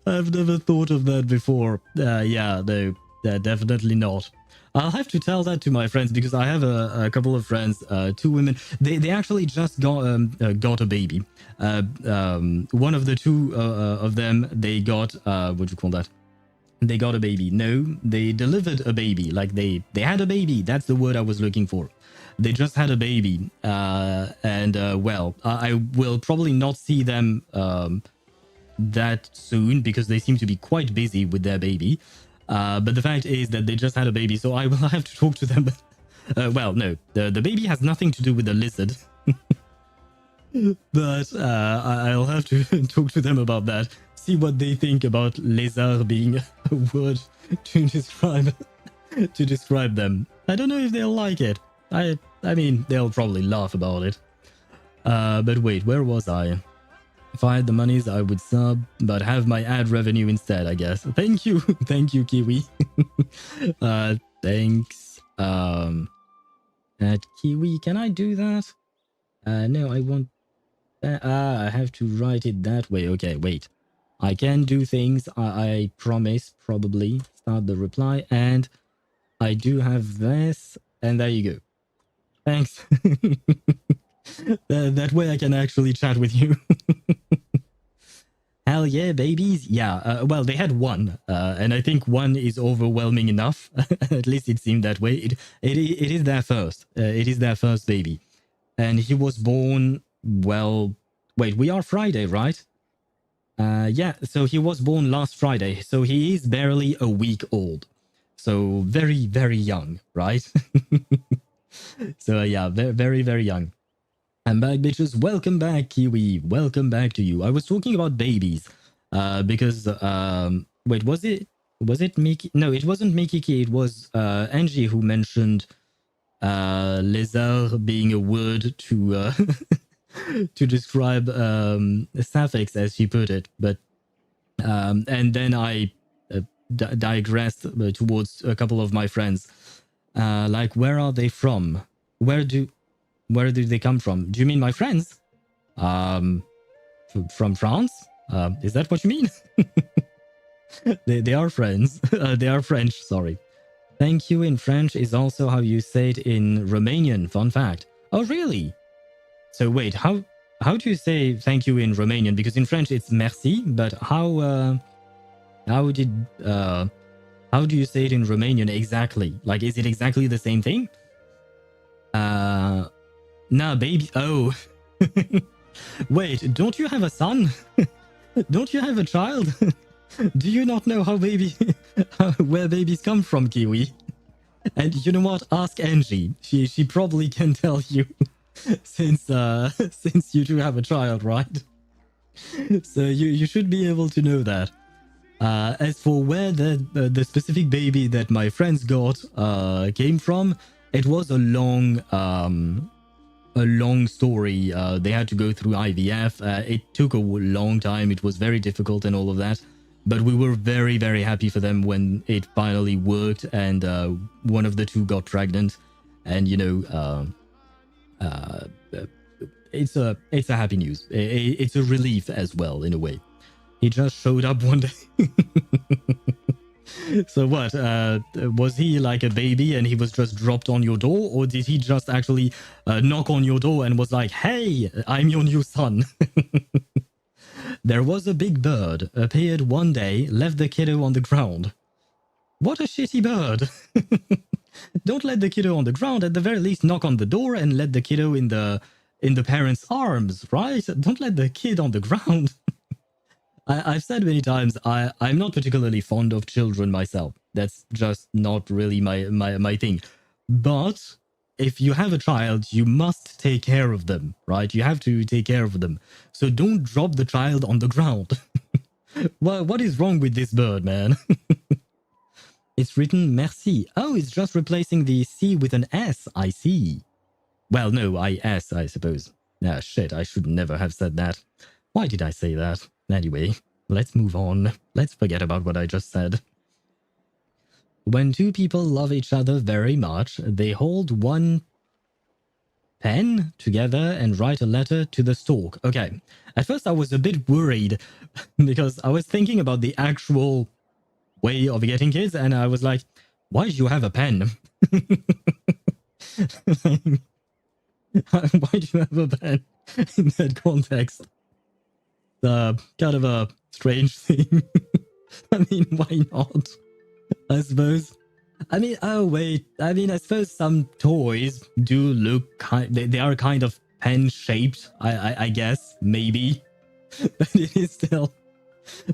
I've never thought of that before. Yeah, no, definitely not. I'll have to tell that to my friends because I have a couple of friends, 2 women. They actually just got a baby. One of the 2 of them, they got what do you call that? they got a baby. No, they delivered a baby. Like they had a baby. That's the word I was looking for. They just had a baby. Well, I will probably not see them that soon because they seem to be quite busy with their baby. But the fact is that they just had a baby, so I will have to talk to them. Well, no, the baby has nothing to do with the lizard. But I'll have to talk to them about that. See what they think about lézard being a word to describe them. I don't know if they'll like it. I mean, they'll probably laugh about it. But wait, where was I? If I had the monies, I would sub, but have my ad revenue instead, I guess. Thank you. Thank you, Kiwi. Thanks. At Kiwi, can I do that? No, I want that. I have to write it that way. Okay, wait. I can do things, I promise, probably. Start the reply, and I do have this, and there you go. Thanks. That way I can actually chat with you. Hell yeah, babies. Yeah, well, they had one, and I think one is overwhelming enough. At least it seemed that way. It is their first. It is their first baby. And he was born, well, wait, we are Friday, right? Yeah, so he was born last Friday. So he is barely a week old. So very, very young, right? So yeah, very, very young. I'm back, bitches. Welcome back, Kiwi. Welcome back to you. I was talking about babies because wait, was it Miki? No, it wasn't Mikiki. It was Angie who mentioned lézard being a word to to describe suffix, as she put it. But and then I digressed towards a couple of my friends. Like, where are they from? Where do they come from? Do you mean my friends? From France? Is that what you mean? they are friends. They are French, sorry. Thank you in French is also how you say it in Romanian, fun fact. Oh, really? So wait, how do you say thank you in Romanian? Because in French it's merci, but how do you say it in Romanian exactly? Like, is it exactly the same thing? Nah, baby. Oh. Wait, don't you have a son? Don't you have a child? Do you not know where babies come from, Kiwi? And you know what? Ask Angie. She probably can tell you, since you do have a child, right? So you should be able to know that. As for where the specific baby that my friends got came from, it was a long story. They had to go through IVF. It took a long time. It was very difficult and all of that. But we were very, very happy for them when it finally worked and one of the two got pregnant. And, you know, it's a happy news. It's a relief as well, in a way. He just showed up one day. So what, was he like a baby and he was just dropped on your door? Or did he just actually knock on your door and was like, hey, I'm your new son? There was a big bird, appeared one day, left the kiddo on the ground. What a shitty bird. Don't let the kiddo on the ground, at the very least knock on the door and let the kiddo in the parents' arms, right? Don't let the kid on the ground. I've said many times, I'm not particularly fond of children myself. That's just not really my thing. But if you have a child, you must take care of them, right? You have to take care of them. So don't drop the child on the ground. Well, what is wrong with this bird, man? It's written merci. Oh, it's just replacing the C with an S. I see. Well, no, IS, I suppose. Ah, shit, I should never have said that. Why did I say that? Anyway, let's move on. Let's forget about what I just said. When two people love each other very much, they hold one pen together and write a letter to the stork. Okay, at first I was a bit worried because I was thinking about the actual way of getting kids and I was like, why do you have a pen? Why do you have a pen in that context? Kind of a strange thing I mean, why not? I suppose. I mean, oh wait. I mean, I suppose some toys do look they are kind of pen-shaped. I guess maybe, but it is still.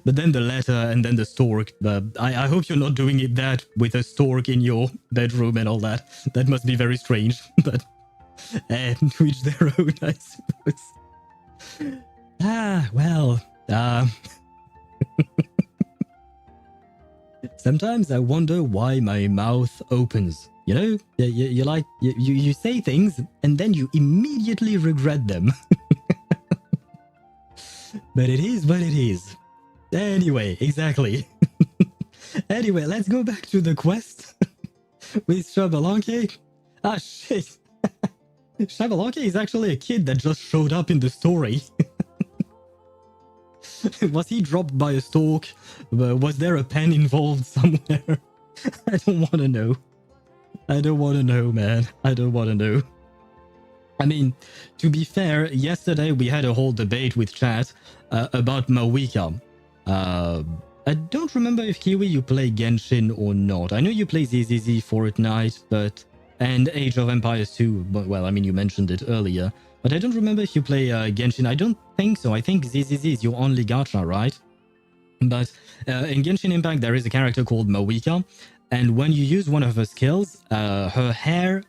But then the letter and then the stork. I hope you're not doing it that with a stork in your bedroom and all that. That must be very strange. But to each their own, I suppose. Well. Sometimes I wonder why my mouth opens. You know, you say things and then you immediately regret them. But it is what it is. Anyway, exactly. Anyway, let's go back to the quest with Xbalanque. Ah, shit. Xbalanque is actually a kid that just showed up in the story. Was he dropped by a stork? Was there a pen involved somewhere? I don't want to know. I don't want to know, man. I don't want to know. I mean, to be fair, yesterday we had a whole debate with chat about Mavuika. I don't remember if Kiwi you play Genshin or not. I know you play ZZZ Fortnite, and Age of Empires 2. But, well, I mean, you mentioned it earlier. But I don't remember if you play Genshin. I don't think so. I think ZZZ is your only gacha, right? But in Genshin Impact, there is a character called Mavuika. And when you use one of her skills, her hair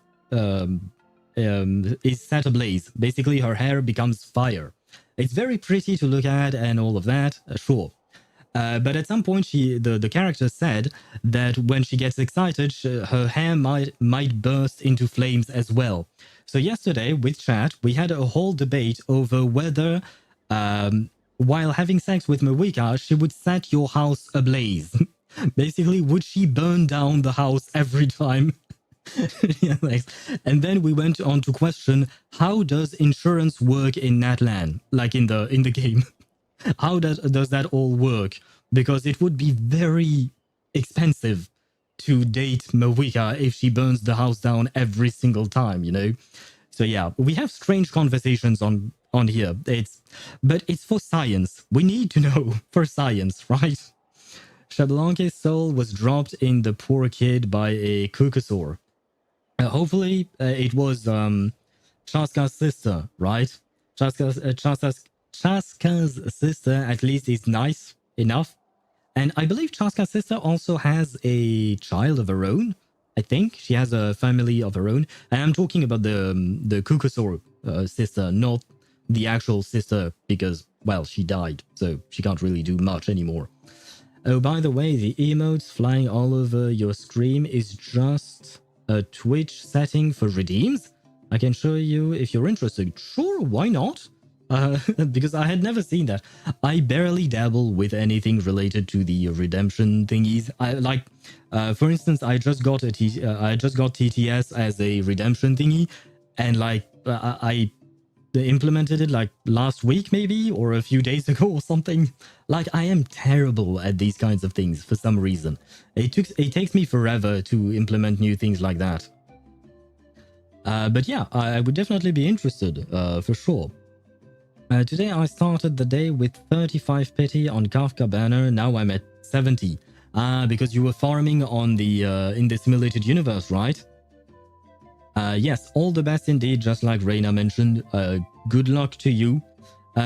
is set ablaze. Basically, her hair becomes fire. It's very pretty to look at and all of that, sure. But at some point, the character said that when she gets excited, her hair might burst into flames as well. So yesterday, with chat, we had a whole debate over whether, while having sex with Mavuika, she would set your house ablaze. Basically, would she burn down the house every time? Yeah, thanks. And then we went on to question, how does insurance work in Natlan, like in the game? How does that all work? Because it would be very expensive to date Mavuika if she burns the house down every single time, you know? So yeah, we have strange conversations on here. But it's for science. We need to know for science, right? Xbalanque's soul was dropped in the poor kid by a Kukasaur. Hopefully, it was Chaska's sister, right? Chaska's sister at least is nice enough. And I believe Chaska's sister also has a child of her own. I think she has a family of her own. And I'm talking about the Kukasaur sister, not the actual sister, because, well, she died, so she can't really do much anymore. Oh, by the way, the emotes flying all over your screen is just a Twitch setting for redeems. I can show you if you're interested. Sure, why not? Because I had never seen that. I barely dabble with anything related to the redemption thingies. For instance, I just got TTS as a redemption thingy, and I implemented it like last week maybe, or a few days ago or something. Like, I am terrible at these kinds of things for some reason. It takes me forever to implement new things like that. But yeah, I would definitely be interested, for sure. Today I started the day with 35 pity on Kafka banner. Now I'm at 70. Because you were farming on the in the simulated universe, right? Yes, all the best indeed, just like Reina mentioned. Good luck to you.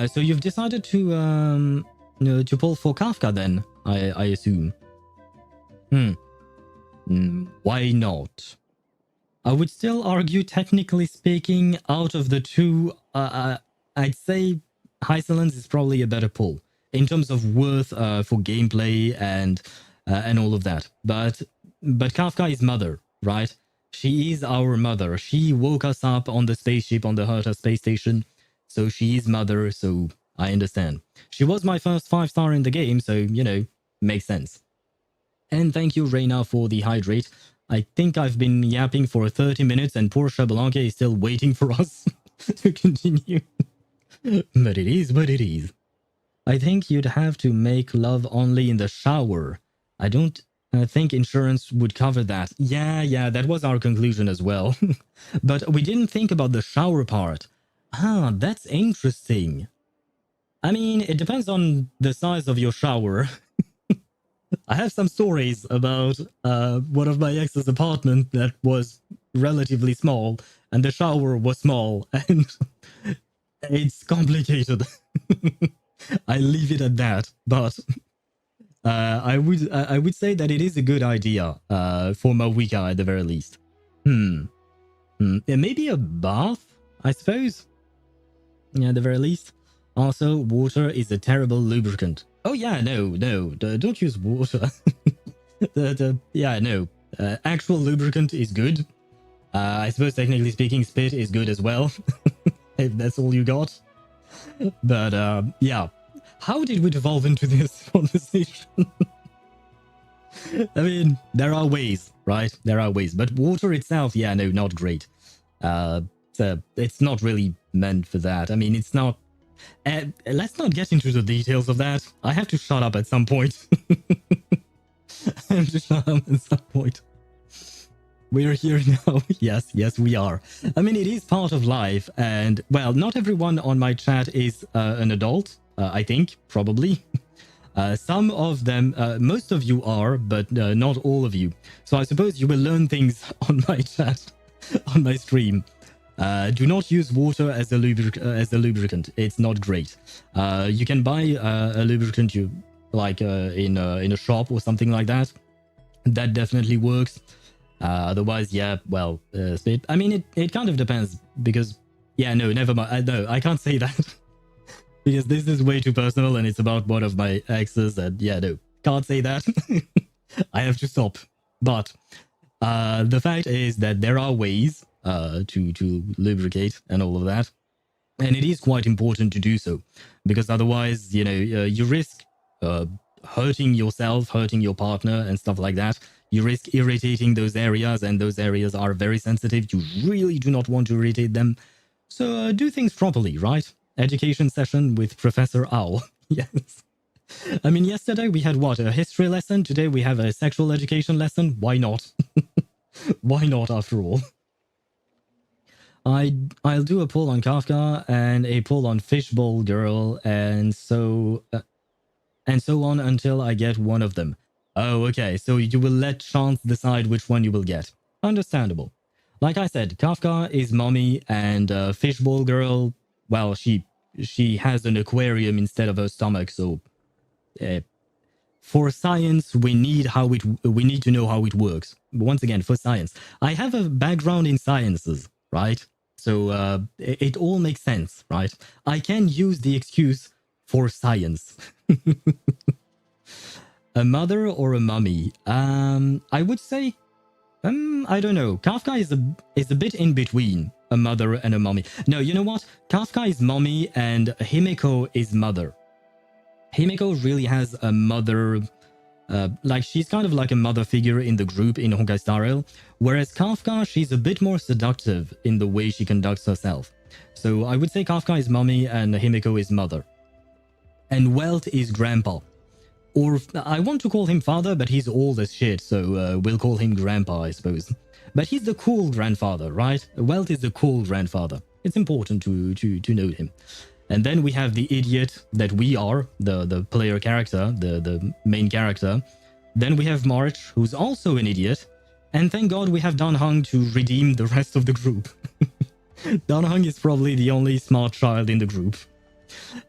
So you've decided to pull for Kafka then, I assume. Why not? I would still argue, technically speaking, out of the two, I'd say Hysolence is probably a better pull in terms of worth for gameplay and all of that. But Kafka is mother, right? She is our mother. She woke us up on the spaceship on the Herta space station, so she is mother. So I understand. She was my first 5-star in the game, so you know, makes sense. And thank you, Reina, for the hydrate. I think I've been yapping for 30 minutes, and poor Xbalanque is still waiting for us to continue. But it is what it is. I think you'd have to make love only in the shower. I don't think insurance would cover that. Yeah, that was our conclusion as well. But we didn't think about the shower part. Ah, that's interesting. I mean, it depends on the size of your shower. I have some stories about one of my ex's apartment that was relatively small, and the shower was small, and it's complicated. I leave it at that, but I would say that it is a good idea for Mavuika at the very least. Maybe a bath, I suppose. Yeah, at the very least. Also, water is a terrible lubricant. Oh yeah, no, don't use water. Yeah, no. Actual lubricant is good. I suppose technically speaking, spit is good as well. If that's all you got. But yeah. How did we devolve into this conversation? I mean, there are ways, right? There are ways. But water itself, yeah, no, not great. So it's not really meant for that. I mean, it's not... let's not get into the details of that. I have to shut up at some point. I have to shut up at some point. We're here now. Yes, we are. I mean, it is part of life. And, well, not everyone on my chat is an adult. I think, probably. Some of them, most of you are, but not all of you. So I suppose you will learn things on my chat, on my stream. Do not use water as a lubricant. It's not great. You can buy a lubricant you like in a shop or something like that. That definitely works. Otherwise, yeah, well, spit. I mean, it kind of depends because, yeah, no, never mind. No, I can't say that. Because this is way too personal and it's about one of my exes and yeah, no, can't say that. I have to stop. But the fact is that there are ways to lubricate and all of that. And it is quite important to do so. Because otherwise, you know, you risk hurting yourself, hurting your partner and stuff like that. You risk irritating those areas and those areas are very sensitive. You really do not want to irritate them. So do things properly, right? Education session with Professor Owl. Yes. I mean, yesterday we had what? A history lesson. Today we have a sexual education lesson. Why not? Why not, after all? I'll do a poll on Kafka and a poll on Fishbowl Girl and so on until I get one of them. Oh, okay. So you will let chance decide which one you will get. Understandable. Like I said, Kafka is mommy and Fishbowl Girl, well, she has an aquarium instead of her stomach, so for science we need to know how it works. Once again, for science, I have a background in sciences, right? So it all makes sense, right? I can use the excuse for science. A mother or a mummy? I would say, I don't know. Kafka is a bit in between a mother and a mommy. No, you know what? Kafka is mommy and Himeko is mother. Himeko really has a mother, like she's kind of like a mother figure in the group in Honkai Star Rail, whereas Kafka, she's a bit more seductive in the way she conducts herself. So I would say Kafka is mommy and Himeko is mother. And Welt is grandpa. Or I want to call him father, but he's old as shit, so we'll call him grandpa, I suppose. But he's the cool grandfather, right? Welt is the cool grandfather. It's important to note him. And then we have the idiot that we are, the player character, the main character. Then we have March, who's also an idiot. And thank God we have Danheng to redeem the rest of the group. Danheng is probably the only smart child in the group.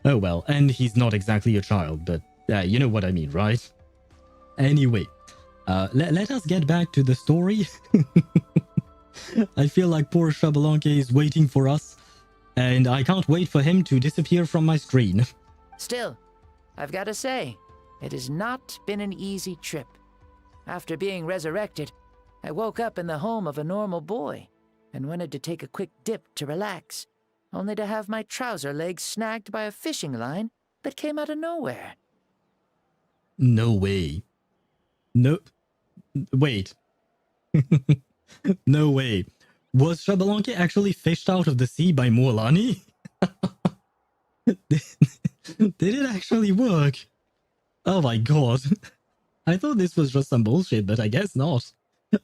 Oh well, and he's not exactly a child, but you know what I mean, right? Anyway, let us get back to the story. I feel like poor Xbalanque is waiting for us, and I can't wait for him to disappear from my screen. Still, I've got to say, it has not been an easy trip. After being resurrected, I woke up in the home of a normal boy and wanted to take a quick dip to relax, only to have my trouser legs snagged by a fishing line that came out of nowhere. No way. No. Wait. No way. Was Xbalanque actually fished out of the sea by Mualani? Did it actually work? Oh my god. I thought this was just some bullshit, but I guess not.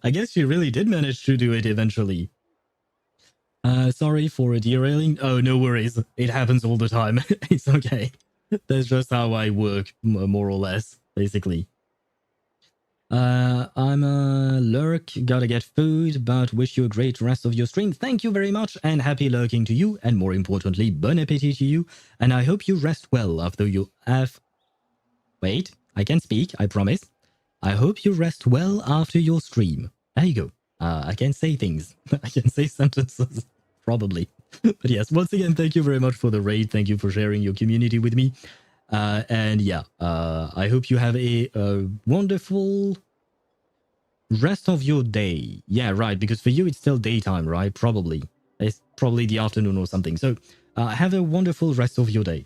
I guess she really did manage to do it eventually. Sorry for derailing. Oh, no worries. It happens all the time. It's okay. That's just how I work, more or less, basically. I'm a lurk, gotta get food, but wish you a great rest of your stream. Thank you very much, and happy lurking to you, and more importantly, bon appetit to you, and I hope you rest well after you have... Wait, I can speak, I promise. I hope you rest well after your stream. There you go. I can say things. I can say sentences, probably. But yes, once again, thank you very much for the raid. Thank you for sharing your community with me. And yeah, I hope you have a wonderful rest of your day. Yeah, right, because for you it's still daytime, right? Probably. It's probably the afternoon or something. So have a wonderful rest of your day.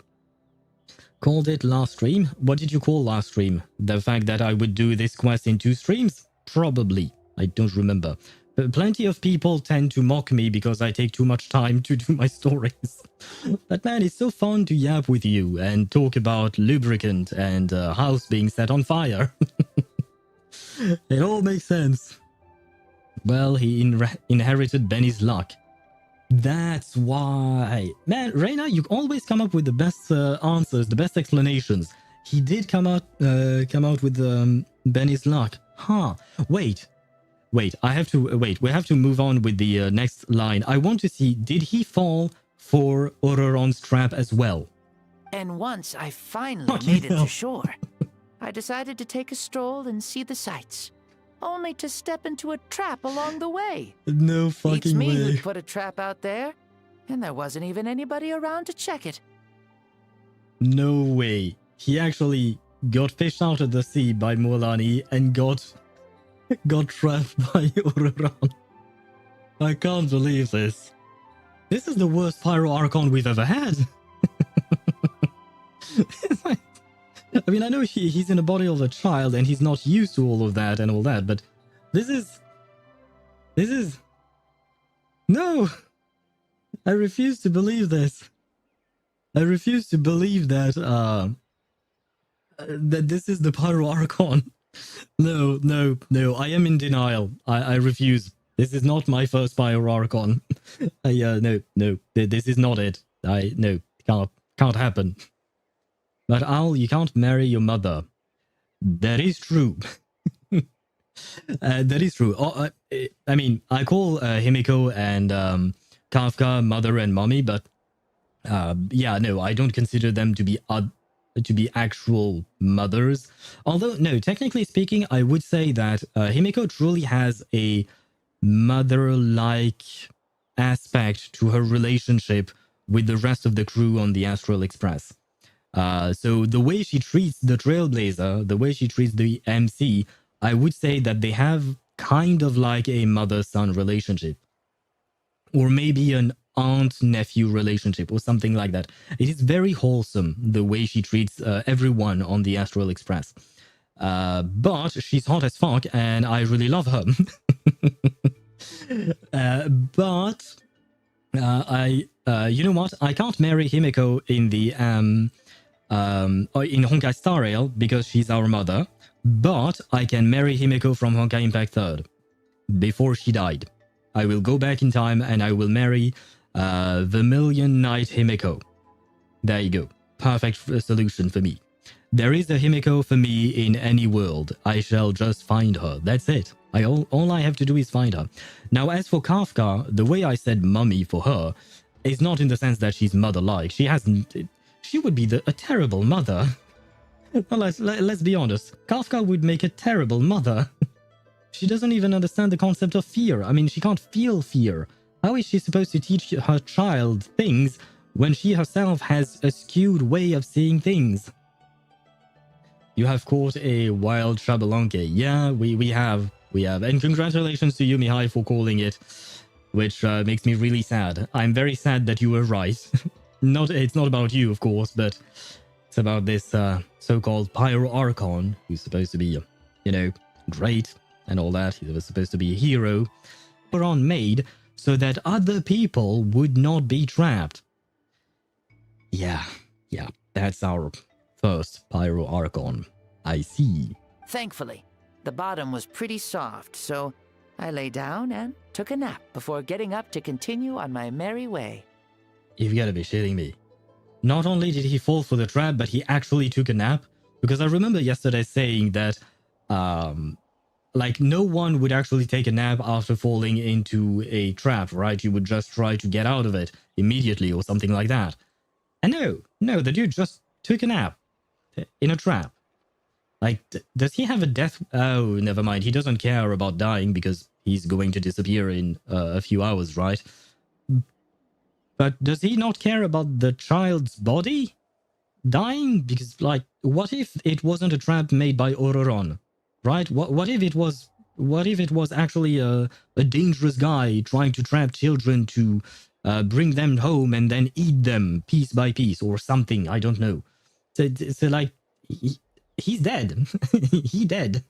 Called it last stream? What did you call last stream? The fact that I would do this quest in 2 streams? Probably. I don't remember. But plenty of people tend to mock me because I take too much time to do my stories. But man, it's so fun to yap with you and talk about lubricant and a house being set on fire. It all makes sense. Well, he inherited Benny's luck. That's why. Man, Reina, you always come up with the best answers, the best explanations. He did come out with Benny's luck. Huh. Wait, I have to... wait, we have to move on with the next line. I want to see, did he fall for Ororon's trap as well? And once I finally made it to shore, I decided to take a stroll and see the sights, only to step into a trap along the way. No fucking Beats me way. who'd put a trap out there, and there wasn't even anybody around to check it. No way. He actually got fished out of the sea by Mualani and got trapped by Ororon. I can't believe this. This is the worst Pyro Archon we've ever had. I mean, I know he's in the body of a child and he's not used to all of that and all that, but this is... No! I refuse to believe this. I refuse to believe that, that this is the Pyro Archon. No, I am in denial. I refuse. This is not my first Pyro Archon. No, this is not it. No, can't happen. But Owl, you can't marry your mother. That is true. That is true. I mean, I call Himiko and Kafka mother and mommy, but yeah, no, I don't consider them to be actual mothers. Although, no, technically speaking, I would say that Himiko truly has a mother-like aspect to her relationship with the rest of the crew on the Astral Express. So the way she treats the Trailblazer, the way she treats the MC, I would say that they have kind of like a mother-son relationship. Or maybe an aunt-nephew relationship or something like that. It is very wholesome, the way she treats everyone on the Astral Express. But she's hot as fuck and I really love her. But you know what? I can't marry Himiko in the in Honkai Star Rail because she's our mother, but I can marry Himiko from Honkai Impact 3rd before she died. I will go back in time and I will marry Vermilion Knight Himiko. There you go. Perfect solution for me. There is a Himiko for me in any world. I shall just find her. That's it. All I have to do is find her. Now, as for Kafka, the way I said mummy for her is not in the sense that she's mother-like. She would be a terrible mother. Well, let's be honest. Kafka would make a terrible mother. She doesn't even understand the concept of fear. I mean, she can't feel fear. How is she supposed to teach her child things when she herself has a skewed way of seeing things? You have caught a wild Xbalanque. Yeah, we have. And congratulations to you, Mihai, for calling it, which makes me really sad. I'm very sad that you were right. It's not about you, of course, but it's about this so-called Pyro Archon, who's supposed to be, you know, great and all that. He was supposed to be a hero. Archon made so that other people would not be trapped. Yeah, that's our first Pyro Archon. I see. Thankfully, the bottom was pretty soft, so I lay down and took a nap before getting up to continue on my merry way. You've got to be shitting me. Not only did he fall for the trap, but he actually took a nap? Because I remember yesterday saying that like, no one would actually take a nap after falling into a trap, right? You would just try to get out of it immediately or something like that. And no, the dude just took a nap in a trap. Like, does he have a death? Oh, never mind. He doesn't care about dying because he's going to disappear in a few hours, right? But does he not care about the child's body dying? Because, like, what if it wasn't a trap made by Ororon? Right? What if it was? What if it was actually a dangerous guy trying to trap children to bring them home and then eat them piece by piece or something? I don't know. So like, he's dead. He dead.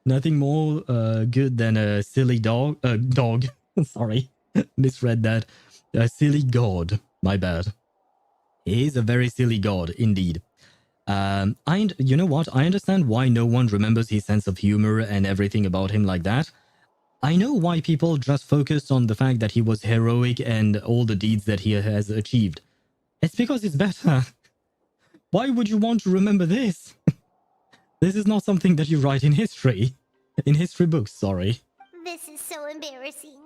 Nothing more good than a silly dog. Sorry, misread that. A silly god. My bad. He is a very silly god indeed. You know what? I understand why no one remembers his sense of humor and everything about him like that. I know why people just focused on the fact that he was heroic and all the deeds that he has achieved. It's because it's better. Why would you want to remember this? This is not something that you write in history. In history books, sorry. This is so embarrassing.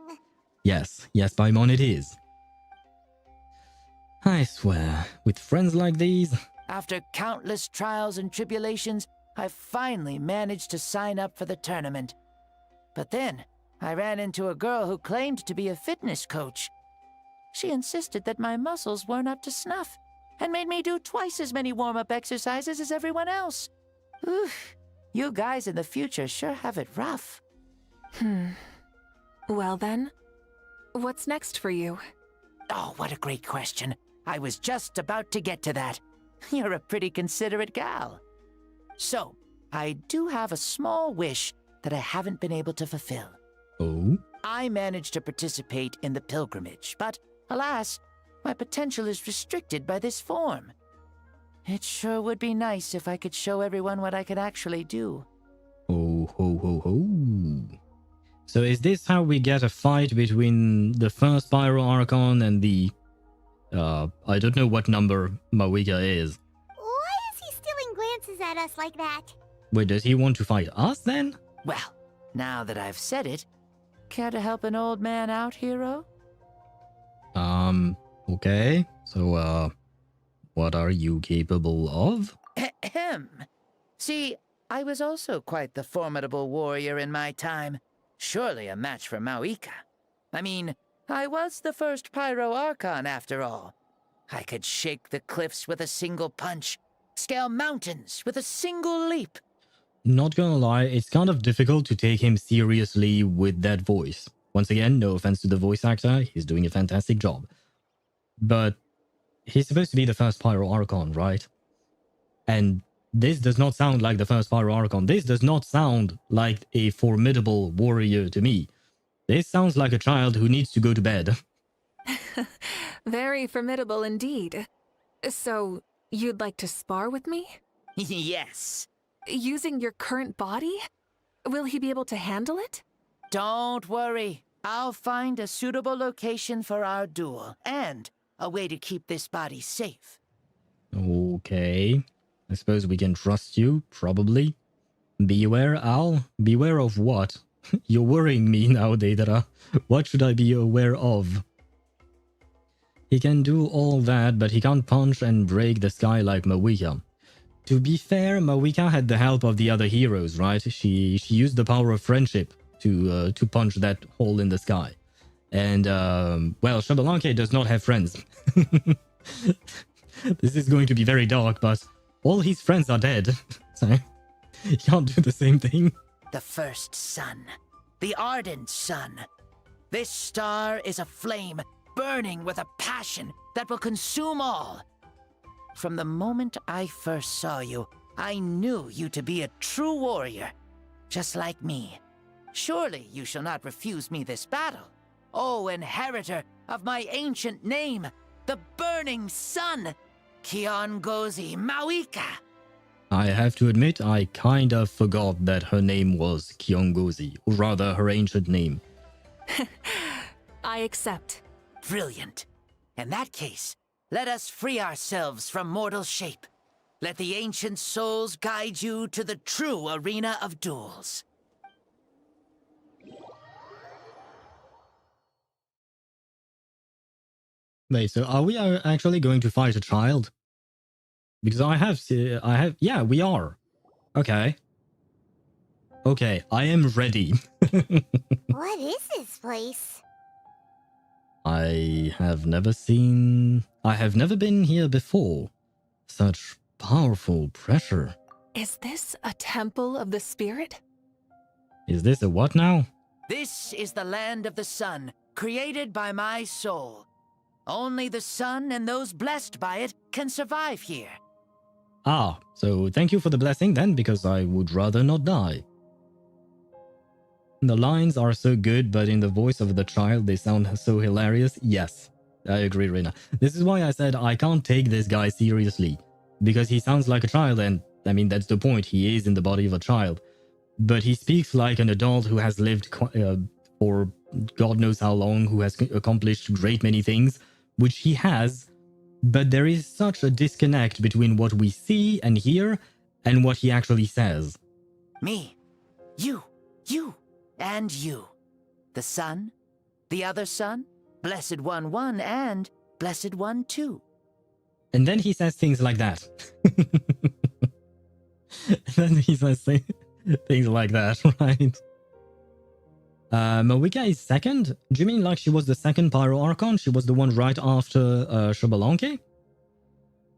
Yes, Paimon, it is. I swear, with friends like these... After countless trials and tribulations, I finally managed to sign up for the tournament. But then, I ran into a girl who claimed to be a fitness coach. She insisted that my muscles weren't up to snuff, and made me do twice as many warm-up exercises as everyone else. Oof, you guys in the future sure have it rough. Well then, what's next for you? Oh, what a great question. I was just about to get to that. You're a pretty considerate gal. So, I do have a small wish that I haven't been able to fulfill. Oh? I managed to participate in the pilgrimage, but alas, my potential is restricted by this form. It sure would be nice if I could show everyone what I could actually do. Oh, ho, ho, ho. So is this how we get a fight between the first Pyro Archon and the... I don't know what number Mavuika is. Why is he stealing glances at us like that? Wait, does he want to fight us then? Well, now that I've said it, care to help an old man out, hero? Okay. So, what are you capable of? Ahem. See, I was also quite the formidable warrior in my time. Surely a match for Mavuika. I mean, I was the first Pyro Archon after all. I could shake the cliffs with a single punch, scale mountains with a single leap. Not gonna lie, it's kind of difficult to take him seriously with that voice. Once again, no offense to the voice actor, he's doing a fantastic job. But he's supposed to be the first Pyro Archon, right? And this does not sound like the first Pyro Archon. This does not sound like a formidable warrior to me. This sounds like a child who needs to go to bed. Very formidable indeed. So, you'd like to spar with me? Yes. Using your current body? Will he be able to handle it? Don't worry. I'll find a suitable location for our duel, and a way to keep this body safe. Okay. I suppose we can trust you, probably. Beware, Al. Beware of what? You're worrying me now, Deidara. What should I be aware of? He can do all that, but he can't punch and break the sky like Mavuika. To be fair, Mavuika had the help of the other heroes, right? She used the power of friendship to punch that hole in the sky. And, well, Xbalanque does not have friends. This is going to be very dark, but all his friends are dead. So, he can't do the same thing. The first sun. The ardent sun. This star is a flame, burning with a passion that will consume all. From the moment I first saw you, I knew you to be a true warrior, just like me. Surely you shall not refuse me this battle, O inheritor of my ancient name, the burning sun, Kiongozi Mavuika. I have to admit, I kind of forgot that her name was Kiongozi, or rather her ancient name. I accept. Brilliant. In that case, let us free ourselves from mortal shape. Let the ancient souls guide you to the true arena of duels. Wait, so are we actually going to fight a child? Because yeah, we are. Okay. Okay, I am ready. What is this place? I have never been here before. Such powerful pressure. Is this a temple of the spirit? Is this a what now? This is the land of the sun, created by my soul. Only the sun and those blessed by it can survive here. Ah, so thank you for the blessing then, because I would rather not die. The lines are so good, but in the voice of the child they sound so hilarious. Yes, I agree, Reina. This is why I said I can't take this guy seriously. Because he sounds like a child, and I mean, that's the point, he is in the body of a child. But he speaks like an adult who has lived for God knows how long, who has accomplished great many things, which he has. But there is such a disconnect between what we see and hear and what he actually says. Me, you, and you. The sun, the other sun, Blessed One 1, and Blessed One 2. And then he says things like that. And then he says things like that, right? Mavuika is second? Do you mean like she was the second Pyro Archon? She was the one right after Xbalanque?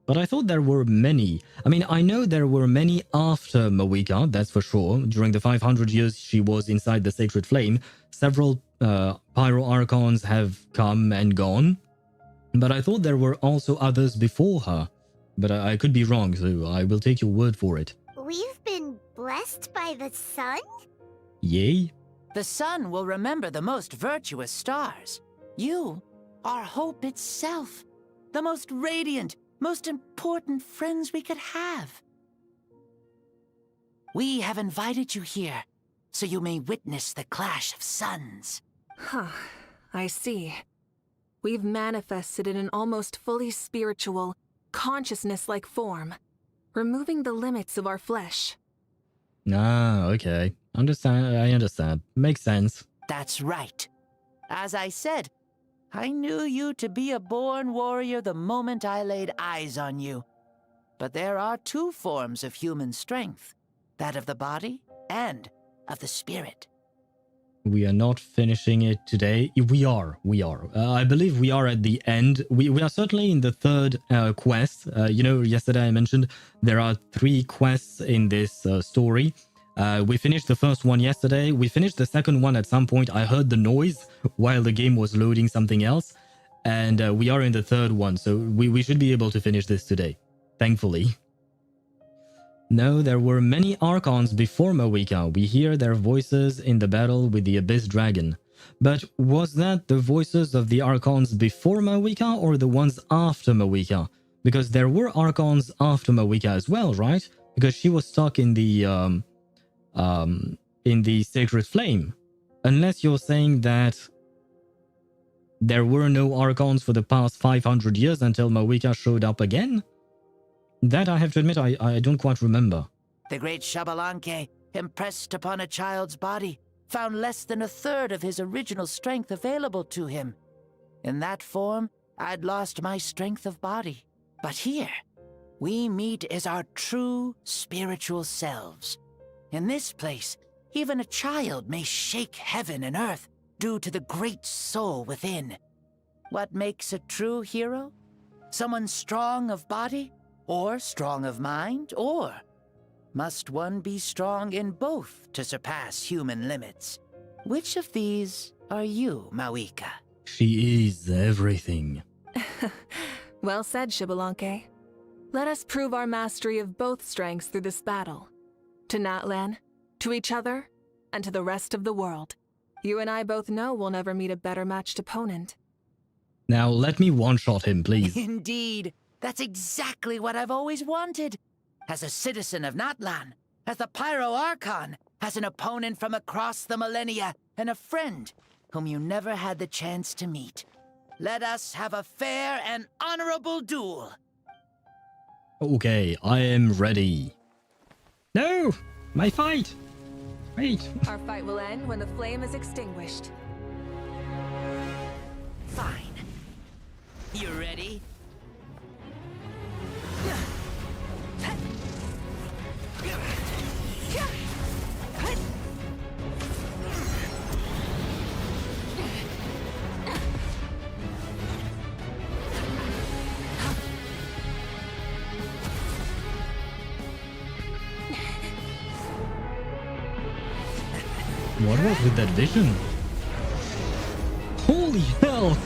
But I thought there were many. I mean, I know there were many after Mavuika, that's for sure. During the 500 years she was inside the Sacred Flame, several Pyro Archons have come and gone. But I thought there were also others before her. But I could be wrong, so I will take your word for it. We've been blessed by the sun? Yay? The sun will remember the most virtuous stars. You are hope itself. The most radiant, most important friends we could have. We have invited you here, so you may witness the clash of suns. Huh, I see. We've manifested in an almost fully spiritual, consciousness-like form, removing the limits of our flesh. Ah, okay. I understand. Makes sense. That's right. As I said, I knew you to be a born warrior the moment I laid eyes on you. But there are two forms of human strength, that of the body and of the spirit. We are not finishing it today. We are. I believe we are at the end. We are certainly in the third quest. You know, yesterday I mentioned there are 3 quests in this story. We finished the first one yesterday. We finished the second one at some point. I heard the noise while the game was loading something else. And we are in the third one. So we should be able to finish this today. Thankfully. No, there were many Archons before Mavuika. We hear their voices in the battle with the Abyss Dragon. But was that the voices of the Archons before Mavuika or the ones after Mavuika? Because there were Archons after Mavuika as well, right? Because she was stuck in the Sacred Flame. Unless you're saying that there were no Archons for the past 500 years until Mavuika showed up again? That I have to admit, I don't quite remember. The great Xbalanque, impressed upon a child's body, found less than a third of his original strength available to him. In that form, I'd lost my strength of body. But here, we meet as our true spiritual selves. In this place, even a child may shake heaven and earth due to the great soul within. What makes a true hero? Someone strong of body? Or strong of mind, or must one be strong in both to surpass human limits? Which of these are you, Mavuika? She is everything. Well said, Xbalanque. Let us prove our mastery of both strengths through this battle. To Natlan, to each other, and to the rest of the world. You and I both know we'll never meet a better matched opponent. Now let me one-shot him, please. Indeed. That's exactly what I've always wanted. As a citizen of Natlan, as the Pyro Archon, as an opponent from across the millennia, and a friend whom you never had the chance to meet. Let us have a fair and honorable duel. Okay, I am ready. No! My fight! Wait. Our fight will end when the flame is extinguished. Fine. You ready? What was with that vision? Holy hell!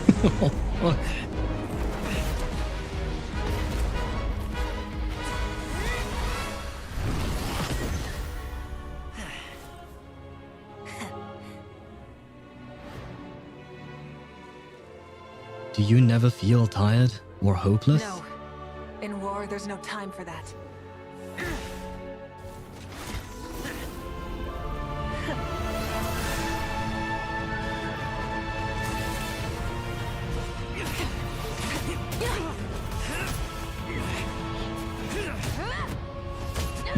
Do you never feel tired or hopeless? No. In war, there's no time for that.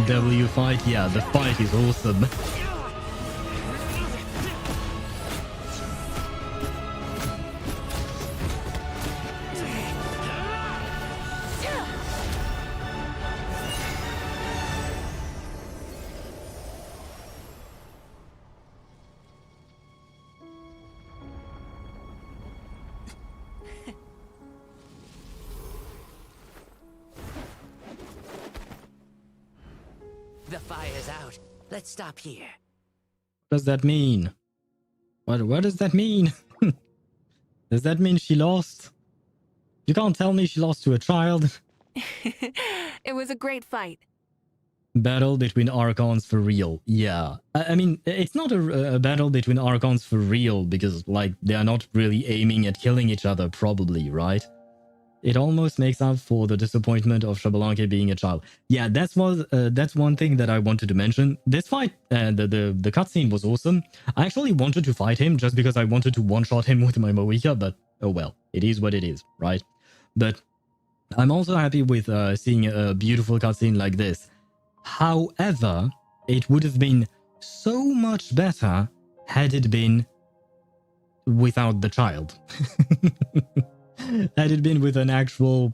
W fight? Yeah, the fight is awesome. The fire's out. Let's stop here. What does that mean? What does that mean? Does that mean she lost? You can't tell me she lost to a child. It was a great fight. Battle between Archons for real. Yeah. I mean, it's not a battle between Archons for real because, like, they are not really aiming at killing each other, probably, right? It almost makes up for the disappointment of Xbalanque being a child. Yeah, that's one thing that I wanted to mention. This fight, the cutscene was awesome. I actually wanted to fight him just because I wanted to one-shot him with my Mavuika, but oh well, it is what it is, right? But I'm also happy with seeing a beautiful cutscene like this. However, it would have been so much better had it been without the child. Had it been with an actual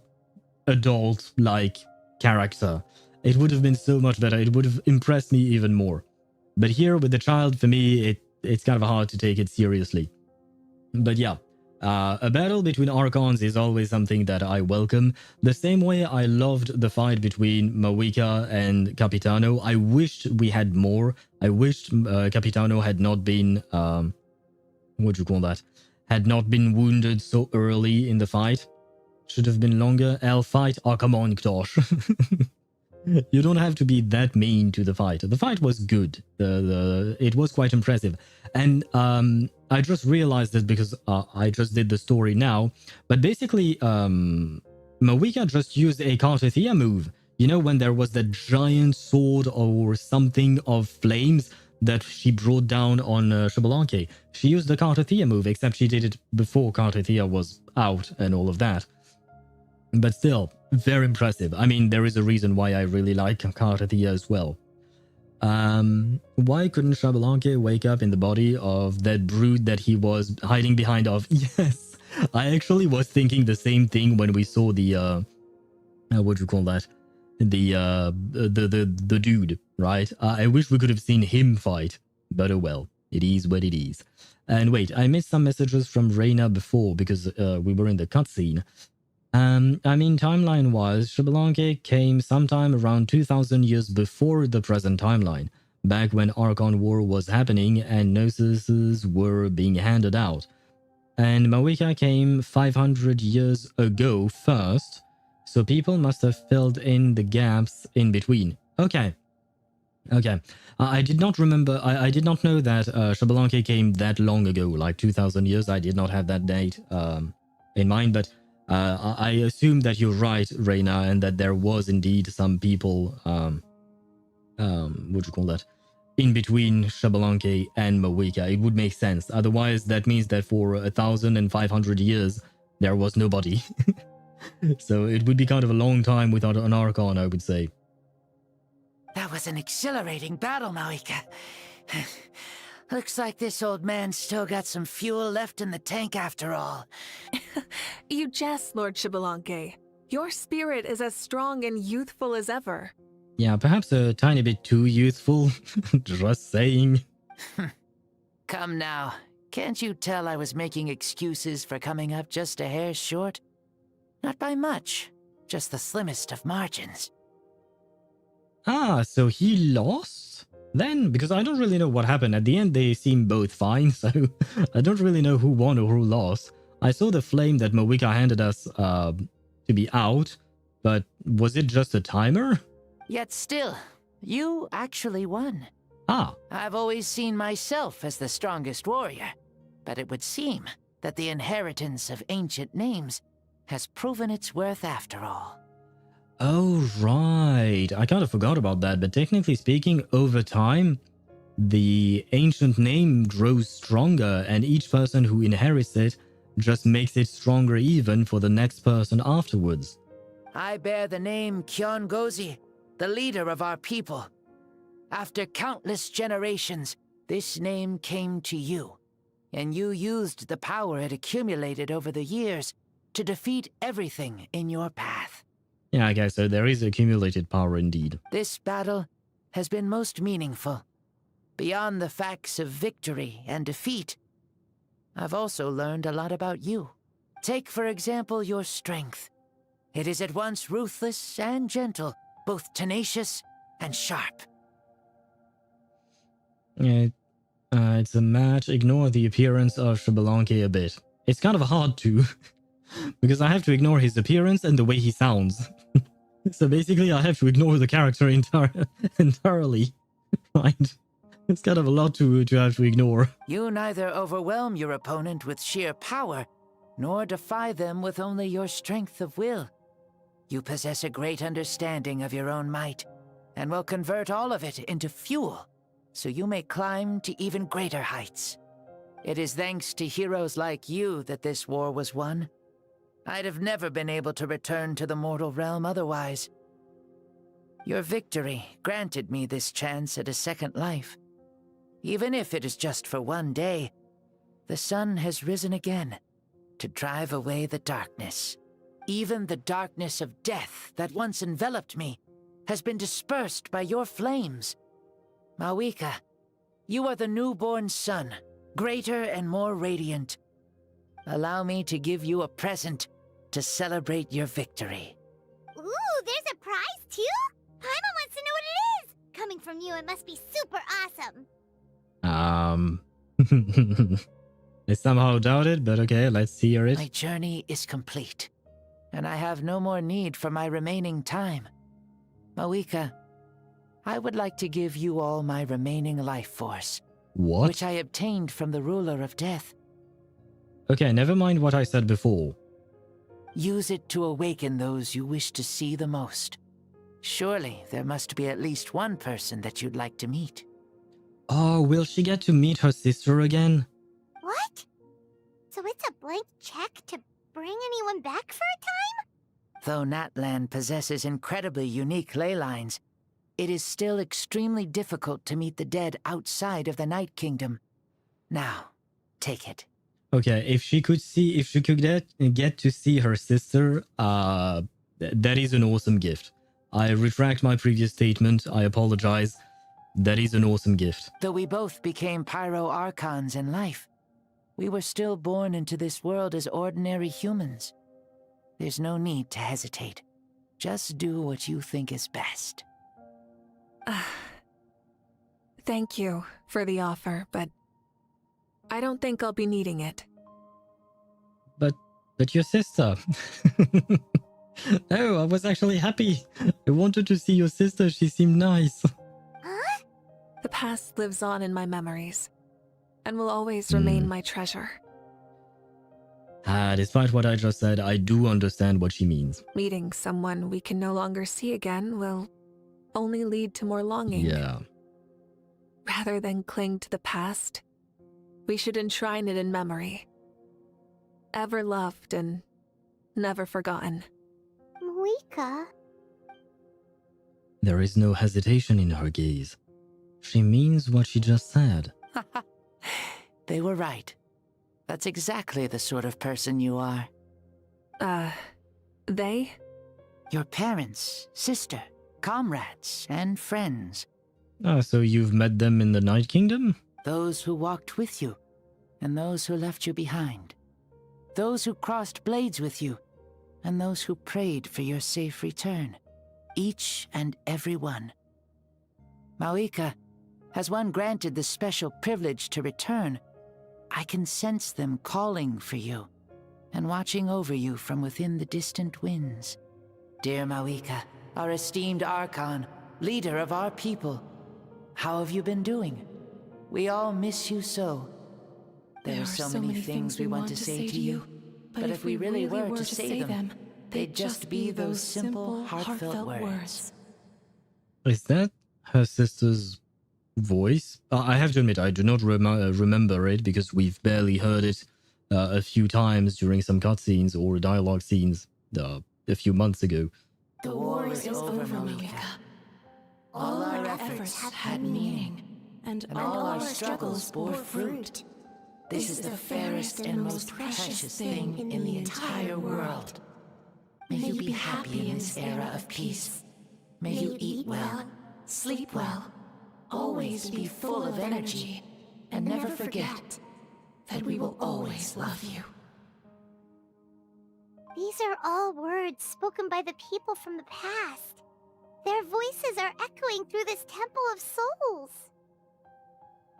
adult-like character, it would have been so much better. It would have impressed me even more. But here with the child, for me, it's kind of hard to take it seriously. But yeah, a battle between Archons is always something that I welcome. The same way I loved the fight between Mavuika and Capitano. I wished we had more. I wished Capitano had not been... what do you call that? Had not been wounded so early in the fight. Should have been longer. I'll fight. Oh, come on, Ktosh. You don't have to be that mean to the fight. The fight was good. It was quite impressive. And I just realized this because I just did the story now. But basically, Mavuika just used a Kartathea move. You know, when there was that giant sword or something of flames that she brought down on Xbalanque. She used the Kartathea move, except she did it before Kartathea was out and all of that. But still, very impressive. I mean, there is a reason why I really like Kartathea as well. Why couldn't Xbalanque wake up in the body of that brood that he was hiding behind of? Yes, I actually was thinking the same thing when we saw the, what do you call that? The dude, right? I wish we could have seen him fight, but oh well, it is what it is. And wait, I missed some messages from Reyna before because we were in the cutscene. I mean, timeline-wise, Xbalanque came sometime around 2,000 years before the present timeline, back when Archon War was happening and Gnosis were being handed out. And Mavuika came 500 years ago first, so people must have filled in the gaps in between. Okay. Okay. I did not remember, I did not know that Xbalanque came that long ago, like 2,000 years. I did not have that date in mind, but I assume that you're right, Reyna, and that there was indeed some people, what do you call that, in between Xbalanque and Mavuika. It would make sense. Otherwise, that means that for 1,500 years, there was nobody. So it would be kind of a long time without an Archon, I would say. That was an exhilarating battle, Mavuika. Looks like this old man's still got some fuel left in the tank after all. You jest, Lord Xbalanque. Your spirit is as strong and youthful as ever. Yeah, perhaps a tiny bit too youthful. Just saying. Come now. Can't you tell I was making excuses for coming up just a hair short? Not by much. Just the slimmest of margins. Ah, so he lost? Then, because I don't really know what happened. At the end, they seem both fine, so I don't really know who won or who lost. I saw the flame that Mavuika handed us to be out, but was it just a timer? Yet still, you actually won. Ah. I've always seen myself as the strongest warrior, but it would seem that the inheritance of ancient names has proven its worth after all. Oh, right. I kind of forgot about that, but technically speaking, over time, the ancient name grows stronger, and each person who inherits it just makes it stronger even for the next person afterwards. I bear the name Kyongozi, the leader of our people. After countless generations, this name came to you, and you used the power it accumulated over the years to defeat everything in your path. Yeah, okay, so there is accumulated power indeed. This battle has been most meaningful. Beyond the facts of victory and defeat, I've also learned a lot about you. Take, for example, your strength. It is at once ruthless and gentle, both tenacious and sharp. It's a match. Ignore the appearance of Xbalanque a bit. It's kind of hard to, because I have to ignore his appearance and the way he sounds. So basically I have to ignore the character entirely. Right? It's kind of a lot to have to ignore. You neither overwhelm your opponent with sheer power, nor defy them with only your strength of will. You possess a great understanding of your own might, and will convert all of it into fuel, so you may climb to even greater heights. It is thanks to heroes like you that this war was won. I'd have never been able to return to the mortal realm otherwise. Your victory granted me this chance at a second life. Even if it is just for one day, the sun has risen again to drive away the darkness. Even the darkness of death that once enveloped me has been dispersed by your flames. Mavuika, you are the newborn sun, greater and more radiant. Allow me to give you a present to celebrate your victory. Ooh, there's a prize too? Paimon wants to know what it is! Coming from you, it must be super awesome. I somehow doubt it, but okay, let's hear it. My journey is complete, and I have no more need for my remaining time. Mavuika, I would like to give you all my remaining life force. What? Which I obtained from the ruler of death. Okay, never mind what I said before. Use it to awaken those you wish to see the most. Surely there must be at least one person that you'd like to meet. Oh, will she get to meet her sister again? What? So it's a blank check to bring anyone back for a time? Though Natlan possesses incredibly unique ley lines, it is still extremely difficult to meet the dead outside of the Night Kingdom. Now, take it. Okay, if she could get to see her sister, that is an awesome gift. I retract my previous statement. I apologize. That is an awesome gift. Though we both became Pyro Archons in life, we were still born into this world as ordinary humans. There's no need to hesitate. Just do what you think is best. Thank you for the offer, but I don't think I'll be needing it. But your sister. No, I was actually happy. I wanted to see your sister. She seemed nice. Huh? The past lives on in my memories, and will always remain my treasure. Despite what I just said, I do understand what she means. Meeting someone we can no longer see again will only lead to more longing. Yeah. Rather than cling to the past, we should enshrine it in memory. Ever loved and never forgotten. Mavuika. There is no hesitation in her gaze. She means what she just said. They were right. That's exactly the sort of person you are. They? Your parents, sister, comrades, and friends. Ah, so you've met them in the Night Kingdom? Those who walked with you, and those who left you behind. Those who crossed blades with you, and those who prayed for your safe return. Each and every one. Mavuika, has one granted the special privilege to return, I can sense them calling for you, and watching over you from within the distant winds. Dear Mavuika, our esteemed Archon, leader of our people, how have you been doing? We all miss you so. There are so many things we want to say to you, but if we really were to say them, they'd just be those simple, heartfelt words. Is that her sister's voice? I have to admit, I do not remember it because we've barely heard it a few times during some cutscenes or dialogue scenes a few months ago. The war is over, Mavuika. All our efforts had meaning, and all our struggles bore fruit. This is the fairest and most precious thing in the entire world. May you be happy in this era of peace. May you eat well, sleep well, always be full of energy, and never forget that we will always love you. These are all words spoken by the people from the past. Their voices are echoing through this Temple of Souls.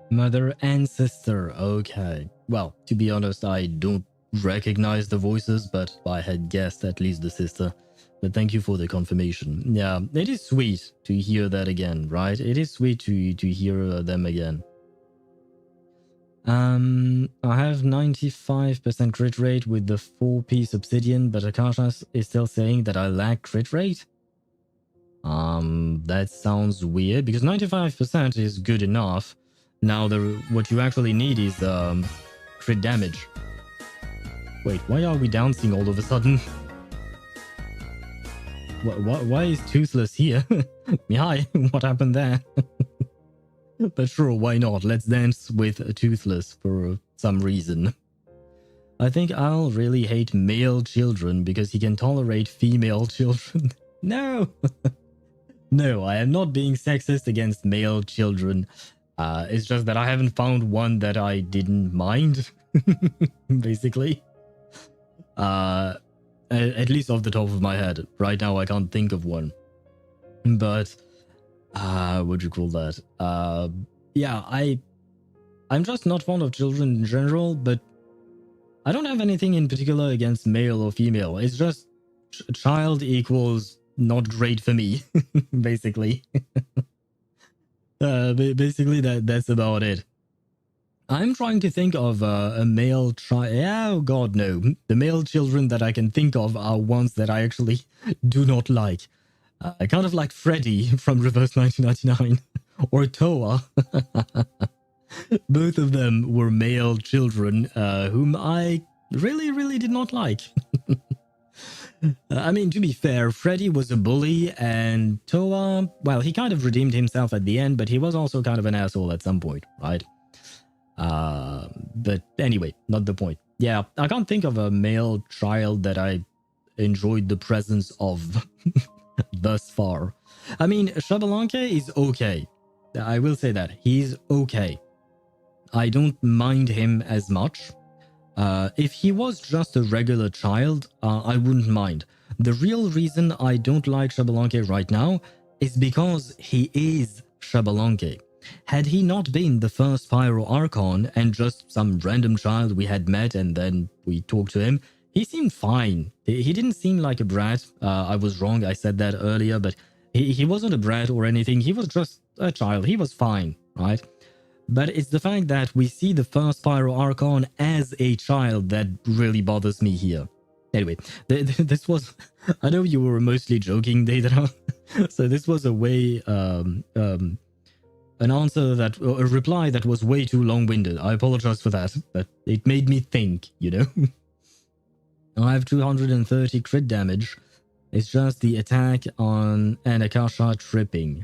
Mother and sister, okay. Well, to be honest, I don't recognize the voices, but I had guessed at least the sister. But thank you for the confirmation. Yeah, it is sweet to hear that again, right? It is sweet to hear them again. I have 95% crit rate with the 4-piece obsidian, but Akasha is still saying that I lack crit rate? That sounds weird, because 95% is good enough. Now, what you actually need is crit damage. Wait, why are we dancing all of a sudden? Why is Toothless here? Hi, what happened there? But sure, why not? Let's dance with Toothless for some reason. I think I'll really hate male children because he can tolerate female children. No! No, I am not being sexist against male children. It's just that I haven't found one that I didn't mind, basically. At least off the top of my head. Right now I can't think of one. But, what'd you call that? Yeah, I'm just not fond of children in general, but I don't have anything in particular against male or female. It's just child equals not great for me, basically. Basically, that's about it. I'm trying to think of a male child. Oh god, no. The male children that I can think of are ones that I actually do not like. I kind of like Freddy from Reverse 1999 or Toa. Both of them were male children whom I really did not like. I mean, to be fair, Freddy was a bully, and Toa, well, he kind of redeemed himself at the end, but he was also kind of an asshole at some point, right? But anyway, not the point. Yeah, I can't think of a male child that I enjoyed the presence of thus far. I mean, Xbalanque is okay. I will say that. He's okay. I don't mind him as much. If he was just a regular child, I wouldn't mind. The real reason I don't like Xbalanque right now is because he is Xbalanque. Had he not been the first Pyro Archon and just some random child we had met and then we talked to him, he seemed fine. He didn't seem like a brat. I was wrong, I said that earlier, but he wasn't a brat or anything. He was just a child. He was fine, right? But it's the fact that we see the first Pyro Archon as a child that really bothers me here. Anyway, this was... I know you were mostly joking, Deidara. So this was a way... an answer that... a reply that was way too long-winded. I apologize for that, but it made me think, you know? I have 230 crit damage. It's just the attack on an Akasha tripping.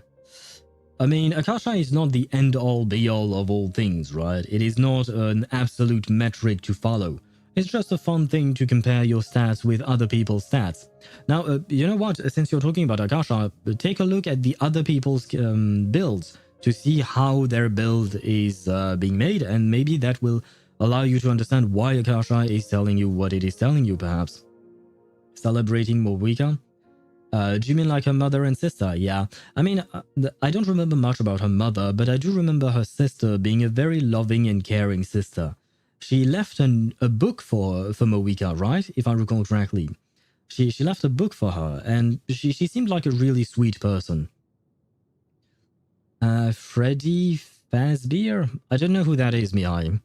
I mean, Akasha is not the end-all be-all of all things, right? It is not an absolute metric to follow. It's just a fun thing to compare your stats with other people's stats. Now, you know what? Since you're talking about Akasha, take a look at the other people's builds to see how their build is being made, and maybe that will allow you to understand why Akasha is telling you what it is telling you, perhaps. Celebrating Mavuika? Do you mean like her mother and sister? Yeah. I mean, I don't remember much about her mother, but I do remember her sister being a very loving and caring sister. She left a book for Mavuika, right? If I recall correctly. She left a book for her, and she seemed like a really sweet person. Freddy Fazbear? I don't know who that is, Mihai.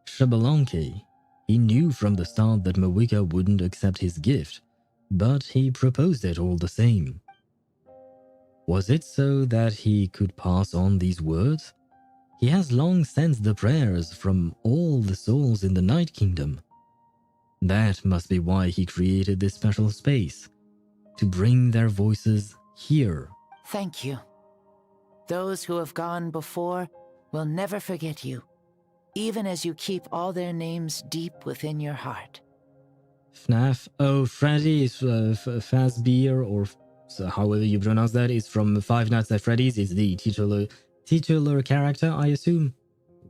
Xbalanque. He knew from the start that Mavuika wouldn't accept his gift, but he proposed it all the same. Was it so that he could pass on these words? He has long sensed the prayers from all the souls in the Night Kingdom. That must be why he created this special space, to bring their voices here. Thank you. Those who have gone before will never forget you, even as you keep all their names deep within your heart. FNAF. Oh, Freddy is Fazbear, or so however you pronounce that, is from Five Nights at Freddy's. It's the titular character, I assume.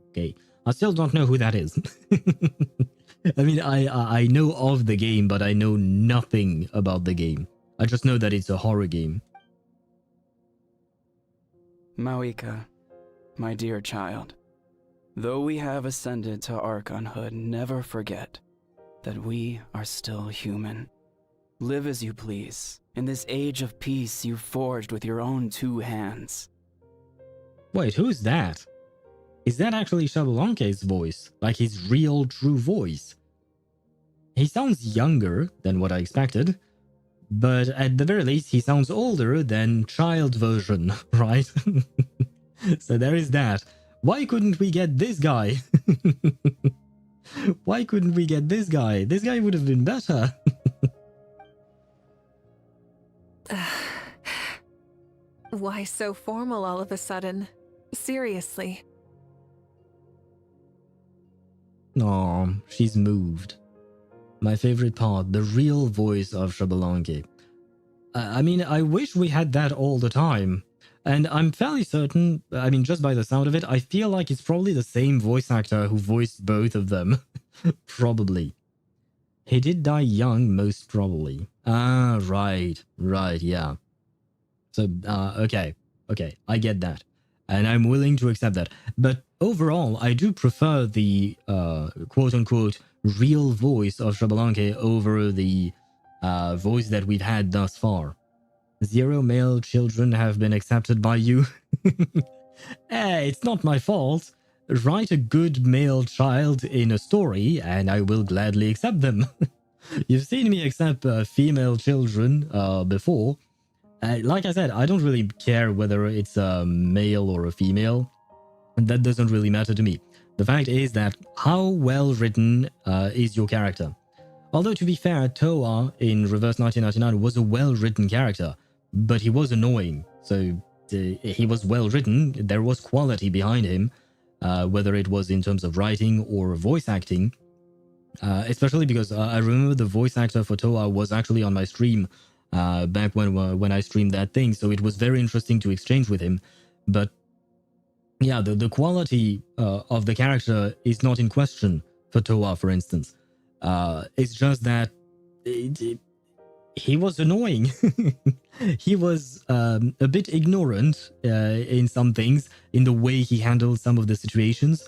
Okay, I still don't know who that is. I mean, I know of the game, but I know nothing about the game. I just know that it's a horror game. Mavuika, my dear child. Though we have ascended to Archonhood, never forget that we are still human. Live as you please, in this age of peace you forged with your own 2 hands. Wait, who's that? Is that actually Xbalanque's voice? Like his real, true voice? He sounds younger than what I expected, but at the very least he sounds older than child version, right? So there is that. Why couldn't we get this guy? Why couldn't we get this guy? This guy would have been better. Why so formal all of a sudden? Seriously. Aw, she's moved. My favorite part, the real voice of Xbalanque. I mean, I wish we had that all the time. And I'm fairly certain, I mean, just by the sound of it, I feel like it's probably the same voice actor who voiced both of them. Probably. He did die young, most probably. Ah, right, yeah. So, okay, I get that. And I'm willing to accept that. But overall, I do prefer the quote-unquote real voice of Xbalanque over the voice that we've had thus far. 0 male children have been accepted by you. Hey, it's not my fault. Write a good male child in a story and I will gladly accept them. You've seen me accept female children before. Like I said, I don't really care whether it's a male or a female. That doesn't really matter to me. The fact is that how well written is your character? Although to be fair, Toa in Reverse 1999 was a well-written character, but he was annoying. So he was well-written, there was quality behind him, whether it was in terms of writing or voice acting. Especially because I remember the voice actor for Toa was actually on my stream back when I streamed that thing, so it was very interesting to exchange with him. But yeah, the quality of the character is not in question for Toa, for instance. It's just that he was annoying. He was a bit ignorant in some things, in the way he handled some of the situations.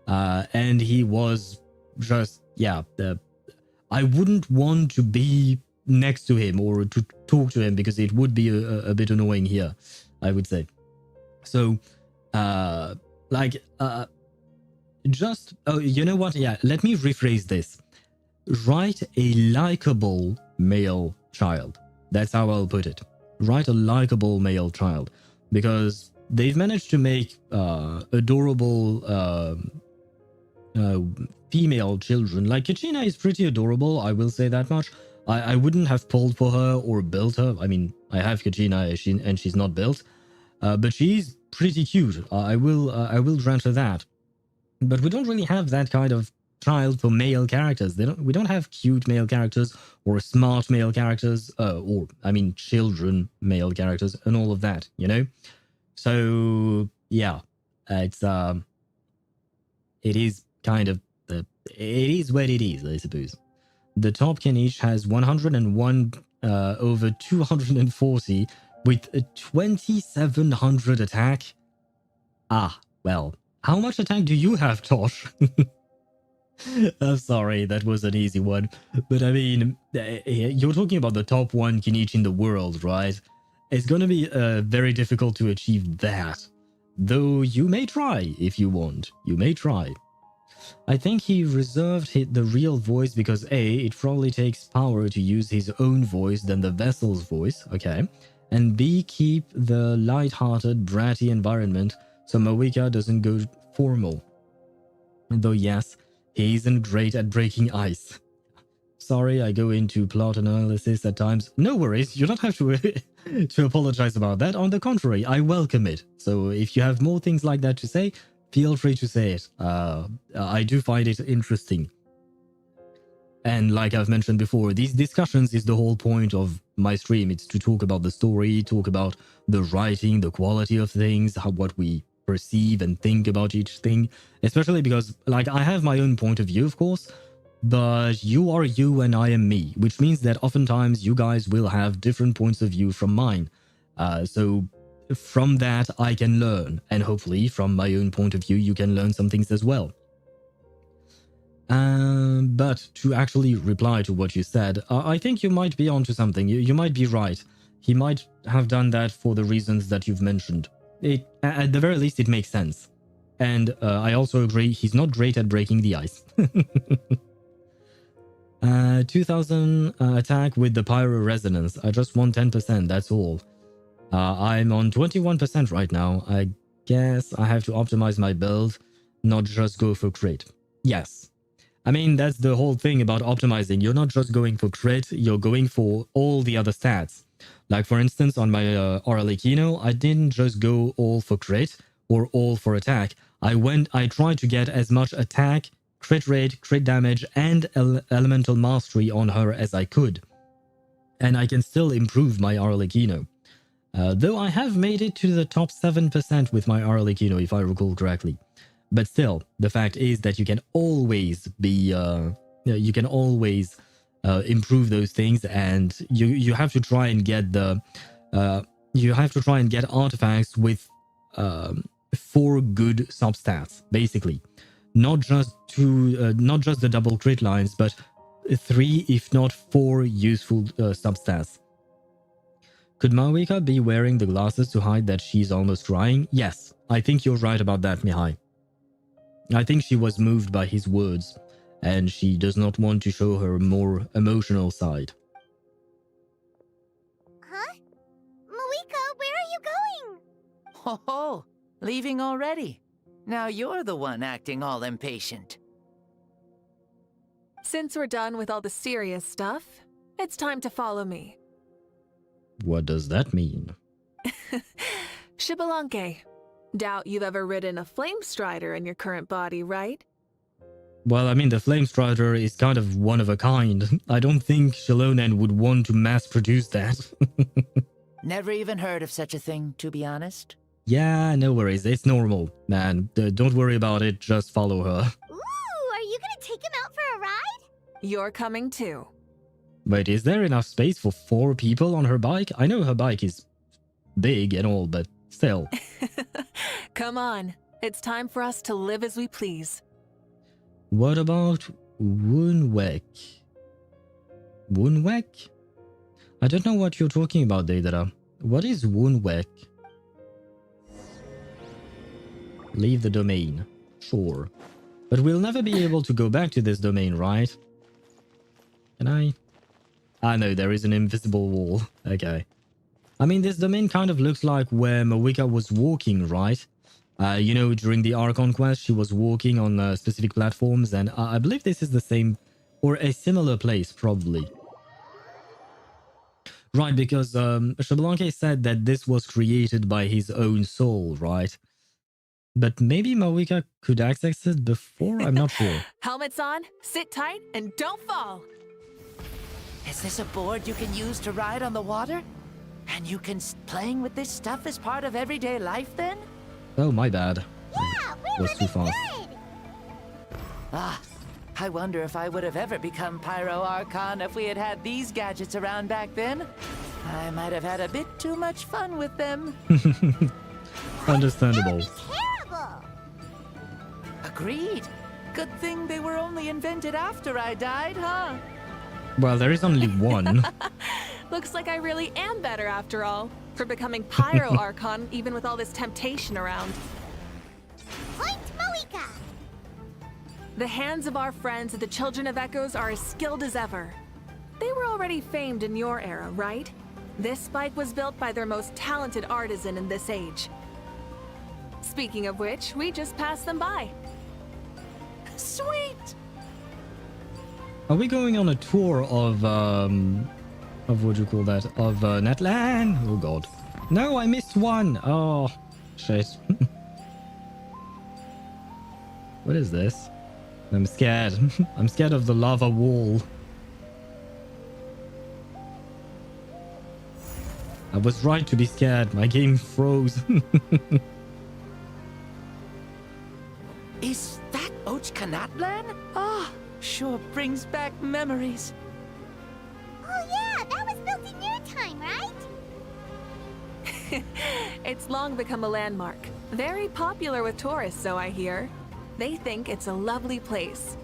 And he was just, yeah, I wouldn't want to be next to him or to talk to him because it would be a bit annoying here, I would say. So, just, oh, you know what? Yeah, let me rephrase this. Write a likable male child. That's how I'll put it. Write a likable male child. Because they've managed to make adorable female children. Like, Kachina is pretty adorable, I will say that much. I wouldn't have pulled for her or built her. I mean, I have Kachina, and she's not built, but she's pretty cute. I will grant her that. But we don't really have that kind of child for male characters. We don't have cute male characters or smart male characters, or I mean children male characters and all of that, you know? So yeah, it is kind of it is what it is, I suppose. The top Kenichi has 101 over 240 with a 2700 attack. Ah, well, how much attack do you have, Tosh? I'm sorry, that was an easy one. But I mean, you're talking about the top one Kenichi in the world, right? It's gonna be very difficult to achieve that. Though you may try if you want. You may try. I think he reserved the real voice because A, it probably takes power to use his own voice than the vessel's voice, okay? And B, keep the light-hearted, bratty environment so Mavuika doesn't go formal. Though yes, he isn't great at breaking ice. Sorry, I go into plot analysis at times. No worries, you don't have to, to apologize about that. On the contrary, I welcome it. So if you have more things like that to say, feel free to say it. I do find it interesting. And like I've mentioned before, these discussions is the whole point of my stream. It's to talk about the story, talk about the writing, the quality of things, what we perceive and think about each thing. Especially because, like, I have my own point of view, of course, but you are you and I am me, which means that oftentimes you guys will have different points of view from mine. So from that, I can learn, and hopefully from my own point of view, you can learn some things as well. But to actually reply to what you said, I think you might be onto something. You might be right. He might have done that for the reasons that you've mentioned. At the very least, it makes sense. And I also agree, he's not great at breaking the ice. 2000 attack with the Pyro Resonance. I just want 10%, that's all. I'm on 21% right now. I guess I have to optimize my build, not just go for crit. Yes. I mean, that's the whole thing about optimizing. You're not just going for crit, you're going for all the other stats. Like, for instance, on my Arlecchino, I didn't just go all for crit or all for attack. I tried to get as much attack, crit rate, crit damage, and elemental mastery on her as I could. And I can still improve my Arlecchino. Though I have made it to the top 7% with my Arlecchino, if I recall correctly. But still, the fact is that you can always be, improve those things, and you have to try and get artifacts with 4 good substats, basically. Not just the double crit lines, but 3, if not 4 useful substats. Could Mavuika be wearing the glasses to hide that she's almost crying? Yes, I think you're right about that, Mihai. I think she was moved by his words, and she does not want to show her more emotional side. Huh? Mavuika, where are you going? Ho ho! Leaving already? Now you're the one acting all impatient. Since we're done with all the serious stuff, it's time to follow me. What does that mean? Xbalanque. Doubt you've ever ridden a flame strider in your current body, right? Well, I mean, the Flame Strider is kind of one of a kind. I don't think Shalonen would want to mass produce that. Never even heard of such a thing, to be honest. Yeah, no worries. It's normal, man. Don't worry about it. Just follow her. Ooh, are you gonna take him out for a ride? You're coming too. Wait, is there enough space for 4 people on her bike? I know her bike is big and all, but still. Come on. It's time for us to live as we please. What about Woonwek? Woonwek? I don't know what you're talking about, Deidara. What is Woonwek? Leave the domain. Sure. But we'll never be able to go back to this domain, right? Can I? Ah, no, there is an invisible wall. Okay. I mean, this domain kind of looks like where Mavuika was walking, right? You know, during the Archon quest, she was walking on specific platforms, and I believe this is the same, or a similar place, probably. Right, because Xbalanque said that this was created by his own soul, right? But maybe Mavuika could access it before? I'm not sure. Helmets on, sit tight, and don't fall. Is this a board you can use to ride on the water? And you can playing with this stuff as part of everyday life then? Oh, my bad. Yeah, we're was too fast. good. Ah, I wonder if I would have ever become Pyro Archon if we had had these gadgets around back then. I might have had a bit too much fun with them. Understandable. Terrible. Agreed. Good thing they were only invented after I died, huh? Well, there is only one. Looks like I really am better after all, for becoming Pyro Archon even with all this temptation around. Point Mavuika. The hands of our friends at the Children of Echoes are as skilled as ever. They were already famed in your era, right? This spike was built by their most talented artisan in this age. Speaking of which, we just passed them by. Sweet! Are we going on a tour of what do you call that? Of Natlan? Oh god. No, I missed one! Oh, shit. What is this? I'm scared. I'm scared of the lava wall. I was right to be scared. My game froze. Is that Natlan? Ah, sure brings back memories. Oh yeah, that was built in your time, right? It's long become a landmark. Very popular with tourists, so I hear. They think it's a lovely place.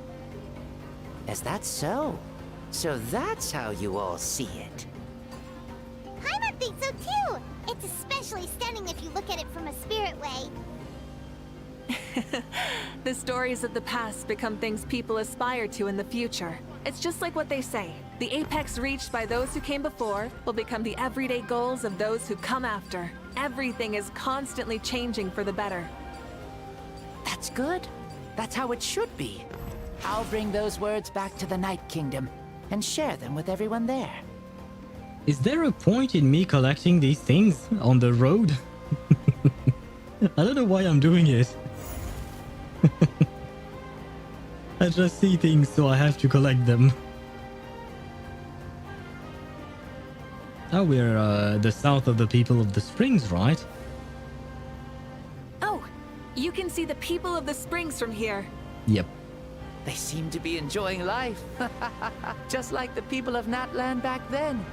Is that so? So that's how you all see it. Paimon thinks so too. It's especially stunning if you look at it from a spirit way. The stories of the past become things people aspire to in the future. It's just like what they say. The apex reached by those who came before will become the everyday goals of those who come after. Everything is constantly changing for the better. That's good. That's how it should be. I'll bring those words back to the Night Kingdom and share them with everyone there. Is there a point in me collecting these things on the road? I don't know why I'm doing it. I just see things, so I have to collect them. Oh, we're the south of the people of the springs, right? Oh, you can see the people of the springs from here. Yep. They seem to be enjoying life. Just like the people of Natlan back then.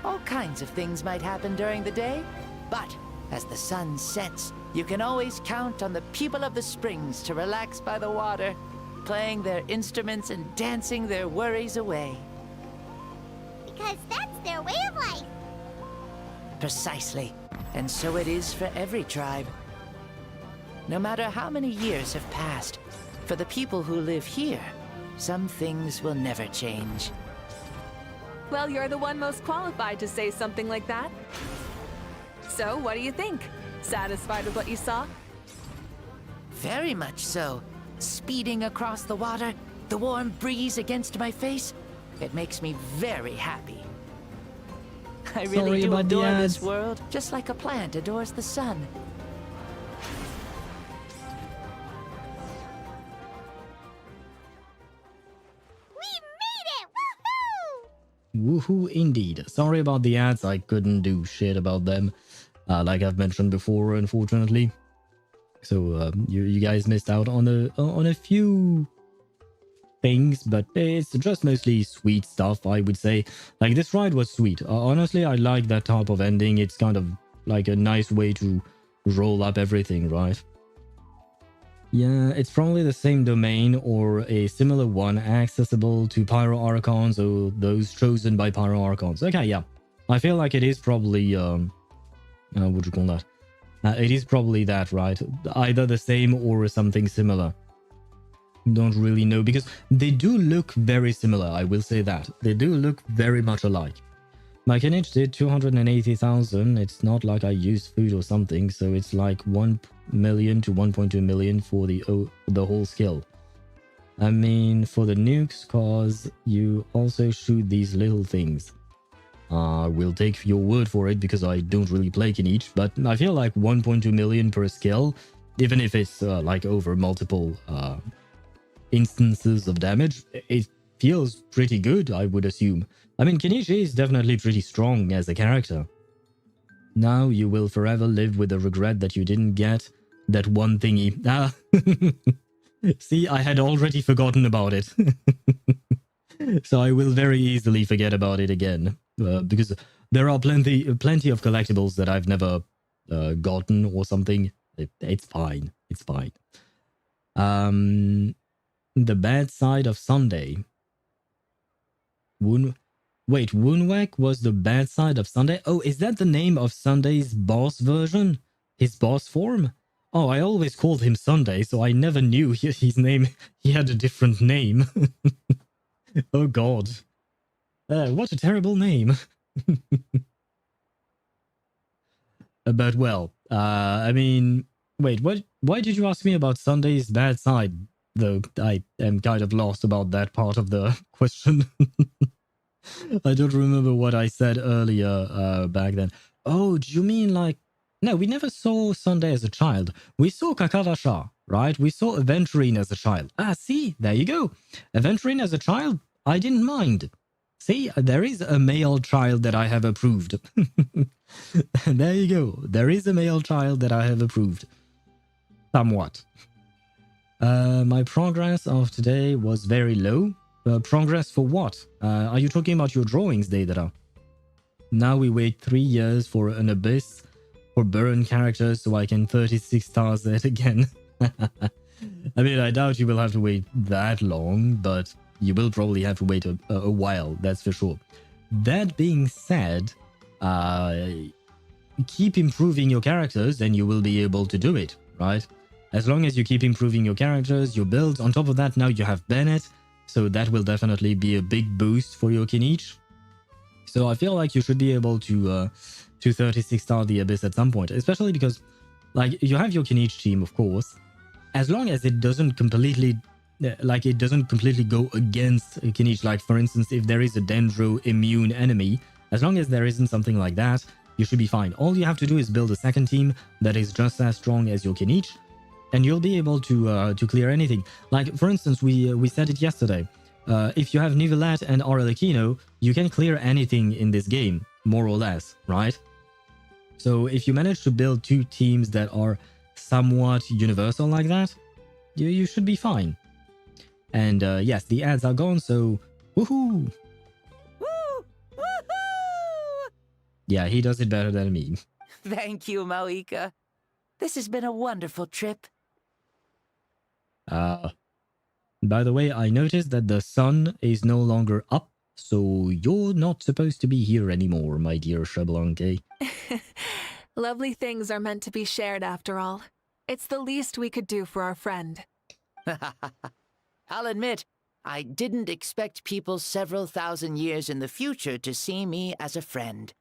All kinds of things might happen during the day, but as the sun sets, you can always count on the people of the springs to relax by the water, playing their instruments and dancing their worries away. Because that's their way of life. Precisely. And so it is for every tribe. No matter how many years have passed, for the people who live here, some things will never change. Well, you're the one most qualified to say something like that. So, what do you think? Satisfied with what you saw? Very much so. Speeding across the water, the warm breeze against my face, it makes me very happy. I really do adore this world, just like a plant adores the sun. Woohoo indeed. Sorry about the ads, I couldn't do shit about them. Like I've mentioned before, unfortunately. So you guys missed out on a few things, but it's just mostly sweet stuff, I would say. Like, this ride was sweet. Honestly, I like that type of ending. It's kind of like a nice way to roll up everything, right? Yeah, it's probably the same domain or a similar one accessible to Pyro Archons or those chosen by Pyro Archons. Okay, yeah. I feel like it is probably, what do you call that? It is probably that, right? Either the same or something similar. Don't really know, because they do look very similar, I will say that. They do look very much alike. My Kinich did 280,000. It's not like I used food or something, so it's like 1 million to 1.2 million for the whole skill. I mean, for the nukes, cause you also shoot these little things. We'll take your word for it because I don't really play Kinich, but I feel like 1.2 million per skill, even if it's like over multiple instances of damage, it feels pretty good, I would assume. I mean, Kinich is definitely pretty strong as a character. Now you will forever live with the regret that you didn't get that one thingy. Ah, see, I had already forgotten about it. So I will very easily forget about it again. Because there are plenty of collectibles that I've never gotten or something. It's fine. It's fine. The bad side of Sunday. Woonwek was the bad side of Sunday? Oh, is that the name of Sunday's boss version? His boss form? Oh, I always called him Sunday, so I never knew his name. He had a different name. Oh god. What a terrible name. But well, I mean, wait, why did you ask me about Sunday's bad side? Though I am kind of lost about that part of the question. I don't remember what I said earlier back then. Oh, do you mean like... No, we never saw Sunday as a child. We saw Kakavasha, right? We saw Aventurine as a child. Ah, see? There you go. Aventurine as a child, I didn't mind. See, there is a male child that I have approved. There you go. There is a male child that I have approved. Somewhat. My progress of today was very low. Progress for what? Are you talking about your drawings, Deidara? Now we wait 3 years for an abyss for burn characters so I can 36 stars it again. I mean, I doubt you will have to wait that long, but you will probably have to wait a while, that's for sure. That being said, keep improving your characters and you will be able to do it, right? As long as you keep improving your characters, your builds. On top of that, now you have Bennett, so that will definitely be a big boost for your Kinich. So I feel like you should be able to 36 star the Abyss at some point, especially because like you have your Kinich team, of course. As long as it doesn't completely go against Kinich, like for instance, if there is a Dendro immune enemy, as long as there isn't something like that, you should be fine. All you have to do is build a second team that is just as strong as your Kinich, and you'll be able to clear anything. Like for instance, we said it yesterday. If you have Nivelat and Arlecchino, you can clear anything in this game, more or less, right? So if you manage to build two teams that are somewhat universal like that, you should be fine. And yes, the ads are gone, so woohoo! Woo! Woohoo! Yeah, he does it better than me. Thank you, Mavuika. This has been a wonderful trip. By the way, I noticed that the sun is no longer up, so you're not supposed to be here anymore, my dear Xbalanque. Lovely things are meant to be shared after all. It's the least we could do for our friend. I'll admit, I didn't expect people several thousand years in the future to see me as a friend.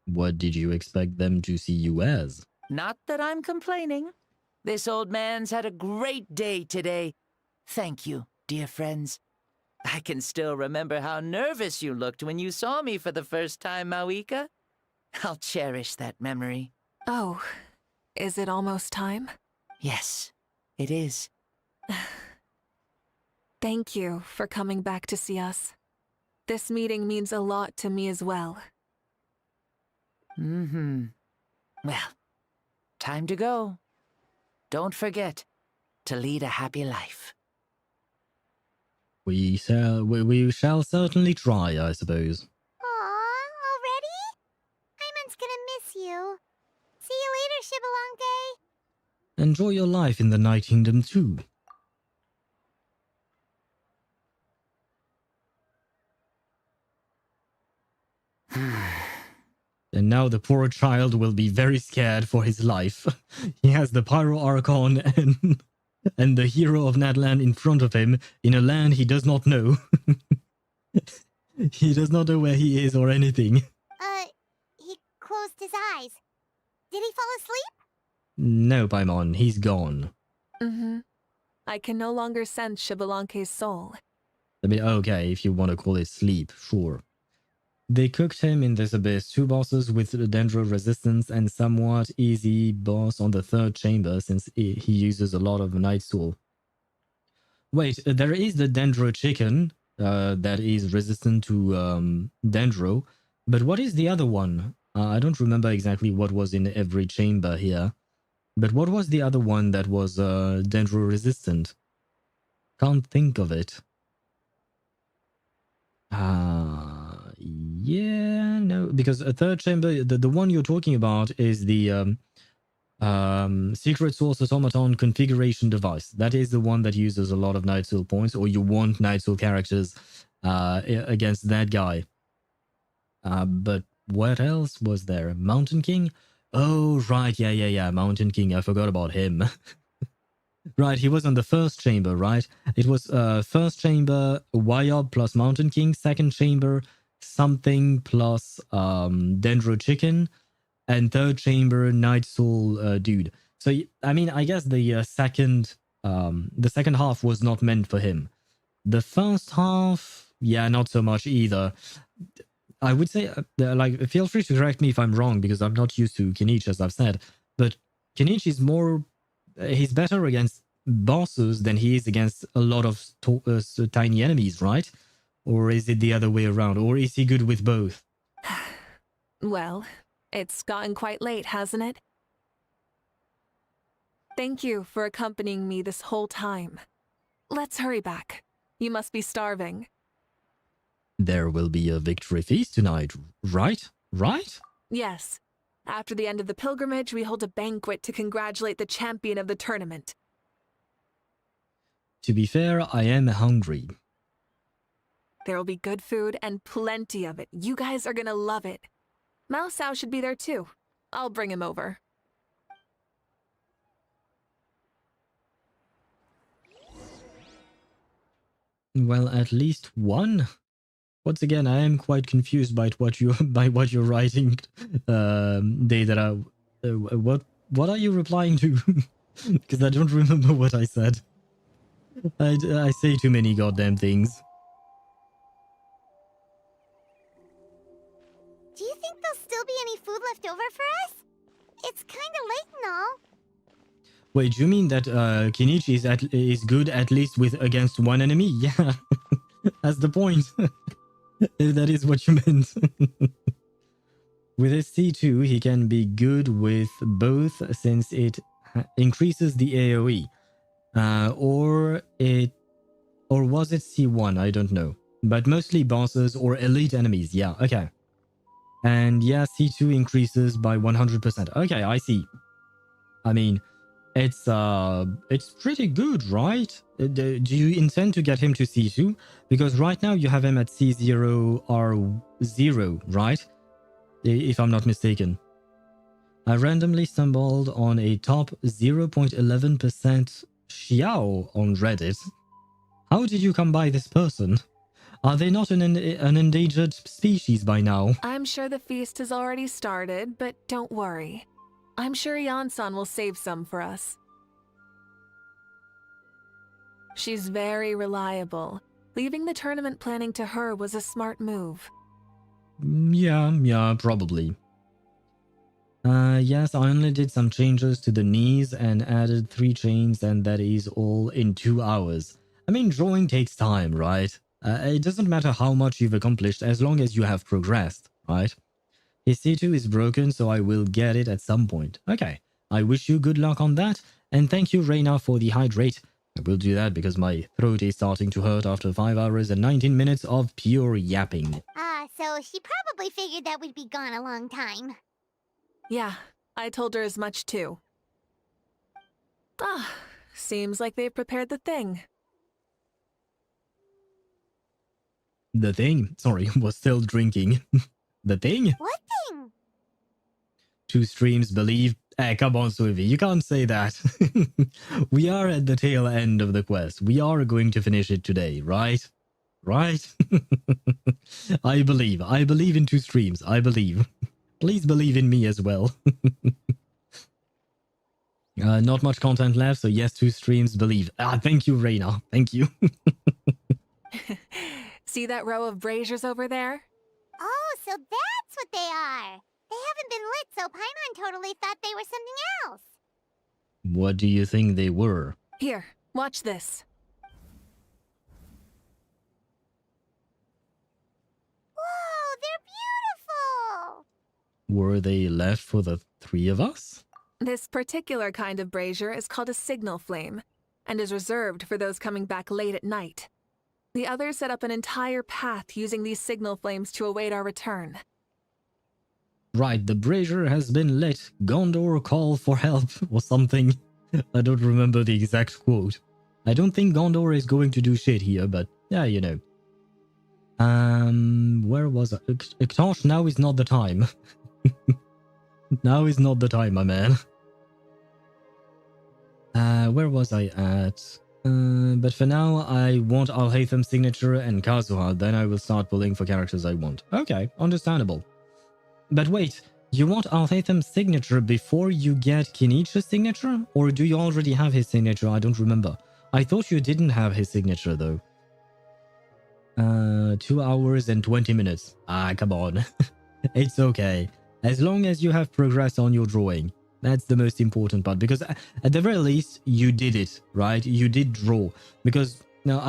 What did you expect them to see you as? Not that I'm complaining. This old man's had a great day today. Thank you, dear friends. I can still remember how nervous you looked when you saw me for the first time, Mavuika. I'll cherish that memory. Oh, is it almost time? Yes, it is. Thank you for coming back to see us. This meeting means a lot to me as well. Well, time to go. Don't forget to lead a happy life. We shall certainly try, I suppose. Aw, already? Hyman's gonna miss you. See you later, Xbalanque. Enjoy your life in the Night Kingdom too. And now the poor child will be very scared for his life. He has the Pyro Archon and the hero of Natlan in front of him in a land he does not know. He does not know where he is or anything. He closed his eyes. Did he fall asleep? No, Paimon, he's gone. I can no longer sense Xbalanque's soul. I mean, okay, if you want to call it sleep, sure. They cooked him in this abyss. 2 bosses with Dendro resistance and somewhat easy boss on the 3rd chamber since he uses a lot of Night Soul. Wait, there is the Dendro chicken that is resistant to Dendro, but what is the other one? I don't remember exactly what was in every chamber here, but what was the other one that was Dendro resistant? Can't think of it. Yeah, no, because a 3rd chamber, the one you're talking about is the Secret Source Automaton configuration device. That is the one that uses a lot of Night Soul points, or you want Night Soul characters against that guy. But what else was there? Mountain King? Oh, right, yeah, Mountain King. I forgot about him. Right, he was on the 1st chamber, right? It was 1st chamber, Wyob plus Mountain King, 2nd chamber, something plus Dendro Chicken, and 3rd chamber, Night Soul dude. So, I mean, I guess the second half was not meant for him. The first half, yeah, not so much either. I would say, like, feel free to correct me if I'm wrong, because I'm not used to Kinich, as I've said. But Kinich is more... he's better against bosses than he is against a lot of tiny enemies, right? Or is it the other way around? Or is he good with both? Well, it's gotten quite late, hasn't it? Thank you for accompanying me this whole time. Let's hurry back. You must be starving. There will be a victory feast tonight, right? Right? Yes. After the end of the pilgrimage, we hold a banquet to congratulate the champion of the tournament. To be fair, I am hungry. There will be good food and plenty of it. You guys are gonna love it. Mao Sao should be there too. I'll bring him over. Well, at least one. Once again, I am quite confused by what you're writing. Data. What are you replying to? Because I don't remember what I said. I say too many goddamn things. Do you think there'll still be any food left over for us? It's kinda late and all. Wait, do you mean that Kinich is good at least with against one enemy? Yeah, that's the point. If that is what you meant. With his C2, he can be good with both since it increases the AoE. Or was it C1? I don't know. But mostly bosses or elite enemies. Yeah, okay. And yeah, C2 increases by 100%. Okay, I see. I mean, it's pretty good, right? Do you intend to get him to C2? Because right now you have him at C0R0, right? If I'm not mistaken. I randomly stumbled on a top 0.11% Xiao on Reddit. How did you come by this person? Are they not an endangered species by now? I'm sure the feast has already started, but don't worry. I'm sure Yan-san will save some for us. She's very reliable. Leaving the tournament planning to her was a smart move. Yeah, probably. Yes, I only did some changes to the knees and added 3 chains, and that is all in 2 hours. I mean, drawing takes time, right? It doesn't matter how much you've accomplished as long as you have progressed, right? His C2 is broken, so I will get it at some point. Okay, I wish you good luck on that, and thank you, Reina, for the hydrate. I will do that because my throat is starting to hurt after 5 hours and 19 minutes of pure yapping. So she probably figured that we'd be gone a long time. Yeah, I told her as much too. Ah, seems like they've prepared the thing. The thing? Sorry, was still drinking. The thing? What thing? 2 streams believe... come on, Suivi, you can't say that. We are at the tail end of the quest. We are going to finish it today, right? Right? I believe in 2 streams. I believe. Please believe in me as well. Not much content left, so yes, 2 streams, believe. Thank you, Reina. Thank you. See that row of braziers over there? Oh, so that's what they are. They haven't been lit, so Paimon totally thought they were something else. What do you think they were? Here, watch this. Whoa, they're beautiful! Were they left for the three of us? This particular kind of brazier is called a signal flame, and is reserved for those coming back late at night. The others set up an entire path using these signal flames to await our return. Right, the brazier has been lit. Gondor call for help or something. I don't remember the exact quote. I don't think Gondor is going to do shit here, but yeah, you know. Where was I? Ektosh, now is not the time. Now is not the time, my man. Where was I at? But for now, I want Alhaitham's signature and Kazuha, then I will start pulling for characters I want. Okay, understandable. But wait, you want Alhaitham's signature before you get Kinich's signature? Or do you already have his signature? I don't remember. I thought you didn't have his signature, though. 2 hours and 20 minutes. Ah, come on. It's okay. As long as you have progress on your drawing. That's the most important part, because at the very least, you did it, right? You did draw. Because, now,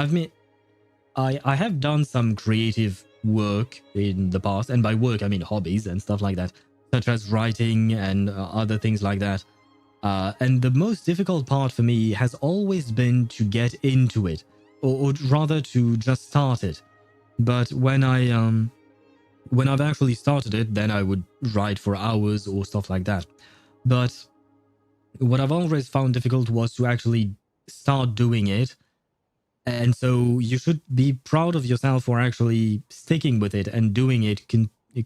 I have done some creative work in the past, and by work, I mean hobbies and stuff like that, such as writing and other things like that. And the most difficult part for me has always been to get into it, or rather to just start it. But when I've actually started it, then I would write for hours or stuff like that. But what I've always found difficult was to actually start doing it. And so you should be proud of yourself for actually sticking with it and doing it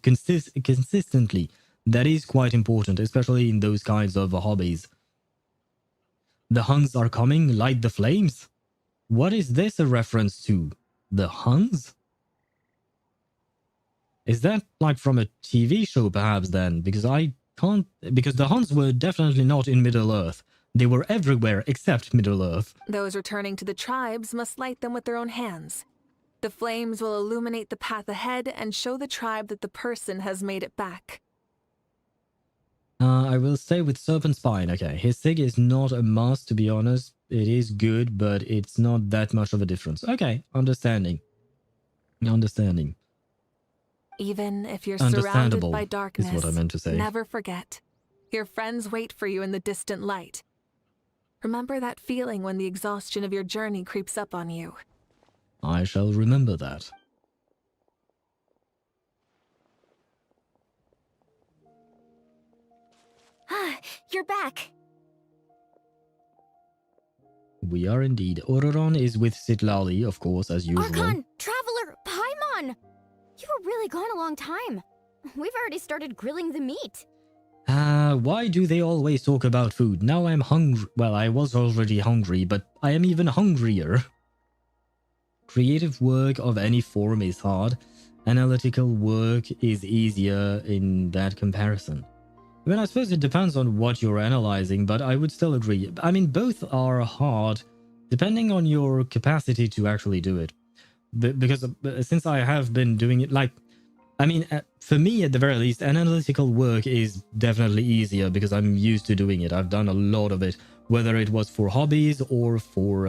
consistently. That is quite important, especially in those kinds of hobbies. The Huns are coming, light the flames? What is this a reference to? The Huns? Is that like from a TV show perhaps then? Because the Huns were definitely not in Middle-earth. They were everywhere except Middle-earth. Those returning to the tribes must light them with their own hands. The flames will illuminate the path ahead and show the tribe that the person has made it back. I will stay with Serpent Spine. Okay, his sig is not a must, to be honest. It is good, but it's not that much of a difference. Okay, understanding. Even if you're surrounded by darkness, is what I meant to say. Never forget. Your friends wait for you in the distant light. Remember that feeling when the exhaustion of your journey creeps up on you. I shall remember that. You're back. We are indeed. Ororon is with Sitlali, of course, as usual. Archon! Traveler! Paimon! You were really gone a long time. We've already started grilling the meat. Why do they always talk about food? Now I'm hungry. Well, I was already hungry, but I am even hungrier. Creative work of any form is hard. Analytical work is easier in that comparison. I mean, I suppose it depends on what you're analyzing, but I would still agree. I mean, both are hard, depending on your capacity to actually do it. Because since I have been doing it, like, I mean, for me, at the very least, analytical work is definitely easier because I'm used to doing it. I've done a lot of it, whether it was for hobbies or for,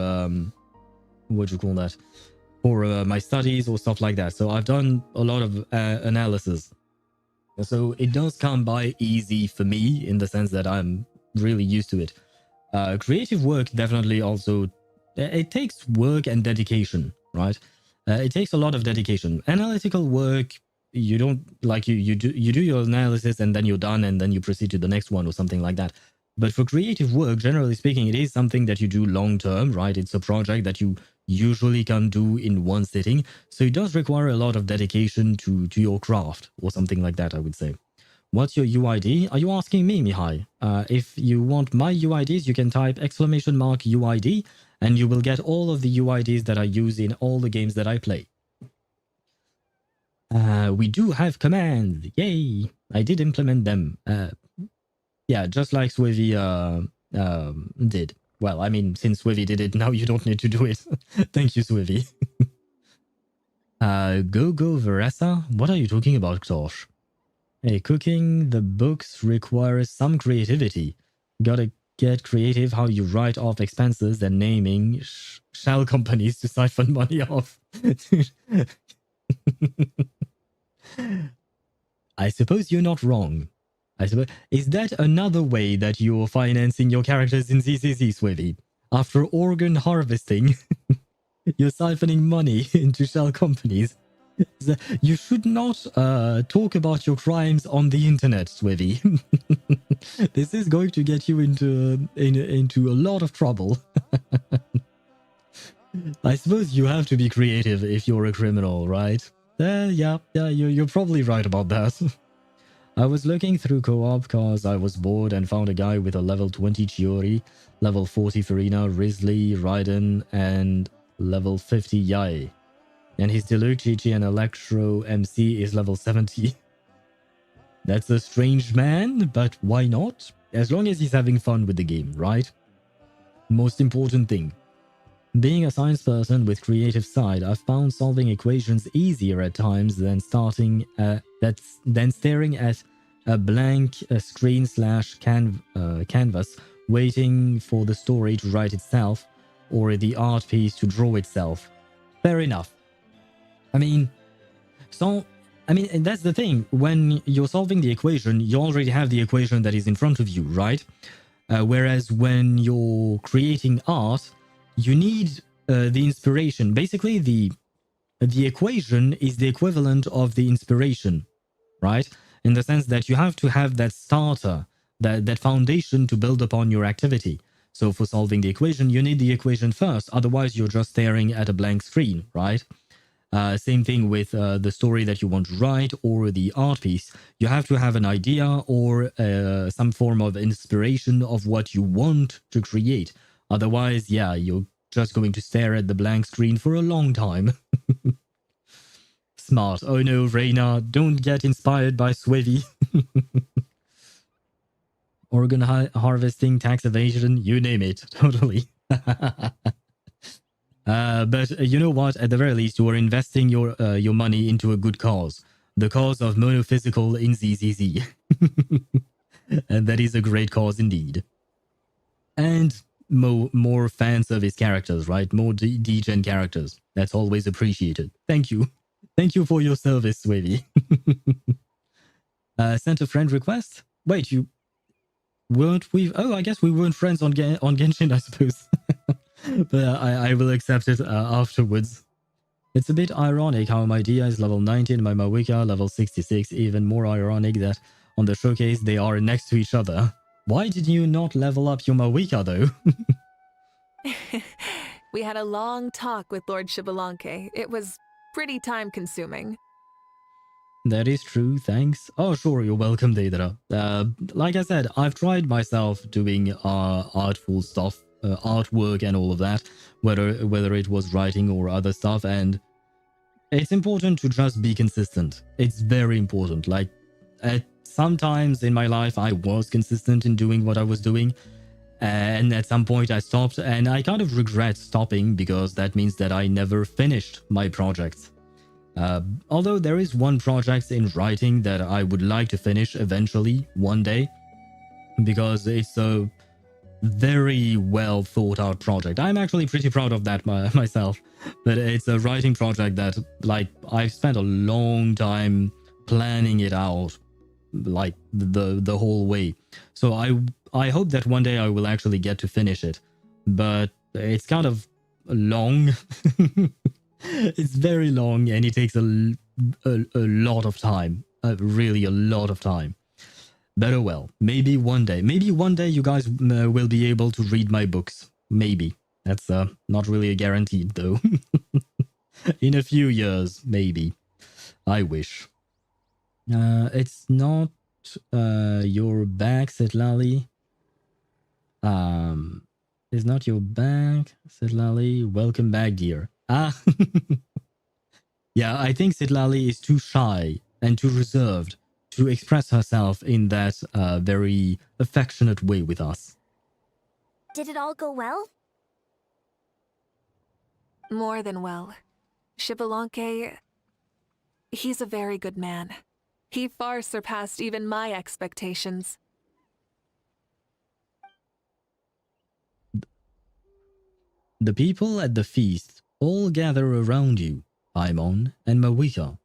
what do you call that? For my studies or stuff like that. So I've done a lot of analysis. So it does come by easy for me in the sense that I'm really used to it. Creative work definitely also, it takes work and dedication, right? It takes a lot of dedication. Analytical work, you don't, like you do your analysis and then you're done and then you proceed to the next one or something like that. But for creative work, generally speaking, it is something that you do long term, right? It's a project that you usually can't do in one sitting. So it does require a lot of dedication to your craft or something like that, I would say. What's your UID? Are you asking me, Mihai? If you want my UIDs, you can type !UID and you will get all of the UIDs that I use in all the games that I play. We do have commands. Yay! I did implement them. Yeah, just like Swivy did. Well, I mean, since Swivy did it, now you don't need to do it. Thank you, Swivy. Go Veressa? What are you talking about, Ktosh? Hey, cooking the books requires some creativity. Gotta get creative how you write off expenses and naming shell companies to siphon money off. I suppose you're not wrong. Is that another way that you're financing your characters in ZZZ, Swivy? After organ harvesting, you're siphoning money into shell companies. You should not talk about your crimes on the internet, Swivy. This is going to get you into a lot of trouble. I suppose you have to be creative if you're a criminal, right? Yeah, you're probably right about that. I was looking through co-op cause I was bored and found a guy with a level 20 Chiori, level 40 Farina, Risley, Raiden, and level 50 Yai. And his Diluc, Chi-Chi, and Electro MC is level 70. That's a strange man, but why not? As long as he's having fun with the game, right? Most important thing. Being a science person with creative side, I've found solving equations easier at times than staring at a blank screen / canvas waiting for the story to write itself or the art piece to draw itself. Fair enough. I mean, that's the thing. When you're solving the equation, you already have the equation that is in front of you, right? Whereas when you're creating art, you need the inspiration. Basically, the equation is the equivalent of the inspiration, right? In the sense that you have to have that starter, that foundation to build upon your activity. So for solving the equation, you need the equation first. Otherwise, you're just staring at a blank screen, right? Same thing with the story that you want to write or the art piece. You have to have an idea or some form of inspiration of what you want to create. Otherwise, yeah, you're just going to stare at the blank screen for a long time. Smart. Oh no, Reina, don't get inspired by Swivy. Organ harvesting, tax evasion, you name it. Totally. But you know what? At the very least, you are investing your money into a good cause. The cause of monophysical in ZZZ. And that is a great cause indeed. And more fan service characters, right? More D-Gen characters. That's always appreciated. Thank you. Thank you for your service, Swavy. Sent a friend request? Wait, you weren't we? Oh, I guess we weren't friends on Genshin, I suppose. But I will accept it afterwards. It's a bit ironic how my Dia is level 90 and my Mavuika level 66. Even more ironic that on the showcase they are next to each other. Why did you not level up your Mavuika though? We had a long talk with Lord Xbalanque. It was pretty time-consuming. That is true, thanks. Oh, sure, you're welcome, Deidara. Like I said, I've tried myself doing artful stuff, artwork and all of that, whether it was writing or other stuff, and it's important to just be consistent. It's very important. Like, at sometimes in my life, I was consistent in doing what I was doing, and at some point I stopped, and I kind of regret stopping because that means that I never finished my projects. Although there is one project in writing that I would like to finish eventually, one day, because it's a very well thought out project. I'm actually pretty proud of that myself, but it's a writing project that, like, I've spent a long time planning it out, like the whole way. So I hope that one day I will actually get to finish it, but it's kind of long. It's very long and it takes a lot of time, really a lot of time. But oh well, maybe one day you guys will be able to read my books. Maybe. That's not really a guaranteed though. In a few years, maybe. I wish. It's not your bag, said Lally. It's not your bag, said Lally. Welcome back, dear. Ah. Yeah, I think Sitlali is too shy and too reserved to express herself in that very affectionate way with us. Did it all go well? More than well. Xbalanque, He's a very good man. He far surpassed even my expectations. The people at the feast all gather around you, Paimon and Mavuika.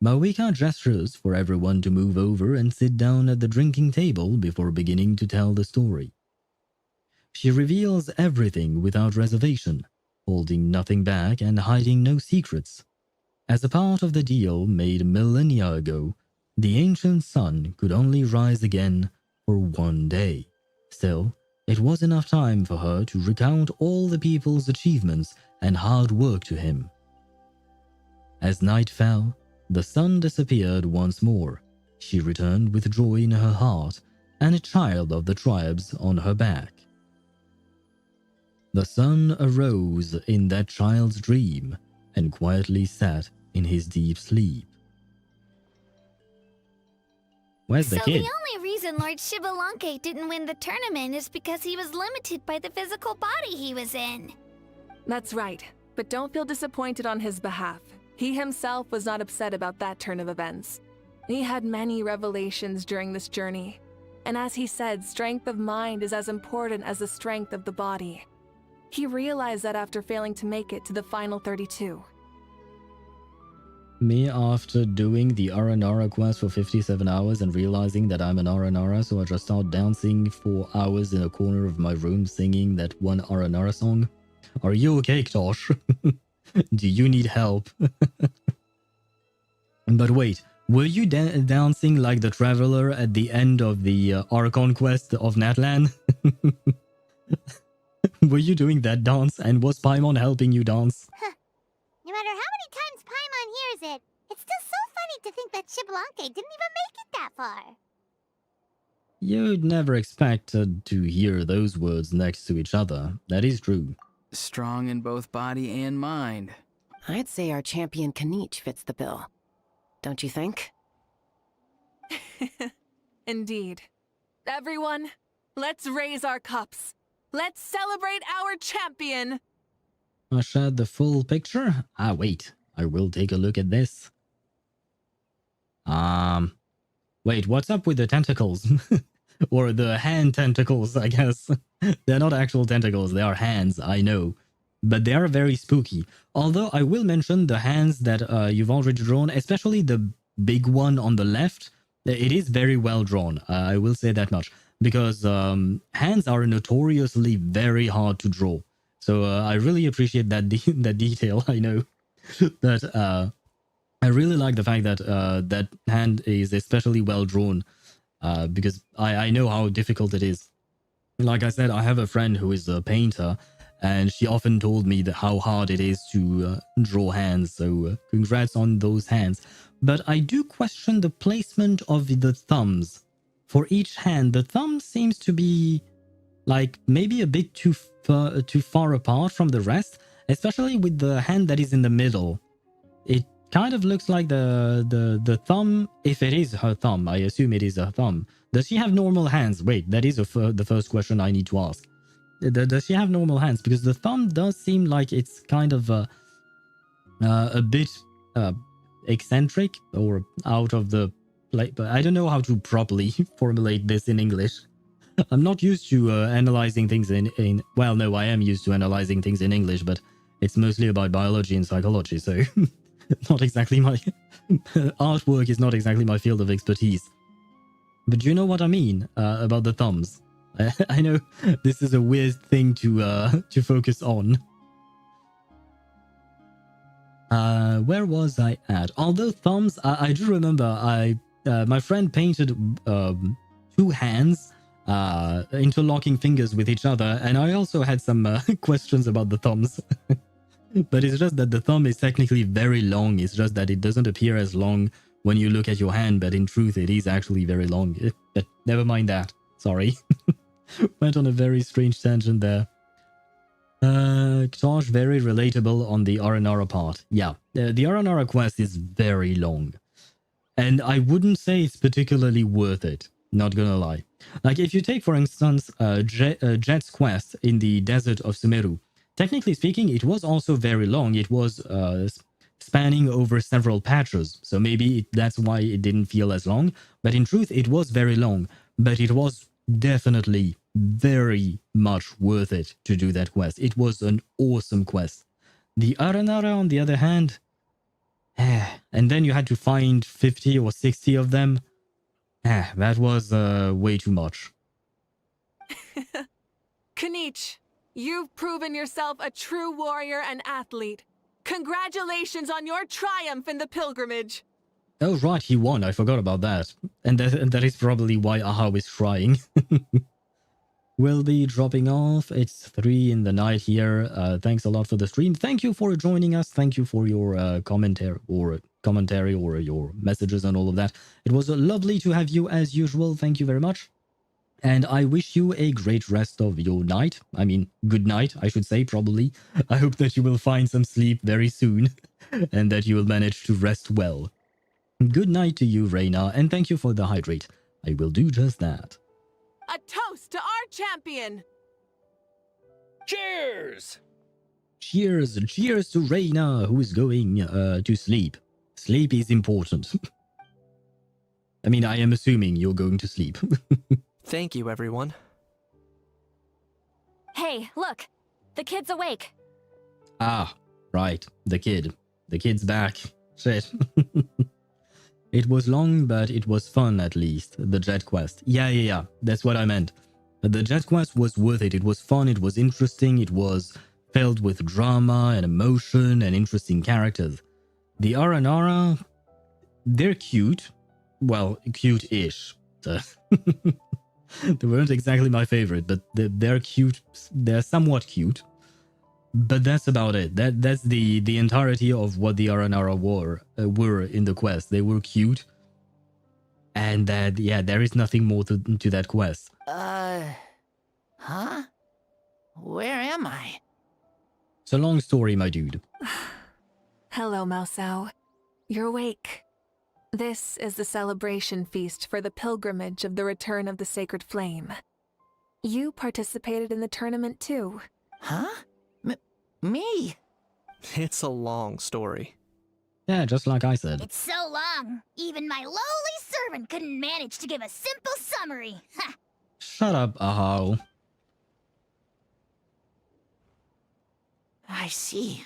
Mavuika gestures for everyone to move over and sit down at the drinking table before beginning to tell the story. She reveals everything without reservation, holding nothing back and hiding no secrets. As a part of the deal made millennia ago, the ancient sun could only rise again for one day. Still, it was enough time for her to recount all the people's achievements and hard work to him. As night fell, the sun disappeared once more. She returned with joy in her heart and a child of the tribes on her back. The sun arose in that child's dream and quietly sat in his deep sleep. Where's the kid? So the only reason Lord Xbalanque didn't win the tournament is because he was limited by the physical body he was in. That's right, but don't feel disappointed on his behalf. He himself was not upset about that turn of events. He had many revelations during this journey, and as he said, strength of mind is as important as the strength of the body. He realized that after failing to make it to the final 32. Me after doing the Aranara quest for 57 hours and realizing that I'm an Aranara, so I just start dancing for hours in a corner of my room singing that one Aranara song. Are you okay, Ktosh? Do you need help? But wait, were you dancing like the traveler at the end of the Archon quest of Natlan? Were you doing that dance, and was Paimon helping you dance? No matter how many times Paimon hears it, it's still so funny to think that Xbalanque didn't even make it that far. You'd never expected to hear those words next to each other. That is true. Strong in both body and mind. I'd say our champion Kanich fits the bill. Don't you think? Indeed. Everyone, let's raise our cups. Let's celebrate our champion! I shared the full picture? Ah, wait. I will take a look at this. Wait, what's up with the tentacles? Or the hand tentacles, I guess. They're not actual tentacles, they are hands, I know. But they are very spooky. Although I will mention the hands that you've already drawn, especially the big one on the left. It is very well drawn, I will say that much. Because hands are notoriously very hard to draw. So I really appreciate that that detail, I know. But I really like the fact that that hand is especially well drawn. Because I know how difficult it is. Like I said, I have a friend who is a painter, and she often told me that how hard it is to draw hands. So congrats on those hands. But I do question the placement of the thumbs. For each hand, the thumb seems to be like maybe a bit too far apart from the rest, especially with the hand that is in the middle. It kind of looks like the thumb, if it is her thumb, I assume it is her thumb. Does she have normal hands? Wait, that is the first question I need to ask. Does she have normal hands? Because the thumb does seem like it's kind of a bit eccentric or out of the play. But I don't know how to properly formulate this in English. I'm not used to analyzing things in... Well, no, I am used to analyzing things in English, but it's mostly about biology and psychology, so... not exactly my... artwork is not exactly my field of expertise. But you know what I mean about the thumbs. I know this is a weird thing to focus on. Where was I at? Although thumbs, I do remember my friend painted 2 hands interlocking fingers with each other, and I also had some questions about the thumbs. But it's just that the thumb is technically very long. It's just that it doesn't appear as long when you look at your hand, but in truth it is actually very long. But never mind that. Sorry. Went on a very strange tangent there. Ktosh, very relatable on the Aranara part. Yeah, the Aranara quest is very long. And I wouldn't say it's particularly worth it. Not gonna lie. Like, if you take, for instance, Jet's quest in the desert of Sumeru, technically speaking, it was also very long. It was spanning over several patches. So maybe that's why it didn't feel as long. But in truth, it was very long. But it was definitely very much worth it to do that quest. It was an awesome quest. The Aranara, on the other hand, and then you had to find 50 or 60 of them. That was way too much. Kanich, you've proven yourself a true warrior and athlete. Congratulations on your triumph in the pilgrimage. Oh right, he won. I forgot about that. And that is probably why Aha is crying. We'll be dropping off. It's 3 in the night here. Thanks a lot for the stream. Thank you for joining us. Thank you for your commentary or your messages and all of that. It was lovely to have you as usual. Thank you very much. And I wish you a great rest of your night. I mean, good night, I should say, probably. I hope that you will find some sleep very soon and that you will manage to rest well. Good night to you, Reina, and thank you for the hydrate. I will do just that. A toast to our champion! Cheers! Cheers! Cheers to Reina, who is going to sleep. Sleep is important. I mean, I am assuming you're going to sleep. Thank you, everyone. Hey, look! The kid's awake. Ah, right. The kid. The kid's back. Shit. It was long, but it was fun at least. The jet quest. Yeah. That's what I meant. But the jet quest was worth it. It was fun. It was interesting. It was filled with drama and emotion and interesting characters. The Aranara, they're cute. Well, cute-ish. They weren't exactly my favorite, but they're cute. They're somewhat cute. But that's about it. That's the entirety of what the Aranara were in the quest. They were cute. And that, yeah, there is nothing more to that quest. Huh? Where am I? It's a long story, my dude. Hello, Mausau. You're awake. This is the celebration feast for the pilgrimage of the return of the Sacred Flame. You participated in the tournament too. Huh? Me? It's a long story. Yeah, just like I said. It's so long, even my lowly servant couldn't manage to give a simple summary. Ha! Shut up, Ahau. I see.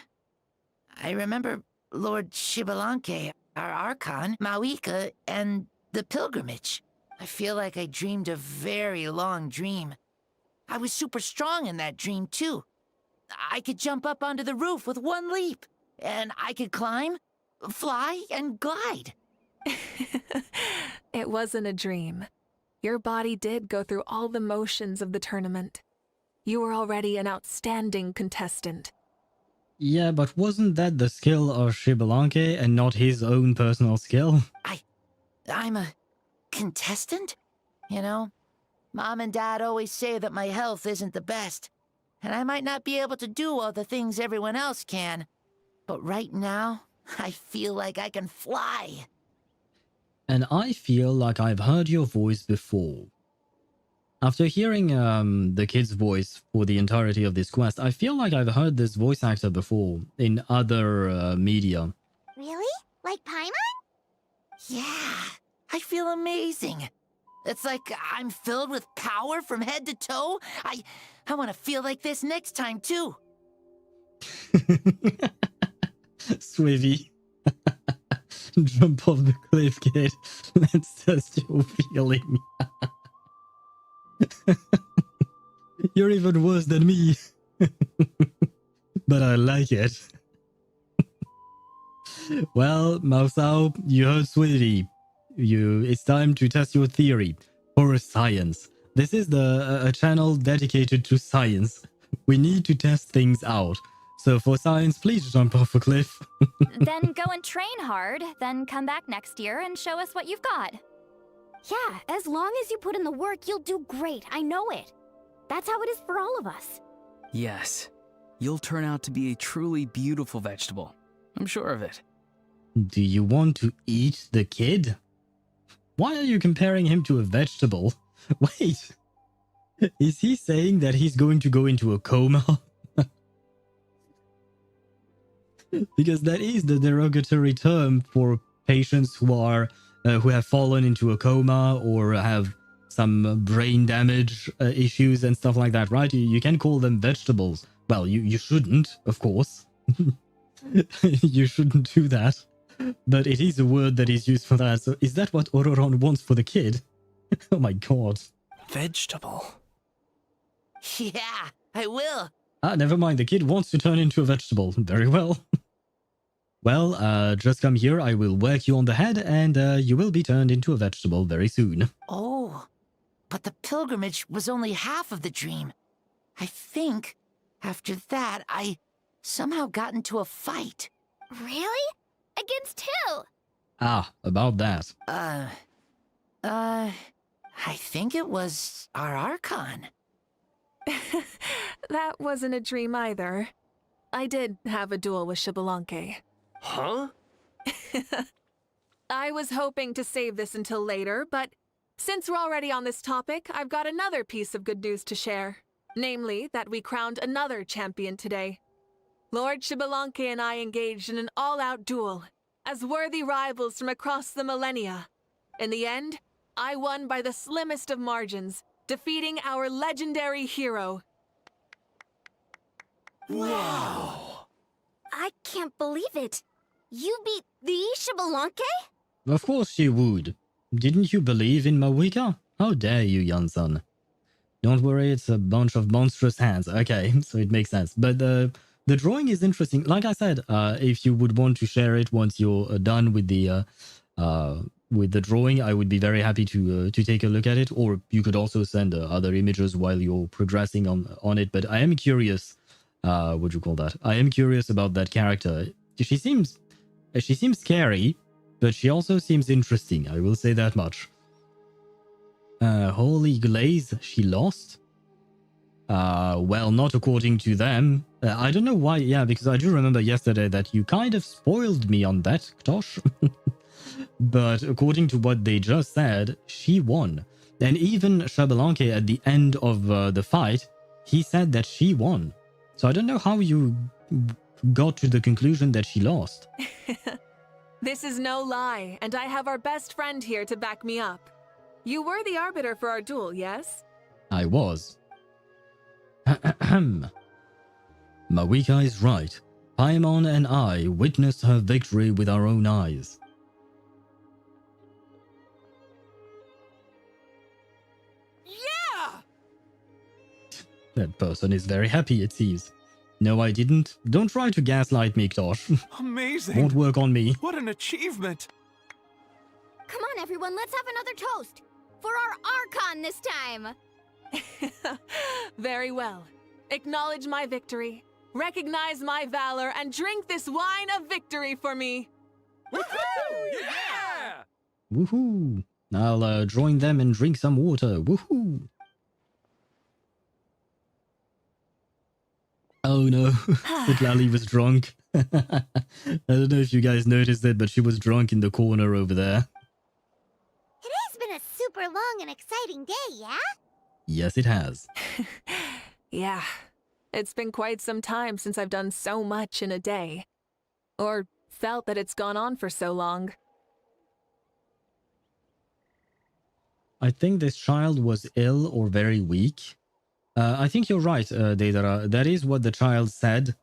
I remember Lord Xbalanque, our Archon, Mavuika, and the pilgrimage. I feel like I dreamed a very long dream. I was super strong in that dream, too. I could jump up onto the roof with one leap, and I could climb, fly, and glide. It wasn't a dream. Your body did go through all the motions of the tournament. You were already an outstanding contestant. Yeah, but wasn't that the skill of Xbalanque and not his own personal skill? I'm a contestant? You know, Mom and Dad always say that my health isn't the best, and I might not be able to do all the things everyone else can. But right now, I feel like I can fly. And I feel like I've heard your voice before. After hearing the kid's voice for the entirety of this quest, I feel like I've heard this voice actor before in other media. Really? Like Paimon? Yeah, I feel amazing. It's like I'm filled with power from head to toe. I want to feel like this next time, too. Swivy. Jump off the cliff, kid. Let's test your feeling. You're even worse than me. But I like it. Well, Mausau, you heard Swivy. It's time to test your theory for science. This is a channel dedicated to science. We need to test things out. So for science, please jump off a cliff. Then go and train hard, then come back next year and show us what you've got. Yeah, as long as you put in the work, you'll do great. I know it. That's how it is for all of us. Yes. You'll turn out to be a truly beautiful vegetable. I'm sure of it. Do you want to eat the kid? Why are you comparing him to a vegetable? Wait. Is he saying that he's going to go into a coma? Because that is the derogatory term for patients who are who have fallen into a coma or have some brain damage issues and stuff like that, right? You can call them vegetables. Well, you shouldn't, of course. You shouldn't do that. But it is a word that is used for that. So is that what Ororon wants for the kid? Oh my god. Vegetable. Yeah, I will. Ah, never mind. The kid wants to turn into a vegetable. Very well. Well, just come here. I will whack you on the head and you will be turned into a vegetable very soon. Oh, but the pilgrimage was only half of the dream. I think after that, I somehow got into a fight. Really? Against who? Ah, about that. I think it was our Archon. That wasn't a dream either. I did have a duel with Xbalanque. Huh? I was hoping to save this until later, but since we're already on this topic, I've got another piece of good news to share. Namely, that we crowned another champion today. Lord Xbalanque and I engaged in an all-out duel, as worthy rivals from across the millennia. In the end, I won by the slimmest of margins, defeating our legendary hero. Wow! I can't believe it. You beat the Xbalanque? Of course you would. Didn't you believe in Mavuika? How dare you, young son. Don't worry, it's a bunch of monstrous hands. Okay, so it makes sense. But the drawing is interesting. Like I said, if you would want to share it once you're done with the drawing, I would be very happy to take a look at it. Or you could also send other images while you're progressing on it. But I am curious. What do you call that? I am curious about that character. She seems scary, but she also seems interesting. I will say that much. Holy glaze, she lost? Well, not according to them. I don't know why. Yeah, because I do remember yesterday that you kind of spoiled me on that, Tosh. But according to what they just said, she won. And even Xbalanque at the end of the fight, he said that she won. So I don't know how you got to the conclusion that she lost. This is no lie, and I have our best friend here to back me up. You were the arbiter for our duel, yes? I was. Mavuika is right. Paimon and I witnessed her victory with our own eyes. Yeah! That person is very happy, it seems. No, I didn't. Don't try to gaslight me, Tosh. Amazing. Won't work on me. What an achievement. Come on, everyone, let's have another toast. For our Archon this time. Very well. Acknowledge my victory, recognize my valor, and drink this wine of victory for me. Woohoo! Yeah! Woohoo! I'll join them and drink some water. Woohoo! Oh no, Lally was drunk. I don't know if you guys noticed it, but she was drunk in the corner over there. It has been a super long and exciting day, yeah? Yes, it has. Yeah, it's been quite some time since I've done so much in a day. Or felt that it's gone on for so long. I think this child was ill or very weak. I think you're right, Deidara. That is what the child said.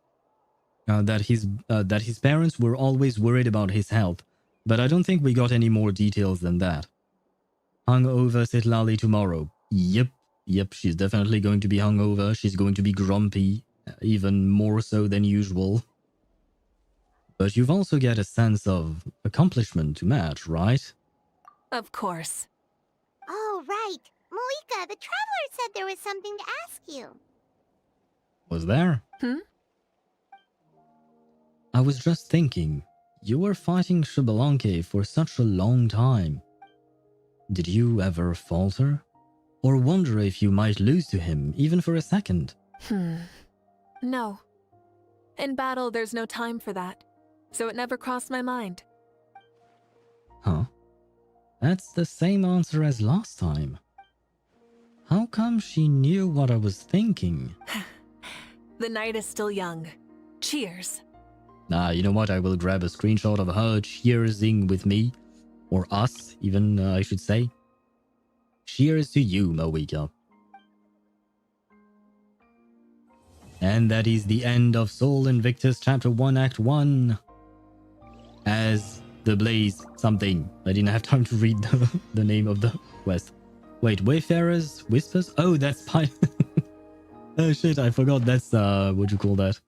That his parents were always worried about his health. But I don't think we got any more details than that. Hungover Sitlali tomorrow. Yep, she's definitely going to be hungover. She's going to be grumpy, even more so than usual. But you've also got a sense of accomplishment to match, right? Of course. Oh, right. Mavuika, the Traveler said there was something to ask you. Was there? I was just thinking, you were fighting Xbalanque for such a long time. Did you ever falter? Or wonder if you might lose to him, even for a second? No. In battle, there's no time for that. So it never crossed my mind. Huh? That's the same answer as last time. How come she knew what I was thinking? The night is still young. Cheers. You know what? I will grab a screenshot of her cheersing with me. Or us, even, I should say. Cheers to you, Mavuika. And that is the end of Soul Invictus Chapter 1, Act 1. As the Blaze something. I didn't have time to read the name of the quest. Wait, Wayfarer's Whispers? Oh, that's oh shit, I forgot. That's, what you call that?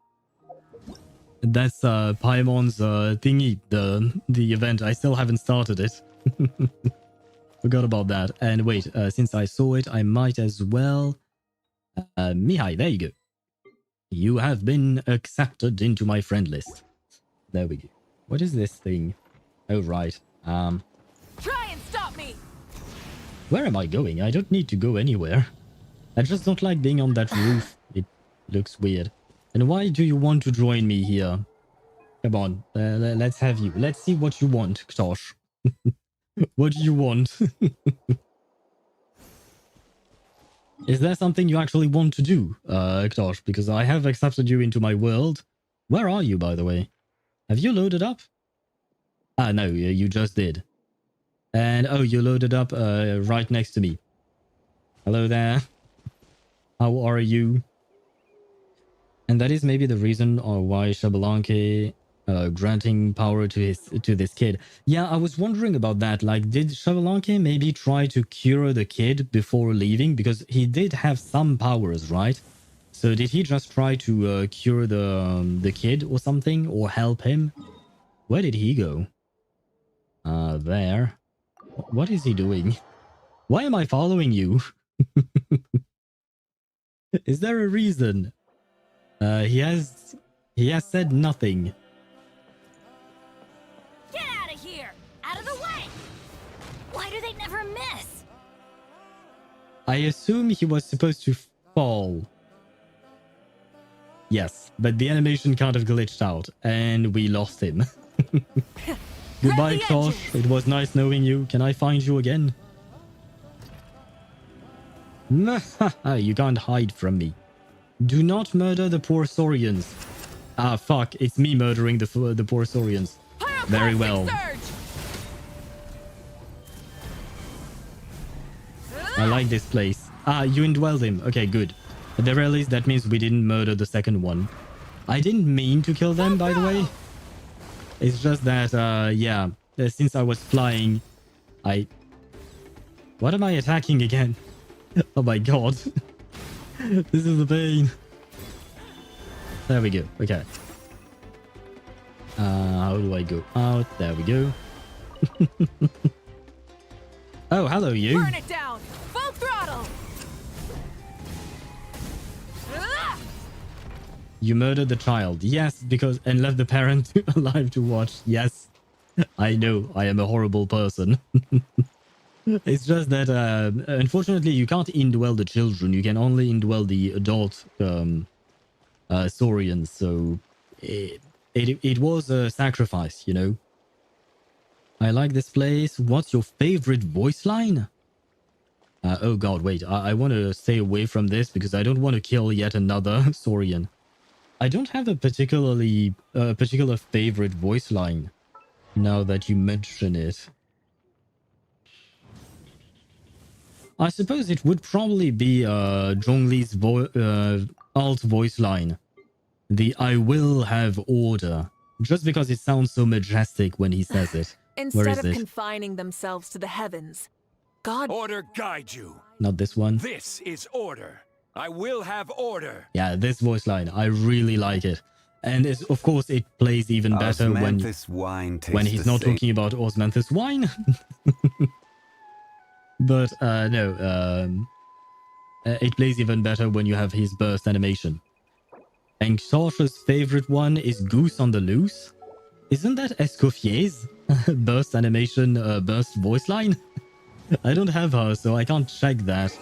That's, Paimon's, thingy, the event. I still haven't started it. Forgot about that. And wait, since I saw it, I might as well... Mihai, there you go. You have been accepted into my friend list. There we go. What is this thing? Oh, right. Try and stop me! Where am I going? I don't need to go anywhere. I just don't like being on that roof. It looks weird. And why do you want to join me here? Come on, let's have you. Let's see what you want, Ktosh. What do you want? Is there something you actually want to do, Ktosh? Because I have accepted you into my world. Where are you, by the way? Have you loaded up? Ah, no, you just did. And, oh, you loaded up right next to me. Hello there. How are you? And that is maybe the reason why Xbalanque granting power to this kid. Yeah, I was wondering about that. Like, did Xbalanque maybe try to cure the kid before leaving? Because he did have some powers, right? So did he just try to cure the kid or something? Or help him? Where did he go? There. What is he doing? Why am I following you? Is there a reason? He has said nothing. Get out of here! Out of the way! Why do they never miss? I assume he was supposed to fall. Yes, but the animation kind of glitched out, and we lost him. Goodbye, Tosh. It was nice knowing you. Can I find you again? You can't hide from me. Do not murder the poor Saurians. Ah, fuck. It's me murdering the poor Saurians. Very well. I like this place. Ah, you indwelled him. Okay, good. At the very least, that means we didn't murder the second one. I didn't mean to kill them, by the way. It's just that, yeah, since I was flying, What am I attacking again? Oh my god. This is the pain. There we go. Okay. How do I go out? There we go. Oh, hello, you. Burn it down! Full throttle! You murdered the child. Yes, and left the parent alive to watch. Yes. I know. I am a horrible person. It's just that, unfortunately, you can't indwell the children. You can only indwell the adult Saurians. So it was a sacrifice, you know. I like this place. What's your favorite voice line? Oh god, wait. I want to stay away from this because I don't want to kill yet another Saurian. I don't have a particular favorite voice line now that you mention it. I suppose it would probably be Zhongli's alt voice line. The I will have order. Just because it sounds so majestic when he says it. Instead of confining themselves to the heavens, God... Order guide you. Not this one. This is order. I will have order. Yeah, this voice line. I really like it. And of course it plays even better when he's not talking about osmanthus wine. But no, it plays even better when you have his burst animation. And Ktosh's favorite one is Goose on the Loose. Isn't that Escoffier's burst animation, burst voice line? I don't have her, so I can't check that.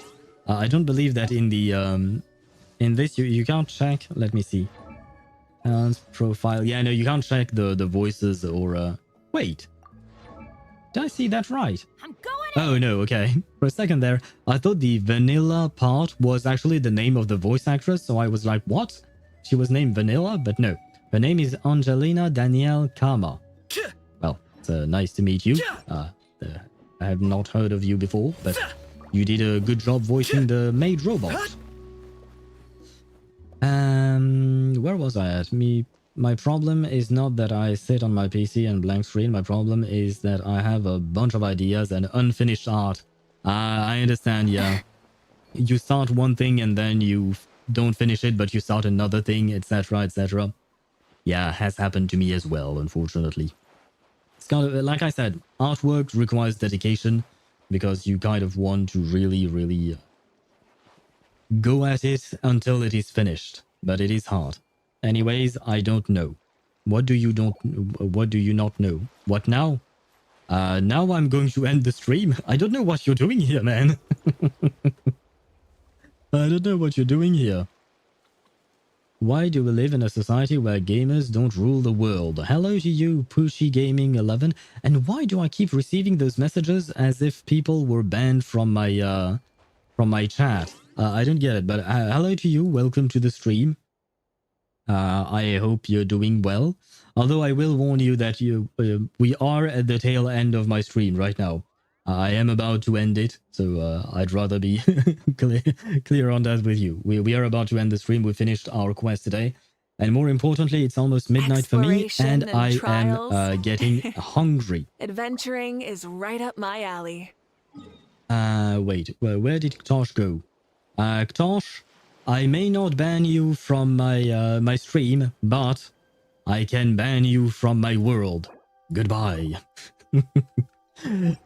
I don't believe that in the in this you can't check. Let me see. Profile. Yeah, no, you can't check the voices or wait. Did I see that right? I'm going Oh no, okay. For a second there, I thought the Vanilla part was actually the name of the voice actress, so I was like, what? She was named Vanilla, but no. Her name is Angelina Danielle Kama. Well, it's nice to meet you. I have not heard of you before, but you did a good job voicing the maid robot. Where was I at? My problem is not that I sit on my PC and blank screen. My problem is that I have a bunch of ideas and unfinished art. I understand, yeah. You start one thing and then you don't finish it, but you start another thing, etc., etc. Yeah, has happened to me as well, unfortunately. It's kind of, like I said, artwork requires dedication because you kind of want to really go at it until it is finished, but it is hard. Anyways, I don't know. What do you not know? What now? Now I'm going to end the stream. I don't know what you're doing here, man. I don't know what you're doing here. Why do we live in a society where gamers don't rule the world? Hello to you, Pushy Gaming 11. And why do I keep receiving those messages as if people were banned from my chat? I don't get it, but hello to you. Welcome to the stream. I hope you're doing well. Although I will warn you that we are at the tail end of my stream right now. I am about to end it, so I'd rather be clear on that with you. We are about to end the stream. We finished our quest today. And more importantly, it's almost midnight for me, and I am getting hungry. Adventuring is right up my alley. Wait, where did Ktosh go? Ktosh, I may not ban you from my stream, but I can ban you from my world. Goodbye.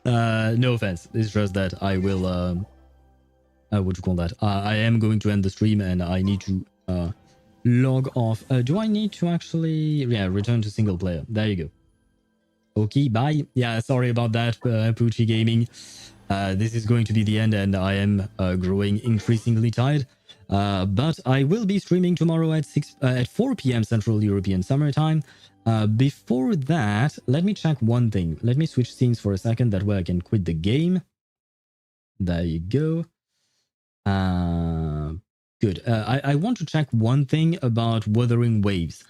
No offense. It's just that I will what do you call that? I am going to end the stream and I need to log off. Do I need to actually return to single player? There you go. Okay, bye. Yeah, sorry about that, Poochie Gaming. This is going to be the end and I am growing increasingly tired. But I will be streaming tomorrow at 4 p.m. Central European Summer Time. Before that, let me check one thing. Let me switch scenes for a second. That way I can quit the game. There you go. Good. I want to check one thing about Wuthering Waves.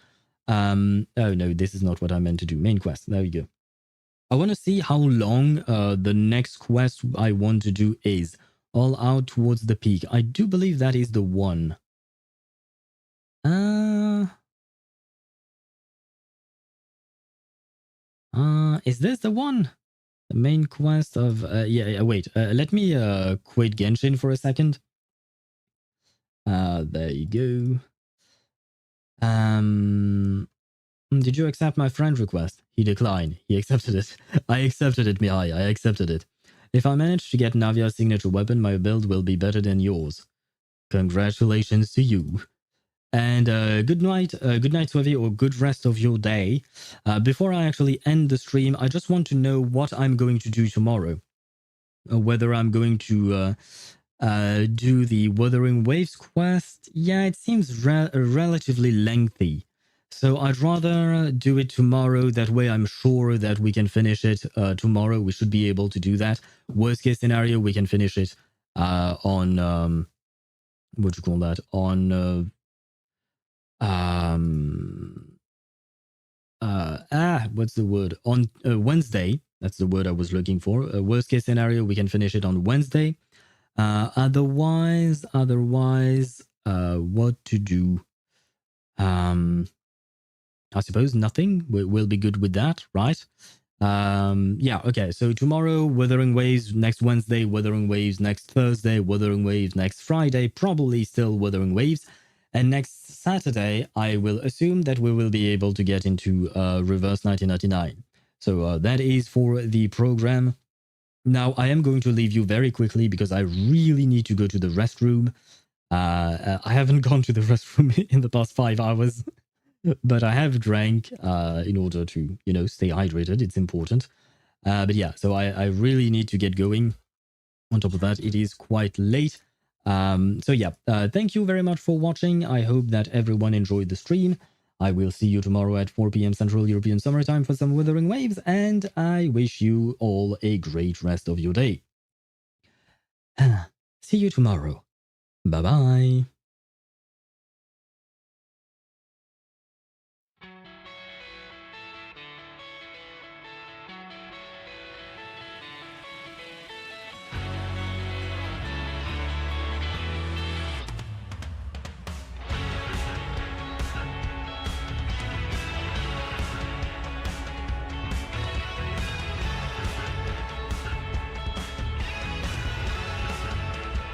Oh no, this is not what I meant to do. Main quest. There we go. I want to see how long the next quest I want to do is. All out towards the peak. I do believe that is the one. Is this the one? The main quest of... wait. Let me quit Genshin for a second. There you go. Did you accept my friend request? He declined. He accepted it. I accepted it, Mihai. I accepted it. If I manage to get Navia's signature weapon, my build will be better than yours. Congratulations to you. And good night, Swevi, or good rest of your day. Before I actually end the stream, I just want to know what I'm going to do tomorrow. Whether I'm going to do the Wuthering Waves quest. Yeah, it seems relatively lengthy. So I'd rather do it tomorrow. That way I'm sure that we can finish it tomorrow. We should be able to do that. Worst case scenario, we can finish it on... what do you call that? On... what's the word? On Wednesday. That's the word I was looking for. Worst case scenario, we can finish it on Wednesday. Otherwise, what to do? I suppose nothing. We'll be good with that, right? Yeah, okay. So tomorrow, Wuthering Waves. Next Wednesday, Wuthering Waves. Next Thursday, Wuthering Waves. Next Friday, probably still Wuthering Waves. And next Saturday, I will assume that we will be able to get into Reverse 1999. So that is for the program. Now, I am going to leave you very quickly because I really need to go to the restroom. I haven't gone to the restroom in the past 5 hours. But I have drank in order to, stay hydrated. It's important. But yeah, so I really need to get going. On top of that, it is quite late. So yeah, thank you very much for watching. I hope that everyone enjoyed the stream. I will see you tomorrow at 4 p.m. Central European Summer Time for some Wuthering Waves. And I wish you all a great rest of your day. See you tomorrow. Bye-bye.